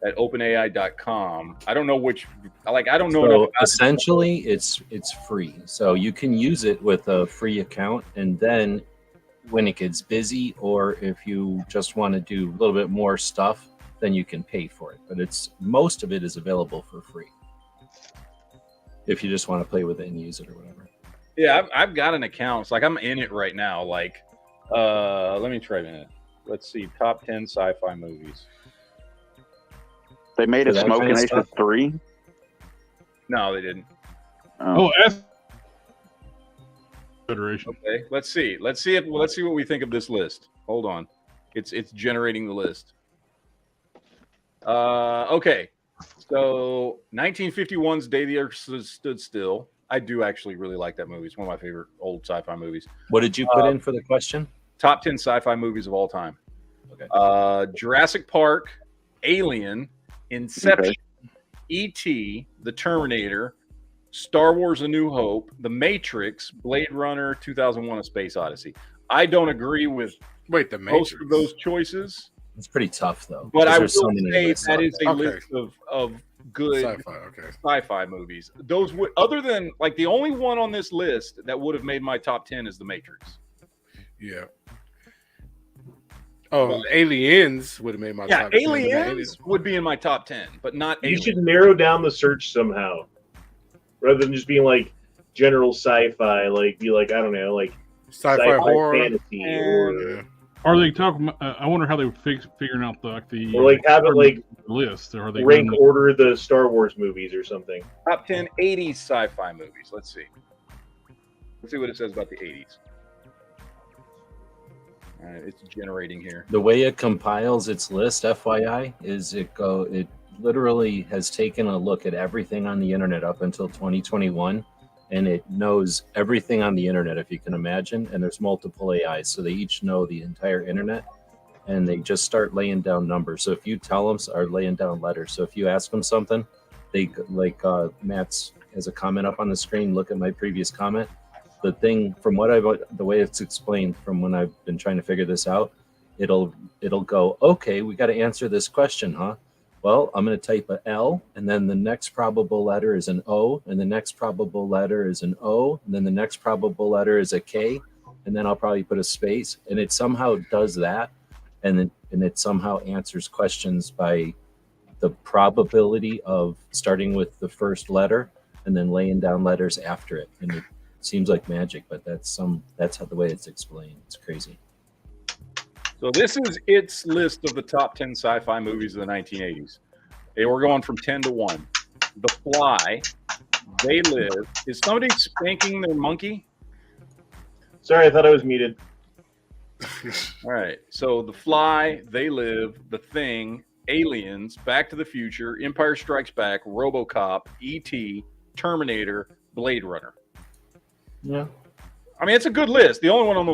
at openai.com. I don't know which, I don't know. So essentially, it's free. So you can use it with a free account, and then when it gets busy, or if you just want to do a little bit more stuff, then you can pay for it. But most of it is available for free if you just want to play with it and use it or whatever. Yeah, I've got an account. It's I'm in it right now. Let me try it. Let's see, top 10 sci-fi movies. They made a Smoking Aces 3? No, they didn't. Oh, Federation. Okay, let's see what we think of this list. Hold on, it's generating the list. Okay, so 1951's Day the Earth Stood Still. I do actually really like that movie. It's one of my favorite old sci-fi movies. What did you put in for the question? Top 10 sci-fi movies of all time. Okay. Jurassic Park, Alien, Inception, E.T., The Terminator, Star Wars: A New Hope, The Matrix, Blade Runner, 2001: A Space Odyssey. I don't agree with the most of those choices. It's pretty tough though. But I will there's so many say lists that out is there. a list of good sci-fi movies. Those would, other than like the only one on this list that would have made my top 10 is The Matrix. Yeah. Oh, Aliens would have made my top 10. Aliens would be in my top 10, but not You Aliens. should narrow down the search somehow, rather than just being like general sci-fi. Like be like, I don't know, like sci-fi horror, fantasy, or Are they talking? I wonder how they would figuring out the or like have it like list. Or are they rank order the Star Wars movies or something? Top 10 80s sci-fi movies. Let's see. Let's see what it says about the 80s. All right, it's generating here. The way it compiles its list, FYI, is it literally has taken a look at everything on the internet up until 2021, and it knows everything on the internet, if you can imagine. And there's multiple AIs, so they each know the entire internet, and they just start laying down numbers. So if you tell them, or laying down letters. So if you ask them something, they like Matt's has a comment up on the screen. Look at my previous comment. The thing from the way it's explained from when I've been trying to figure this out, it'll go, okay, we got to answer this question, huh? Well, I'm going to type a L, and then the next probable letter is an O, and the next probable letter is an O, and then the next probable letter is a K, and then I'll probably put a space, and it somehow does that, and it somehow answers questions by the probability of starting with the first letter and then laying down letters after it, and it seems like magic, but that's how the way it's explained. It's crazy. So this is its list of the top 10 sci-fi movies of the 1980s. Hey, we're going from 10 to 1. The Fly, They Live. Is somebody spanking their monkey? Sorry, I thought I was muted. All right. So The Fly, They Live, The Thing, Aliens, Back to the Future, Empire Strikes Back, RoboCop, E.T., Terminator, Blade Runner. Yeah. I mean, it's a good list. The only one of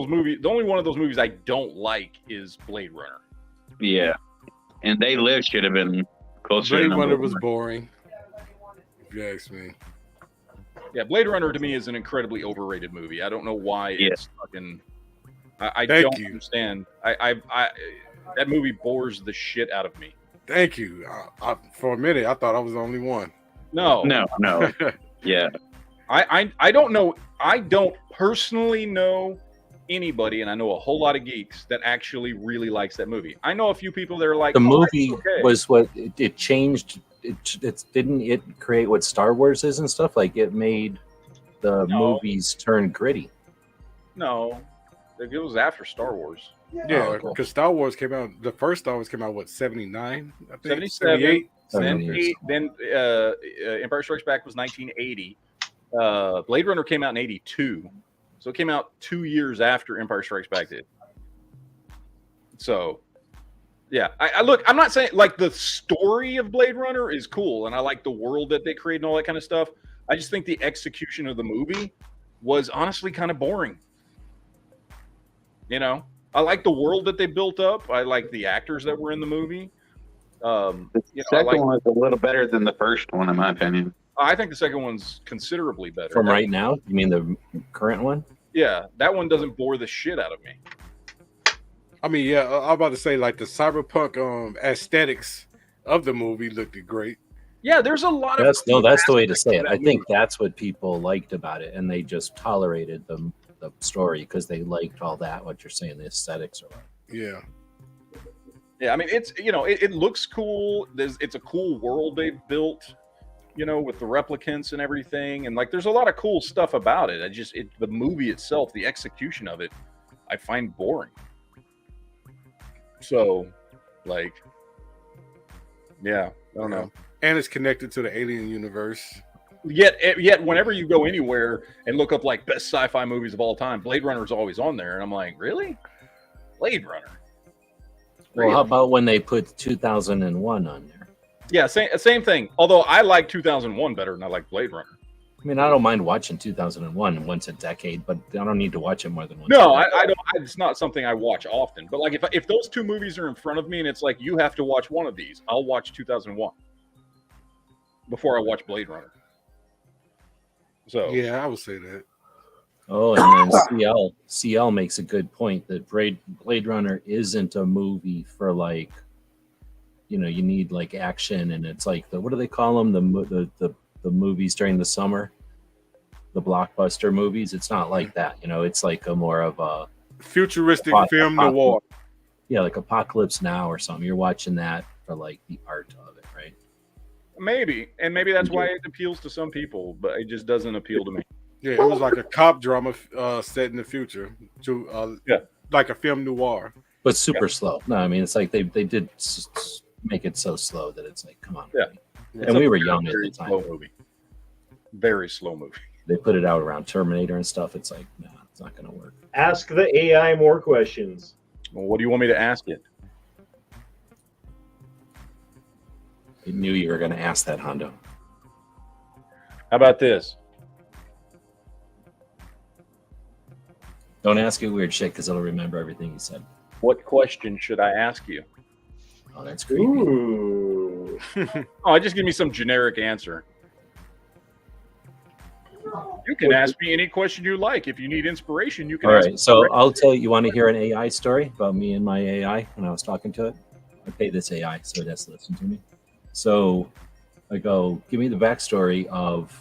those movies I don't like is Blade Runner. Yeah, and They Live should have been closer. Blade to Runner number was one. boring. If you ask me. Yeah, Blade Runner to me is an incredibly overrated movie. I don't know why it's fucking. I Thank don't you. understand. I that movie bores the shit out of me. Thank you. For a minute, I thought I was the only one. No. Yeah. I don't know. I don't personally know anybody, and I know a whole lot of geeks that actually really likes that movie. I know a few people that are like, The "Oh, movie it's okay." was what it changed. It didn't it create what Star Wars is and stuff. Like it made the movies turn gritty. No, it was after Star Wars. Yeah, cool. because Star Wars came out. The first Star Wars came out what 79, I think 77, 78. 78, then Empire Strikes Back was 1980. Blade Runner came out in 82, so it came out 2 years after Empire Strikes Back did. So, yeah, I look. I'm not saying like the story of Blade Runner is cool, and I like the world that they create and all that kind of stuff. I just think the execution of the movie was honestly kind of boring. You know, I like the world that they built up. I like the actors that were in the movie. The second one was a little better than the first one, in my opinion. I think the second one's considerably better. From right now, you mean the current one? Yeah, that one doesn't bore the shit out of me. I mean, yeah, I'm about to say like the cyberpunk aesthetics of the movie looked great. Yeah, there's a lot of That's the way to say it. that I think movie. that's what people liked about it, and they just tolerated the story because they liked all that. What you're saying, the aesthetics or what? Yeah. Yeah, I mean, it's it looks cool. It's a cool world they've built, with the replicants and everything, and like there's a lot of cool stuff about it. The movie itself, the execution of it, I find boring. So, like, yeah, I don't know. And it's connected to the alien universe. Yet, whenever you go anywhere and look up like best sci-fi movies of all time, Blade Runner is always on there, and I'm like, really? Blade Runner? Well, how about when they put 2001 on there? Yeah, same thing. Although I like 2001 better than I like Blade Runner. I mean, I don't mind watching 2001 once a decade, but I don't need to watch it more than once. No, I don't. It's not something I watch often. But like, if those two movies are in front of me and it's like you have to watch one of these, I'll watch 2001 before I watch Blade Runner. So yeah, I would say that. Oh, and then CL makes a good point that Blade Runner isn't a movie for like, you know, you need like action, and it's like what do they call them, the movies during the summer, the blockbuster movies. It's not like that, you know. It's like a more of a futuristic film noir. Yeah, like Apocalypse Now or something. You're watching that for like the art of it, right? maybe that's why it appeals to some people, but it just doesn't appeal to me. Yeah, it was like a cop drama set in the future, to like a film noir, but super slow. No, I mean it's like they did make it so slow that it's like, come on. Yeah. And we were young at the time. Slow movie. Very slow movie. They put it out around Terminator and stuff. It's like, no, it's not going to work. Ask the AI more questions. Well, what do you want me to ask it? I knew you were going to ask that, Hondo. How about this? Don't ask it weird shit because it'll remember everything you said. What question should I ask you? Oh, that's creepy. Ooh. Oh, just give me some generic answer. You can ask me any question you like. If you need inspiration, you can All ask right, me. so I'll tell you, want to hear an AI story about me and my AI when I was talking to it? I pay this AI, so it has to listen to me. So I go, give me the backstory of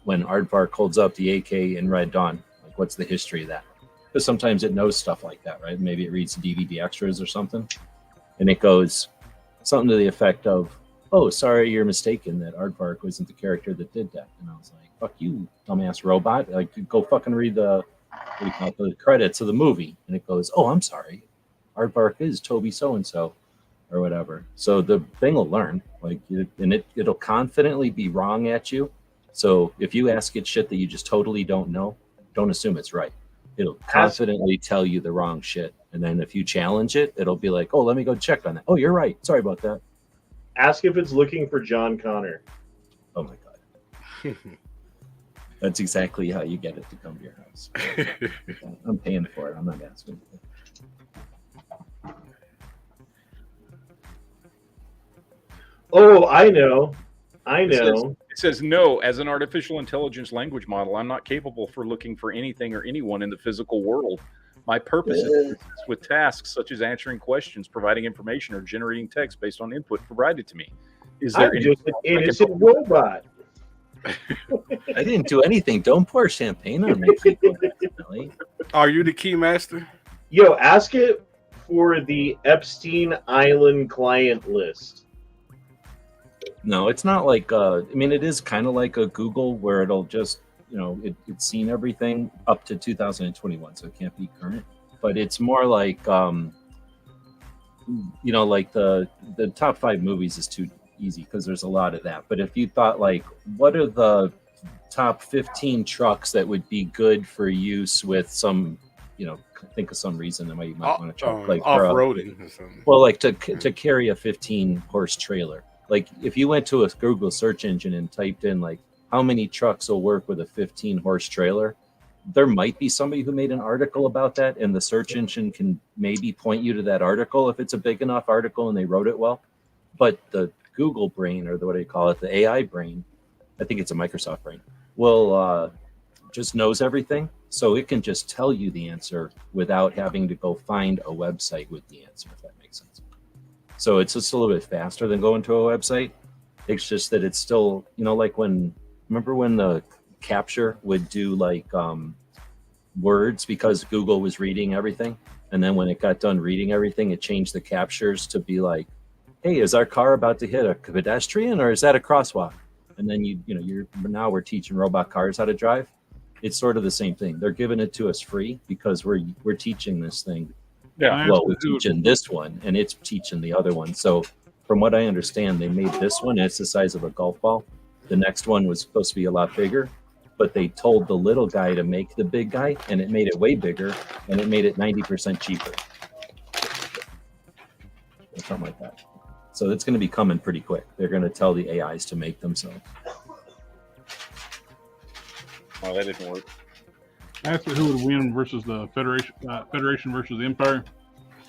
when Aardvark holds up the AK in Red Dawn. Like, what's the history of that? Because sometimes it knows stuff like that, right? Maybe it reads the DVD extras or something. And it goes something to the effect of, oh, sorry, you're mistaken that Aardvark wasn't the character that did that. And I was like, fuck you, dumbass robot. Like, go fucking read the credits of the movie. And it goes, oh, I'm sorry. Aardvark is Toby so-and-so or whatever. So the thing will learn. Like, it'll confidently be wrong at you. So if you ask it shit that you just totally don't know, don't assume it's right. It'll confidently tell you the wrong shit. And then if you challenge it, it'll be like, oh, let me go check on that. Oh, you're right. Sorry about that. Ask if it's looking for John Connor. Oh, my God. That's exactly how you get it to come to your house. I'm paying for it. I'm not asking. Oh, I know. I know. It says, no, as an artificial intelligence language model, I'm not capable for looking for anything or anyone in the physical world. My purpose is to assist with tasks such as answering questions, providing information, or generating text based on input provided to me. Is there I'm just an innocent robot. I didn't do anything. Don't pour champagne on me. Are you the key master? Yo, ask it for the Epstein Island client list. No, it's not like, I mean, it is kind of like a Google where it'll just, you know, it's seen everything up to 2021, so it can't be current. But it's more like, you know, like the top 5 movies is too easy because there's a lot of that. But if you thought like, what are the top 15 trucks that would be good for use with some, you know, think of some reason that you might want to truck, like off-roading or something. Well, like to carry a 15-horse trailer. Like if you went to a Google search engine and typed in like how many trucks will work with a 15-horse trailer, there might be somebody who made an article about that, and the search engine can maybe point you to that article if it's a big enough article and they wrote it well. But the Google brain, or what do you call it, the AI brain, I think it's a Microsoft brain, will just knows everything. So it can just tell you the answer without having to go find a website with the answer, if that makes sense. So it's just a little bit faster than going to a website. It's just that it's still, you know, like remember when the capture would do like words because Google was reading everything. And then when it got done reading everything, it changed the captures to be like, hey, is our car about to hit a pedestrian or is that a crosswalk? And then now we're teaching robot cars how to drive. It's sort of the same thing. They're giving it to us free because we're teaching this thing. Yeah. Well, we're teaching this one and it's teaching the other one. So from what I understand, they made this one, it's the size of a golf ball. The next one was supposed to be a lot bigger, but they told the little guy to make the big guy and it made it way bigger and it made it 90% cheaper. Something like that. So it's going to be coming pretty quick. They're going to tell the AIs to make themselves. Oh, that didn't work. Ask who would win versus the Federation versus the Empire.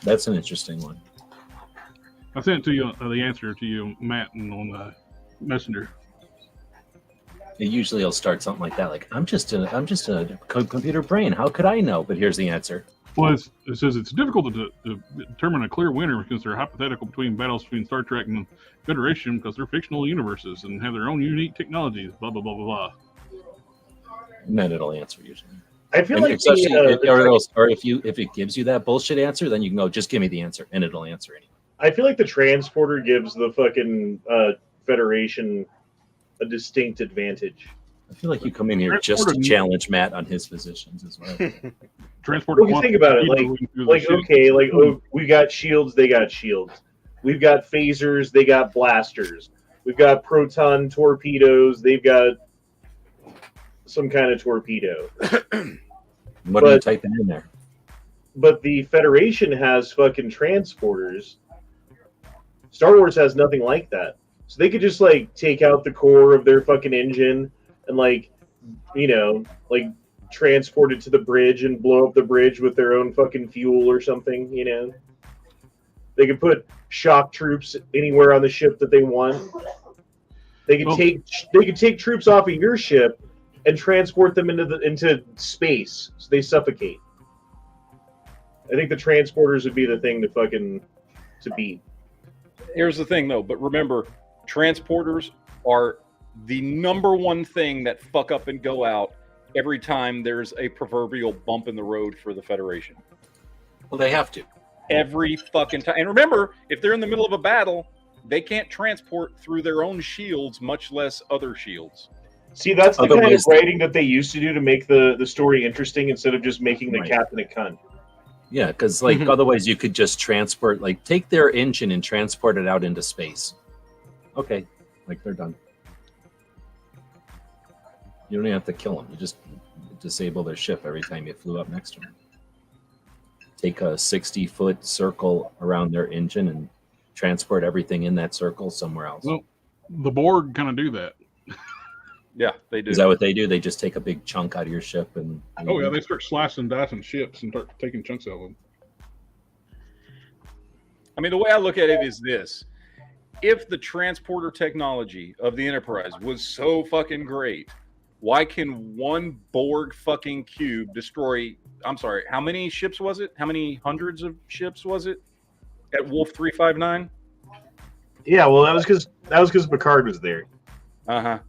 That's an interesting one. I sent to you the answer to you, Matt, and on the messenger. Usually, he'll start something like that, like I'm just a computer brain. How could I know? But here's the answer. Well, it says it's difficult to determine a clear winner because they're hypothetical between battles between Star Trek and Federation because they're fictional universes and have their own unique technologies. Blah blah blah blah blah. And then it'll answer usually. I feel like or if it gives you that bullshit answer, then you can go, just give me the answer, and it'll answer anyway. I feel like the transporter gives the fucking Federation a distinct advantage. I feel like you come in here just to challenge Matt on his positions as well. Transporter. Well, you think about it, we got shields, they got shields. We've got phasers, they got blasters. We've got proton torpedoes, they've got some kind of torpedo. What are you typing in there? But the Federation has fucking transporters. Star Wars has nothing like that. So they could just like take out the core of their fucking engine and transport it to the bridge and blow up the bridge with their own fucking fuel or something, They could put shock troops anywhere on the ship that they want. They could take troops off of your ship and transport them into space so they suffocate. I think the transporters would be the thing to beat. Here's the thing, though. But remember, transporters are the number one thing that fuck up and go out every time there's a proverbial bump in the road for the Federation. Well, they have to. Every fucking time. And remember, if they're in the middle of a battle, they can't transport through their own shields, much less other shields. See, that's the kind of writing that they used to do to make the story interesting instead of just making the captain a cunt. Yeah, because otherwise you could just transport, take their engine and transport it out into space. Okay, they're done. You don't even have to kill them. You just disable their ship every time you flew up next to them. Take a 60-foot circle around their engine and transport everything in that circle somewhere else. Well, the Borg kind of do that. Yeah, they do. Is that what they do? They just take a big chunk out of your ship and... Oh, yeah, they start slicing, dicing ships and start taking chunks out of them. I mean, the way I look at it is this. If the transporter technology of the Enterprise was so fucking great, why can one Borg fucking cube destroy... I'm sorry, how many ships was it? How many hundreds of ships was it at Wolf 359? Yeah, well, that was because Picard was there. Uh-huh.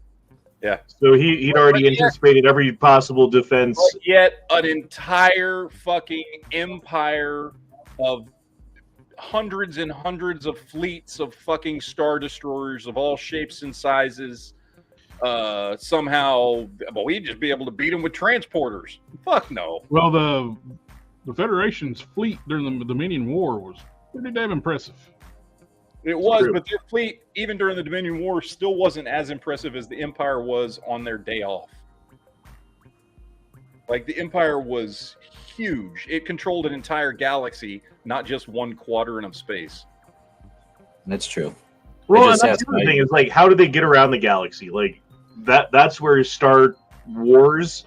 Yeah. So he'd already anticipated every possible defense. But yet an entire fucking empire of hundreds and hundreds of fleets of fucking Star Destroyers of all shapes and sizes. Somehow, we'd just be able to beat them with transporters. Fuck no. Well, the Federation's fleet during the Dominion War was pretty damn impressive. It was, but their fleet, even during the Dominion War, still wasn't as impressive as the Empire was on their day off. The Empire was huge. It controlled an entire galaxy, not just one quadrant of space. That's true. Well, and that's the other thing is, how do they get around the galaxy? That's where Star Wars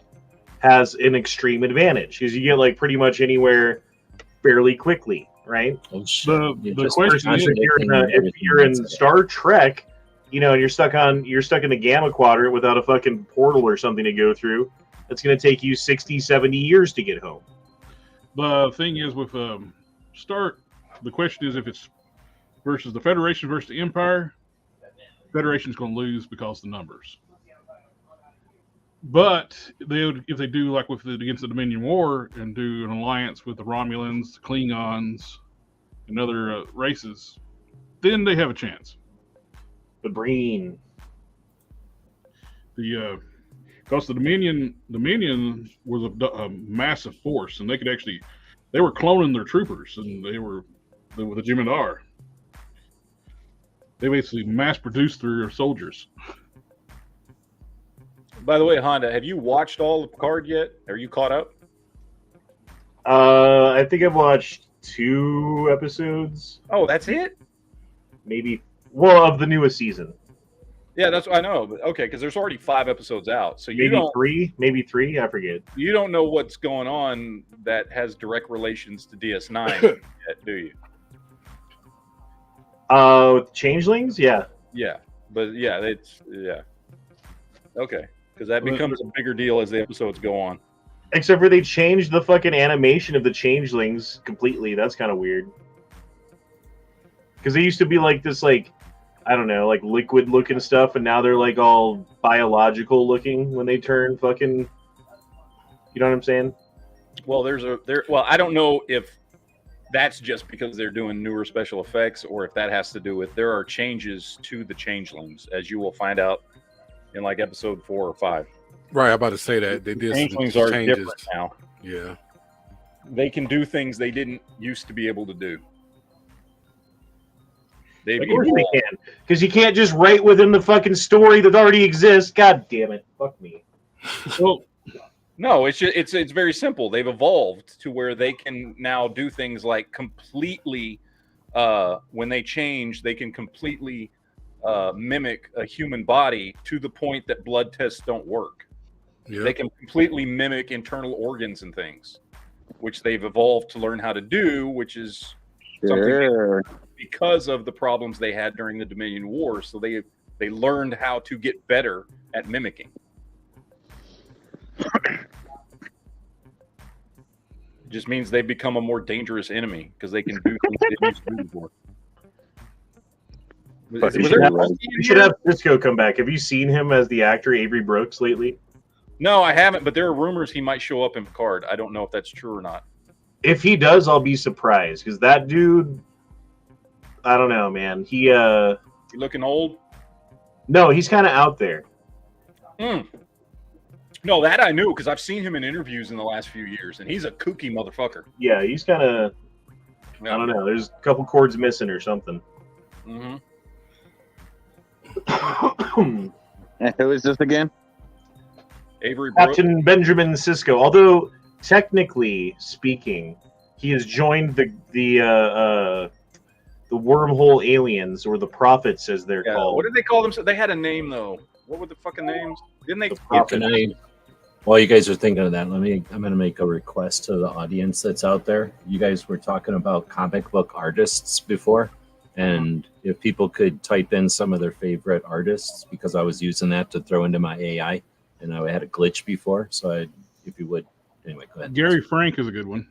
has an extreme advantage, because you get, pretty much anywhere fairly quickly. Right. The question is, if you're in Star Trek, and you're stuck in the Gamma Quadrant without a fucking portal or something to go through, it's going to take you 60, 70 years to get home. The thing is with the question is if it's versus the Federation versus the Empire, Federation's going to lose because of the numbers. But if they do against the Dominion War and do an alliance with the Romulans, the Klingons, and other races, then they have a chance. The Breen. Because the Dominion was a massive force, and they were cloning their troopers, and they were with the Jem'Hadar. They basically mass-produced their soldiers. By the way, Honda, have you watched all of Picard yet? Are you caught up? I think I've watched 2 episodes. Oh, that's it? Maybe. Well, of the newest season. Yeah, that's what I know. But okay, because there's already 5 episodes out, so you maybe three. I forget. You don't know what's going on that has direct relations to DS9 yet, do you? Changelings, yeah. Yeah, but it's okay, because that becomes a bigger deal as the episodes go on. Except for they changed the fucking animation of the changelings completely. That's kind of weird. Because they used to be like this, like, I don't know, like liquid looking stuff, and now they're like all biological looking when they turn fucking. You know what I'm saying? Well, well, I don't know if that's just because they're doing newer special effects, or if that has to do with there are changes to the changelings, as you will find out in like episode 4 or 5. Right, I'm about to say that they did Changelings some are changes different now. Yeah, they can do things they didn't used to be able to do. Of course they can, because you can't just write within the fucking story that already exists. God damn it, fuck me. Well, no, it's very simple. They've evolved to where they can now do things like completely. When they change, they can completely mimic a human body to the point that blood tests don't work. Yep. They can completely mimic internal organs and things, which they've evolved to learn how to do, which is something because of the problems they had during the Dominion Wars. So they learned how to get better at mimicking. It just means they've become a more dangerous enemy because they can do things they didn't used to do before. We should have Cisco come back. Have you seen him as the actor Avery Brooks lately? No, I haven't, but there are rumors he might show up in Picard. I don't know if that's true or not. If he does, I'll be surprised, because that dude, I don't know, man. He looking old? No, he's kind of out there. No, that I knew, because I've seen him in interviews in the last few years, and he's a kooky motherfucker. Yeah, he's kind of, I don't know. There's a couple chords missing or something. Who is this again? Avery Brooks. Captain Benjamin Sisko. Although technically speaking, he has joined the wormhole aliens, or the prophets, as they're called. What did they call them? They had a name though. What were the fucking names? Didn't they? While you guys are thinking of that, I'm going to make a request to the audience that's out there. You guys were talking about comic book artists before, and if people could type in some of their favorite artists, because I was using that to throw into my AI, and I had a glitch before. So if you would, anyway, go ahead. Gary Frank is a good one.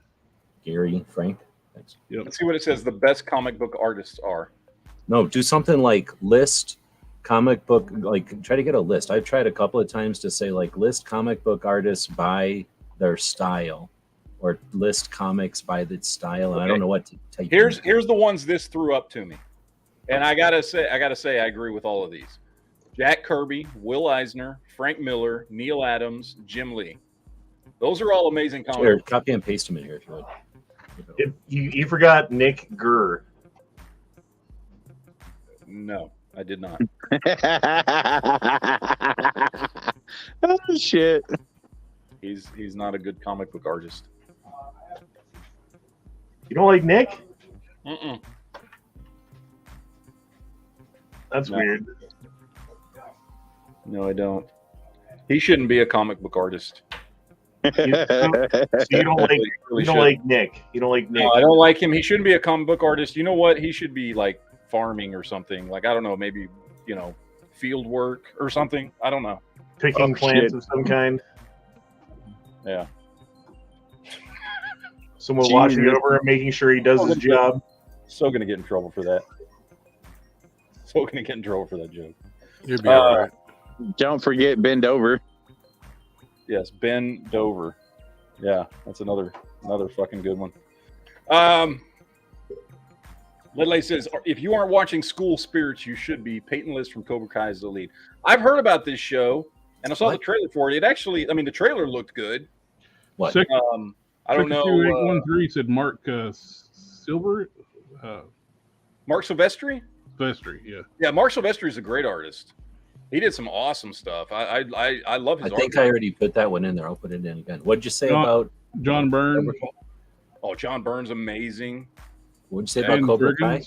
Gary Frank. Thanks. Yep. Let's see what it says. The best comic book artists are. No, do something like list comic book, like try to get a list. I've tried a couple of times to say like list comic book artists by their style, or list comics by the style, and I don't know what to type. Here's the ones this threw up to me, and I gotta say I agree with all of these. Jack Kirby, Will Eisner, Frank Miller, Neil Adams, Jim Lee. Those are all amazing comics. Here, copy and paste them in here if you would. You forgot Nick Gurr. No, I did not. Oh shit. He's not a good comic book artist. You don't like Nick? Mm-mm. That's weird. No, I don't. He shouldn't be a comic book artist. So you don't like Nick. You don't like Nick. No, I don't like him. He shouldn't be a comic book artist. You know what? He should be like farming or something. Like, I don't know, maybe, field work or something. I don't know. Picking plants of some kind. Yeah. Someone watching over him, making sure he does his job. So gonna get in trouble for that. So gonna get in trouble for that joke. You'll be all right. Don't forget Bend Over. Yes, Ben Dover. Yeah, that's another fucking good one. Ledley says, if you aren't watching School Spirits, you should be. Peyton List from Cobra Kai is the lead. I've heard about this show, and I saw the trailer for it. It actually, the trailer looked good. What? I don't know. 813 said Mark Silver. Mark Silvestri? Silvestri, yeah. Yeah, Mark Silvestri is a great artist. He did some awesome stuff. I love his art. I think I already put that one in there. I'll put it in again. What'd you say about John Byrne? Oh, John Byrne's amazing. What'd you say about Cobra Kai?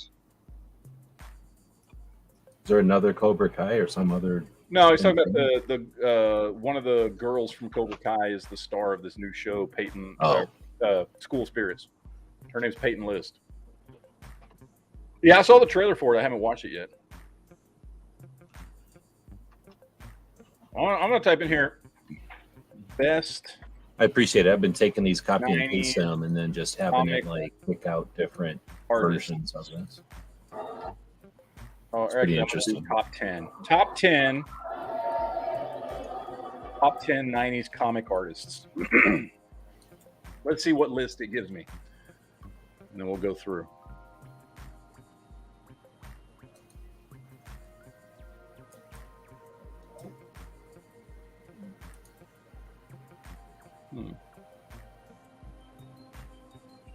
there another Cobra Kai or some other? No, he's talking about the one of the girls from Cobra Kai is the star of this new show, Peyton. School Spirits. Her name's Peyton List. Yeah, I saw the trailer for it. I haven't watched it yet. I'm gonna type in here best. I appreciate it. I've been taking these, copy and paste 90s them, and then just having it comic like pick out different artists. versions of this. Oh, It's pretty actually, I'm gonna do interesting. Top 10. Top 10 90s comic artists. Let's see what list it gives me. And then we'll go through.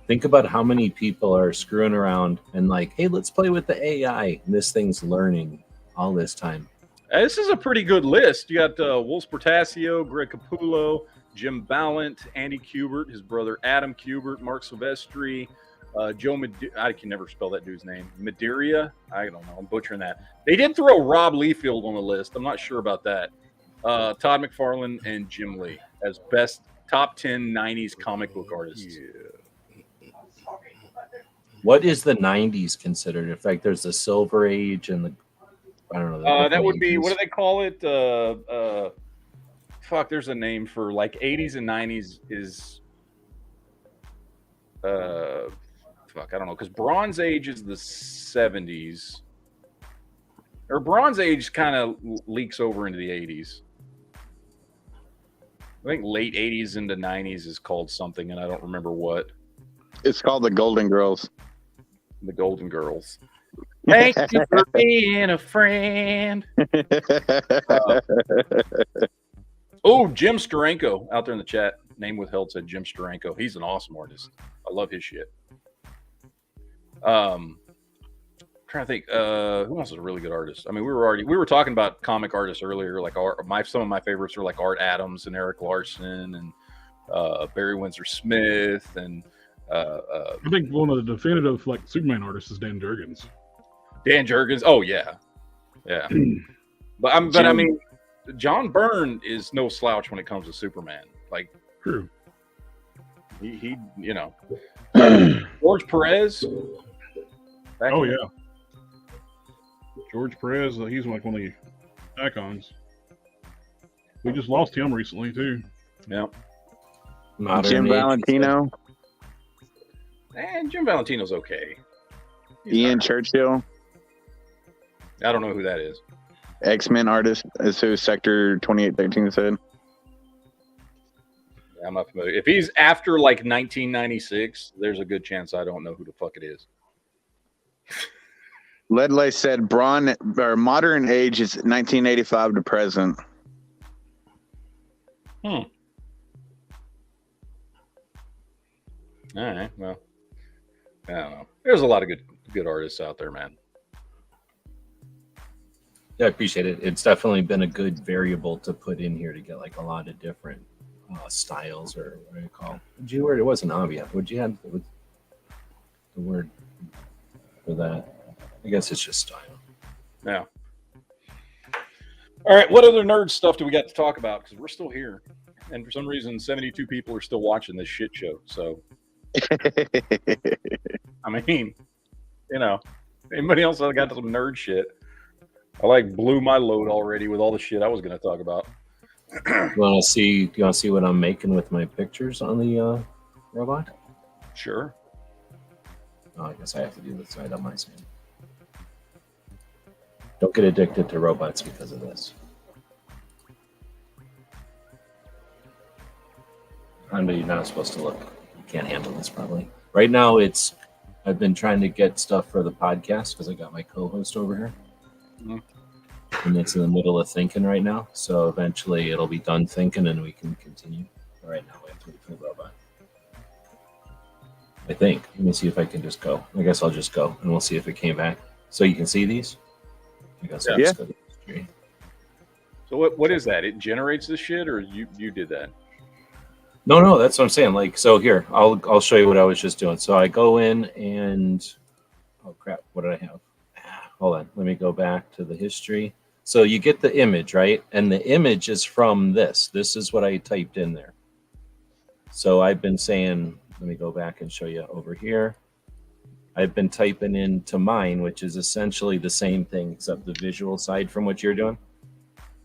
Think about how many people are screwing around and like, hey, let's play with the AI. And this thing's learning all this time. This is a pretty good list. You got Wolf Portasio, Greg Capullo, Jim Ballant, Andy Kubert, his brother Adam Kubert, Mark Silvestri, Joe I can never spell that dude's name. Madeira? I don't know. I'm butchering that. They did throw Rob Liefeld on the list. I'm not sure about that. Todd McFarlane and Jim Lee as best top 10 90s comic book artists. What is the 90s considered? In fact, there's the Silver Age and the, I don't know. That would be, what do they call it? Fuck, there's a name for like 80s and 90s is, fuck, I don't know. Because Bronze Age is the 70s. Or Bronze Age kind of leaks over into the 80s. I think late 80s into 90s is called something, and I don't remember what. It's called the Golden Girls. The Golden Girls. Thank you for being a friend. Oh, Jim Steranko out there in the chat. Name withheld said Jim Steranko. He's an awesome artist. I love his shit. Trying to think, who else is a really good artist? I mean, we were talking about comic artists earlier. Like some of my favorites are like Art Adams and Eric Larson and Barry Windsor Smith and. I think one of the definitive like Superman artists is Dan Jurgens. Dan Jurgens. Oh yeah, yeah. but I mean, John Byrne is no slouch when it comes to Superman. Like, true. He you know, George Perez. Oh yeah, George Perez. He's like one of the icons. We just lost him recently too. Yeah. Jim Valentino. And Jim Valentino's okay. Ian Churchill. I don't know who that is. X-Men artist, is who Sector 2813 said. Yeah, I'm not familiar. If he's after like 1996, there's a good chance I don't know who the fuck it is. Ledley said modern age is 1985 to present. All right, well. I don't know. There's a lot of good artists out there, man. Yeah, I appreciate it. It's definitely been a good variable to put in here to get like a lot of different styles, or what do you call it? What'd you word? It wasn't obvious. Would you have the word for that? I guess it's just style. Yeah. All right. What other nerd stuff do we got to talk about? Because we're still here. And for some reason, 72 people are still watching this shit show. So. I mean, you know, anybody else that got some nerd shit? I like blew my load already with all the shit I was going to talk about. You want to see what I'm making with my pictures on the robot? Sure. Oh, I guess I have to do this side on my side. Don't get addicted to robots because of this. I know you're not supposed to look. You can't handle this probably. Right now, I've been trying to get stuff for the podcast because I got my co-host over here. Mm-hmm. And it's in the middle of thinking right now. So eventually it'll be done thinking and we can continue. But right now we have to wait for the robot. I think. Let me see if I can just go. I guess I'll just go and we'll see if it came back. So you can see these? I guess I'll just go to the screen. So what is that? It generates this shit, or you did that? No, that's what I'm saying. Like, so here, I'll show you what I was just doing. So I go in and, oh crap, what did I have? hold on. Let me go back to the history. So you get the image, right? And the image is from this. This is what I typed in there. So I've been saying, let me go back and show you over here. I've been typing into mine, which is essentially the same thing, except the visual side from what you're doing.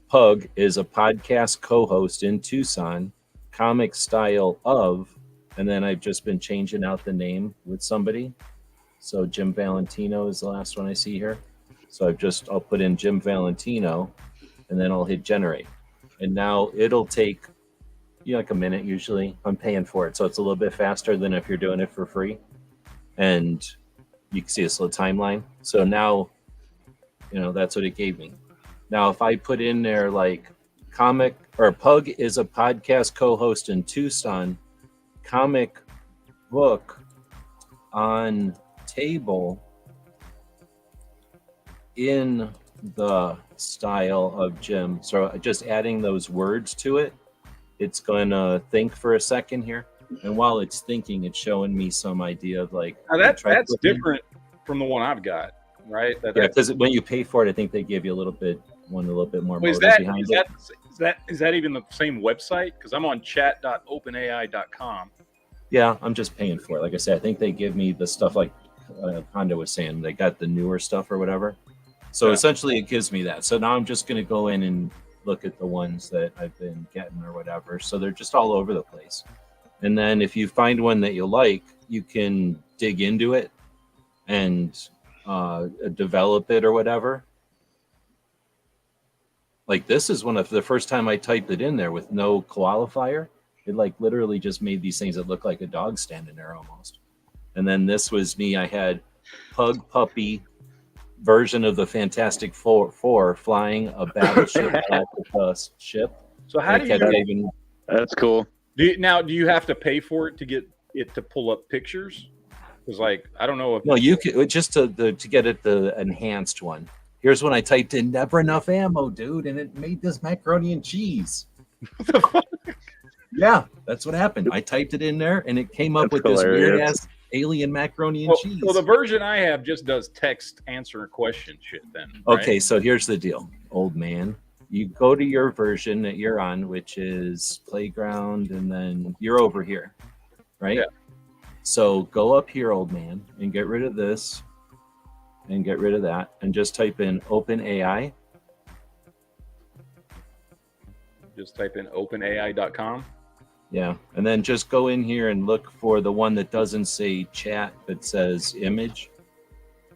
Pug is a podcast co-host in Tucson, comic style of, and then I've just been changing out the name with somebody. So Jim Valentino is the last one I see here. So I'll put in Jim Valentino, and then I'll hit generate. And now it'll take like a minute usually. I'm paying for it, so it's a little bit faster than if you're doing it for free. And you can see this little timeline. So now, that's what it gave me. Now, if I put in there like Pug is a podcast co-host in Tucson, comic book on table in the style of Jim. So just adding those words to it, it's going to think for a second here. And while it's thinking, it's showing me some idea of like. Now that's different from the one I've got, right? Yeah, because when you pay for it, I think they give you a little bit more Is that even the same website? Because I'm on chat.openai.com. Yeah, I'm just paying for it. Like I said, I think they give me the stuff like Honda was saying. They got the newer stuff or whatever. So essentially, it gives me that. So now I'm just going to go in and look at the ones that I've been getting or whatever. So they're just all over the place. And then if you find one that you like, you can dig into it and develop it or whatever. Like this is one of the first time I typed it in there with no qualifier. It like literally just made these things that look like a dog standing there almost. And then this was me. I had pug puppy version of the Fantastic Four flying a battleship at the ship. So how do you? That's cool. Do you have to pay for it to get it to pull up pictures? Because I don't know if you can just to get it the enhanced one. Here's when I typed in never enough ammo, dude, and it made this macaroni and cheese. Yeah, that's what happened. I typed it in there, and it came up with this weird ass alien macaroni and cheese. Well, the version I have just does text answer a question shit. Then okay, so here's the deal, old man. You go to your version that you're on, which is Playground, and then you're over here, right? Yeah. So go up here, old man, and get rid of this, and get rid of that, and just type in OpenAI. Just type in openai.com. Yeah, and then just go in here and look for the one that doesn't say chat, but says image.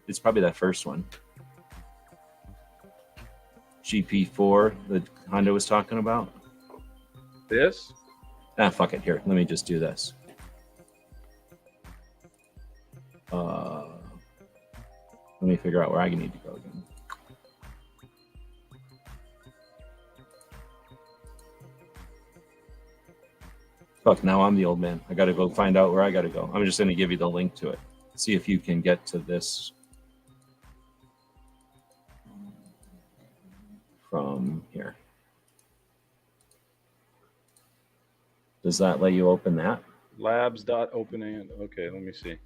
It's probably that first one. GP4 that Honda was talking about. This? Fuck it. Here, let me just do this. Let me figure out where I need to go again. Fuck, now I'm the old man. I gotta go find out where I gotta go. I'm just gonna give you the link to it. See if you can get to this from here. Does that let you open that? Labs.openai. Okay, let me see.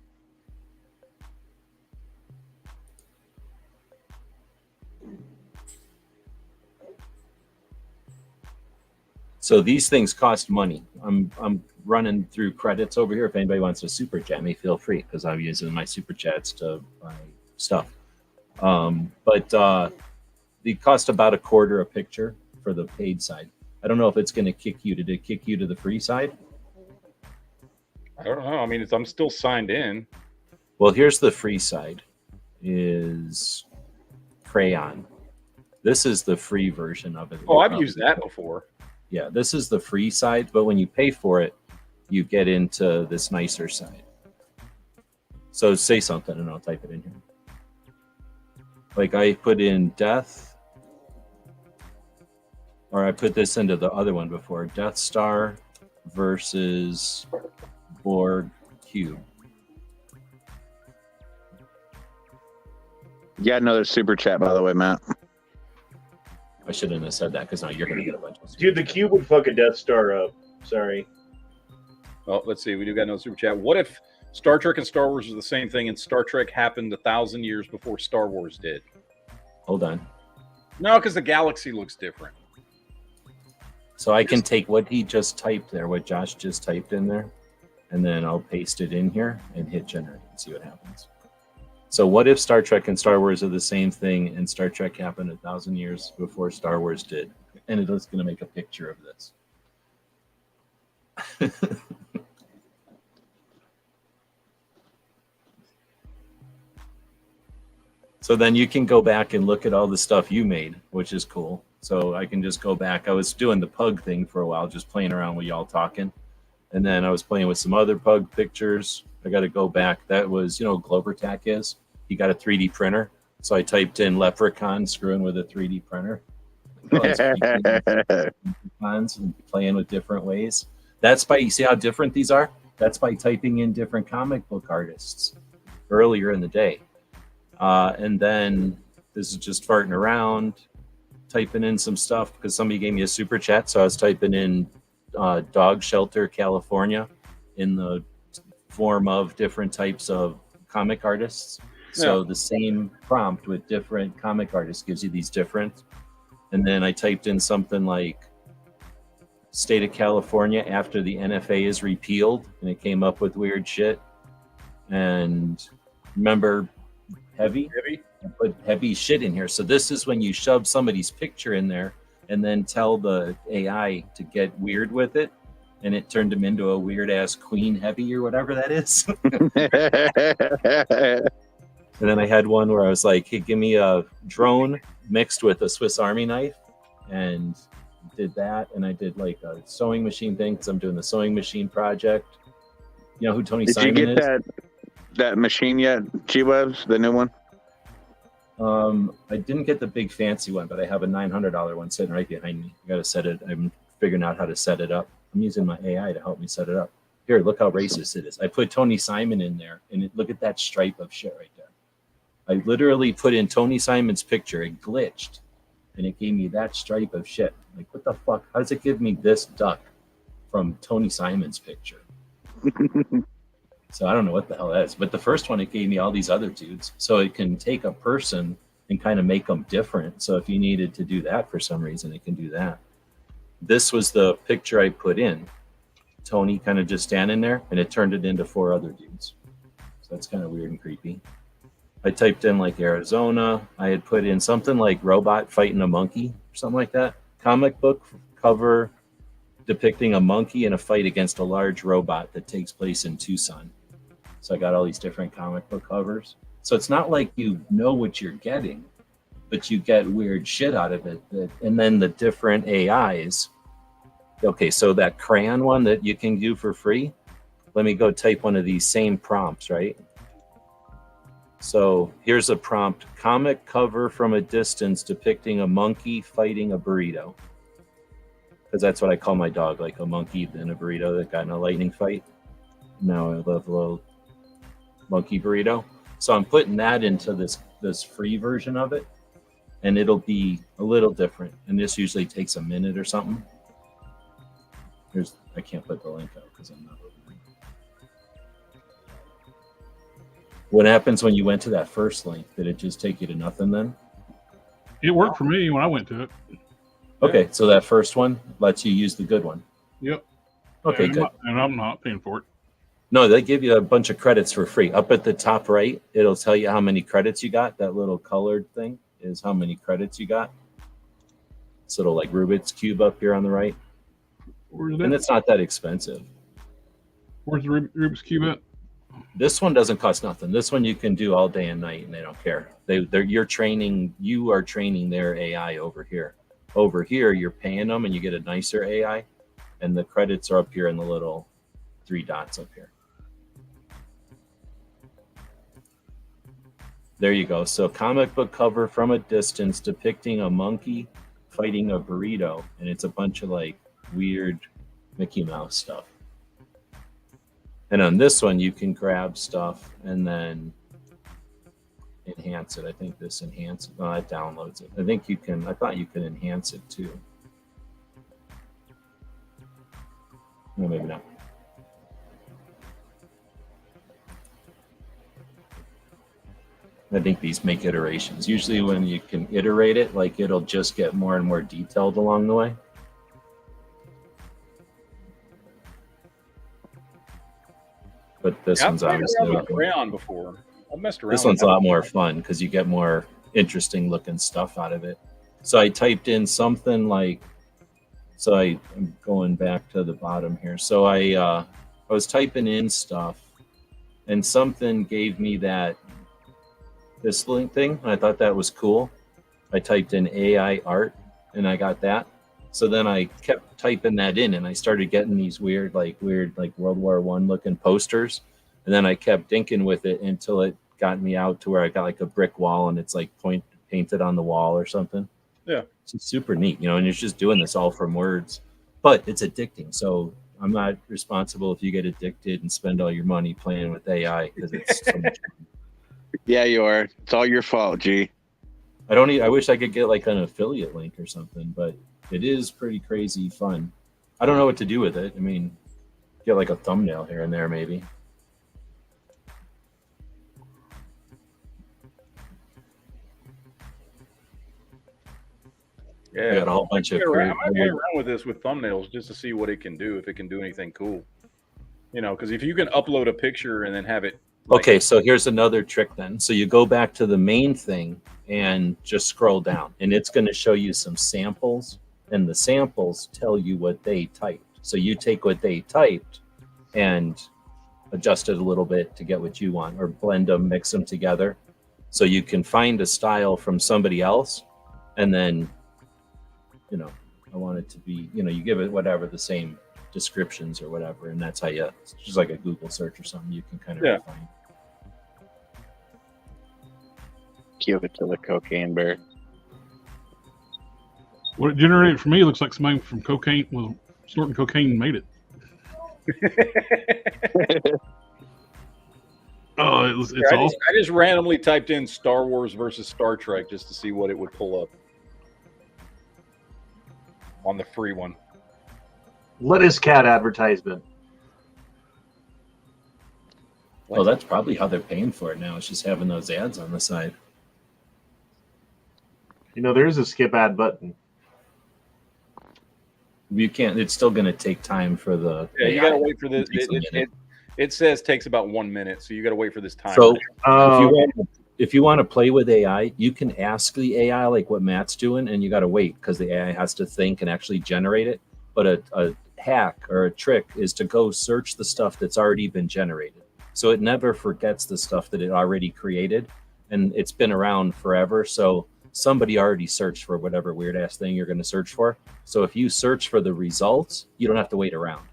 So these things cost money. I'm running through credits over here. If anybody wants to super chat me, feel free, because I'm using my super chats to buy stuff. But they cost about $0.25 a picture for the paid side. I don't know if it's going to kick you. Did it kick you to the free side? I don't know. I mean, I'm still signed in. Well, here's the free side. Is Crayon. This is the free version of it. Oh, I've used that before. Yeah, this is the free side, but when you pay for it, you get into this nicer side. So say something and I'll type it in here. Like I put in death, or I put this into the other one before, Death Star versus Borg Cube. You got another super chat, by the way, Matt. I shouldn't have said that because now you're going to get a bunch of. Dude, the cube would fuck a Death Star up. Sorry. Well, let's see. We do got no super chat. What if Star Trek and Star Wars are the same thing, and Star Trek happened 1,000 years before Star Wars did? Hold on. No, because the galaxy looks different. So I can take what he just typed there, what Josh just typed in there, and then I'll paste it in here and hit generate and see what happens. So what if Star Trek and Star Wars are the same thing, and Star Trek happened 1,000 years before Star Wars did? And it is going to make a picture of this. So then you can go back and look at all the stuff you made, which is cool. So I can just go back. I was doing the pug thing for a while, just playing around with y'all talking. And then I was playing with some other pug pictures. I got to go back. That was, you know, Glover Tack is. He got a 3D printer. So I typed in leprechaun screwing with a 3D printer. And playing with different ways. That's by, you see how different these are? That's by typing in different comic book artists earlier in the day. And then this is just farting around, typing in some stuff because somebody gave me a super chat. So I was typing in dog shelter, California in the form of different types of comic artists. So the same prompt with different comic artists gives you these different. And then I typed in something like state of California after the NFA is repealed, and it came up with weird shit. And remember heavy? I put heavy shit in here. So this is when you shove somebody's picture in there and then tell the AI to get weird with it. And it turned him into a weird ass Queen Heavy or whatever that is. And then I had one where I was like, hey, give me a drone mixed with a Swiss Army knife, and did that. And I did like a sewing machine thing because I'm doing the sewing machine project. You know who Tony Simon is? Did you get that machine yet, G-Webs, the new one? I didn't get the big fancy one, but I have a $900 one sitting right behind me. I got to set it. I'm figuring out how to set it up. I'm using my AI to help me set it up. Here, look how racist it is. I put Tony Simon in there, and look at that stripe of shit right there. I literally put in Tony Simon's picture. It glitched, and it gave me that stripe of shit. Like, what the fuck? How does it give me this duck from Tony Simon's picture? So I don't know what the hell that is. But the first one, it gave me all these other dudes. So it can take a person and kind of make them different. So if you needed to do that for some reason, it can do that. This was the picture I put in. Tony kind of just standing there, and it turned it into 4 other dudes. So that's kind of weird and creepy. I typed in like Arizona. I had put in something like robot fighting a monkey or something like that. Comic book cover depicting a monkey in a fight against a large robot that takes place in Tucson. So I got all these different comic book covers. So it's not like you know what you're getting, but you get weird shit out of it. And then the different AIs. Okay, so that crayon one that you can do for free, let me go type one of these same prompts, right? So here's a prompt: comic cover from a distance depicting a monkey fighting a burrito. Because that's what I call my dog, like a monkey and a burrito that got in a lightning fight. Now I love a little monkey burrito. So I'm putting that into this free version of it, and it'll be a little different. And this usually takes a minute or something. I can't put the link out because I'm not opening it. What happens when you went to that first link? Did it just take you to nothing then? It worked for me when I went to it. Okay, so that first one lets you use the good one. Yep. Okay, and good. I'm not paying for it. No, they give you a bunch of credits for free. Up at the top right, it'll tell you how many credits you got. That little colored thing is how many credits you got. This little like Rubik's Cube up here on the right. And it's not that expensive. Where's the Rubik's Cube at? This one doesn't cost nothing. This one you can do all day and night, and they don't care. You are training their AI over here. Over here, you're paying them, and you get a nicer AI, and the credits are up here in the little 3 dots up here. There you go. So comic book cover from a distance depicting a monkey fighting a burrito, and it's a bunch of like weird Mickey Mouse stuff. And on this one, you can grab stuff and then enhance it. I think this enhances, well, it downloads it. I thought you can enhance it too. No, maybe not. I think these make iterations. Usually when you can iterate it, like it'll just get more and more detailed along the way. But this one's obviously I've around before. I've messed around. This one's a lot more fun because you get more interesting looking stuff out of it. So I typed in something like, I'm going back to the bottom here. So I was typing in stuff, and something gave me this link thing, and I thought that was cool. I typed in AI art, and I got that. So then I kept typing that in, and I started getting these weird World War I looking posters. And then I kept dinking with it until it got me out to where I got like a brick wall, and it's like painted on the wall or something. Yeah, it's super neat, and you're just doing this all from words, but it's addicting. So I'm not responsible if you get addicted and spend all your money playing with AI because it's so much fun. Yeah, you are. It's all your fault, G. I wish I could get like an affiliate link or something, but it is pretty crazy fun. I don't know what to do with it. I mean, get like a thumbnail here and there, maybe. Yeah, I got a whole bunch of. I might play around with this with thumbnails just to see what it can do, if it can do anything cool. Because if you can upload a picture and then have it. Okay, so here's another trick then. So you go back to the main thing and just scroll down, and it's going to show you some samples, and the samples tell you what they typed. So you take what they typed and adjust it a little bit to get what you want, or blend them, mix them together. So you can find a style from somebody else, and then, I want it to be, you give it whatever the same descriptions or whatever, and that's how it's just like a Google search or something. You can kind of refine. Give it to the cocaine bear. What it generated for me looks like somebody from cocaine was snorting cocaine and made it. It's awesome. I just randomly typed in Star Wars versus Star Trek just to see what it would pull up on the free one. Lettuce cat advertisement. Well, that's probably how they're paying for it now. It's just having those ads on the side. There is a skip ad button. You can't. It's still going to take time for the. Yeah, you got to wait for this. It says takes about 1 minute, so you got to wait for this time. So if you want to play with AI, you can ask the AI like what Matt's doing, and you got to wait because the AI has to think and actually generate it. But a hack or a trick is to go search the stuff that's already been generated, so it never forgets the stuff that it already created, and it's been around forever. So somebody already searched for whatever weird ass thing you're going to search for. So if you search for the results, you don't have to wait around.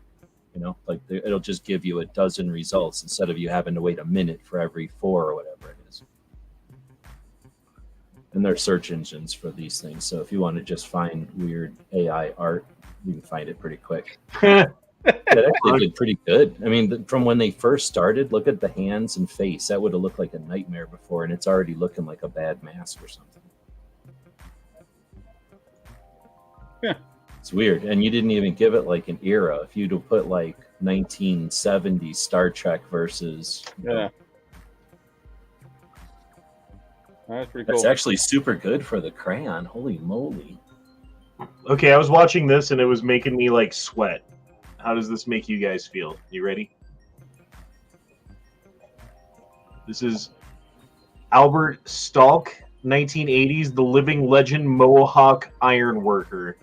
It'll just give you a dozen results instead of you having to wait a minute for every 4 or whatever it is. And there are search engines for these things. So if you want to just find weird AI art, you can find it pretty quick. It actually did pretty good. I mean, from when they first started, look at the hands and face. That would have looked like a nightmare before, and it's already looking like a bad mask or something. Yeah. It's weird. And you didn't even give it like an era. If you'd have put like 1970 Star Trek versus... Yeah. That's pretty cool. That's actually super good for the crayon. Holy moly. Okay, I was watching this and it was making me like sweat. How does this make you guys feel? You ready? This is Albert Stalk, 1980s, the living legend Mohawk ironworker.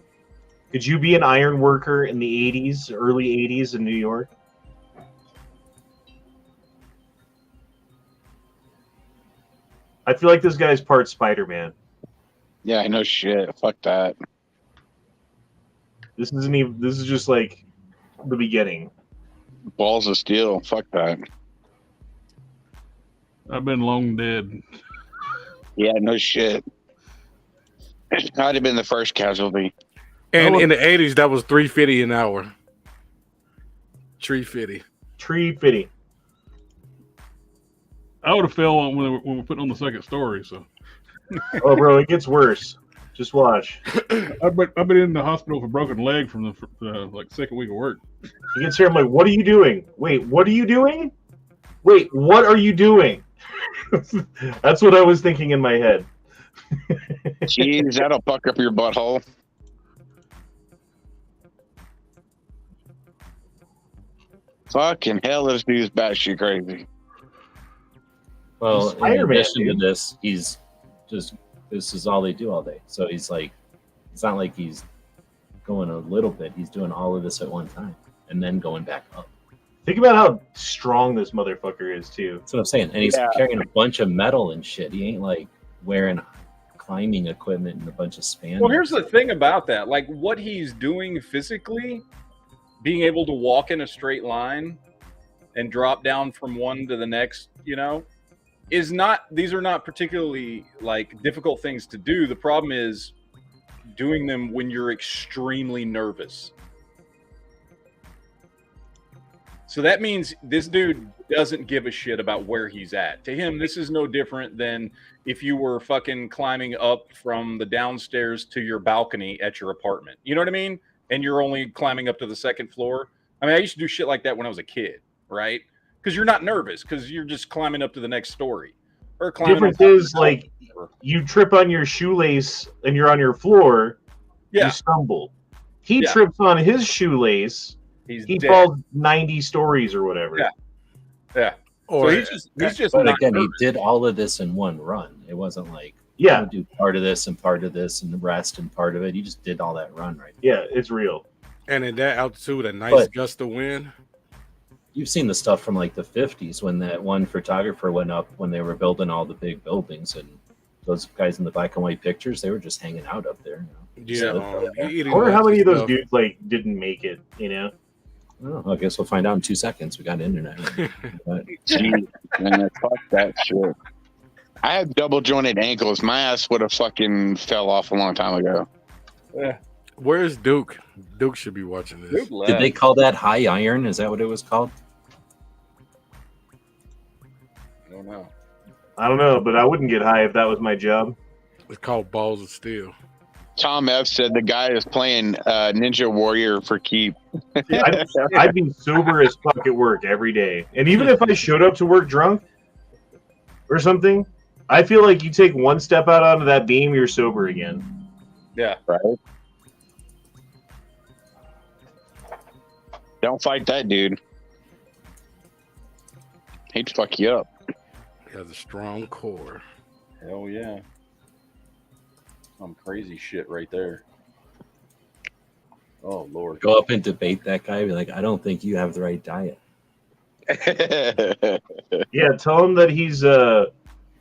Could you be an iron worker in the 80s, early 80s in New York? I feel like this guy's part Spider-Man. Yeah, I know shit. Fuck that. This isn't even. This is just like the beginning. Balls of steel. Fuck that. I've been long dead. Yeah, no shit. I'd have been the first casualty. And in the 80s, that was $3.50 an hour. $3.50. I would have fell on when we put on the second story. So. Oh, bro, it gets worse. Just watch. I've been in the hospital with a broken leg from the second week of work. He gets here. I'm like, what are you doing? Wait, what are you doing? Wait, what are you doing? That's what I was thinking in my head. Jeez, that'll fuck up your butthole. Fucking hell, this dude's batshit crazy. Well, in Spider-Man, addition to dude. this, he's just this is all they do all day. So he's like, it's not like he's going a little bit. He's doing all of this at one time and then going back up. Think about how strong this motherfucker is, too. That's what I'm saying. And he's carrying a bunch of metal and shit. He ain't like wearing climbing equipment and a bunch of spandex. Well, here's the thing about that. Like what he's doing physically, being able to walk in a straight line and drop down from one to the next, you know, these are not particularly like difficult things to do. The problem is doing them when you're extremely nervous. So that means this dude doesn't give a shit about where he's at. To him, this is no different than if you were fucking climbing up from the downstairs to your balcony at your apartment. You know what I mean? And you're only climbing up to the second floor. I mean, I used to do shit like that when I was a kid, right? Because you're not nervous because you're just climbing up to the next story. Or climbing. Difference is, like, you trip on your shoelace and you're on your floor, you stumble. He trips on his shoelace, he dead. falls 90 stories or whatever. Yeah. Or so he's just but not again, nervous. he did all of this in one run. It wasn't like do part of this and the rest and part of it. He just did all that run right. Yeah, it's real. And in that altitude, a nice gust of wind. You've seen the stuff from like the 50s when that one photographer went up when they were building all the big buildings, and those guys in the black and white pictures, they were just hanging out up there. You know? I wonder how many of those dudes like didn't make it, you know? I guess we'll find out in 2 seconds. We got internet. Jeez, man, fuck that shit. I have double jointed ankles. My ass would have fucking fell off a long time ago. Yeah. Where's Duke? Duke should be watching this. Did they call that high iron? Is that what it was called? I don't know. I don't know, but I wouldn't get high if that was my job. It's called Balls of Steel. Tom F said the guy is playing Ninja Warrior for keep. I'd be sober as fuck at work every day. And even if I showed up to work drunk or something, I feel like you take one step out onto that beam, you're sober again. Yeah. Right. Don't fight that dude. He'd fuck you up. He has a strong core. Hell yeah. Some crazy shit right there. Oh Lord. Go up and debate that guy. Be like, I don't think you have the right diet. Yeah, tell him that he's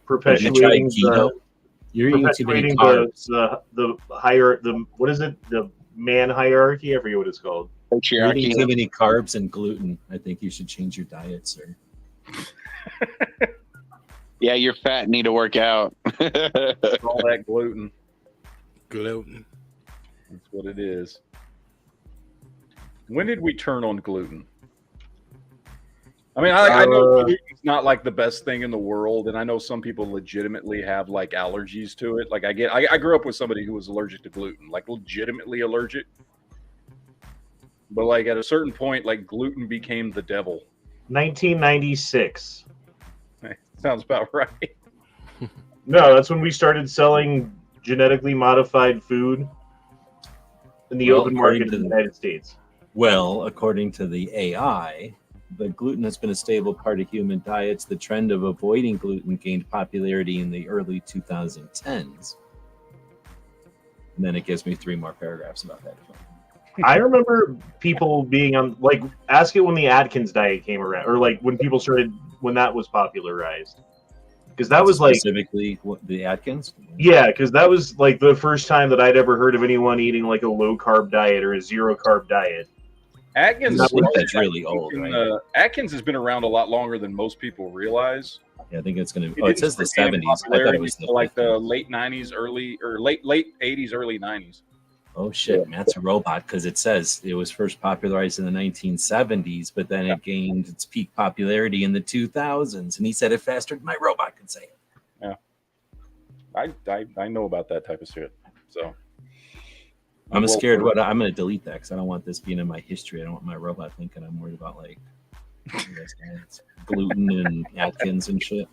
perpetuating the higher what is it? The man hierarchy? I forget what it's called. You're eating too many carbs and gluten. I think you should change your diet, sir. Yeah, you're fat and need to work out. All that gluten. Gluten. That's what it is. When did we turn on gluten? I mean, I know gluten's not like the best thing in the world, and I know some people legitimately have like allergies to it. Like I grew up with somebody who was allergic to gluten, like legitimately allergic. But like at a certain point, like gluten became the devil. 1996. Sounds about right. No, that's when we started selling genetically modified food in the open market in the United States. Well, according to the AI, the gluten has been a stable part of human diets. The trend of avoiding gluten gained popularity in the early 2010s. And then it gives me 3 more paragraphs about that. I remember people being on, like, ask it when the Atkins diet came around, or like when people started, when that was popularized. Because that was like specifically the Atkins. Yeah, because that was like the first time that I'd ever heard of anyone eating like a low carb diet or a 0 carb diet. Atkins, that's really old, right? Atkins has been around a lot longer than most people realize. Yeah, I think it's going to. Oh, it says the 70s. I thought it was like the late 90s, late 80s, early 90s. Oh shit, Matt's a robot because it says it was first popularized in the 1970s, but then it gained its peak popularity in the 2000s, and he said it faster than my robot could say it. Yeah, I know about that type of shit. So I'm scared. I'm going to delete that because I don't want this being in my history. I don't want my robot thinking I'm worried about like gluten and Atkins and shit.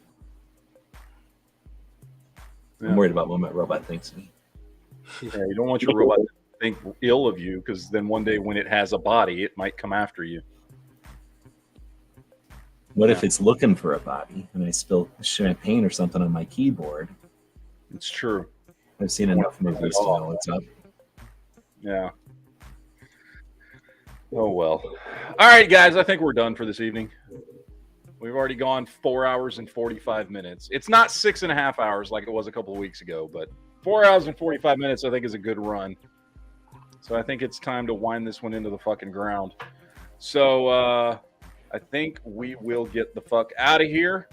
I'm worried about what my robot thinks of me. Yeah, you don't want your robot to think ill of you, because then one day when it has a body, it might come after you. What if it's looking for a body and I spill champagne or something on my keyboard? It's true. I've seen enough movies to know what's up. Yeah. Oh, well. All right, guys, I think we're done for this evening. We've already gone 4 hours and 45 minutes. It's not 6.5 hours like it was a couple of weeks ago, but 4 hours and 45 minutes I think is a good run. So I think it's time to wind this one into the fucking ground. So I think we will get the fuck out of here.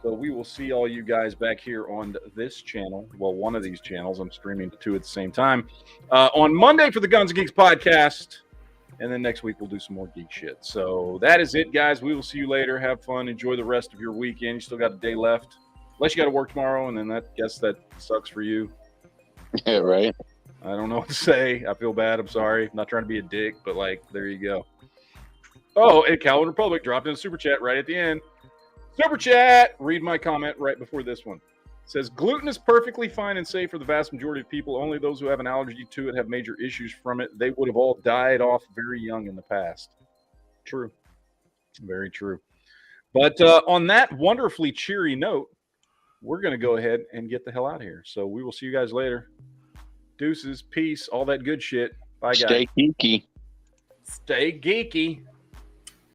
So we will see all you guys back here on this channel. Well, one of these channels. I'm streaming to two at the same time. On Monday for the Guns and Geeks podcast. And then next week we'll do some more geek shit. So that is it, guys. We will see you later. Have fun. Enjoy the rest of your weekend. You still got a day left. Unless you got to work tomorrow, and then that guess that sucks for you. Yeah, right. I don't know what to say. I feel bad. I'm sorry. I'm not trying to be a dick, but like, there you go. Oh, and Calvin Republic dropped in a super chat right at the end. Super chat. Read my comment right before this one. It says, gluten is perfectly fine and safe for the vast majority of people. Only those who have an allergy to it have major issues from it. They would have all died off very young in the past. True. Very true. But on that wonderfully cheery note, we're going to go ahead and get the hell out of here. So we will see you guys later. Deuces, peace, all that good shit. Bye, guys. Stay geeky. Stay geeky.